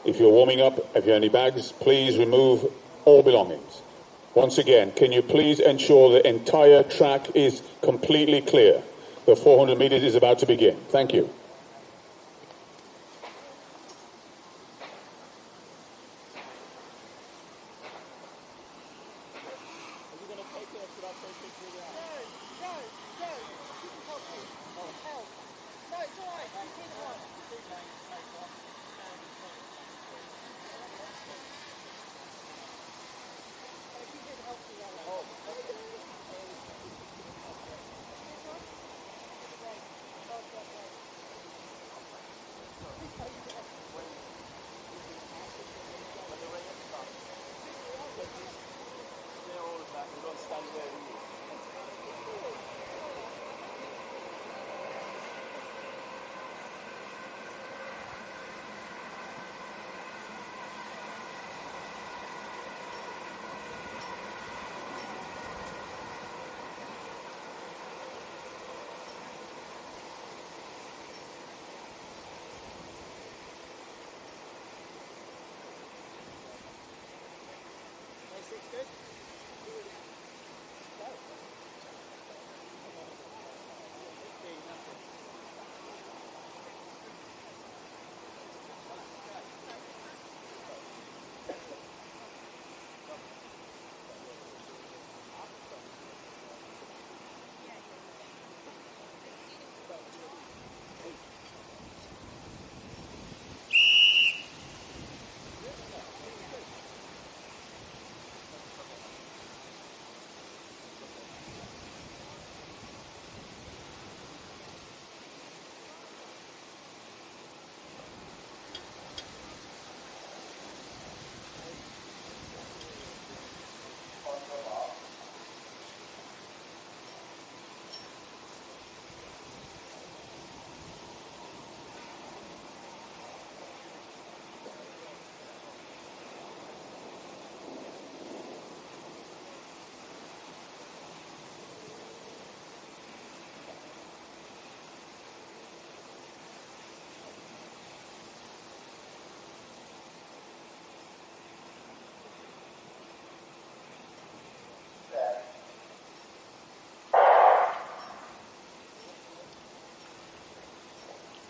If you're warming up, if you have any bags, please remove all belongings. Once again, can you please ensure the entire track is completely clear? The 400 meters is about to begin. Thank you.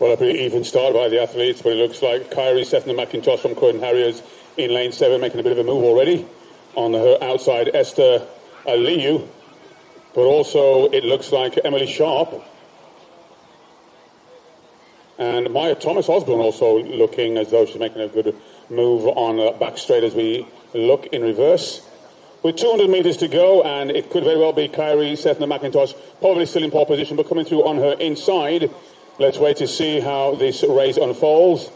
Well, a pretty even start by the athletes, but it looks like Kyrie Sethna McIntosh from Croydon Harriers in lane 7 making a bit of a move already on her outside Esther Aliyu. But also it looks like Emily Sharp and Maya Thomas Osborne also looking as though she's making a good move on back straight as we look in reverse. With 200 metres to go, and it could very well be Kyrie Sethna McIntosh, probably still in pole position, but coming through on her inside. Let's wait to see how this race unfolds.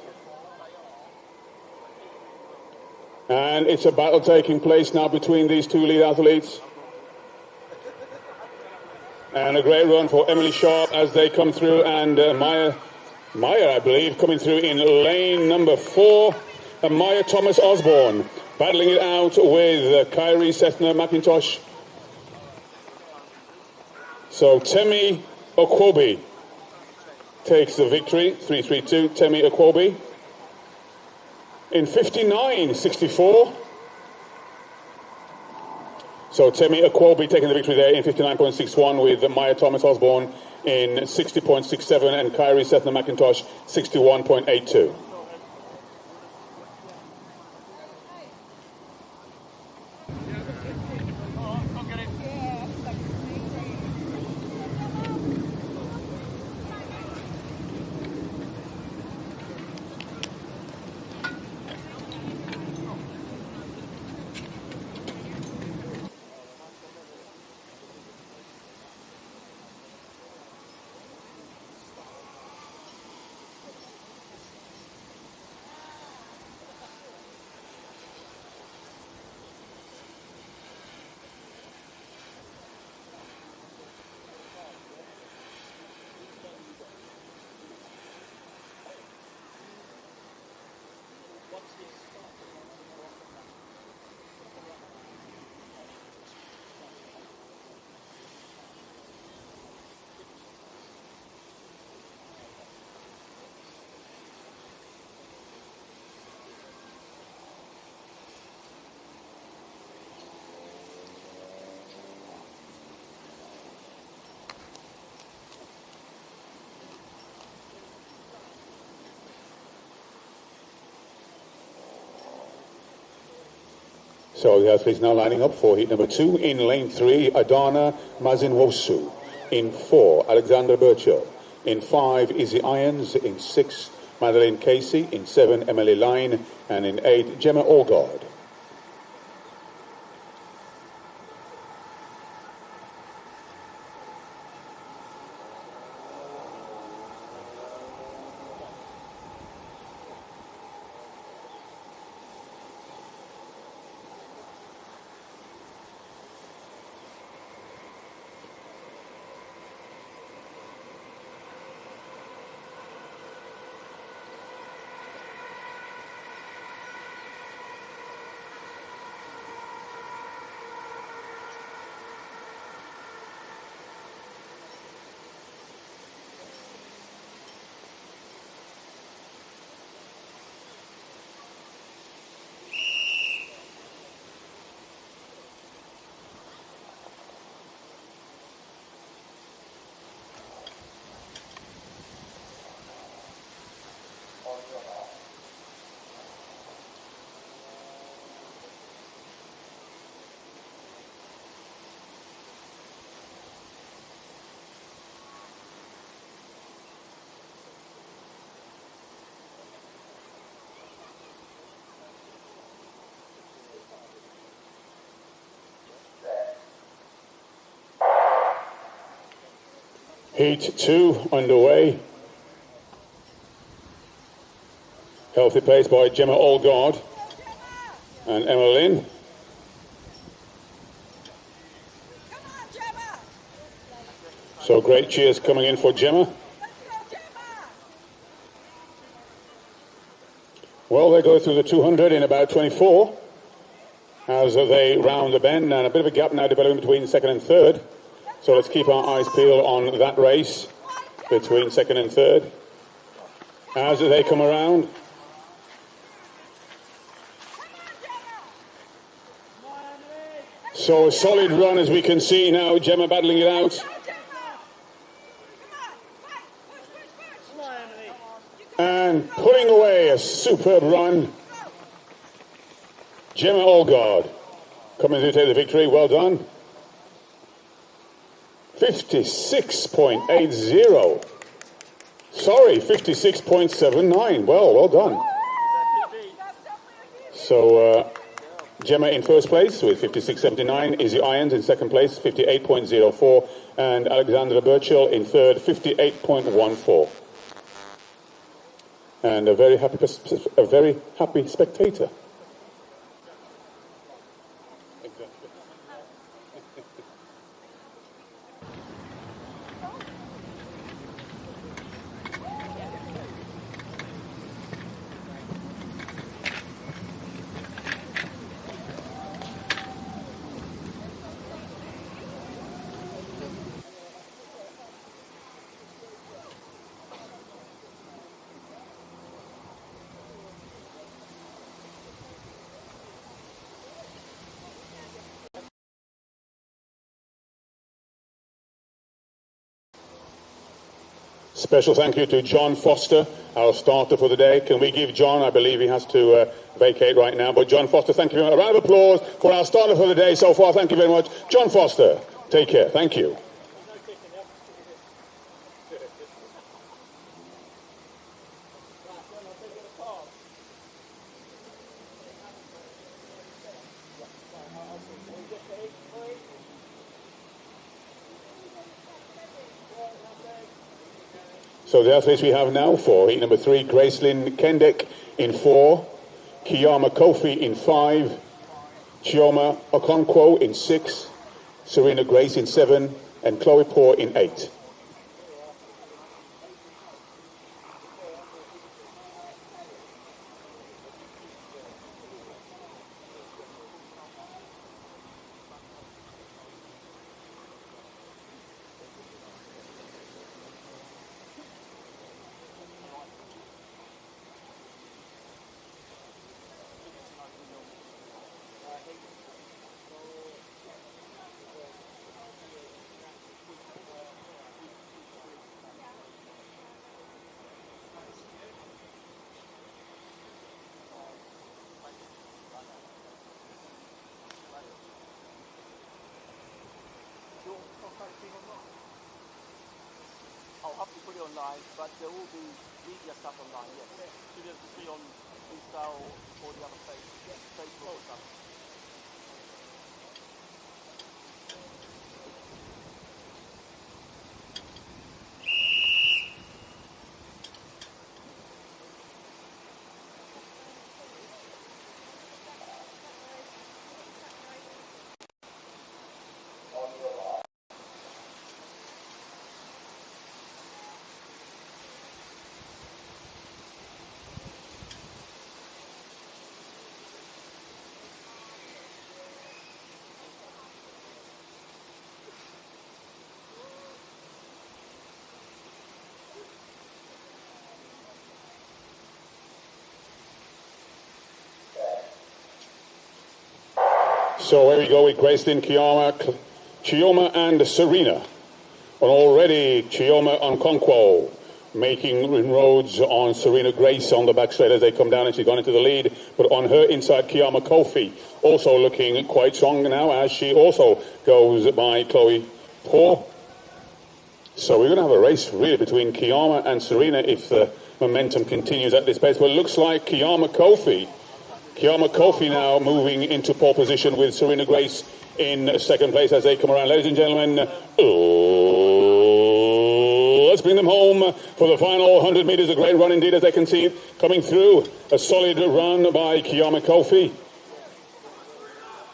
And it's a battle taking place now between these two lead athletes. And a great run for Emily Sharp as they come through, and Maya, I believe, coming through in lane number 4. And Maya Thomas Osborne battling it out with Kyrie Sethna McIntosh. So Temi Okwobi takes the victory, 3-3-2, Temi Okwobi. In 59.64. So Temi Okwobi taking the victory there in 59.61 with Maya Thomas Osborne in 60.67 and Kyrie Sethna McIntosh 61.82. So the athletes now lining up for heat number 2. In lane 3, Adana Mazinwosu. In 4, Alexander Burchell. In 5, Izzy Irons. In 6, Madeleine Casey. In 7, Emily Line. And in 8, Gemma Orgard. Heat 2 underway. Healthy pace by Gemma Allgard and Emma Lynn. So great cheers coming in for Gemma. Well, they go through the 200 in about 24 as they round the bend, and a bit of a gap now developing between second and third. So let's keep our eyes peeled on that race between second and third as they come around. So a solid run as we can see now, Gemma battling it out. And pulling away a superb run. Gemma Olgard coming to take the victory. Well done. 56.80. Sorry, 56.79. Well done. So Gemma in first place with 56.79. Izzy Irons in second place, 58.04. And Alexandra Birchall in third, 58.14. And a very happy spectator. Special thank you to John Foster, our starter for the day. Can we give John, I believe he has to vacate right now, but John Foster, thank you. A round of applause for our starter for the day so far. Thank you very much. John Foster, take care. Thank you. So the athletes we have now for heat number 3, Gracelyn Kendrick in 4, Kiyama Kofi in 5, Chioma Okonkwo in 6, Serena Grace in 7, and Chloe Poor in 8. I'll have to put it online, but there will be media stuff online, yes. You'll be able to see on Insta or the other page, Facebook or something. So here we go with Gracelyn, Chioma and Serena. And already Chioma Okonkwo making inroads on Serena Grace on the back straight as they come down, and she's gone into the lead. But on her inside, Kiyama Kofi also looking quite strong now as she also goes by Chloe Poor. So we're going to have a race really between Kiyama and Serena if the momentum continues at this pace. But it looks like Kiyama Kofi now moving into pole position with Serena Grace in second place as they come around. Ladies and gentlemen, let's bring them home for the final 100 meters. A great run indeed, as they can see coming through. A solid run by Kiyama Kofi.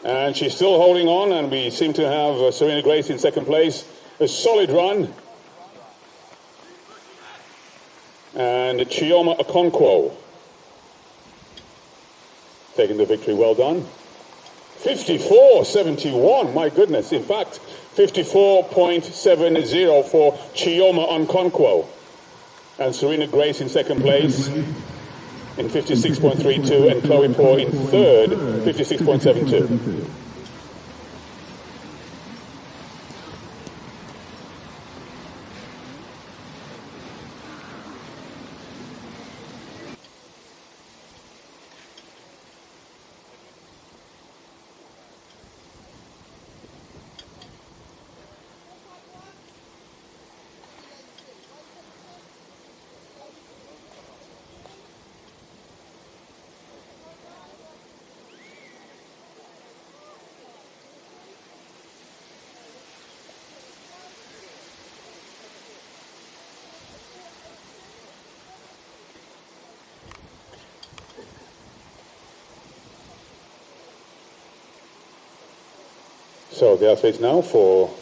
And she's still holding on, and we seem to have Serena Grace in second place. A solid run. And Chioma Okonkwo taking the victory. Well done. 54.71, my goodness. In fact, 54.70 for Chioma Okonkwo. And Serena Grace in second place in 56.32, and Chloe Poor in third, 56.72. So the athletes now for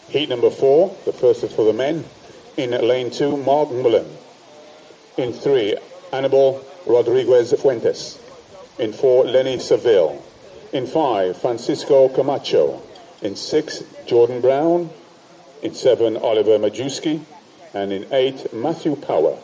heat number 4. The first is for the men. In lane 2, Mark Mullen. In 3, Anibal Rodriguez Fuentes. In 4, Lenny Seville. In 5, Francisco Camacho. In 6, Jordan Brown. In 7, Oliver Majewski. And in 8, Matthew Power.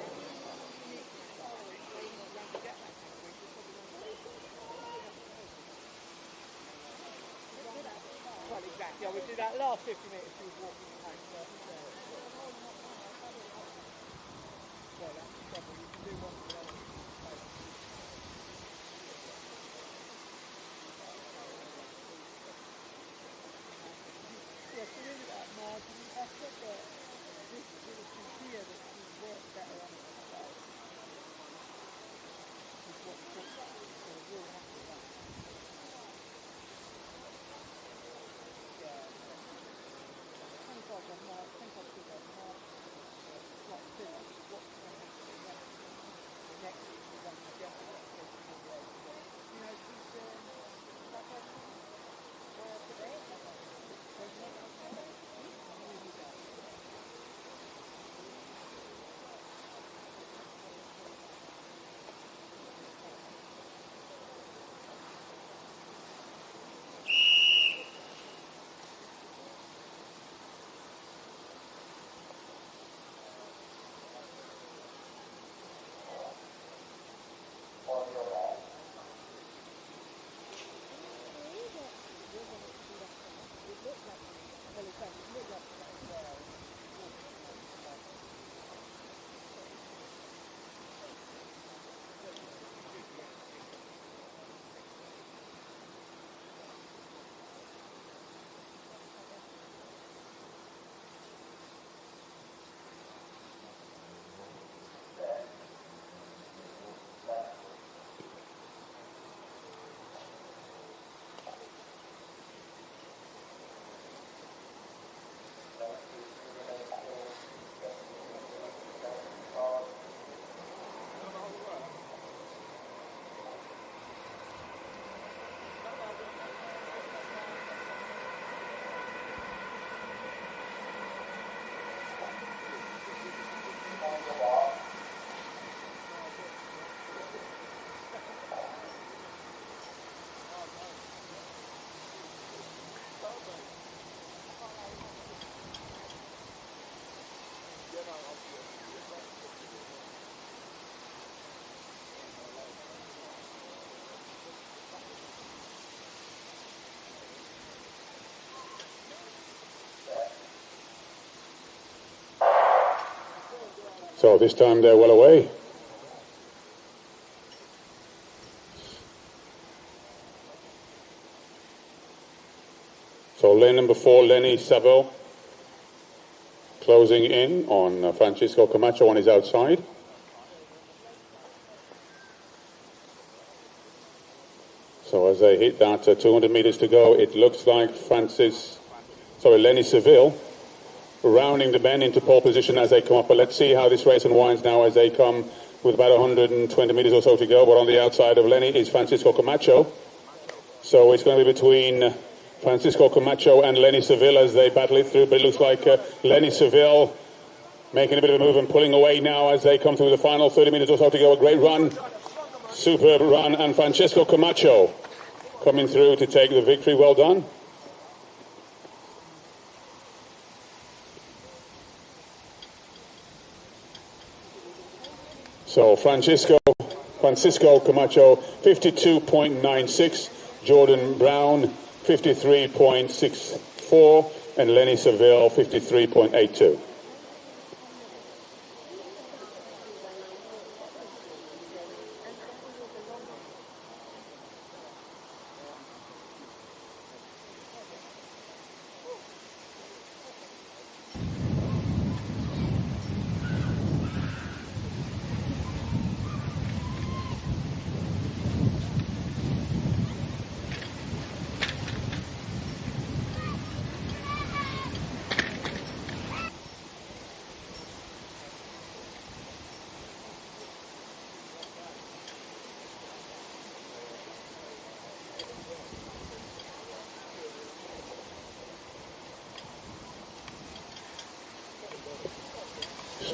Well, exactly. I would do that last 50 metres she was walking behind. So I think well, that's the trouble. You can do one for the other. Yeah, she really that margin. I said that this is here that she works better on it. Is what we talked about. So we're really happy with that. So this time they're well away. So lane number 4, Lenny Saville, closing in on Francisco Camacho on his outside. So as they hit that 200 meters to go, it looks like Lenny Seville rounding the bend into pole position as they come up. But let's see how this race unwinds now as they come with about 120 meters or so to go. But on the outside of Lenny is Francisco Camacho. So it's going to be between Francisco Camacho and Lenny Seville as they battle it through. But it looks like Lenny Seville making a bit of a move and pulling away now as they come through the final 30 meters or so to go. A great run, superb run, and Francisco Camacho coming through to take the victory. Well done. So Francisco Camacho 52.96, Jordan Brown 53.64, and Lenny Seville 53.82.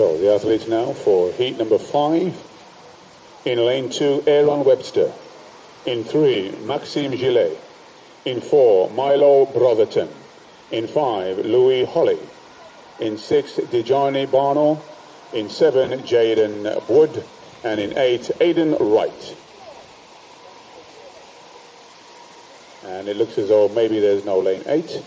So the athletes now for heat number 5. In lane 2, Aaron Webster. In 3, Maxime Gillet. In 4, Milo Brotherton. In 5, Louis Holly. In 6, Dejani Barno. In 7, Jaden Wood. And in 8, Aidan Wright. And it looks as though maybe there's no lane 8.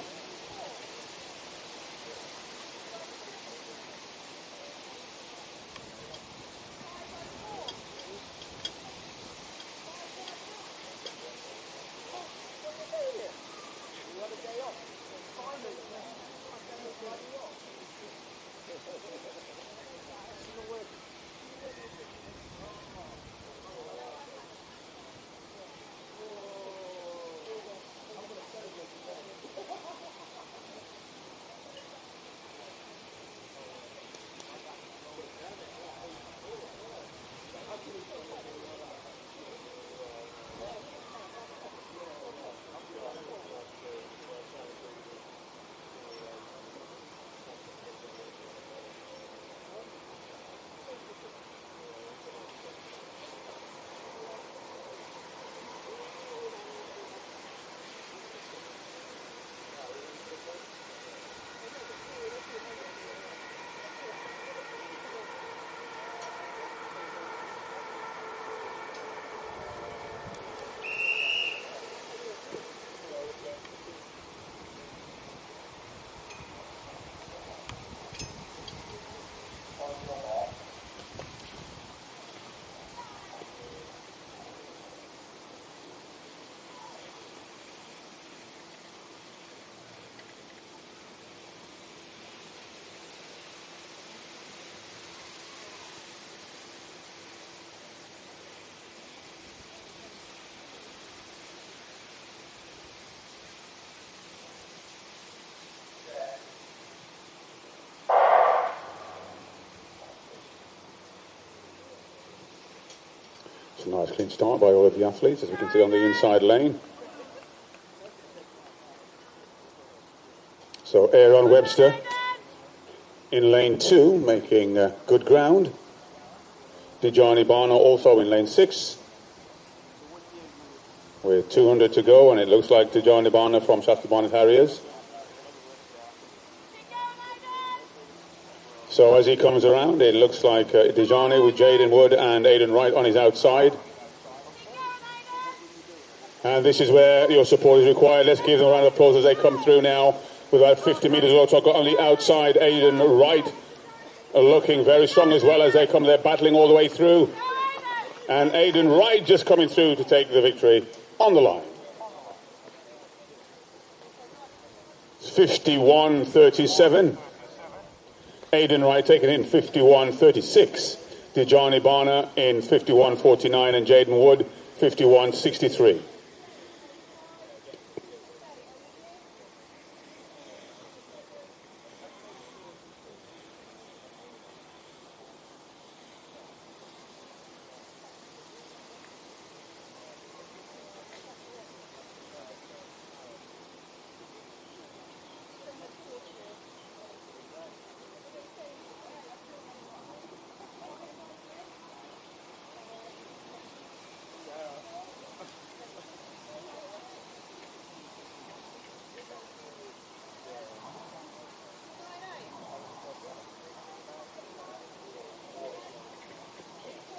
It's a nice clean start by all of the athletes, as we can see on the inside lane. So Aaron Webster in lane 2, making good ground. Dejani Barno also in lane 6, with 200 to go, and it looks like Dejani Barno from Shaftesbury Barnet Harriers. So as he comes around, it looks like Dejani with Jaden Wood and Aidan Wright on his outside. And this is where your support is required. Let's give them a round of applause as they come through now with about 50 metres or so. On the outside, Aidan Wright looking very strong as well as they come. They're battling all the way through. And Aidan Wright just coming through to take the victory on the line. 51-37. Aidan Wright taking in 51-36. Dejani Barno in 51-49 and Jaden Wood 51-63.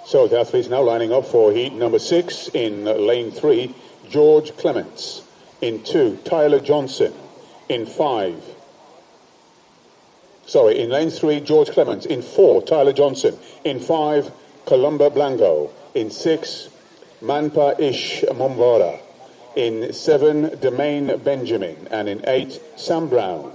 So the athletes now lining up for heat number 6 in lane 3, George Clements. In 2, Tyler Johnson. In lane 3, George Clements. In 4, Tyler Johnson. In 5, Columba Blanco. In 6, Manpa Ish Momvara. In 7, Domain Benjamin. And in 8, Sam Brown.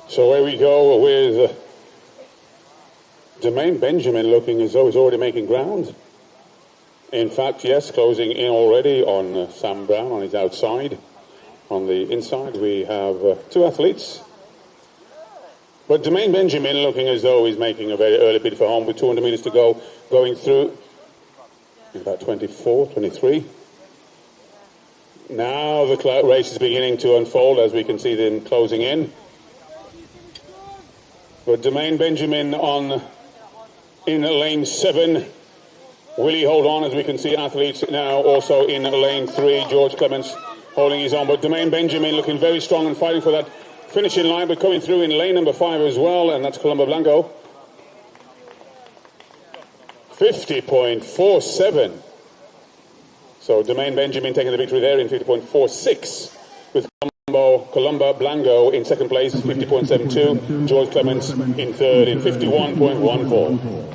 So here we go with Jermaine Benjamin looking as though he's already making ground. In fact, yes, closing in already on Sam Brown on his outside. On the inside, we have two athletes. But Jermaine Benjamin looking as though he's making a very early bid for home with 200 metres to go, going through in about 24, 23. Now the race is beginning to unfold as we can see them closing in. But Jermaine Benjamin in lane 7. Will he hold on? As we can see athletes now also in lane 3. George Clements holding his own. But Jermaine Benjamin looking very strong and fighting for that finishing line, but coming through in lane number 5 as well, and that's Colombo Blanco. 50.47. So Jermaine Benjamin taking the victory there in 50.46, with Colombo Blanco in second place, 50.72. George Clements in third in 51.14.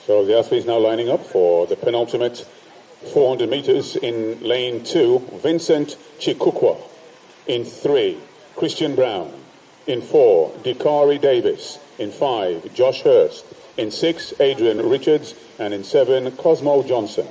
So the athletes now lining up for the penultimate 400 metres in lane 2. Vincent Chikukwa in 3. Christian Brown in 4. Dikari Davis in 5. Josh Hurst in 6. Adrian Richards, and in 7. Cosmo Johnson.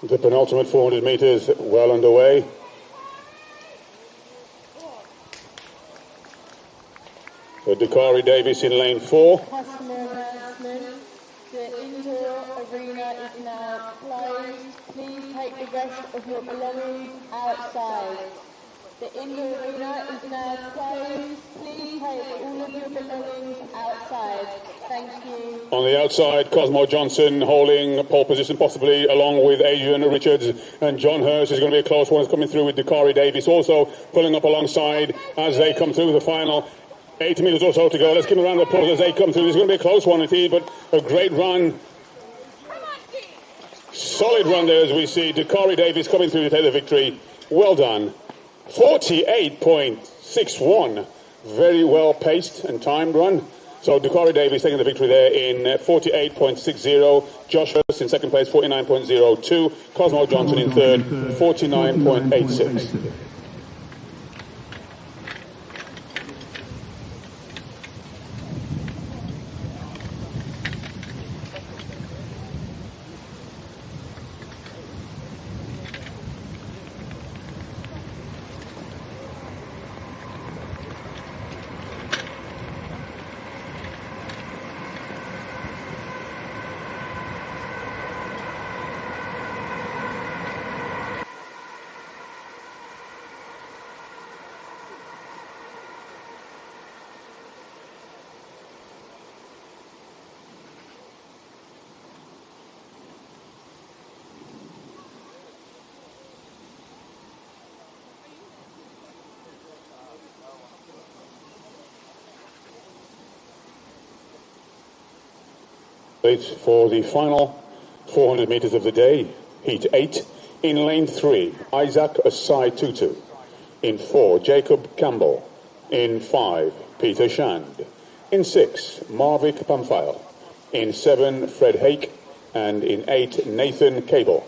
The penultimate 400 metres well underway. So Dakari Davis in lane 4. Customer announcement. The indoor arena is now closed. Please take the rest of your belongings outside. The indoor arena is now closed. Please take all of your belongings outside. Thank you. On the outside, Cosmo Johnson holding pole position possibly along with Adrian Richards, and John Hurst is going to be a close one. Is coming through with Dakari Davis also pulling up alongside as they come through the final 8 metres or so to go. Let's give them a round of applause as they come through. This is going to be a close one indeed, but a great run. Solid run there as we see Dakari Davis coming through to take the victory. Well done. 48.61. Very well paced and timed run. So Dakari Davis taking the victory there in 48.60. Josh Hurst in second place, 49.02. Cosmo Johnson in third, 49.86. For the final 400 metres of the day, heat 8. In lane 3, Isaac Asai Tutu. In 4, Jacob Campbell. In 5, Peter Shand. In 6, Marvik Pamphile. In 7, Fred Hake. And in 8, Nathan Cable.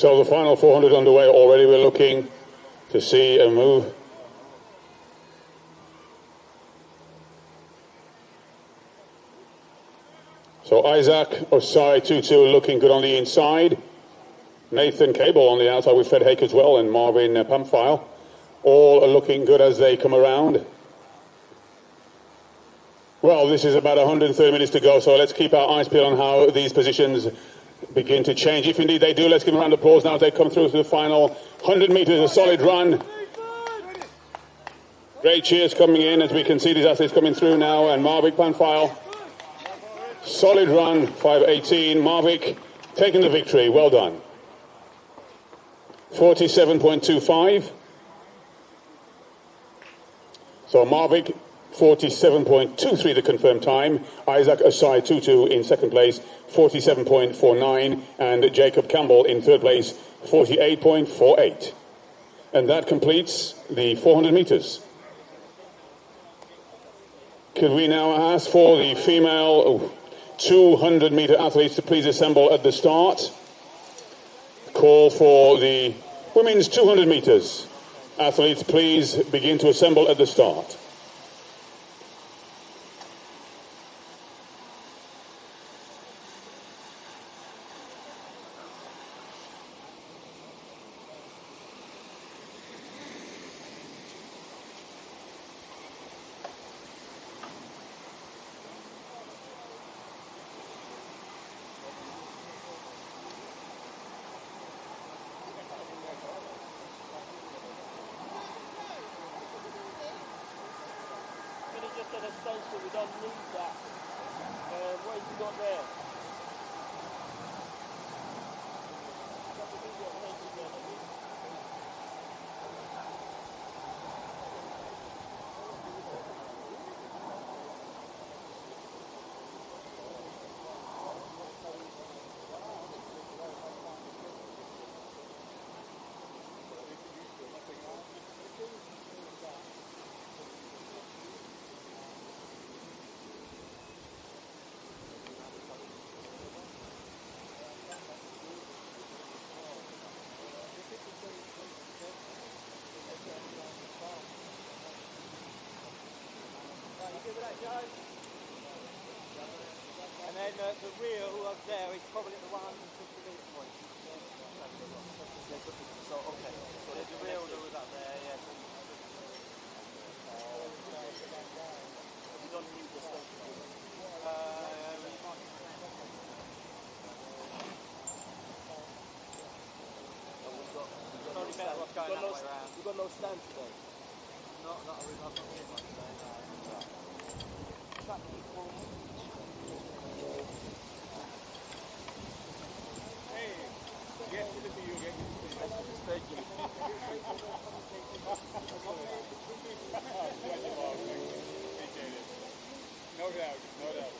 So the final 400 underway already. We're looking to see a move. So Isaac Osai 2-2 looking good on the inside. Nathan Cable on the outside with Fred Hake as well, and Marvin Pamphile. All are looking good as they come around. Well, this is about 130 minutes to go, so let's keep our eyes peeled on how these positions begin to change. If indeed they do, let's give them a round of applause now as they come through to the final 100 meters, a solid run. Great cheers coming in as we can see these athletes coming through now, and Marvin Pamphile. Solid run, 5:18. Marvik taking the victory. Well done. 47.25. So Marvik, 47.23 the confirmed time. Isaac Osai 2-2 in second place, 47.49. And Jacob Campbell in third place, 48.48. And that completes the 400 meters. Could we now ask for the female 200-meter athletes to please assemble at the start? Call for the women's 200 meters. Athletes, please begin to assemble at the start. We don't need that. What have you got there? And then the rear who up there is probably the one who's the lead point. So, okay. So there's the rear who was up there, yeah. You don't need the station. We've got no stand today. Not really, not too much today. Hey, yes, good to see you again. Thank you. No doubt, no doubt.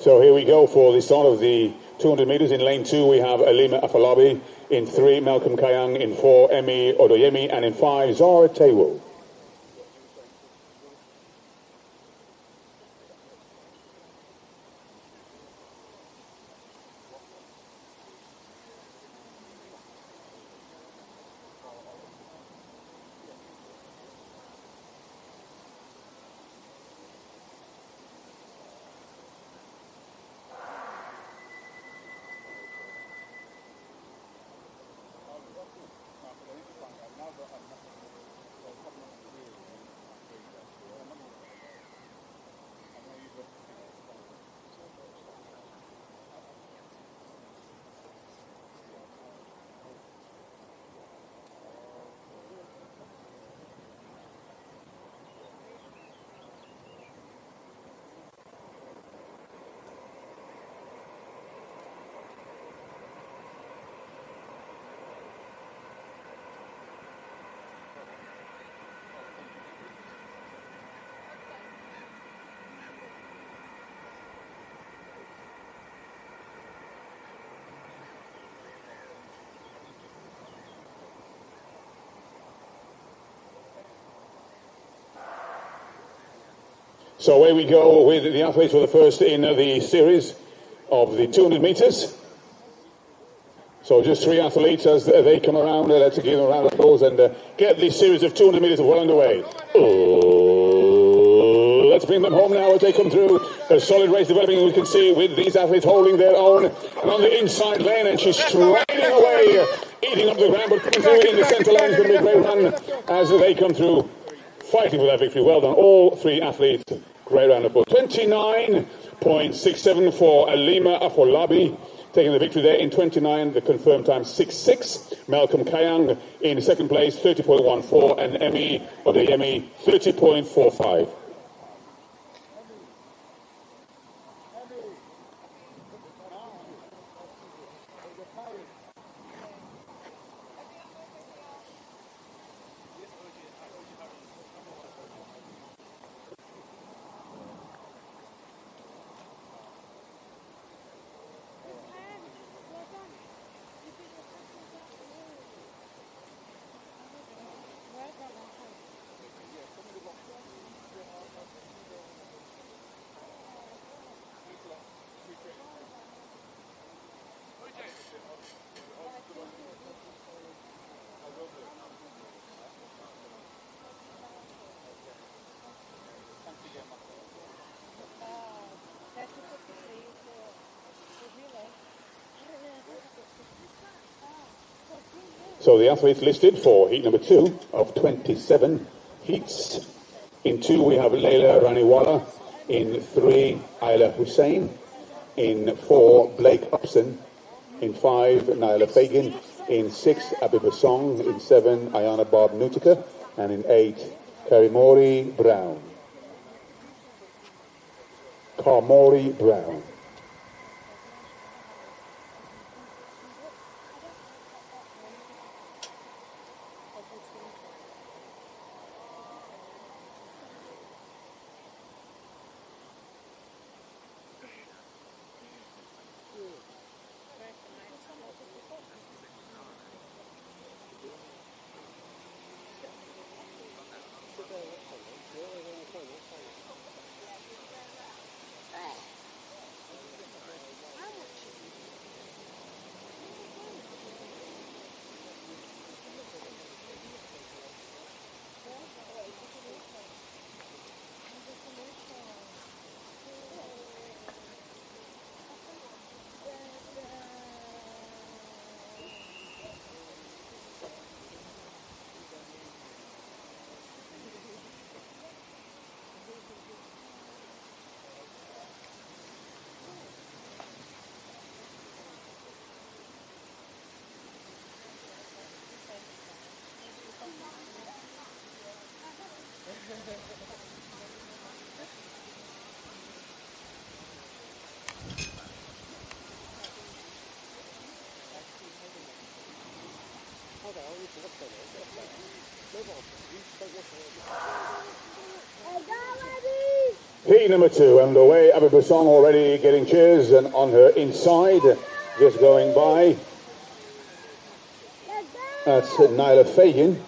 So here we go for the start of the 200 meters. In lane 2, we have Alima Afolabi. In 3, Malcolm Kayang. In 4, Emi Odoyemi. And in 5, Zara Tewo. So away we go with the athletes for the first in the series of the 200 meters. So just 3 athletes as they come around. Let's give them a round of applause and get this series of 200 meters well underway. Oh, let's bring them home now as they come through. A solid race developing, we can see, with these athletes holding their own. And on the inside lane, and she's striding away, eating up the ground, but coming through in the centre lane is going to be a great run as they come through, fighting for that victory. Well done, all 3 athletes. Great round of applause. 29.67 for Alima Afolabi, taking the victory there in 29. The confirmed time 6.6. Malcolm Kayang in second place, 30.14, and Emi Odeyemi 30.45. So the athletes listed for heat number 2 of 27 heats. In 2 we have Leila Raniwala. In 3, Ayla Hussein. In 4, Blake Upson. In 5, Naila Fagin. In 6, Abiba Song. In 7, Ayana Bob Nutica. And in 8, Karimori Brown. Karmori Brown. Hey, go, Abby! Heat number 2 underway. Abby Busson already getting cheers and on her inside, just going by. That's Nyla Fagan.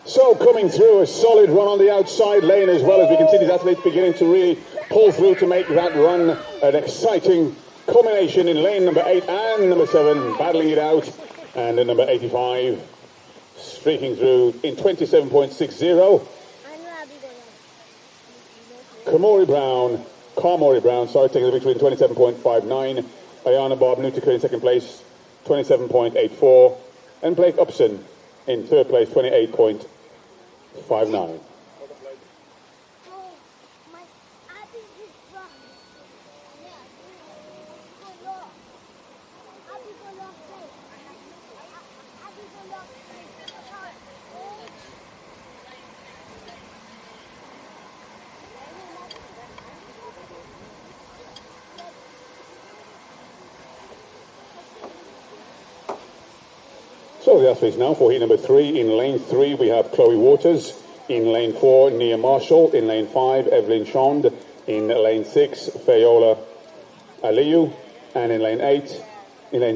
So coming through a solid run on the outside lane as well, as we can see these athletes beginning to really pull through to make that run an exciting combination in lane number 8 and number 7, battling it out. And in number 85, streaking through in 27.60. Carmori Brown, taking the victory in 27.59. Ayana Bob Nutica in second place, 27.84. And Blake Upson in third place, 28.59. So the athletes now for heat number 3. In lane 3 we have Chloe Waters. In lane 4 Nia Marshall. In lane 5 Evelyn Chond. In lane 6 Fayola Aliyu. And in lane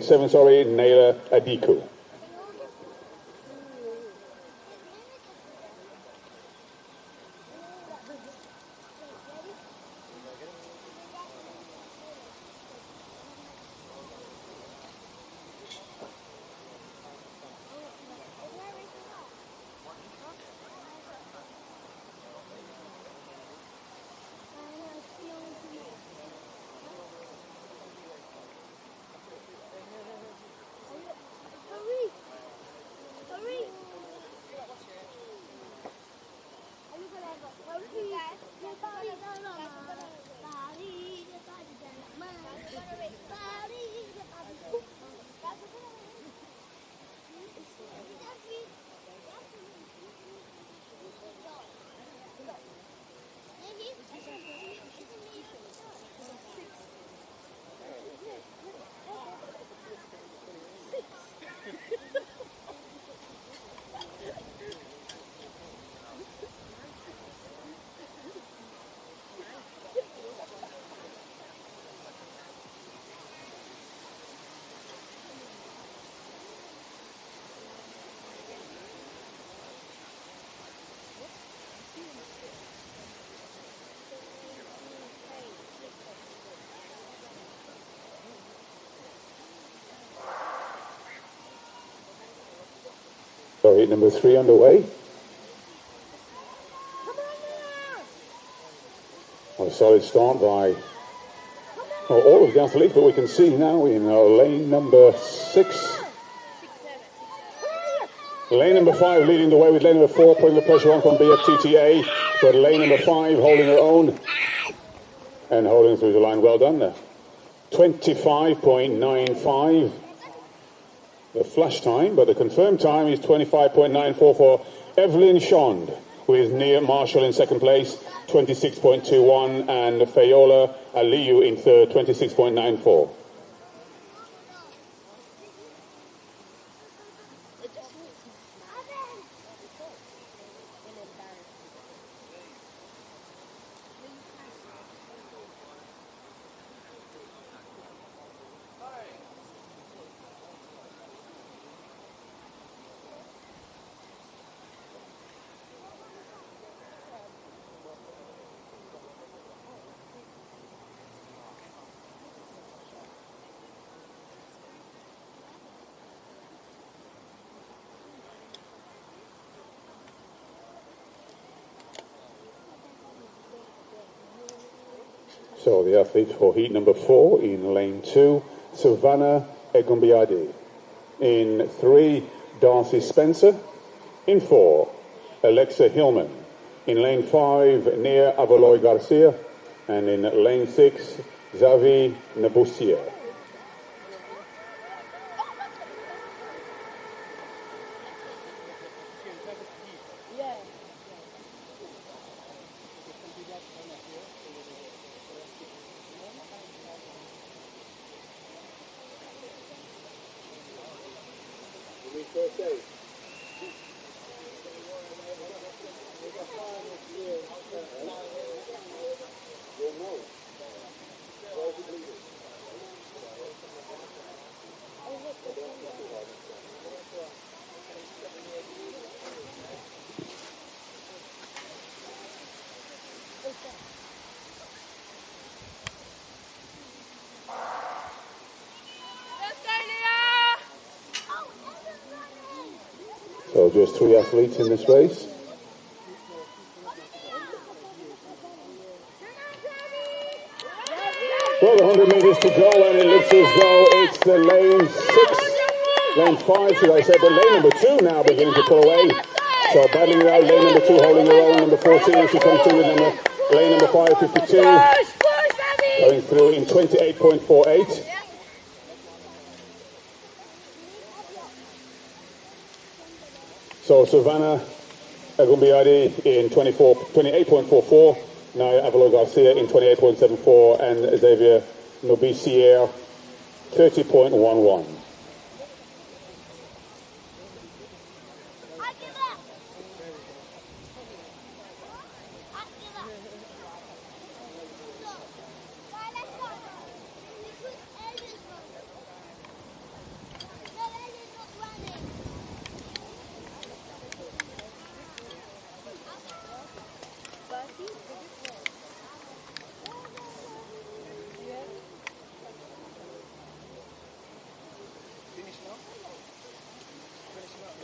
7 Naila Adiku. So heat number 3 underway. A solid start by all of the athletes, but we can see now in lane number 6. Lane number 5 leading the way with lane number 4 putting the pressure on from Bftta, but lane number 5 holding her own and holding through the line. Well done there. 25.95 the flash time, but the confirmed time is 25.94 for Evelyn Chond, with Nia Marshall in second place, 26.21, and Fayola Aliyu in third, 26.94. So the athletes for heat number 4 in lane 2, Savannah Egumbiade. In 3, Darcy Spencer. In 4, Alexa Hillman. In lane 5, Nia Avaloy Garcia. And in lane 6, Xavi Nabusia. Birthday. So just 3 athletes in this race. Well, 100 meters to go, and it looks as though it's the lane 6, lane 5, should I say, but lane number 2 now beginning to pull away. So battling it out, lane number 2 holding her own, number 14, she comes through with lane number 5, 52, going through in 28.48. So Savannah Agumbiadi in 28.44, Naya Avalo Garcia in 28.74, and Xavier Nobisier 30.11.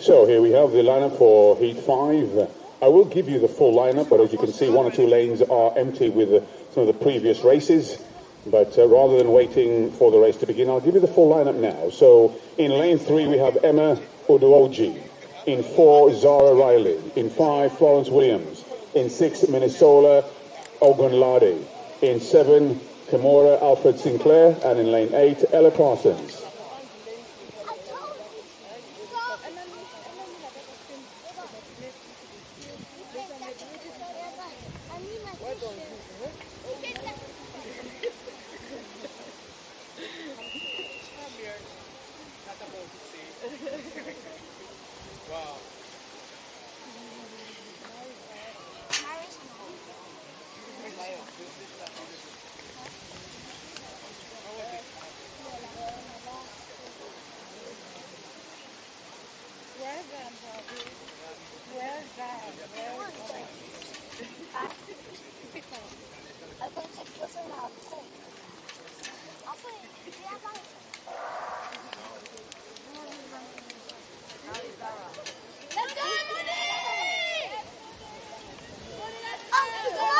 So here we have the lineup for Heat 5. I will give you the full lineup, but as you can see, 1 or 2 lanes are empty with some of the previous races. But rather than waiting for the race to begin, I'll give you the full lineup now. So in lane 3, we have Emma Oduoji. In 4, Zara Riley. In 5, Florence Williams. In 6, Minnesota Ogunlade. In 7, Kimura Alfred Sinclair. And in lane 8, Ella Parsons.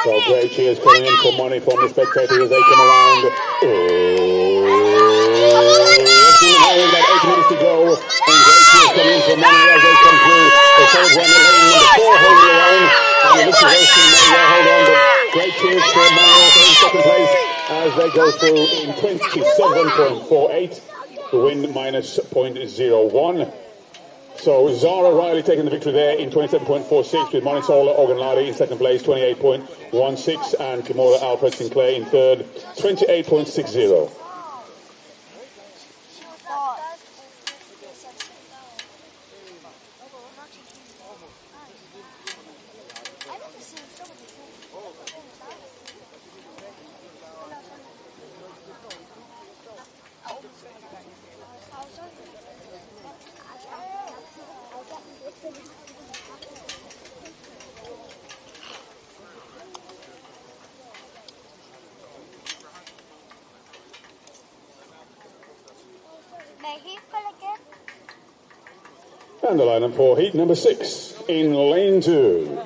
So great cheers coming in for money from the spectators as they come around. About 8 minutes to go, and great cheers coming in for money as they come through. The third one, lane number 4 holding their own, and the Mr. Wilson may well hold on, but great cheers for money also in second place as they go through in 27.48. The win minus 0.01. So Zara Riley taking the victory there in 27.46 with Monisola Ogunlade in second place, 28.16, and Kimura Alfred Sinclair in third, 28.60. And the lineup for heat number 6. In lane 2,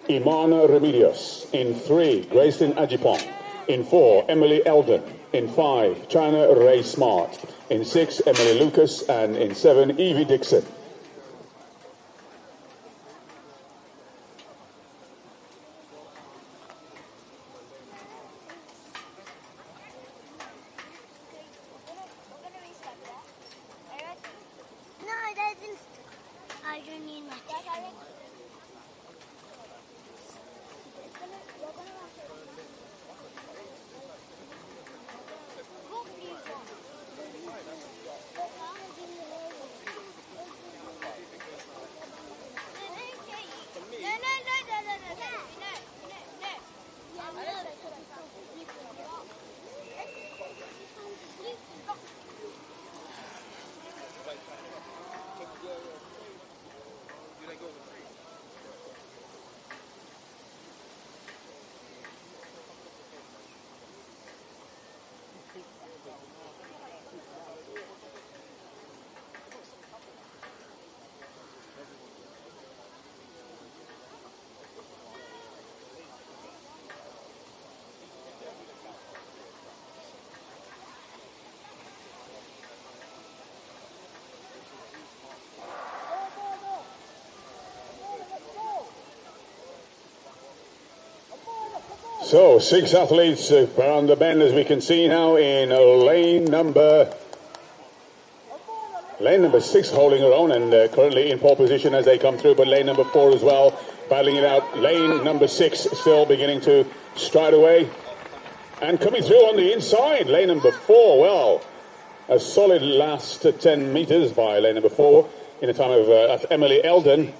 Imana Remedios. In 3, Grayson Ajipong. In 4, Emily Eldon. In 5, China Ray Smart. In 6, Emily Lucas. And in 7, Evie Dixon. So, 6 athletes around the bend, as we can see now, in lane number 6, holding her own, and currently in pole position as they come through, but lane number 4 as well, battling it out. Lane number 6 still beginning to stride away, and coming through on the inside, lane number 4, well, a solid last 10 metres by lane number 4, in a time of Emily Eldon.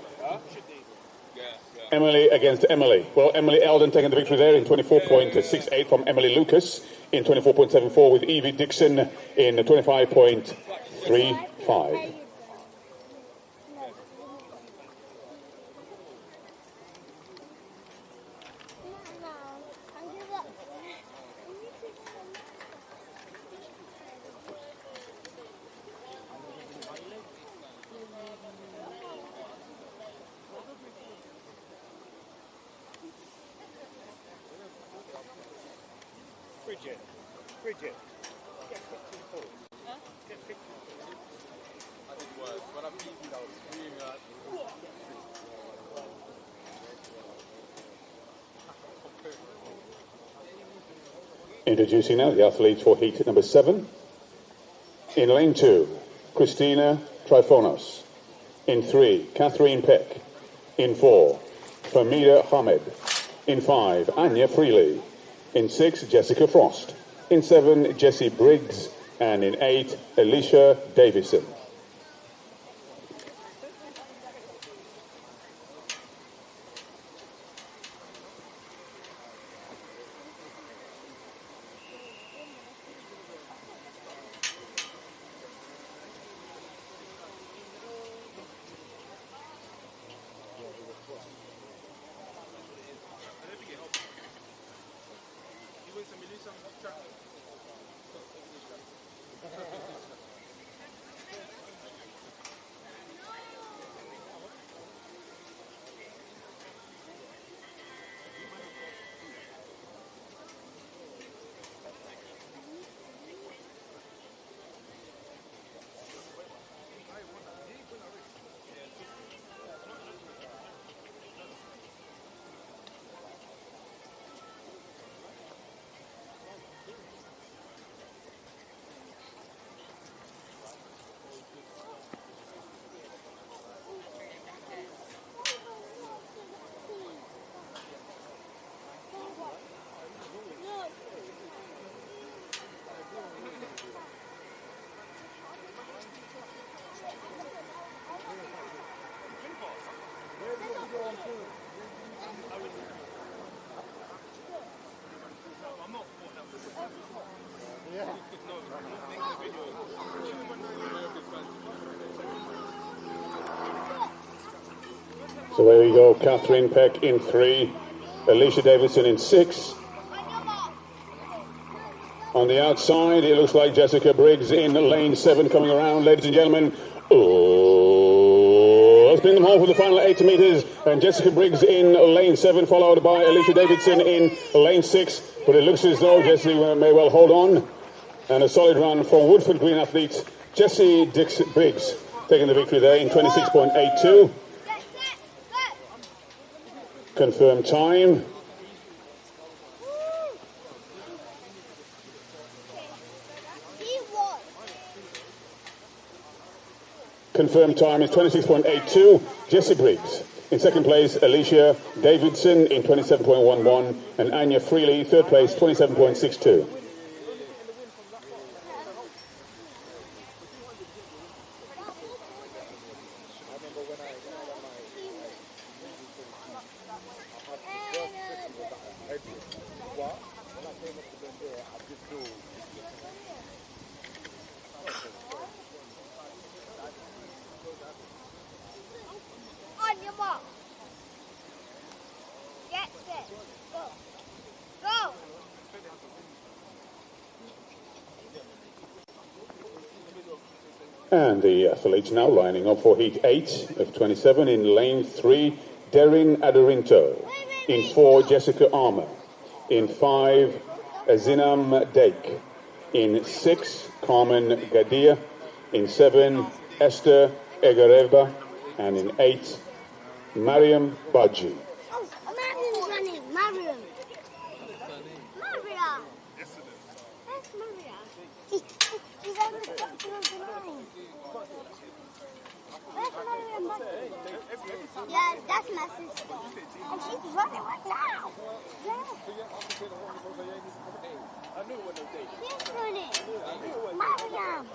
Emily against Emily. Well, Emily Eldon taking the victory there in 24.68 from Emily Lucas in 24.74 with Evie Dixon in 25.35. Bridget, get pictures for us. Get pictures. I did worse. When I'm eating, I was screaming at Introducing now the athletes for heat number 7. In lane 2, Christina Trifonos. In 3, Catherine Peck. In 4, Famida Hamed. In 5, Anya Freely. In 6, Jessica Frost. In 7, Jessie Briggs. And in 8, Alicia Davison. So there we go, Catherine Peck in 3, Alicia Davidson in 6. On the outside, it looks like Jessica Briggs in lane 7 coming around, ladies and gentlemen. Oh, let's bring them home for the final 8 metres. And Jessica Briggs in lane 7, followed by Alicia Davidson in lane 6. But it looks as though Jessie may well hold on. And a solid run from Woodford Green athletes, Jessie Briggs taking the victory there in 26.82. Confirmed time. Confirmed time is 26.82. Jessie Briggs. In second place, Alicia Davidson in 27.11. And Anya Freely, third place, 27.62. On your mark. Get set. Go. Go. And the athletes now lining up for heat 8 of 27 in lane 3, Derin Adorinto. In 4, Jessica Armour. In 5, Zinam Dake. In 6, Carmen Gadia. In 7, Esther Egareva. And in 8, Mariam Baji. Mariam's running. Mariam. And she's running right now. Yeah. She's running. Mariam.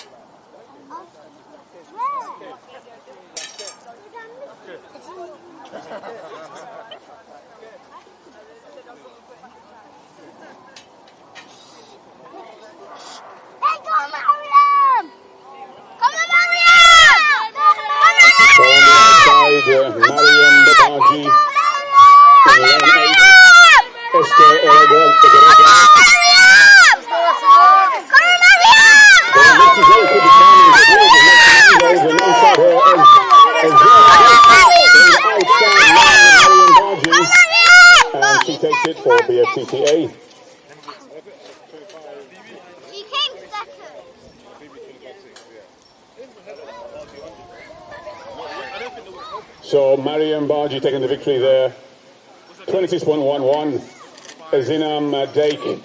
Hey, go Mariam! Come on, Mariam! Mariam Babaji. Esther and she takes it for Bftta. She came second. So Mariam Baji taking the victory there. 26.11. Zinam Dake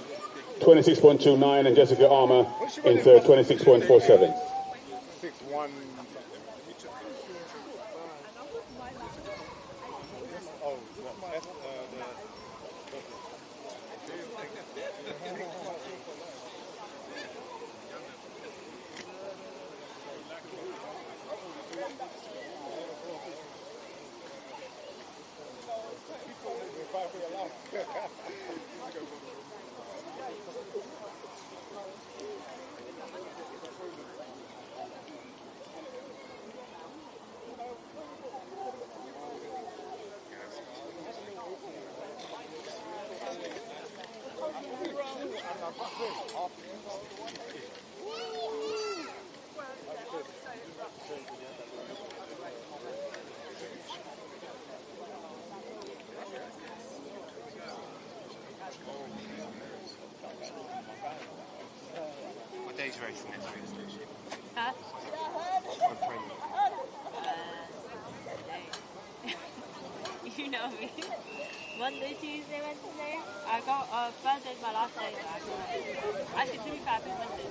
26.29 and Jessica Armour in third 26.47. What day's racing next week? Huh? What training? You know me. Monday, Tuesday, Wednesday. I got Thursday's my last day back. Actually, to be fair, it's Monday.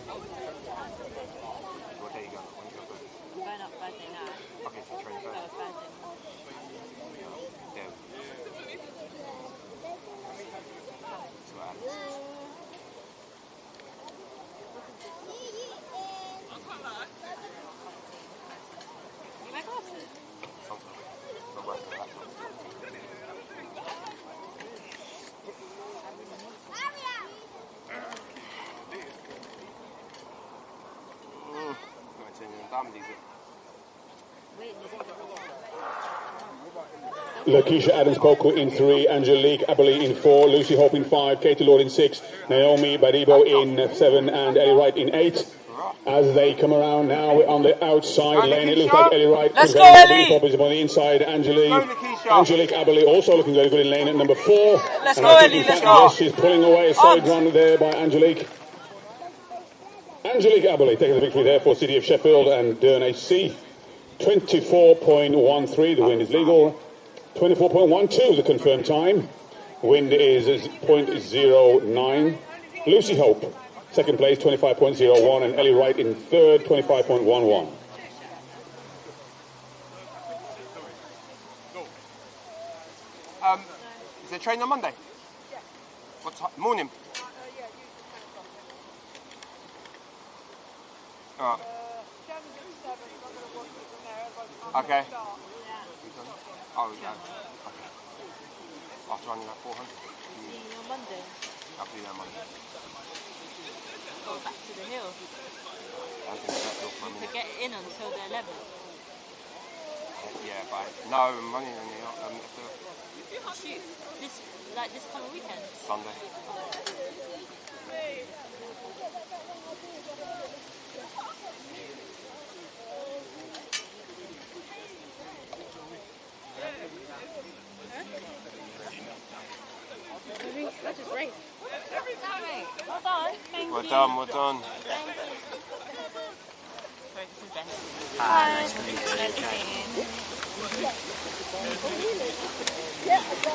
What day you going? When you go first? I'm going up Thursday night. Okay, so train So first. Thursday. Yeah. So Alex. You my glasses? Sometimes. Not working on that. Lakeisha Adams-Poku in 3, Angelique Aberley in 4, Lucy Hope in 5, Katie Lord in 6, Naomi Baribo in 7 and Ellie Wright in 8. As they come around now on the outside lane, it looks like Ellie Wright is go, very Ellie! good on the inside. Angelique Aberley also looking very good in lane at number 4. Let's and go, I think Ellie, in let's fact, go. yes, she's pulling away a solid run there by Angelique. Angelique Aberley taking the victory there for City of Sheffield and Durn HC. 24.13, the wind is legal. 24.12, the confirmed time. Wind is 0.09. Lucy Hope, second place, 25.01, and Ellie Wright in third, 25.11. Is there train on Monday? What time? Morning? Alright. Okay. Oh, yeah. Okay. After running at 400. See you on Monday. I'll be there Monday. Go back to the hill. I think that's all for a To minute. get in until the 11th. Yeah, but no, money in the Shoot, this coming weekend. Sunday. That just race. Well done. Thank We're you. done, we're done. Hi. Nice to meet you.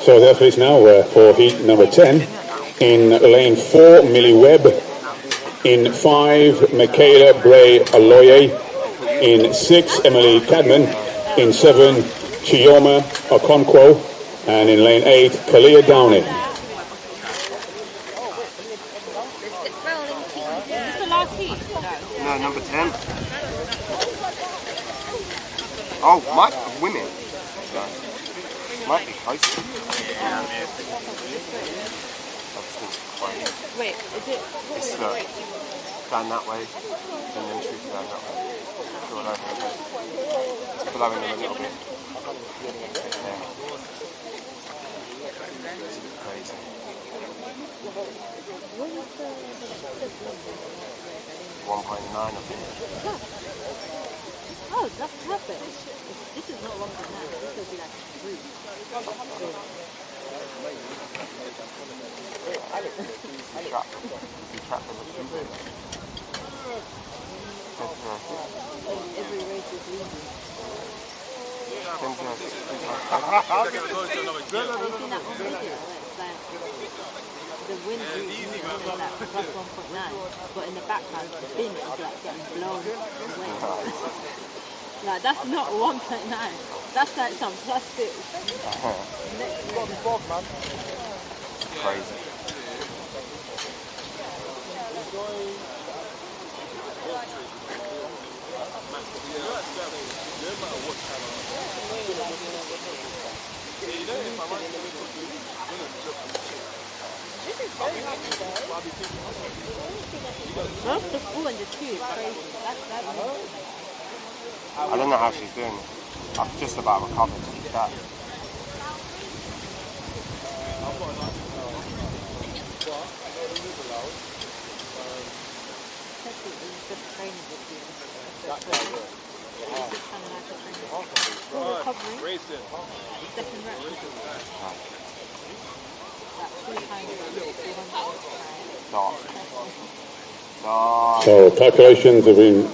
So there is now for heat number 10. In lane 4, Millie Webb. In 5, Michaela Bray Aloye. In 6, Emily Cadman. In 7, Chioma Okonkwo, and in lane 8, Kalia Downing. Is this the last heat? No, number 10. Oh, might women. No. Might be close. Wait, is it? It's down that way, and then shoot down that way. Go over a bit. It's blowing them a little bit. Yeah. Crazy. What is the 1.9, I think. Oh, that's perfect. This is not longer than that. This will be like 3. Every race is easy. The wind is like plus 1.9, but in the background the bin is like getting blown away. Like that's not 1.9. That's like some plastic. Crazy. Both the 4 and the 2 is crazy. That's I don't know how she's doing it. I've just about recovered from that. So calculations have been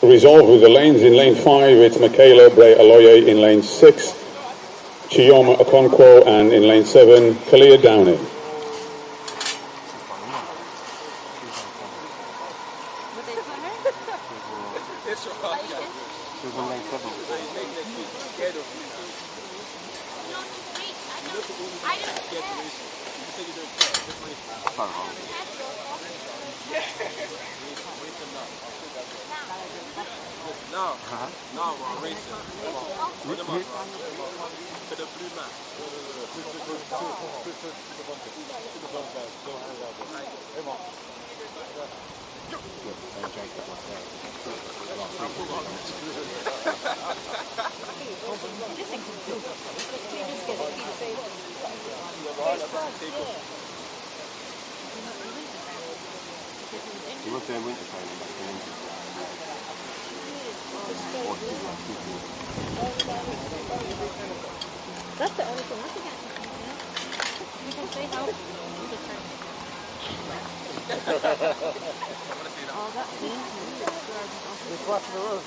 resolved with the lanes. In lane 5, it's Michaela Bray Aloye. In lane 6, Chioma Okonkwo, and in lane 7, Kalia Downing. No, we're racing. Put them up. To the blue man. He was doing winter training back in England. That's the only thing. Nothing else. You can say how. Oh, that's it. We're crossing the road.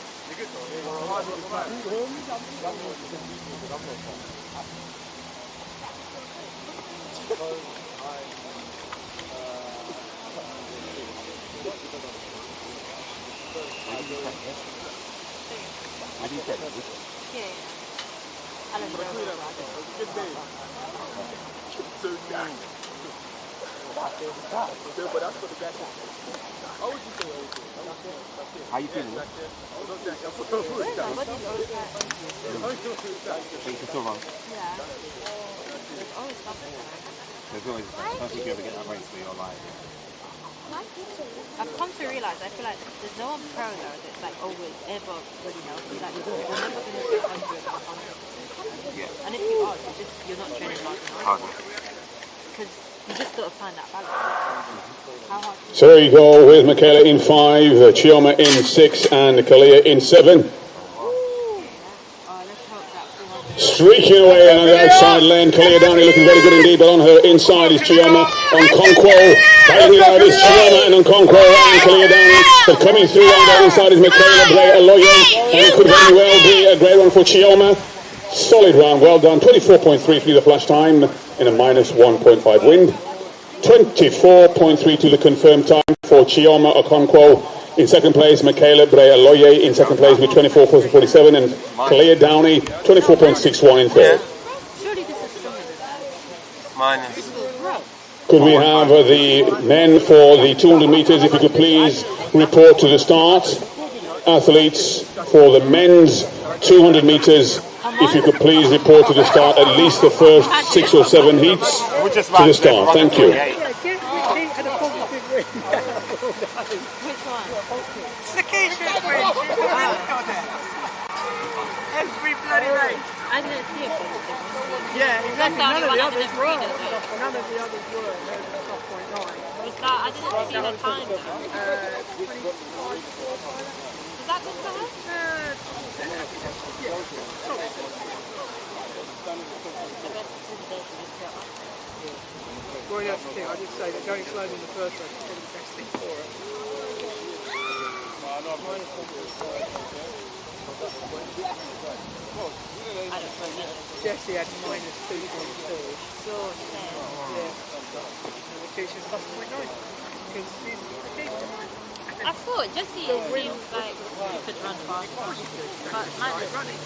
How you feeling? You can still run. There's always first you ever get that race where you're like. I've come to realise, I feel like there's no one pro though that's like always ever really healthy. Like you're never going to get 100 or 100. Yeah. And if you are, you're not training hard enough. Because you just got to find that balance. How hard? So there you go with Michaela in 5, Chioma in 6, and Kalia in 7. Streaking away on the outside lane, Kalia Downing looking very good indeed, but on her inside is Chioma Okonkwo. Fighting out is Chioma and Okonkwo and Kalia Downing, but coming through on the inside is Michaela Bray Aloye, and it could very well be a great one for Chioma. Solid round, well done. 24.3 through the flash time in a minus 1.5 wind. 24.32 the confirmed time for Chioma Okonkwo In second place, Michaela Brea-Loye in second place with 24.47, and Claire Downey 24.61 in third. Mine is. Could we have the men for the 200 meters, if you could please report to the start? Athletes for the men's 200 meters, if you could please report to the start, at least the first 6 or 7 heats to the start. Thank you. Every bloody race. I didn't see it. Yeah, exactly. None None of the others didn't were. read it, None of the others were. They were 12.9. Was that, I didn't see the time though. Is that good for her? Well, that's the thing. I did say that going slowly in the first race is probably the best thing for her. Jessie had minus 2.2. So sad. Yeah. Location plus 0.9. I thought Jessie seems like you could run fast. But mine is running.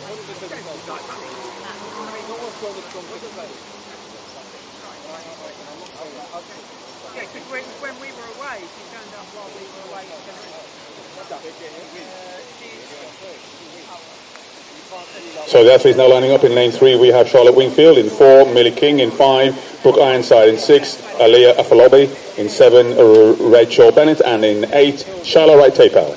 Yeah, because when we were away, she turned up while we were away. So the athletes now lining up in lane 3. We have Charlotte Wingfield in 4, Millie King in 5, Brooke Ironside in 6, Aliyah Afalobi in 7, Rachel Bennett, and in 8, Charlotte Wright Tapel.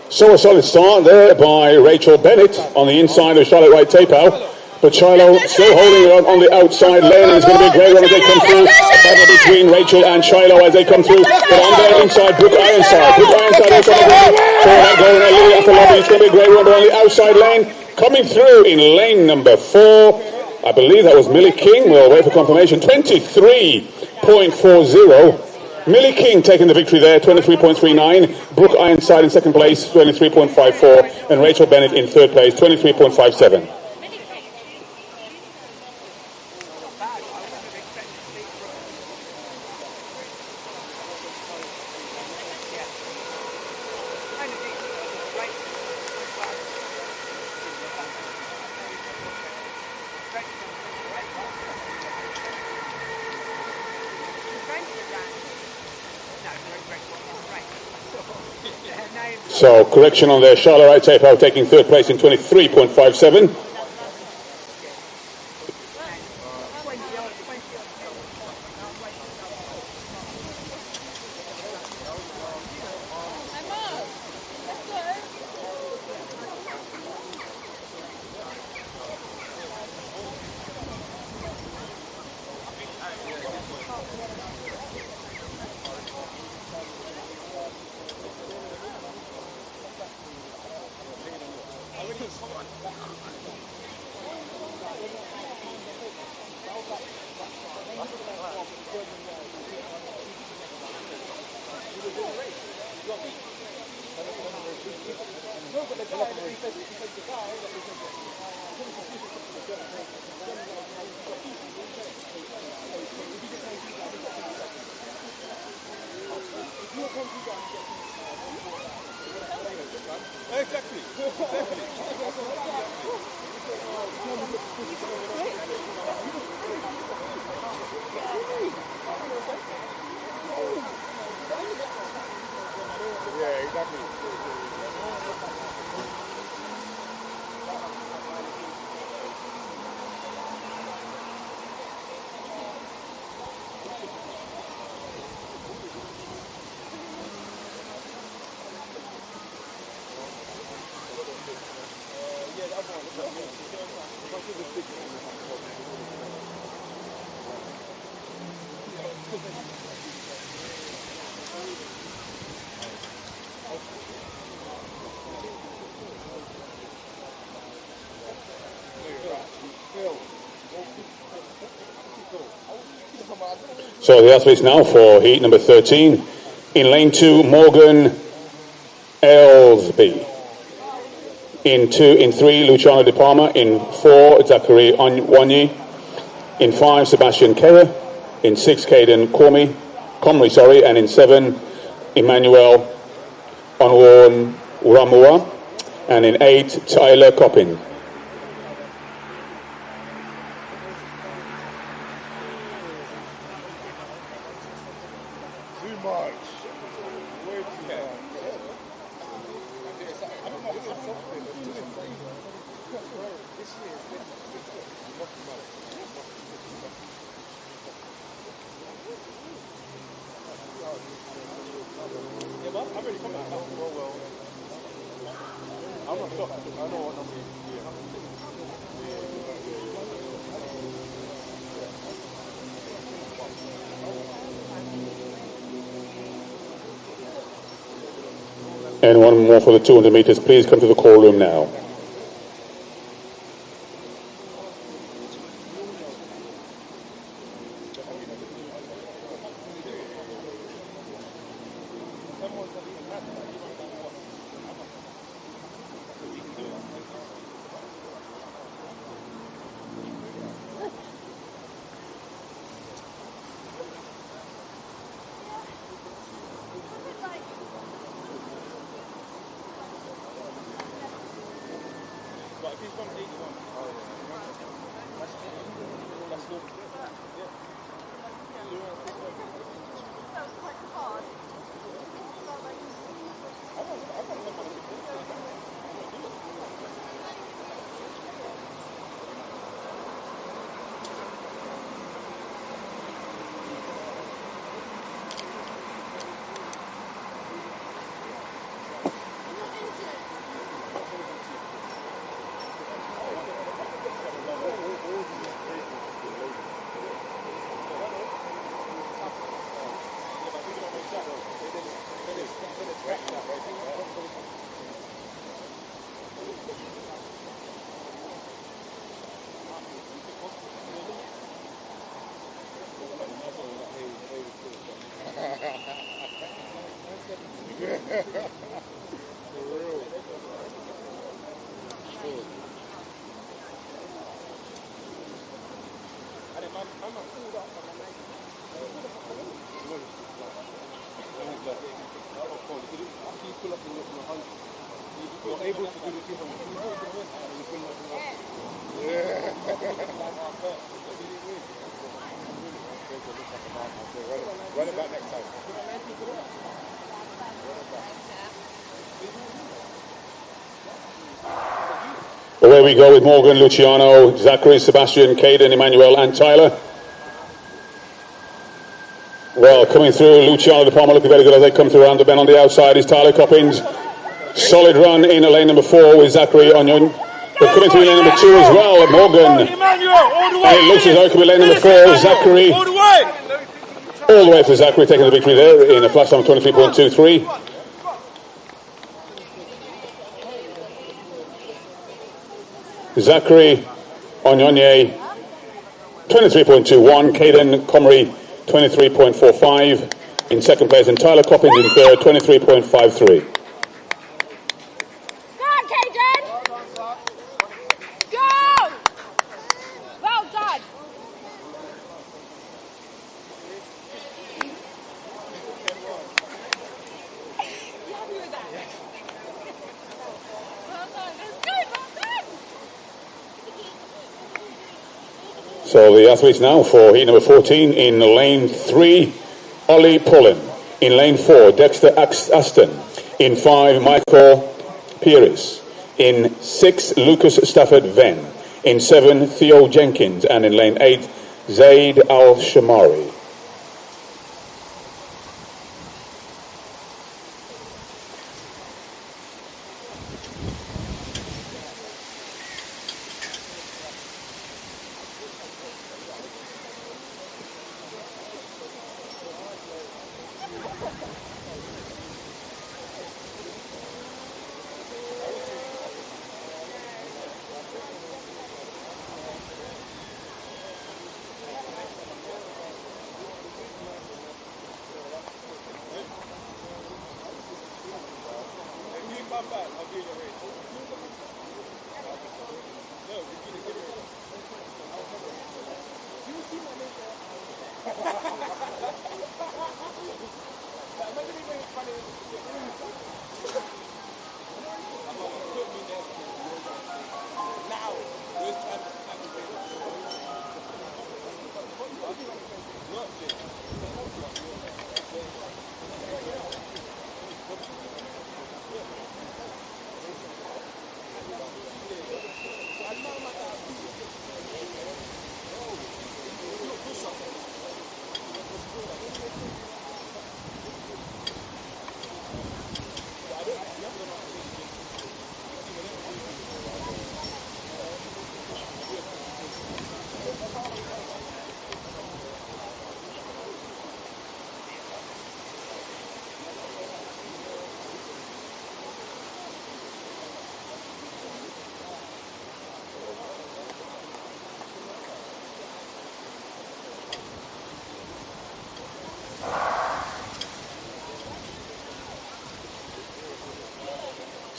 So a solid start there by Rachel Bennett on the inside of Charlotte Wright Tapel. But Shiloh still holding it on the outside lane, and it's going to be a great one as they come through. Battle between Rachel and Shiloh as they come through. But on their inside, Brooke Ironside. Brooke Ironside also on the ground. So that going a little after lobby. It's going to be a great one, but on the outside lane, coming through in lane number 4. I believe that was Millie King. We'll wait for confirmation. 23.40. Millie King taking the victory there, 23.39. Brooke Ironside in second place, 23.54. And Rachel Bennett in third place, 23.57. So, correction on there, Charlotte Wright Tapel taking third place in 23.57. So the athletes now for heat number 13. In lane 2, Morgan Aylesby. In 3, Luciano De Palma. In 4, Zachary Onyi. In 5, Sebastian Kerr. In 6, Caden Comrie, and in 7, Emmanuel Onwon Uramua. And in 8, Tyler Coppin. And one more for the 200 meters. Please come to the call room now. Away we go with Morgan, Luciano, Zachary, Sebastian, Caden, Emmanuel and Tyler. Well, coming through, Luciano De Palma looking very good as they come through around the bend on the outside is Tyler Coppins. Solid run in lane number 4 with Zachary Onion. But coming through lane number 2 as well, Morgan. And it looks as though it could be lane number 4, Zachary. All the way for Zachary, taking the victory there in a flash time of 23.23. Zachary Onyonye, 23.21. Caden Comrie, 23.45 in second place, and Tyler Coppins in third, 23.53. So the athletes now for heat number 14 in lane 3, Ollie Pullen. In lane 4, Dexter Aston. In 5, Michael Pieris. In 6, Lucas Stafford Venn. In 7, Theo Jenkins. And in lane 8, Zaid Al-Shamari. come back, I'll do your race. No, we're going to give it. You will see my name there. Imagine me being funny. Now, we're trying to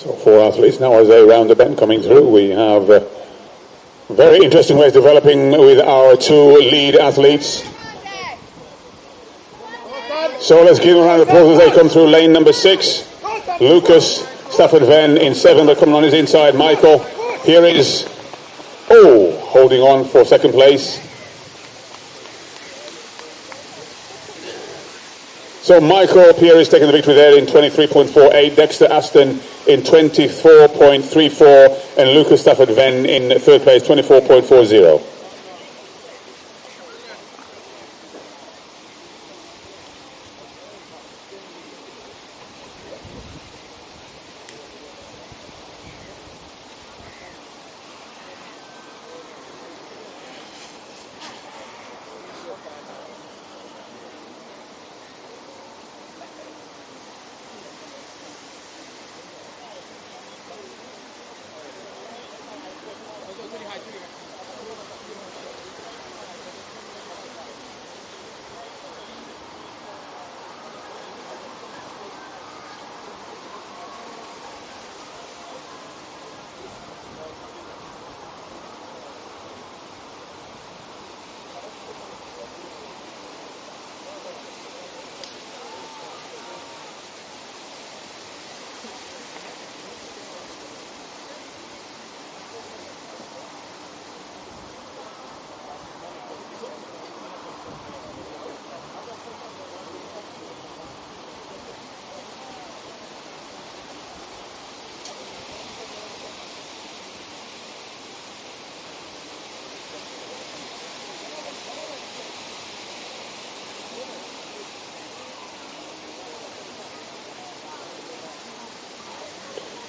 So 4 athletes now as they round the bend coming through. We have very interesting ways developing with our 2 lead athletes. So let's give them a round of applause as they come through lane number 6. Lucas Stafford Venn in 7, they're coming on his inside. Michael, here is, holding on for second place. So Michael Pierre is taking the victory there in 23.48, Dexter Aston in 24.34, and Lucas Stafford Venn in third place, 24.40.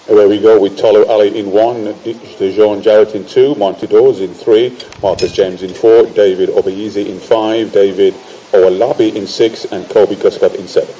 Away we go with Tolu Ali in 1, DeJean Jarrett in 2, Monty Dawes in 3, Marcus James in 4, David Obeyizi in 5, David Owalabi in 6, and Kobe Guscott in 7.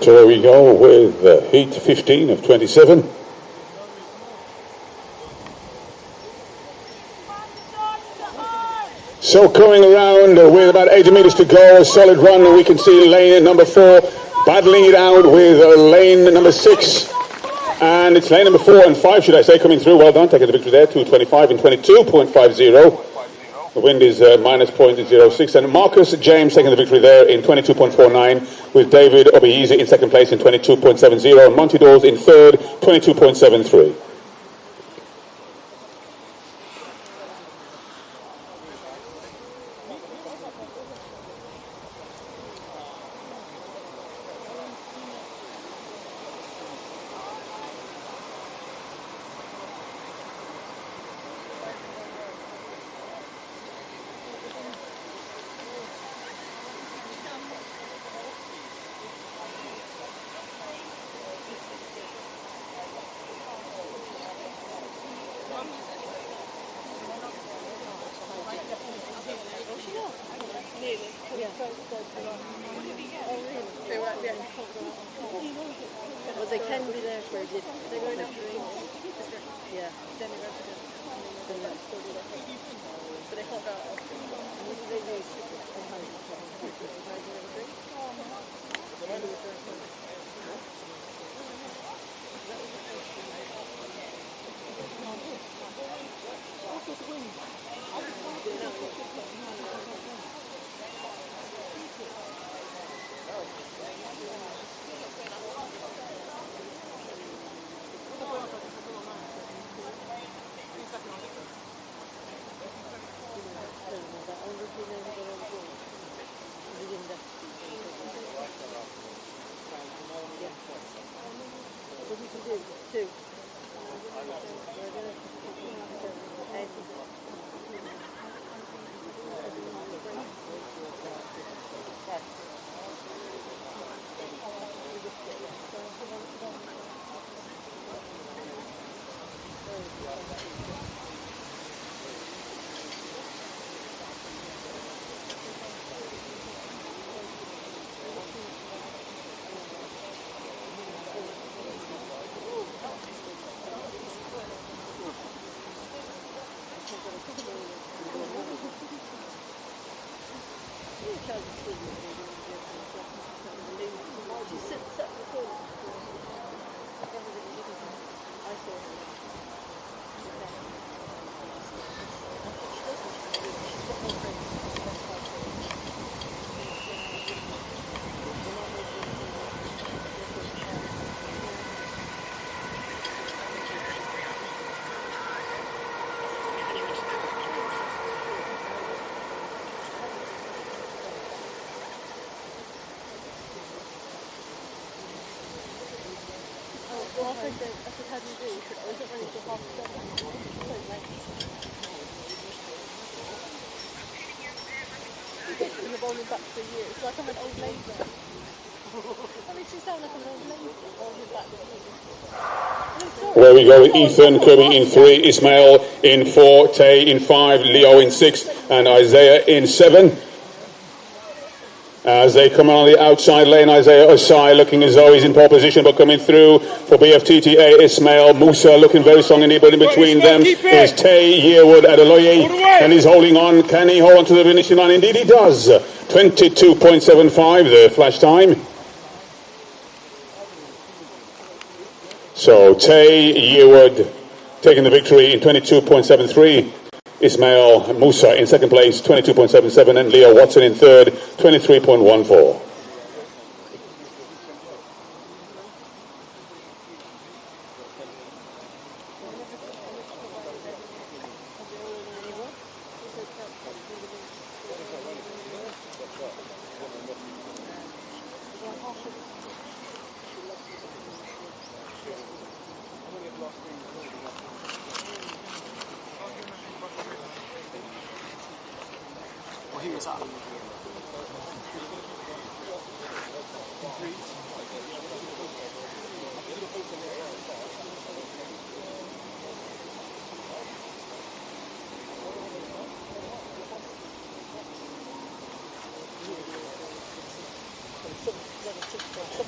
So there we go with heat 15 of 27. So coming around with about 80 metres to go, a solid run, and we can see lane number 4 battling it out with lane number 6. And it's lane number 4 and 5, should I say, coming through. Well done, taking the victory there, 2:25 and 22.50. The wind is minus 0.06. And Marcus James taking the victory there in 22.49, with David Obieze in second place in 22.70, and Monty Dawes in third, 22.73. Well, they can be there for a bit. They're going up the yeah, then they're going to so they hop out. And what do they do? Two. Where we go with Ethan, Kirby in 3, Ismail in 4, Tay in 5, Leo in 6, and Isaiah in 7. As they come on the outside lane, Isaiah Osai looking as though he's in pole position, but coming through for Bftta, Ismail Musa looking very strong in but in between them is Tay Yearwood Adeloye, and he's holding on. Can he hold on to the finishing line? Indeed he does. 22.75 the flash time. So Tay Yearwood taking the victory in 22.73. Ismail Musa in second place, 22.77, and Leo Watson in third, 23.14.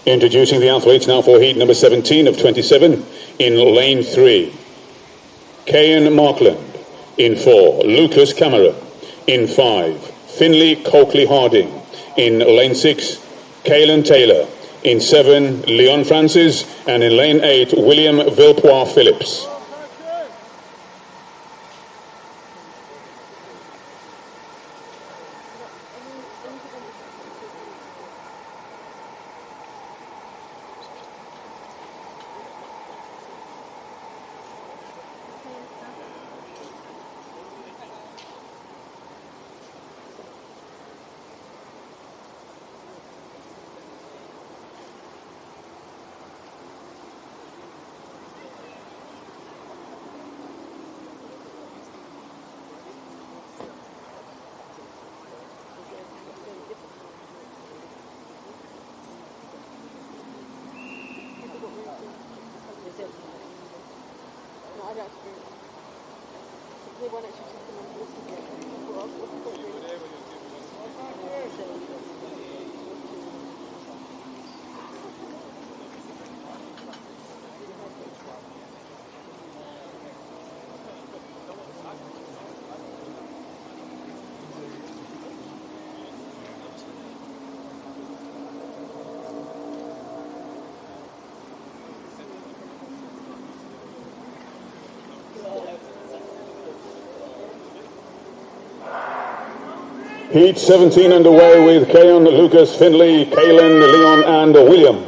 Introducing the athletes now for heat number 17 of 27 in lane 3. Cain Markland. In 4, Lucas Cameron. In 5, Finley Coakley Harding. In lane 6, Kaylin Taylor. In 7, Leon Francis. And in lane 8, William Vilpois Phillips. Heat 17 underway with Cain, Lucas, Finley, Kaylin, Leon and William.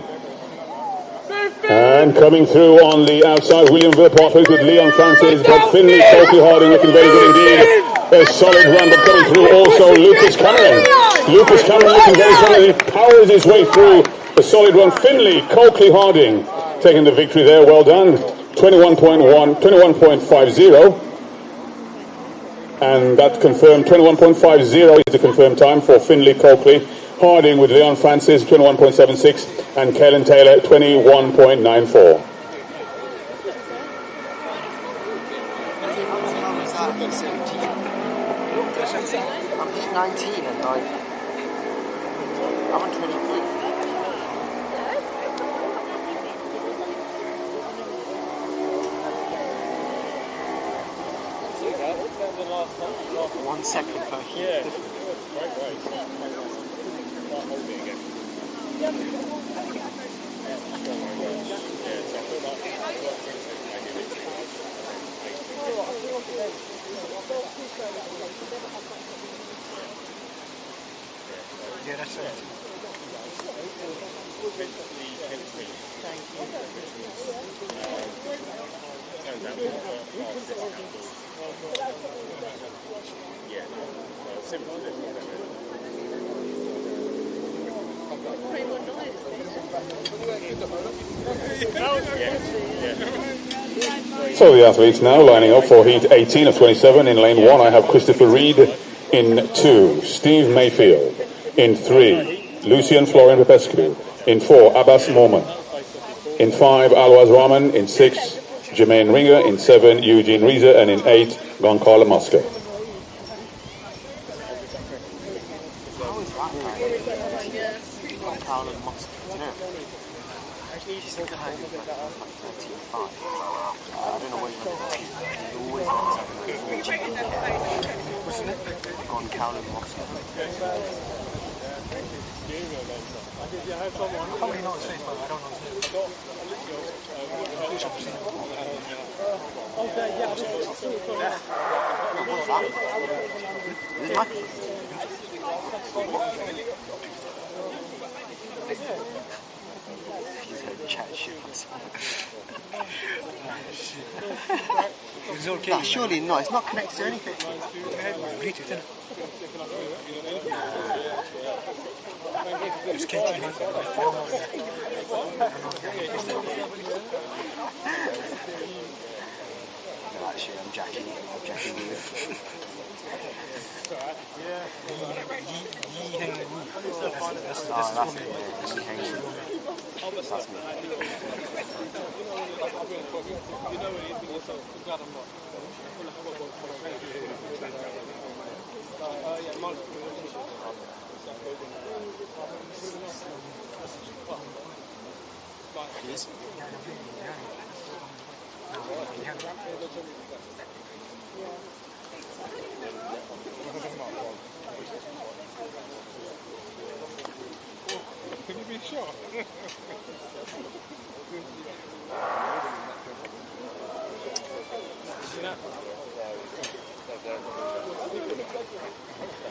And coming through on the outside, William Vilpois with Leon Francis, but Finley Coakley Harding looking very good indeed. A solid run, but coming through also Lucas Cameron. Lucas Cameron looking very strong. He powers his way through a solid run. Finley Coakley Harding taking the victory there. Well done. 21.50. And that confirmed 21.50 is the confirmed time for Finley Coakley Harding with Leon Francis 21.76 and Kaylin Taylor 21.94. I'm 19 and I'm 23. One second per heat. Yeah, that's it. So the athletes now lining up for heat 18 of 27. In lane 1 I have Christopher Reed. In 2, Steve Mayfield. In 3, Lucian Florian Popescu. In 4, Abbas Morman. In 5, Alwaz Rahman. In 6, Jermaine Ringer. In 7, Eugene Reza. And in 8, Goncalo Mosca. No, surely not. It's not connected to anything. No, actually, I'm Jackie. I'm Jackie Lewis. That's me. That's me. Can you be sure?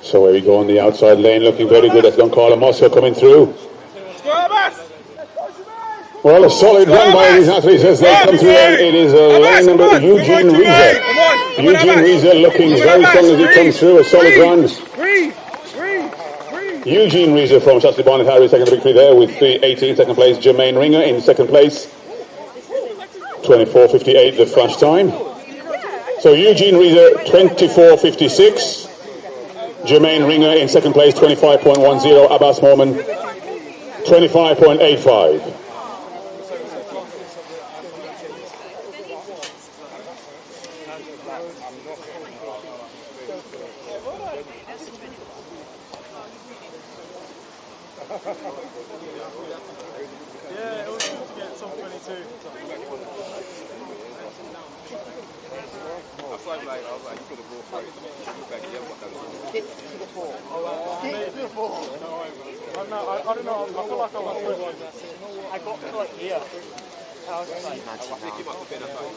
So here we go on the outside lane, looking very good. That's Goncalo Mosca coming through. Well, a solid run by these athletes as they come through. And it is lane number Eugene Reza. Eugene Reza looking very strong as he comes through. A solid run. Eugene Reza from Shastley Barnet Harry taking the victory there with 3:18. Second place, Jermaine Ringer in second place. 24:58 the flash time. So Eugene Reza 24:56. Jermaine Ringer in second place 25.10. Abbas Morman 25.85. Yeah, it was good to get top 22. I was like, you could have brought back yeah, what that was. Stick to the ball. No, I don't know. I feel like I was I got to like here. I was just like, I think he must have been about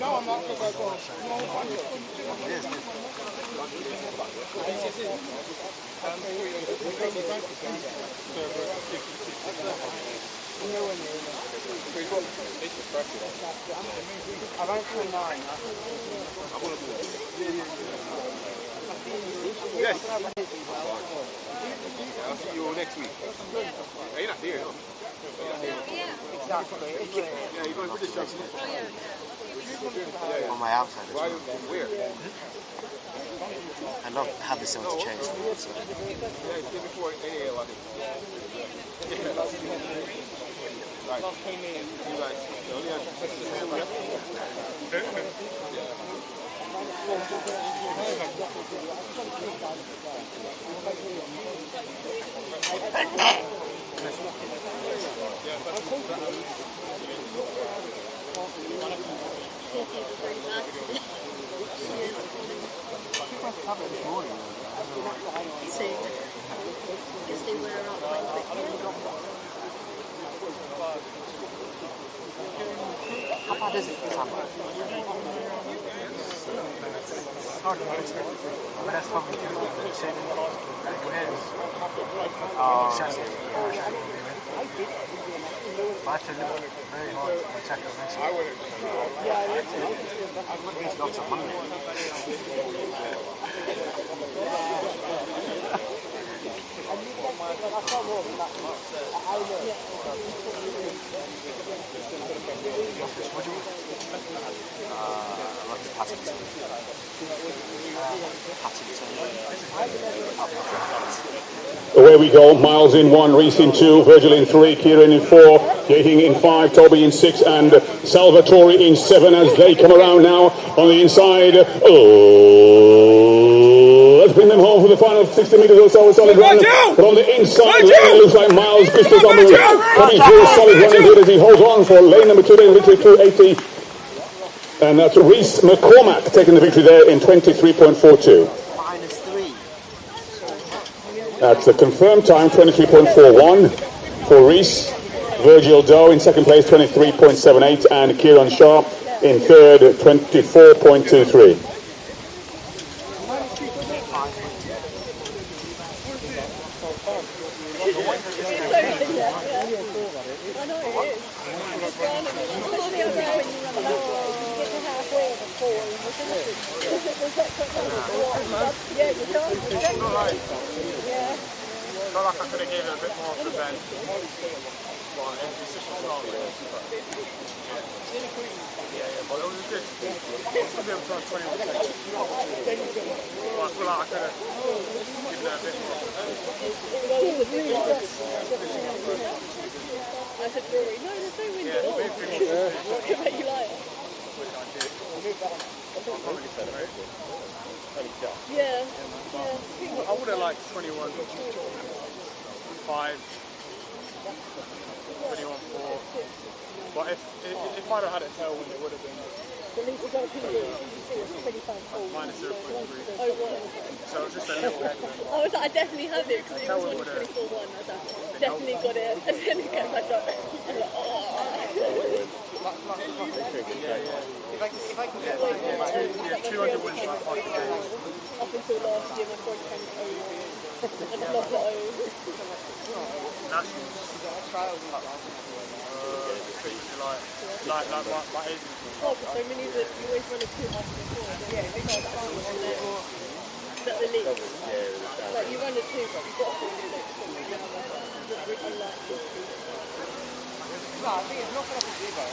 no, I'm not because I got I ran through 9. Yes. I'll see you all next week. You're not there, no? Exactly. Yeah, you're going to this job. On my outside as well. Where? I'd love to have this on to change. So. Yeah, before any of it. Right. You guys, you only have 6 Because they wear out quite quickly. How bad is it for summer? But that's probably because of the shit in your head. But I had to look very hard to tackle this. I wouldn't use lots of money. Away we go. Miles in 1, Reese in 2, Virgil in 3, Kieran in 4, Yating in 5, Toby in 6, and Salvatore in 7 as they come around now on the inside. Oh, let's bring them home for the final 60 metres or so. A solid run. But on the inside lane, it looks like Miles Bristol's on the coming through. A solid running here as he holds on for lane number 2, lane victory 280. And that's Reese McCormack taking the victory there in 23.42. That's the confirmed time, 23.41 for Reese. Virgil Doe in second place, 23.78, and Kieran Shaw in third, 24.23. Felt like I could have given it a bit more of the bend. But it's just not really. Yeah, but it was good. I should be able to run 21 seconds. But I feel like I could have given it a bit more. I said, Rory, no, there's no window. What can make you like it? Yeah. I would have liked 21, 5, 21, 4. But if I'd have had it tailwind, it would have been minus 0.3. So it was just a little headwind. I definitely had it because it was 24-1. I was like, definitely got it. And then it came back up. I was like, oh. If I can get like 200 wins like up until last year, my body came over. And I love the O. Nationals. Like my age. Oh, so many that you always run a 2 after before. Yeah, they can't that the league. Like you run a 2, but you've got to do it. No, I think it's not going to be Zibo.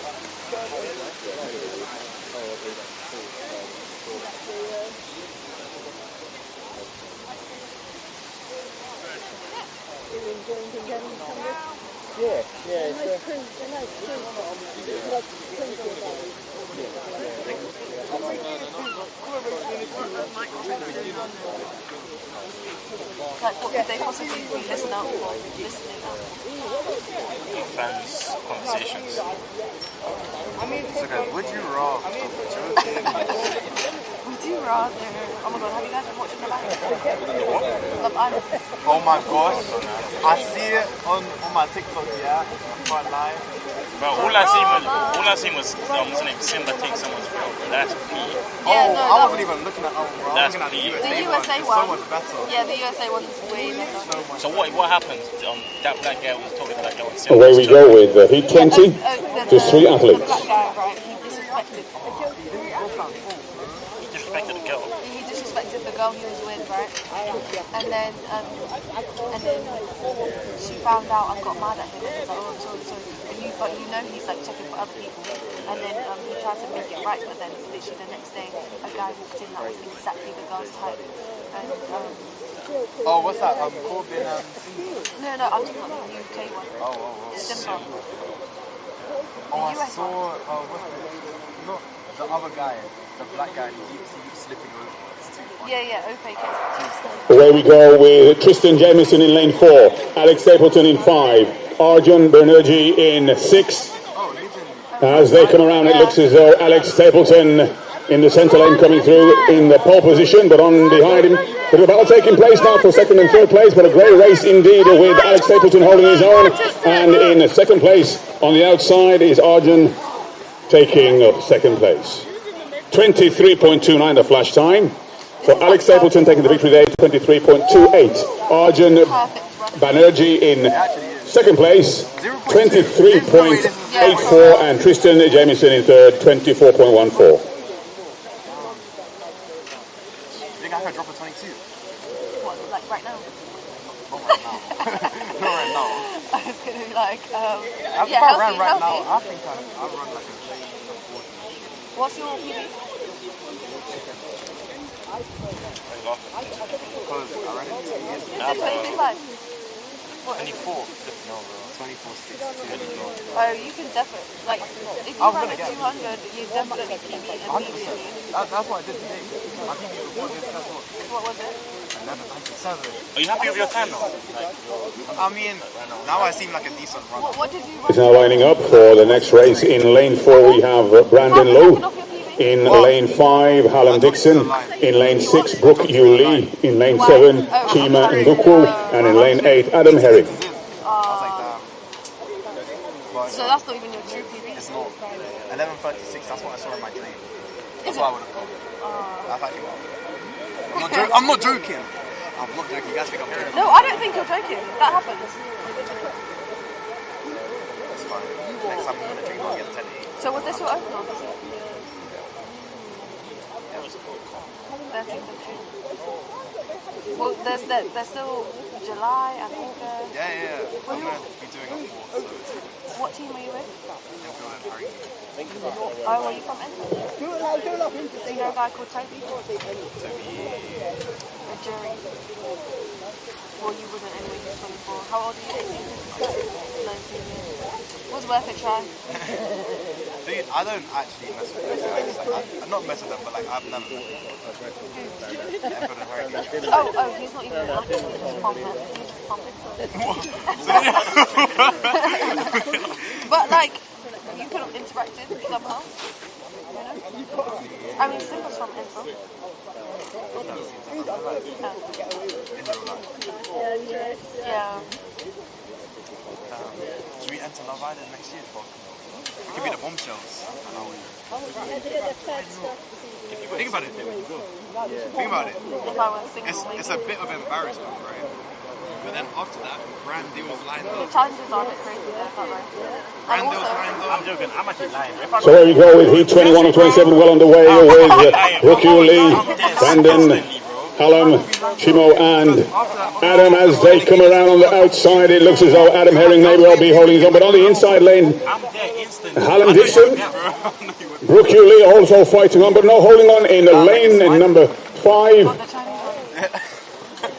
Yeah, Like, what could they possibly be listening out for? Fans' conversations. It's okay, would you rather? Would you rather? Oh my god, have you guys been watching Love Island? Love Island. Oh my gosh, I see it on my TikTok, yeah. I can't lie. Bro, all I seen was what's her name? Simba take someone's girl. That's peak. Yeah, I wasn't even looking at bro. That's I was looking at the the USA one. one. So much better. Yeah, the USA one's way better. So what happened? That black girl was talking to that girl. Away we go with Heat 20. Just 3 athletes. The black guy, right? He disrespected the girl. He disrespected the girl he was with, right? And then she found out and got mad at him. And was like, oh, I'm sorry. But you know he's like checking for other people. And then he tried to make it right, but then literally the next day a guy walked in that was exactly the girl's type. And oh, what's that? Corbin No, I'm talking about the UK one. Oh. Simba. Oh, I saw. Not the other guy, the black guy. He keeps slipping over. Yeah, okay. Away we go with Tristan Jamieson in lane 4, Alex Stapleton in 5, Arjun Banerjee in 6. As they come around, it looks as though Alex Stapleton in the centre lane coming through in the pole position, but on behind him. There's a battle taking place now for 2nd and 3rd place, but a great race indeed with Alex Stapleton holding his own. And in 2nd place on the outside is Arjun taking 2nd place. 23.29 the flash time. So Alex Stapleton taking the victory there, 23.28. Arjun Banerjee in 2nd place, 23.84, and Tristan Jamieson in 3rd, 24.14. I heard drop a 22. What, like right now? Oh, right now. Not right now. I was going to be like, if I ran right now, I think I'll run like a 40. What's your PB? Because I ran it 2 years ago. 25? 24. No, bro. 24.6. Oh, you can definitely, like, if you run a 200, you definitely PB immediately. That's what I did today. My PB before this, that's what was it? 11.97. Are you happy with your time now? I mean, now I seem like a decent runner. What did you run? Is now lining up for the next race. In lane 4 we have Brandon Lowe. In lane 5, Hallam Dixon. In lane 6, Brooke Yuli. In lane 7, Chima Ngukwu. And in lane 8, Adam Herring. So that's not even your true PB? It's not. 11.36, that's what I saw in my dream. That's what I would have called. That's actually what I'm not joking. I'm not joking. You guys think I'm joking? No, I don't think you're joking. That happens. It's fine. Next time I'm going to drink, I'll get 10. So was this your opener? 13th of June. Well, there's still July and August. Yeah. I'm going to be doing a 4th. What team are you with? Oh, are you from Enfield? Do you know a guy called Toby? A jury. Well, you wouldn't anyway, you're 24. How old are you? 18? 19 years. It was worth a try. See, I don't actually mess with them. I'm not mess with them, but like I've never met them. Oh, he's not even an actor. He's just from him. He's just from But like, you could have interacted somehow. You know? I mean, Simba's from Intel. Yeah. Should we enter Love Island next year, Bob? It could be the bombshells. Think about it. Think about it. If I was single, It's a bit of embarrassment, right? But then after that, brand deals lined up. Challenges are a bit crazy, is that right? Brand deals lined up. I'm joking. I'm actually lying. So there you go with Heat 21 and 27 well underway with Rookie Lee, Brandon, Hallam, Chimo and Adam as they come around on the outside. It looks as though Adam Herring may well be holding his own, but on the inside lane, Hallam Dixon, Brooke Lee also fighting on, but no holding on in the lane in number 5.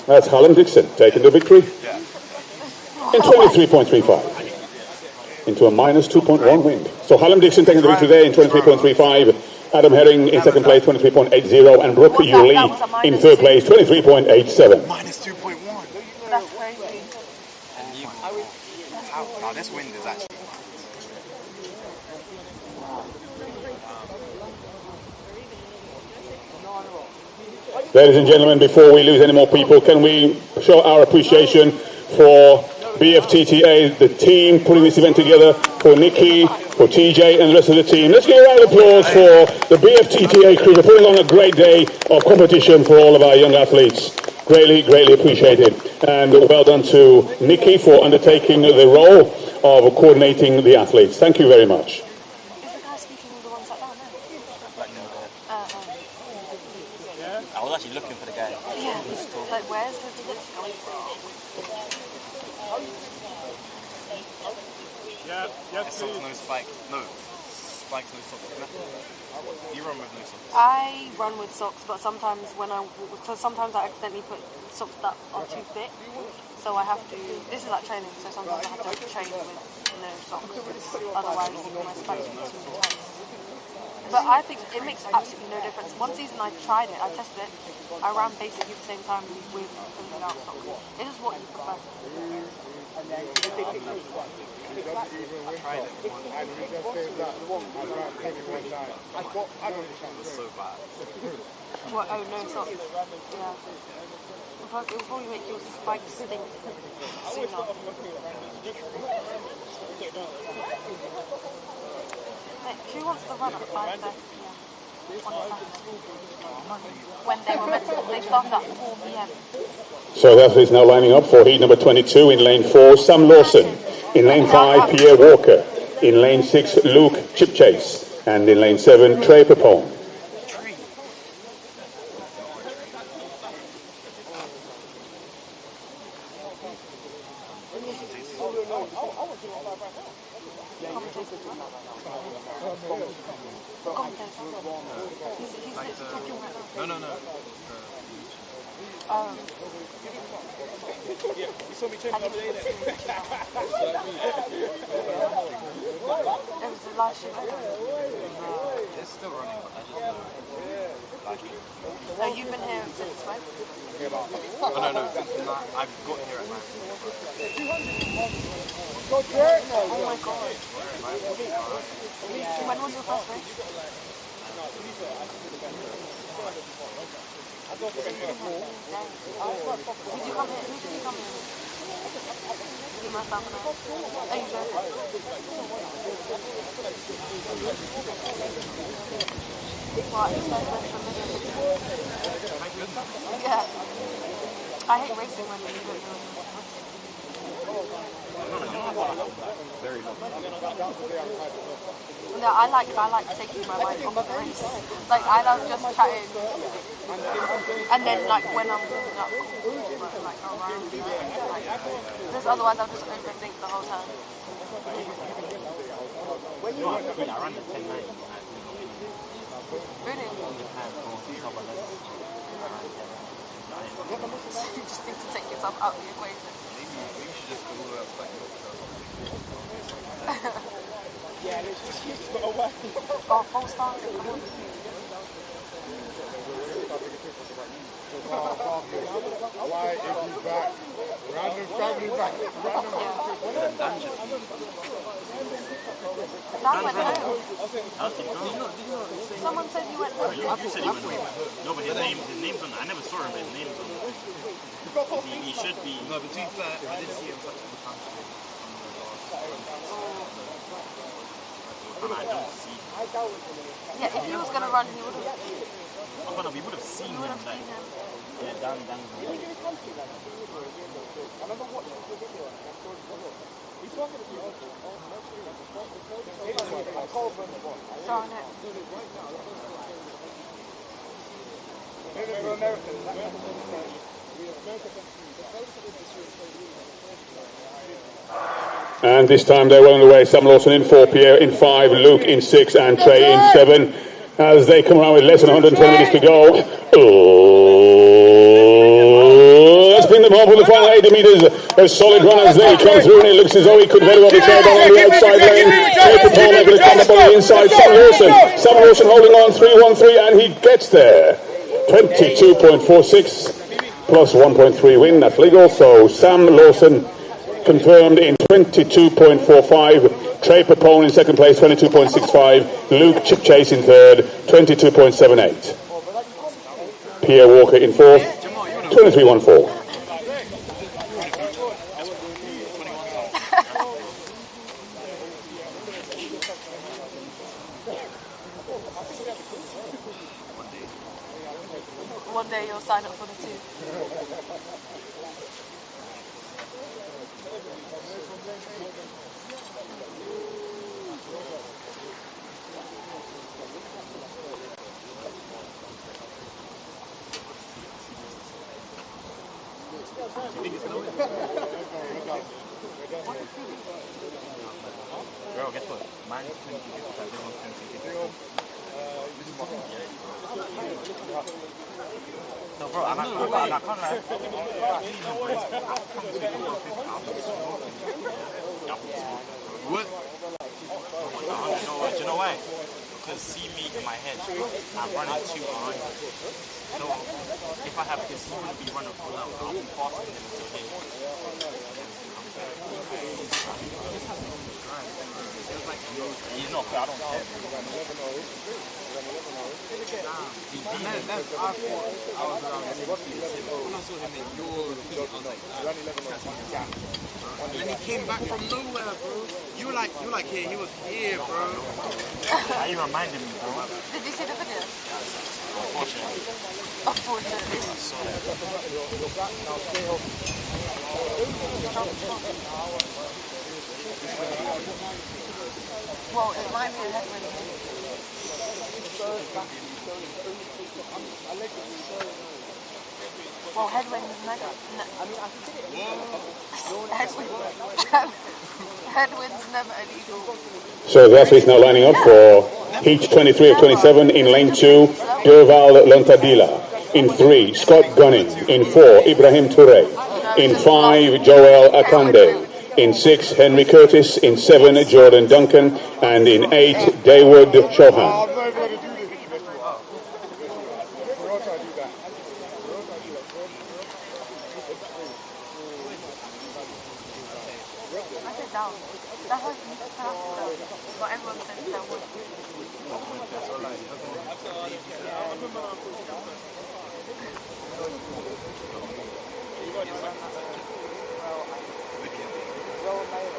That's Hallam Dixon taking the victory in 23.35 into a minus 2.1 wind. So Hallam Dixon taking the victory there in 23.35. Adam Herring in second place, 23.80, and Brooke Lee in third place, 23.87. Minus 2.1. That's crazy. Now this wind is actually. Ladies and gentlemen, before we lose any more people, can we show our appreciation for Bftta, the team putting this event together, for Nikki, for TJ and the rest of the team. Let's give a round of applause for the Bftta crew for putting on a great day of competition for all of our young athletes. Greatly, greatly appreciated. And well done to Nikki for undertaking the role of coordinating the athletes. Thank you very much. I was actually looking for the guy. Yeah. Like, where's his lips going from? It's socks, no spike. No. Spikes, no socks. You run with no socks. I run with socks, but sometimes sometimes I accidentally put socks that are too thick. So I have to, this is like training, so sometimes I have to train with no socks. Otherwise my spikes will be too tight. But I think it makes absolutely no difference. One season I tried it, I tested it. I ran basically the same time with and without socks. It is what you prefer. What? Oh, no socks. Yeah. Plus, it will probably make your spikes stink sooner. Who wants to run at 5:30? When they were meant to, they started at 4 p.m. So that is now lining up for heat number 22 in lane 4, Sam Lawson. In lane 5, Pierre Walker. In lane 6, Luke Chipchase. And in lane 7, Trey Papone. No. You saw me train the other day. It was the last shoot. It's still running, but I just So you've been here since when? No. I've got here at 9. Oh my god. When was your first race? Did you come here? Who did you come here with? You must have known. Are you joking? What? It's like yeah. I hate racing when you don't know. No, I like taking my mind off the race. Like, I love just chatting. And then, like, when I'm moving up, like, around, because otherwise I'll just overthink the whole time. Really? So you just need to take yourself out of the equation. Maybe you should just go all the way up like Yeah, it's got away. Oh, false start. Come on. Why is he back? Random family back. That went home. Someone said you went home. You said he went home. No, but his name's on. I never saw him, but his name's on. He should be. No, but to be fair, I did see him touching the country. I don't see him. Yeah, if he was going to run, he would have. Oh, no, we would have seen him. Like, yeah, down. Darn it. And this time they're well on the way. Sam Lawson in 4, Pierre in 5, Luke in 6, and Trey in 7. As they come around with less than 120 minutes to go. Let's bring them home for the final 80 metres. A solid run as they come through, and it looks as though he could very well be trailed on the outside lane. Jacob Palmer going to come up on the inside. Sam Lawson holding on 3-1-3, and he gets there. 22.46 plus 1.3 win. That's legal. So Sam Lawson confirmed in 22.45. Trey Papone in second place, 22.65. Luke Chase in third, 22.78. Pierre Walker in fourth, 23.14. One day you'll sign up for the 2. Girl, guess what? Mine's 20. Everyone's 20. No, bro, I'm not lie. What? Do you know why? Because see me in my head, I'm running 2 on. So if I have this, I'm going to be running full out. I'll be faster than until here. He's not fair, I don't care. And then he came back from nowhere, bro. You were like, here, he was here, bro. Why you reminding me, bro? Did you see the video? Unfortunately. Unfortunately. I saw that. Well, it might be a headwind. Well, headwinds never. Headwinds never illegal. So the athletes now lining up for heat 23 of 27 in lane 2, Durval Lontadila. In 3, Scott Gunning. In 4, Ibrahim Touré. In 5, Joel Akande. In 6, Henry Curtis. In 7, Jordan Duncan. And in 8, Dawood Chauhan. But everyone said that would.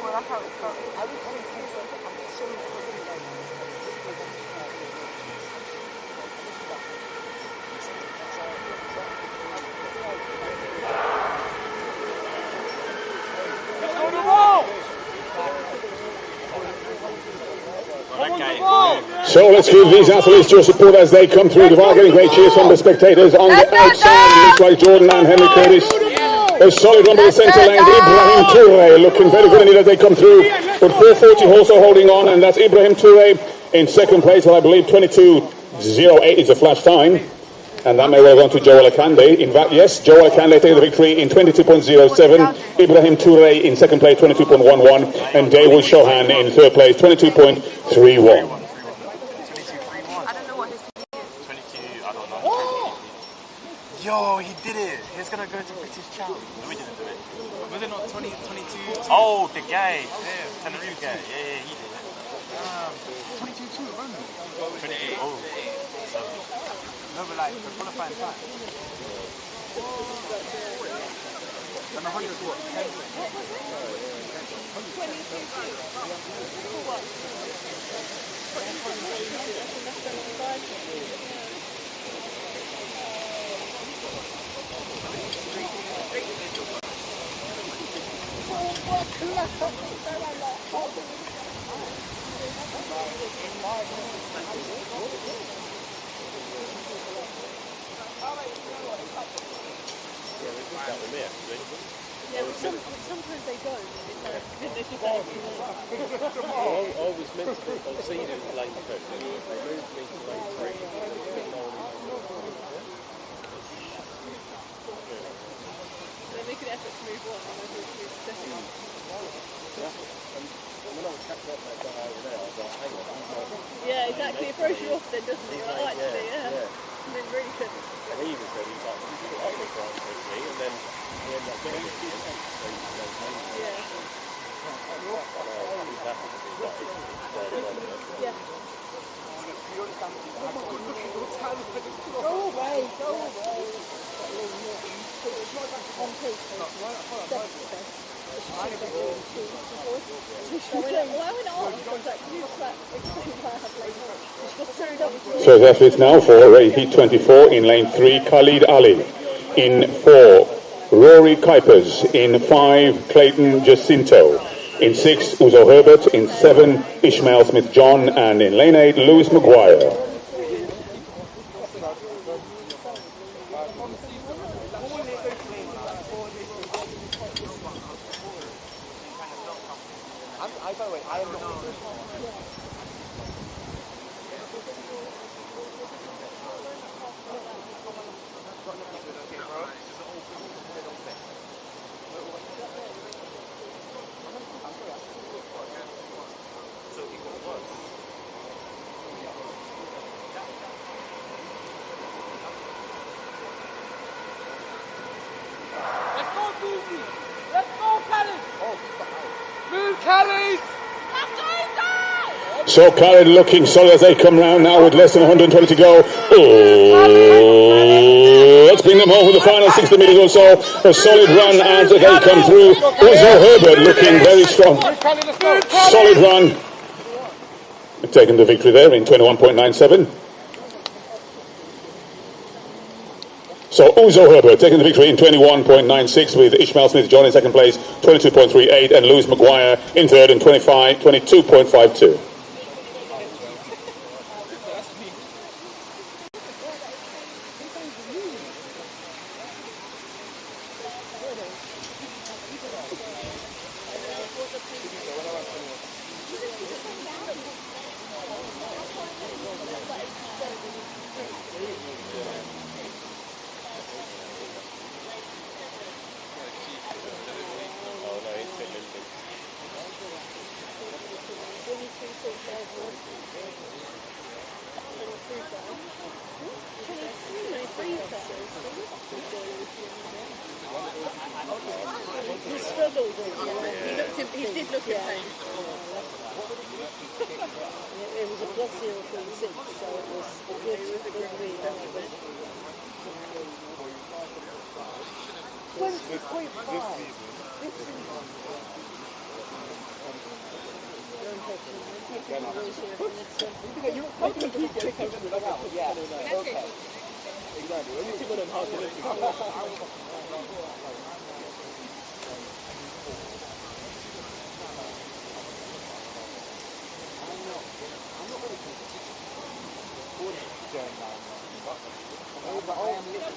Well, that's how it felt. So let's give these athletes your support as they come through. They are getting great cheers from the spectators on the outside. It looks like Jordan and Henry Curtis. A solid run by the centre lane. Ibrahim Touré looking very good indeed as they come through. But 440 also holding on, and that's Ibrahim Touré in second place. Well, I believe 22.08 is the flash time. And that may well go on to Joel Akande. In fact, yes, Joel Akande taking the victory in 22.07. Ibrahim Toure in second place, 22.11. And Daewoo Shohan in third place, 22.31. Yo, he did it. He's gonna go to British Champ. No, we didn't do it. Was it not 2022? Oh, the guy. Yeah, Tenerife guy. Yeah, he did it. 22 only. 28. Oh. No, but like the qualifying time. And 100 what? Yeah, but sometimes they don't. I was meant to be, I was seen in lane 2. They moved me to lane 3. They make an effort to move on and then move to second. When I was catching up that guy over there, I was like, hang on, he's not... Yeah, exactly. It throws you off then, doesn't it? Right, actually, yeah. And then really couldn't. And he even said, he's like, I was right quickly, and then he ended up getting it. Yeah. He's happy to be like, Yeah. Go away, go away. On paper, So that is now for Heat 24 in lane 3, Khalid Ali. In 4, Rory Kuipers. In 5, Clayton Jacinto. In 6, Uzo Herbert. In 7, Ishmael Smith-John. And in lane 8, Lewis Maguire. So Khalid looking solid as they come round now with less than 120 to go. Oh, let's bring them home for the final 60 meters or so. A solid run as they come through. Uzo Herbert looking very strong. Solid run. Taking the victory there in 21.97. So Uzo Herbert taking the victory in 21.96 with Ishmael Smith-John in second place, 22.38, and Lewis Maguire in third in 22.52.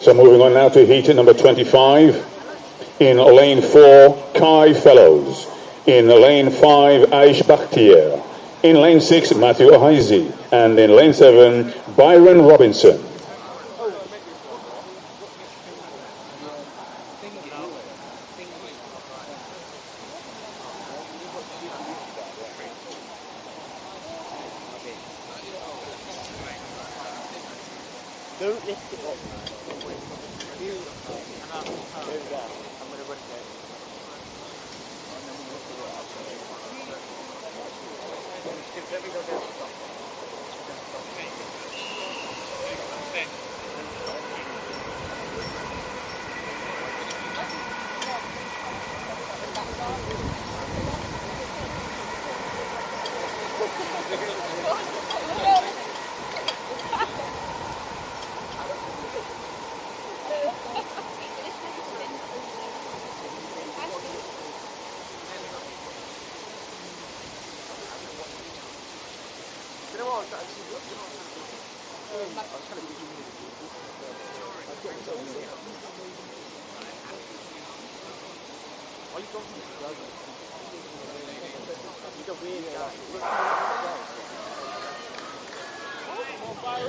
So moving on now to heat number 25. In lane 4, Kai Fellows. In lane 5, Aish Bakhtiar. In lane 6, Matthew Ohaisi. And in lane 7, Byron Robinson. Don't lift it up, man. You, I'm gonna run it. Let me go down.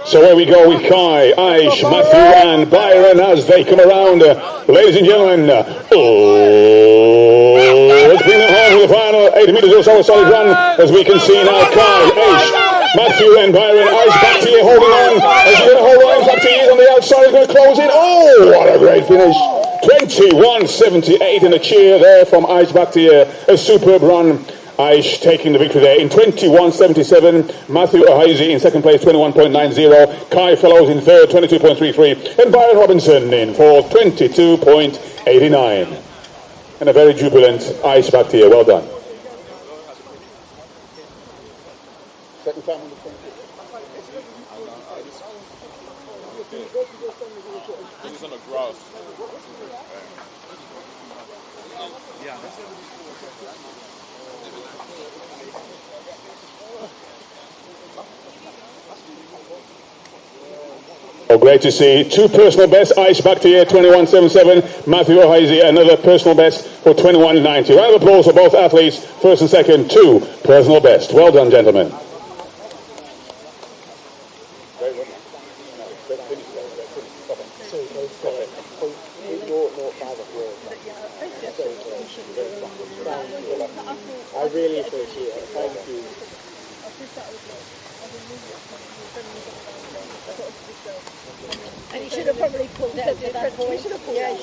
So here we go with Kai, Aish, Matthew and Byron as they come around. Ladies and gentlemen, let's bring them home with the final 8 metres or so, a solid run. As we can see now, Kai, Aish, Matthew and Byron. Aish back to you, holding on. As you're going to hold on, back to you on the outside, is going to close in. Oh, what a great finish. 21.78 and a cheer there from Aish back to you. A superb run. Aish taking the victory there in 21.77. Matthew Ohazy in second place, 21.90. Kai Fellows in third, 22.33. And Byron Robinson in fourth, 22.89. And a very jubilant Aish back to you. Well done. Second time on the front. It's on the grass. Yeah. Oh, great to see. Two personal bests. Aish back to here, 21.77. Matthew Ohazy, another personal best for 21.90. Round of applause for both athletes. First and second, two personal best. Well done, gentlemen. I really appreciate it. Thank you. And he should have probably pulled out at that point. Yeah, he should have pulled out.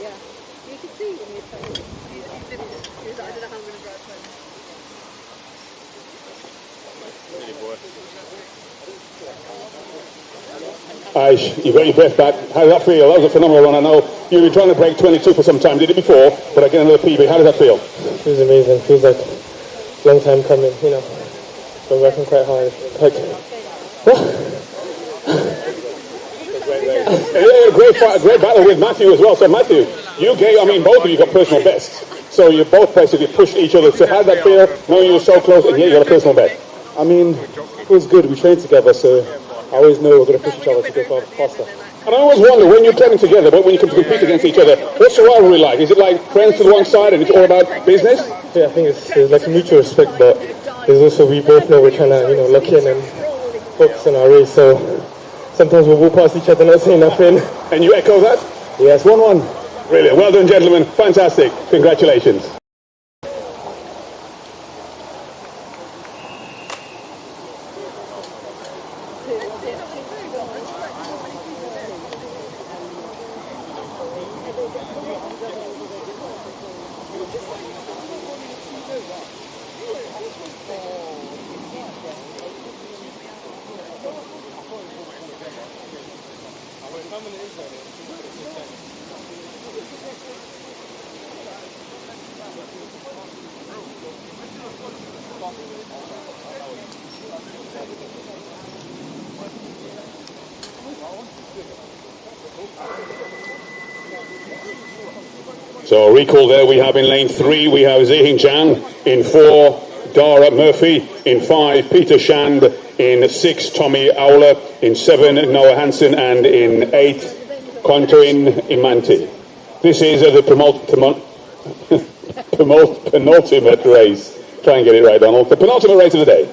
Yeah. You can see when you're told. He did it. He was like, I don't know how I'm going to drive home. Really, boy. Aish, you got your breath back. How does that feel? That was a phenomenal run. I know you've been trying to break 22 for some time. Did it before, but again another PB. How does that feel? It was amazing. Feels like a long time coming, you know. Been working quite hard. Yeah, a great battle with Matthew as well. So Matthew, you gave, I mean, both of you got personal bests. So you both basically pushed each other. So how did that feel, knowing you were so close and yet you got a personal best? I mean, it was good. We trained together, so I always know we're going to push each other to go faster. And I always wonder, when you're training together, but when you come to compete against each other, what's the rivalry like? Is it like friends to the one side and it's all about business? Yeah, I think it's like mutual respect, but there's also, we both know we're trying to, you know, lock in and focus on our race, so sometimes we'll walk past each other not saying nothing. And you echo that? Yes, 1-1. Brilliant. Well done, gentlemen. Fantastic. Congratulations. So recall there we have in lane 3, we have Zihing Zhang. In 4, Dara Murphy. In 5, Peter Shand. In 6, Tommy Aula. In 7, Noah Hansen. And in 8, Quantoin Imanti. This is the penultimate race. Try and get it right, Donald. The penultimate race of the day.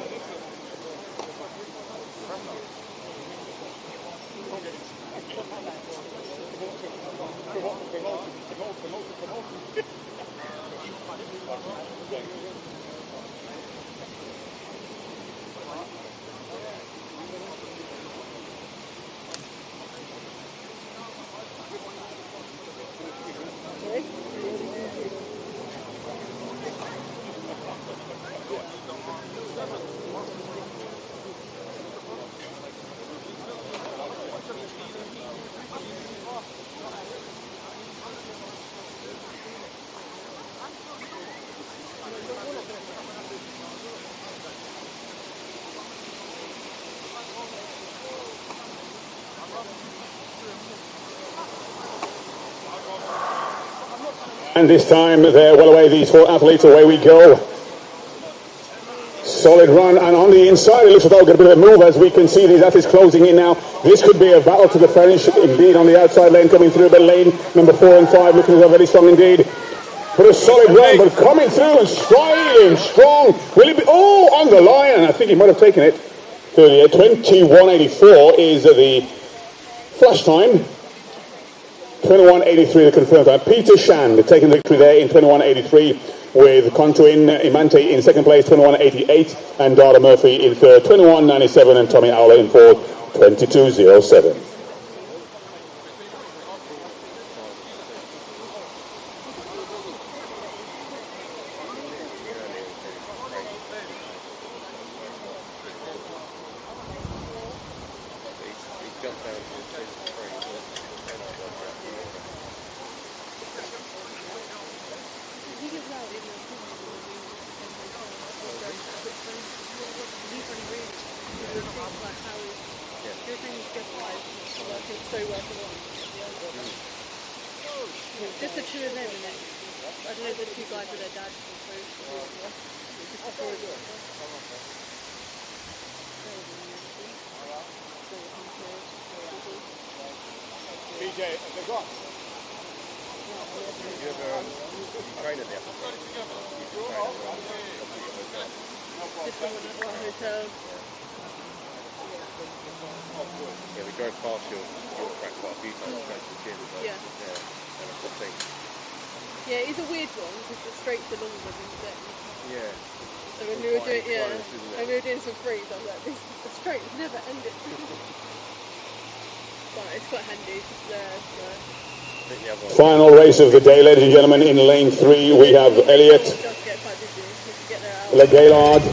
And this time they're well away, these four athletes. Away we go. Solid run, and on the inside it looks as though we've got a bit of a move as we can see these athletes closing in now. This could be a battle to the finish. Indeed, on the outside lane coming through, but lane number 4 and 5 looking as though very strong indeed. But a solid run, but coming through and striding strong. Will it be? Oh, on the line. I think he might have taken it. 21.84 is the flash time. 21.83 the confirmed time. Peter Shand taking the victory there in 21.83, with Contuin Imante in second place, 21.88, and Dara Murphy in third, 21.97, and Tommy Owler in fourth, 22.07. Just the two of them, and then I don't know the two guys with their dads. PJ, have they gone? You ever train at the Just one hotel. Yeah, we drove past your track quite a few times to go to the gym. But Yeah. That's the thing. Yeah, it's a weird one because the straights are longer than the depth. Yeah. So when we were doing, when we were doing some frees, I was like, the straights never ended. But it's quite handy, it's just there, so. Final race of the day, ladies and gentlemen. In lane 3 we have Elliot Gaylord.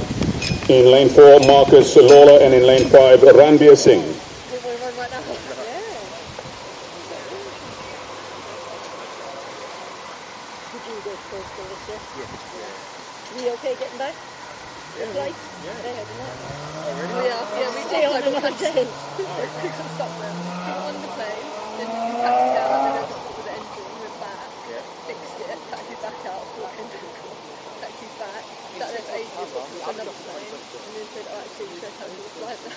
In lane 4 Marcus Lawler, and in lane 5 Ranbir Singh. Are you okay getting back? Yeah. Flight? Yeah, we stay on another day. We can stop there. We were on the plane, then we taxied down, and then with the engine, we went back, fixed it, taxied back out, taxied back, sat there for ages, on another plane, and then said, oh, actually, we don't have to flight now.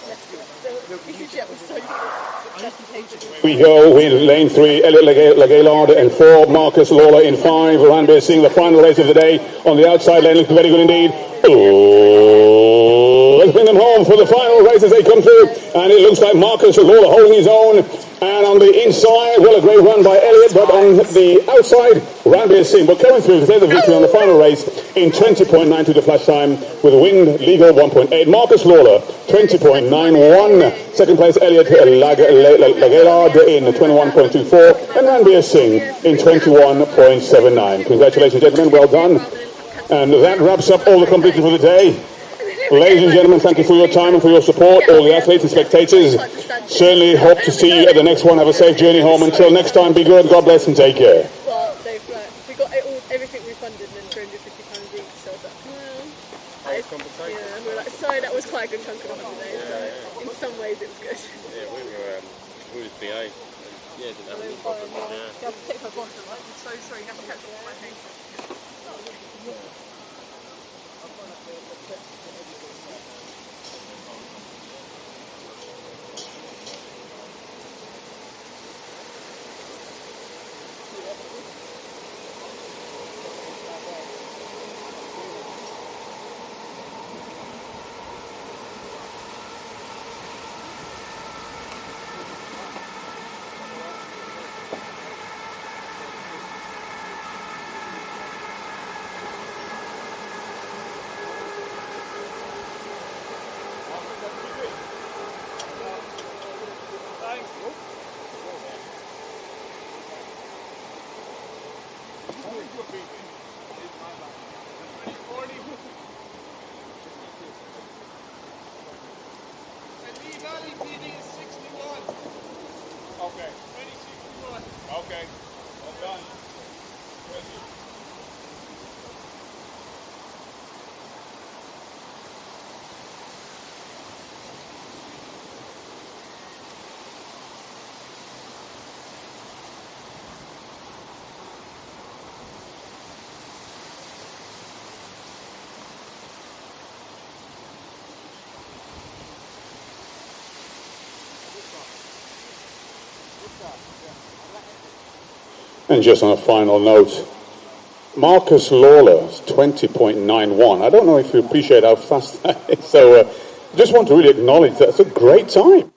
So, EasyJet was so good. We go with lane 3, Elliot Gaylord, and 4, Marcus Lawler, in 5, Ranbir Singh. The final race of the day on the outside lane looks very good indeed. Oh, let's bring them home for the final race as they come through, and it looks like Marcus Lawler holding his own, and on the inside, well, a great run by Elliot, but on the outside, Ranbir Singh. But coming through to take the victory on the final race in 20.92 the flash time, with a winged legal 1.8. Marcus Lawler, 20.91. Second place, Elliot Gaylord in 21.24, and Ranbir Singh in 21.79. Congratulations, gentlemen, well done. And that wraps up all the competition for the day. Ladies and gentlemen, thank you for your time and for your support, all the athletes and spectators. Certainly hope to see you at the next one. Have a safe journey home. Until next time, be good, God bless, and take care. Well, we got everything refunded and then £350 each, so I was like, well, yeah, we're like, sorry, that was quite a good chunk of the holiday, so in some ways it was good. Yeah, we was BA. Yeah, didn't have any problem. You have to take my bottom, like, I'm so sorry, you have to catch up with my thing. Okay, well done. And just on a final note, Marcus Lawler's 20.91. I don't know if you appreciate how fast that is. So just want to really acknowledge that. It's a great time.